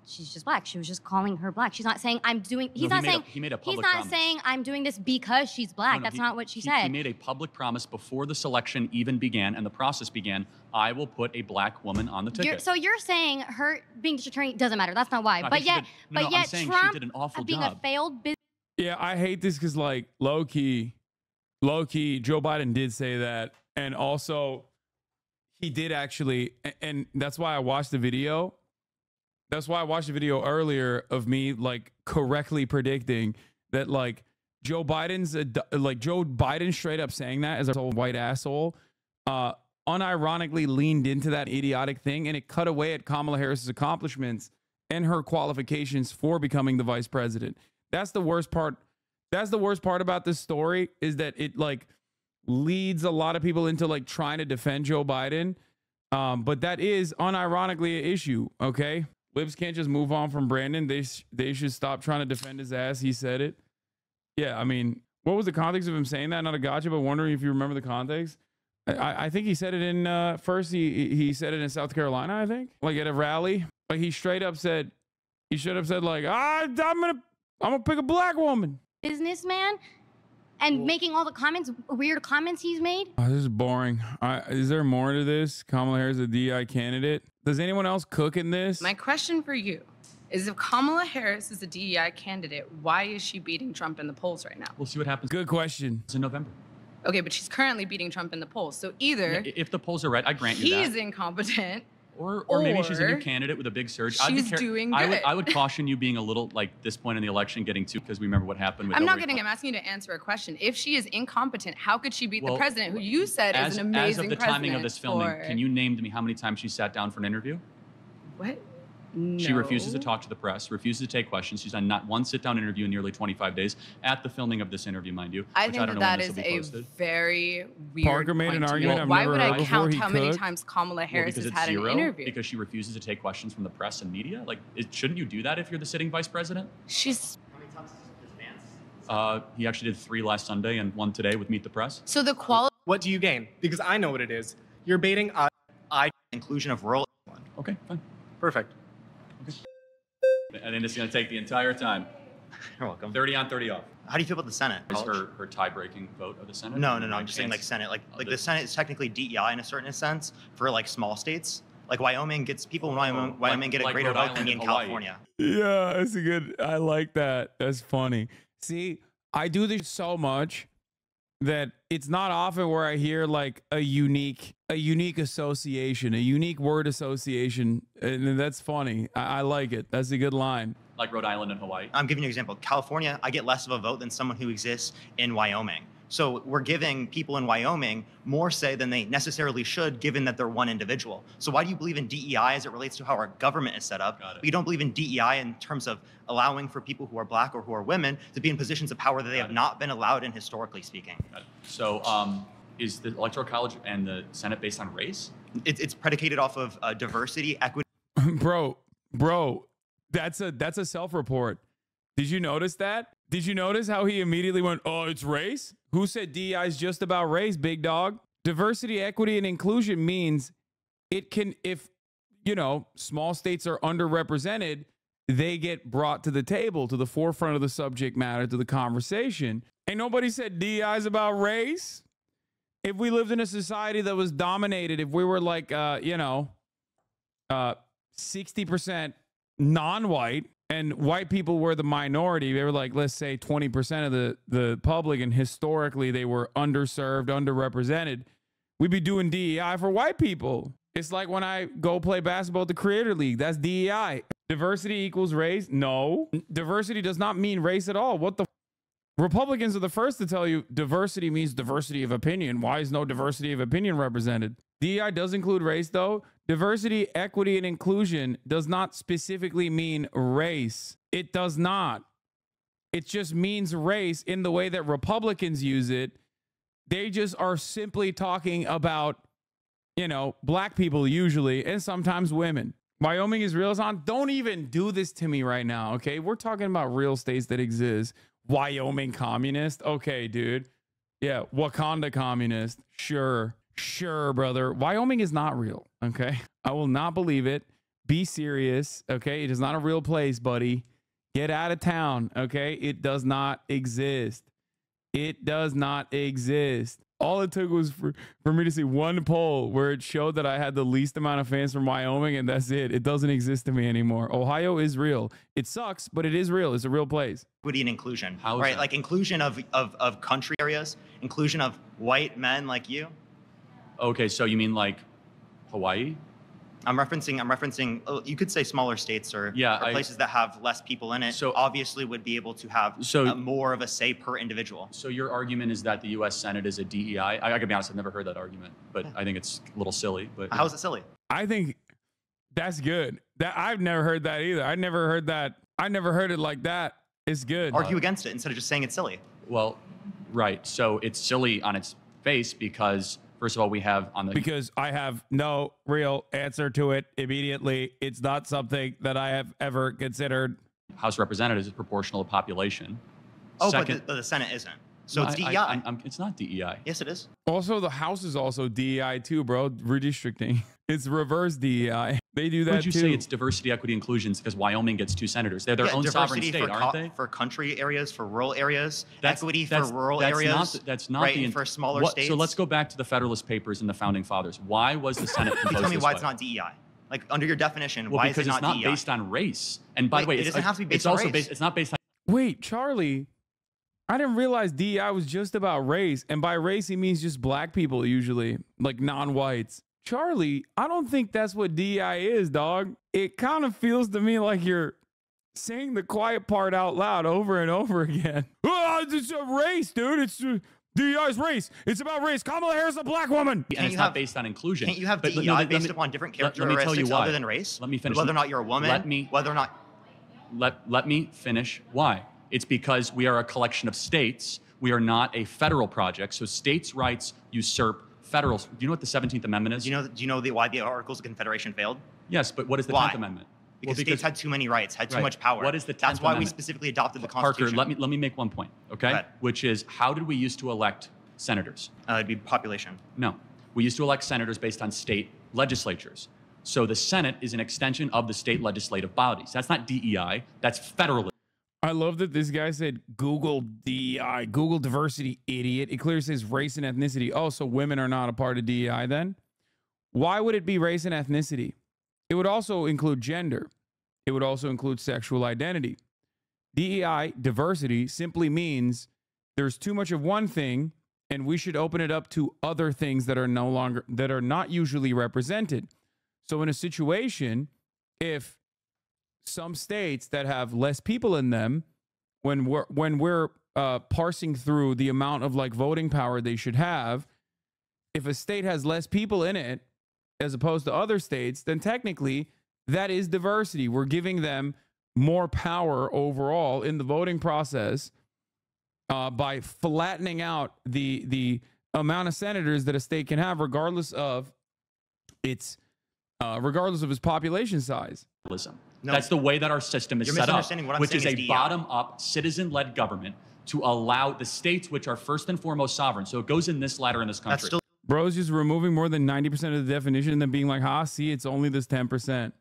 she's just black. She was just calling her black. She's not saying I'm doing. He's No, not saying. he made a He's public not promise. saying I'm doing this because she's black. No, That's he- not what she He said. made a public promise before the selection even began and the process began. I will put a black woman on the ticket. So you're saying her being district attorney doesn't matter. That's not why. No, I but think she yet, did- no, but I'm yet, saying she Trump did an awful being job. a failed business. Yeah, I hate this because like low key, Joe Biden did say that, and also he did actually, and that's why I watched the video. That's why I watched the video earlier of me like correctly predicting that like Joe Biden straight up saying that as a white asshole, unironically leaned into that idiotic thing, and it cut away at Kamala Harris's accomplishments and her qualifications for becoming the vice president. That's the worst part. That's the worst part about this story, is that it like leads a lot of people into like trying to defend Joe Biden. But that is unironically an issue. Okay. Libs can't just move on from Brandon. They should stop trying to defend his ass. He said it. Yeah. I mean, what was the context of him saying that? Not a gotcha, but wondering if you remember the context. I think he said it in first he said it in South Carolina, I think, like at a rally. Like he straight up said like, I'm gonna pick a black woman. Businessman and making all the weird comments he's made. Oh, this is boring. Is there more to this? Kamala Harris, a DI candidate. Does anyone else cook in this? My question for you is, if Kamala Harris is a DEI candidate, why is she beating Trump in the polls right now? We'll see what happens. Good question. It's in November. Okay, but she's currently beating Trump in the polls. So either If the polls are right, I grant you that. he's incompetent, Or maybe she's a new candidate with a big surge. She's doing good. I would caution you being a little like this point in the election getting too, because we remember what happened with I'm not Hillary getting. I'm asking you to answer a question. If she is incompetent, how could she beat the Well, president, who you said is an amazing As of the timing of president this filming, for- can you name to me how many times she sat down for an interview? What? She refuses to No. talk to the press, refuses to take questions. She's done not one sit-down interview in nearly 25 days at the filming of this interview, mind you. I which think I don't know that when is this will be a posted. very weird Parker made point an to argument make. I've Why never would heard I before count he how many cooked. times Kamala Harris because has it's had zero, an interview? because she refuses to take questions from the press and media. Like, shouldn't you do that if you're the sitting vice president? She's. He actually did 3 last Sunday and 1 today with Meet the Press. So the quality. What do you gain? Because I know what it is. You're baiting inclusion of rural. Okay, fine. Perfect. And then it's going to take the entire time. You're welcome. 30 on, 30 off. How do you feel about the Senate? Is her tie-breaking vote of the Senate? No. I'm just saying like Senate. Like the Senate is technically DEI in a certain sense for like small states. Like Wyoming gets people in Wyoming get a like greater Rhode vote Island than me and in Hawaii. California. Yeah, that's a good. I like that. That's funny. See, I do this so much that it's not often where I hear like a unique association, a unique word association. And that's funny. I like it. That's a good line. Like Rhode Island and Hawaii. I'm giving you an example. California, I get less of a vote than someone who exists in Wyoming. So we're giving people in Wyoming more say than they necessarily should, given that they're one individual. So why do you believe in DEI as it relates to how our government is set up? But you don't believe in DEI in terms of allowing for people who are black or who are women to be in positions of power that they have not been allowed in, historically speaking. So is the Electoral College and the Senate based on race? It's predicated off of diversity, equity. Bro, that's a self-report. Did you notice that? Did you notice how he immediately went, oh, it's race? Who said DEI is just about race, big dog? Diversity, equity, and inclusion means it can, if, you know, small states are underrepresented, they get brought to the table, to the forefront of the subject matter, to the conversation. Ain't nobody said DEI is about race. If we lived in a society that was dominated, if we were like, 60% non-white, and white people were the minority, they were like, let's say 20% of the public, and historically they were underserved, underrepresented, we'd be doing DEI for white people. It's like when I go play basketball at the Creator League, that's DEI. Diversity equals race? No. Diversity does not mean race at all. What the Republicans are the first to tell you diversity means diversity of opinion. Why is no diversity of opinion represented? DEI does include race, though. Diversity, equity, and inclusion does not specifically mean race. It does not. It just means race in the way that Republicans use it. They just are simply talking about, you know, black people usually, and sometimes women. Wyoming is real, Hasan. Don't even do this to me right now, okay? We're talking about real states that exist. Wyoming communist? Okay, dude. Yeah, Wakanda communist. Sure, brother. Wyoming is not real, okay? I will not believe it. Be serious, okay? It is not a real place, buddy. Get out of town, okay? It does not exist. It does not exist. All it took was for me to see one poll where it showed that I had the least amount of fans from Wyoming, and that's it. It doesn't exist to me anymore. Ohio is real. It sucks, but it is real. It's a real place. Equity and inclusion, right? Like inclusion of country areas, inclusion of white men like you. Okay, so you mean like Hawaii? I'm referencing. You could say smaller states or places that have less people in it. So obviously would be able to have more of a say per individual. So your argument is that the U.S. Senate is a DEI. I gotta be honest, I've never heard that argument, but I think it's a little silly. But how is it silly? I think that's good. That I've never heard that either. I never heard that. I never heard it like that. It's good. Argue against it instead of just saying it's silly. Well, right. So it's silly on its face because. First of all, we have on the... Because I have no real answer to it immediately. It's not something that I have ever considered. House of Representatives is proportional to population. Oh, but the Senate isn't. So it's DEI. It's not DEI. Yes, it is. Also, the House is also DEI too, bro. Redistricting. It's reverse DEI. They do that too. Would you say it's diversity, equity, inclusions because Wyoming gets 2 senators? They're their own sovereign state, aren't they? For country areas, for rural areas, equity for rural areas. That's not right, for smaller states. So let's go back to the Federalist Papers and the Founding Fathers. Why was the Senate composed Tell me this why way? it's not DEI. Like under your definition, why is it not DEI? Because it's not based on race. And by the way, it doesn't have to be based on race. It's not based on... Wait, Charlie. I didn't realize DEI was just about race. And by race, he means just black people usually, like non-whites. Charlie, I don't think that's what DEI is, dog. It kind of feels to me like you're saying the quiet part out loud over and over again. Oh, it's a race, dude. It's DEI's race. It's about race. Kamala Harris is a black woman. And it's not based on inclusion. Can't you have DEI based upon different characteristics other than race? Let me finish. Whether or not you're a woman, whether or not... Let me finish. Why? It's because we are a collection of states. We are not a federal project. So states' rights usurp federal. Do you know what the 17th Amendment is? Do you know why the Articles of Confederation failed? Yes, but what is the 10th Amendment? Because states had too many rights, had too much power. What is the 10th That's why Amendment? we specifically adopted the Constitution. Parker, let me make one point, okay? Which is, how did we used to elect senators? It'd be population. No, we used to elect senators based on state legislatures. So the Senate is an extension of the state legislative bodies. That's not DEI, that's federalism. I love that this guy said Google DEI, Google diversity, idiot. It clearly says race and ethnicity. Oh, so women are not a part of DEI then? Why would it be race and ethnicity? It would also include gender. It would also include sexual identity. DEI, diversity, simply means there's too much of one thing and we should open it up to other things that are not usually represented. So in a situation, if some states that have less people in them, when we're parsing through the amount of like voting power they should have, if a state has less people in it as opposed to other states, then technically that is diversity. We're giving them more power overall in the voting process by flattening out the amount of senators that a state can have, regardless of its population size. No. That's the way that our system is set up, which is a bottom-up, citizen-led government to allow the states, which are first and foremost sovereign. So it goes in this ladder in this country. Bro's just removing more than 90% of the definition and then being like, see, it's only this 10%.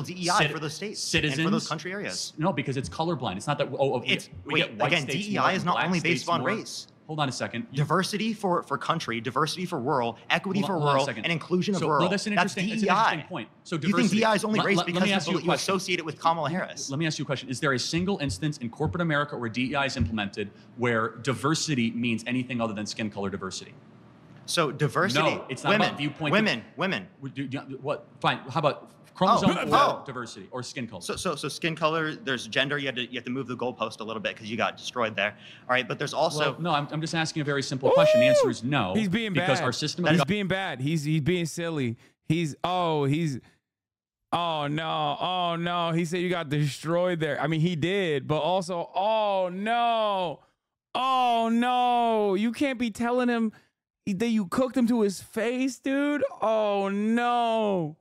DEI for those states, citizens, and for those country areas. No, because it's colorblind. It's not that. We get white again, states DEI more, is not only based on more. race. Hold on a second. Diversity for country, diversity for rural, equity for rural, and inclusion of rural. No, that's an interesting, DEI. it's an interesting point. So diversity. You think DEI is only race because you associate it with Kamala Harris? Let me ask you a question. Is there a single instance in corporate America where DEI is implemented where diversity means anything other than skin color diversity? So diversity. No, it's not about viewpoint. Women. What? Fine. How about chromosome diversity or skin color? So skin color. There's gender. You have to move the goalpost a little bit because you got destroyed there. All right, but there's also no. I'm just asking a very simple question. The answer is no. He's being because bad. Our system. He's being bad. He's being silly. Oh no. He said you got destroyed there. I mean, he did, but also oh no. You can't be telling him that you cooked him to his face, dude. Oh no.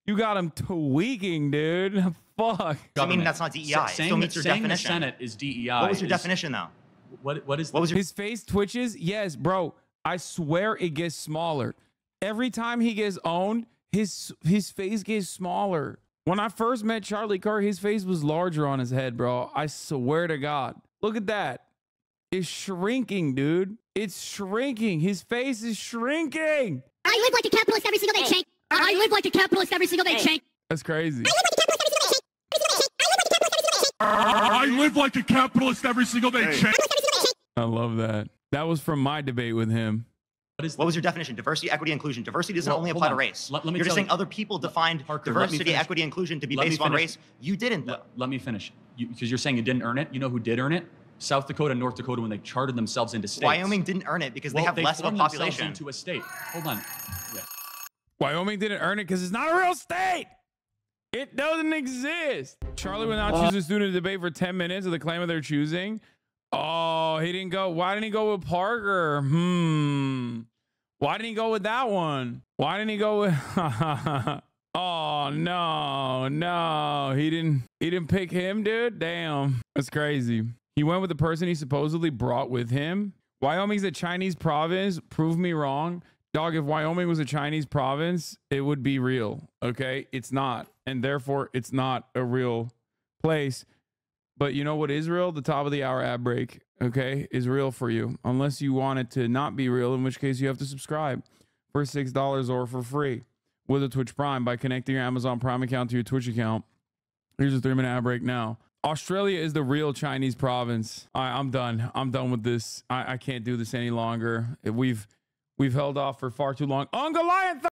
You got him tweaking, dude. Fuck. I mean, that's not DEI. Still meets your definition. The Senate is DEI. What was your definition, though? What is his face twitches? Yes, bro. I swear it gets smaller. Every time he gets owned, his face gets smaller. When I first met Charlie Kirk, his face was larger on his head, bro. I swear to God. Look at that. It's shrinking, dude. It's shrinking. His face is shrinking. I live like a capitalist every single day, Shank. I live like a capitalist every single day, Shank. That's crazy. I live like a capitalist every single day, Shank. I love that. That was from my debate with him. What was your definition? Diversity, equity, inclusion. Diversity doesn't only apply to race. You're just saying other people defined diversity, equity, inclusion to be based on race. You didn't, though. Let me finish. Because you're saying you didn't earn it. You know who did earn it? South Dakota and North Dakota when they charted themselves into states. Wyoming didn't earn it because they have less of a population. Into a state. Hold on. Yeah. Wyoming didn't earn it because it's not a real state. It doesn't exist. Charlie will not choose a student to debate for 10 minutes of the claim of their choosing. Oh, he didn't go. Why didn't he go with Parker? Why didn't he go with that one? Why didn't he go with... Oh, no. He didn't pick him, dude. Damn. That's crazy. He went with the person he supposedly brought with him. Wyoming's a Chinese province. Prove me wrong. Dog, if Wyoming was a Chinese province, it would be real. Okay? It's not. And therefore, it's not a real place. But you know what is real? The top of the hour ad break, okay, is real for you. Unless you want it to not be real, in which case you have to subscribe for $6 or for free with a Twitch Prime by connecting your Amazon Prime account to your Twitch account. Here's a 3-minute ad break now. Australia is the real Chinese province. I'm done. I'm done with this. I can't do this any longer. We've held off for far too long. On Goliath!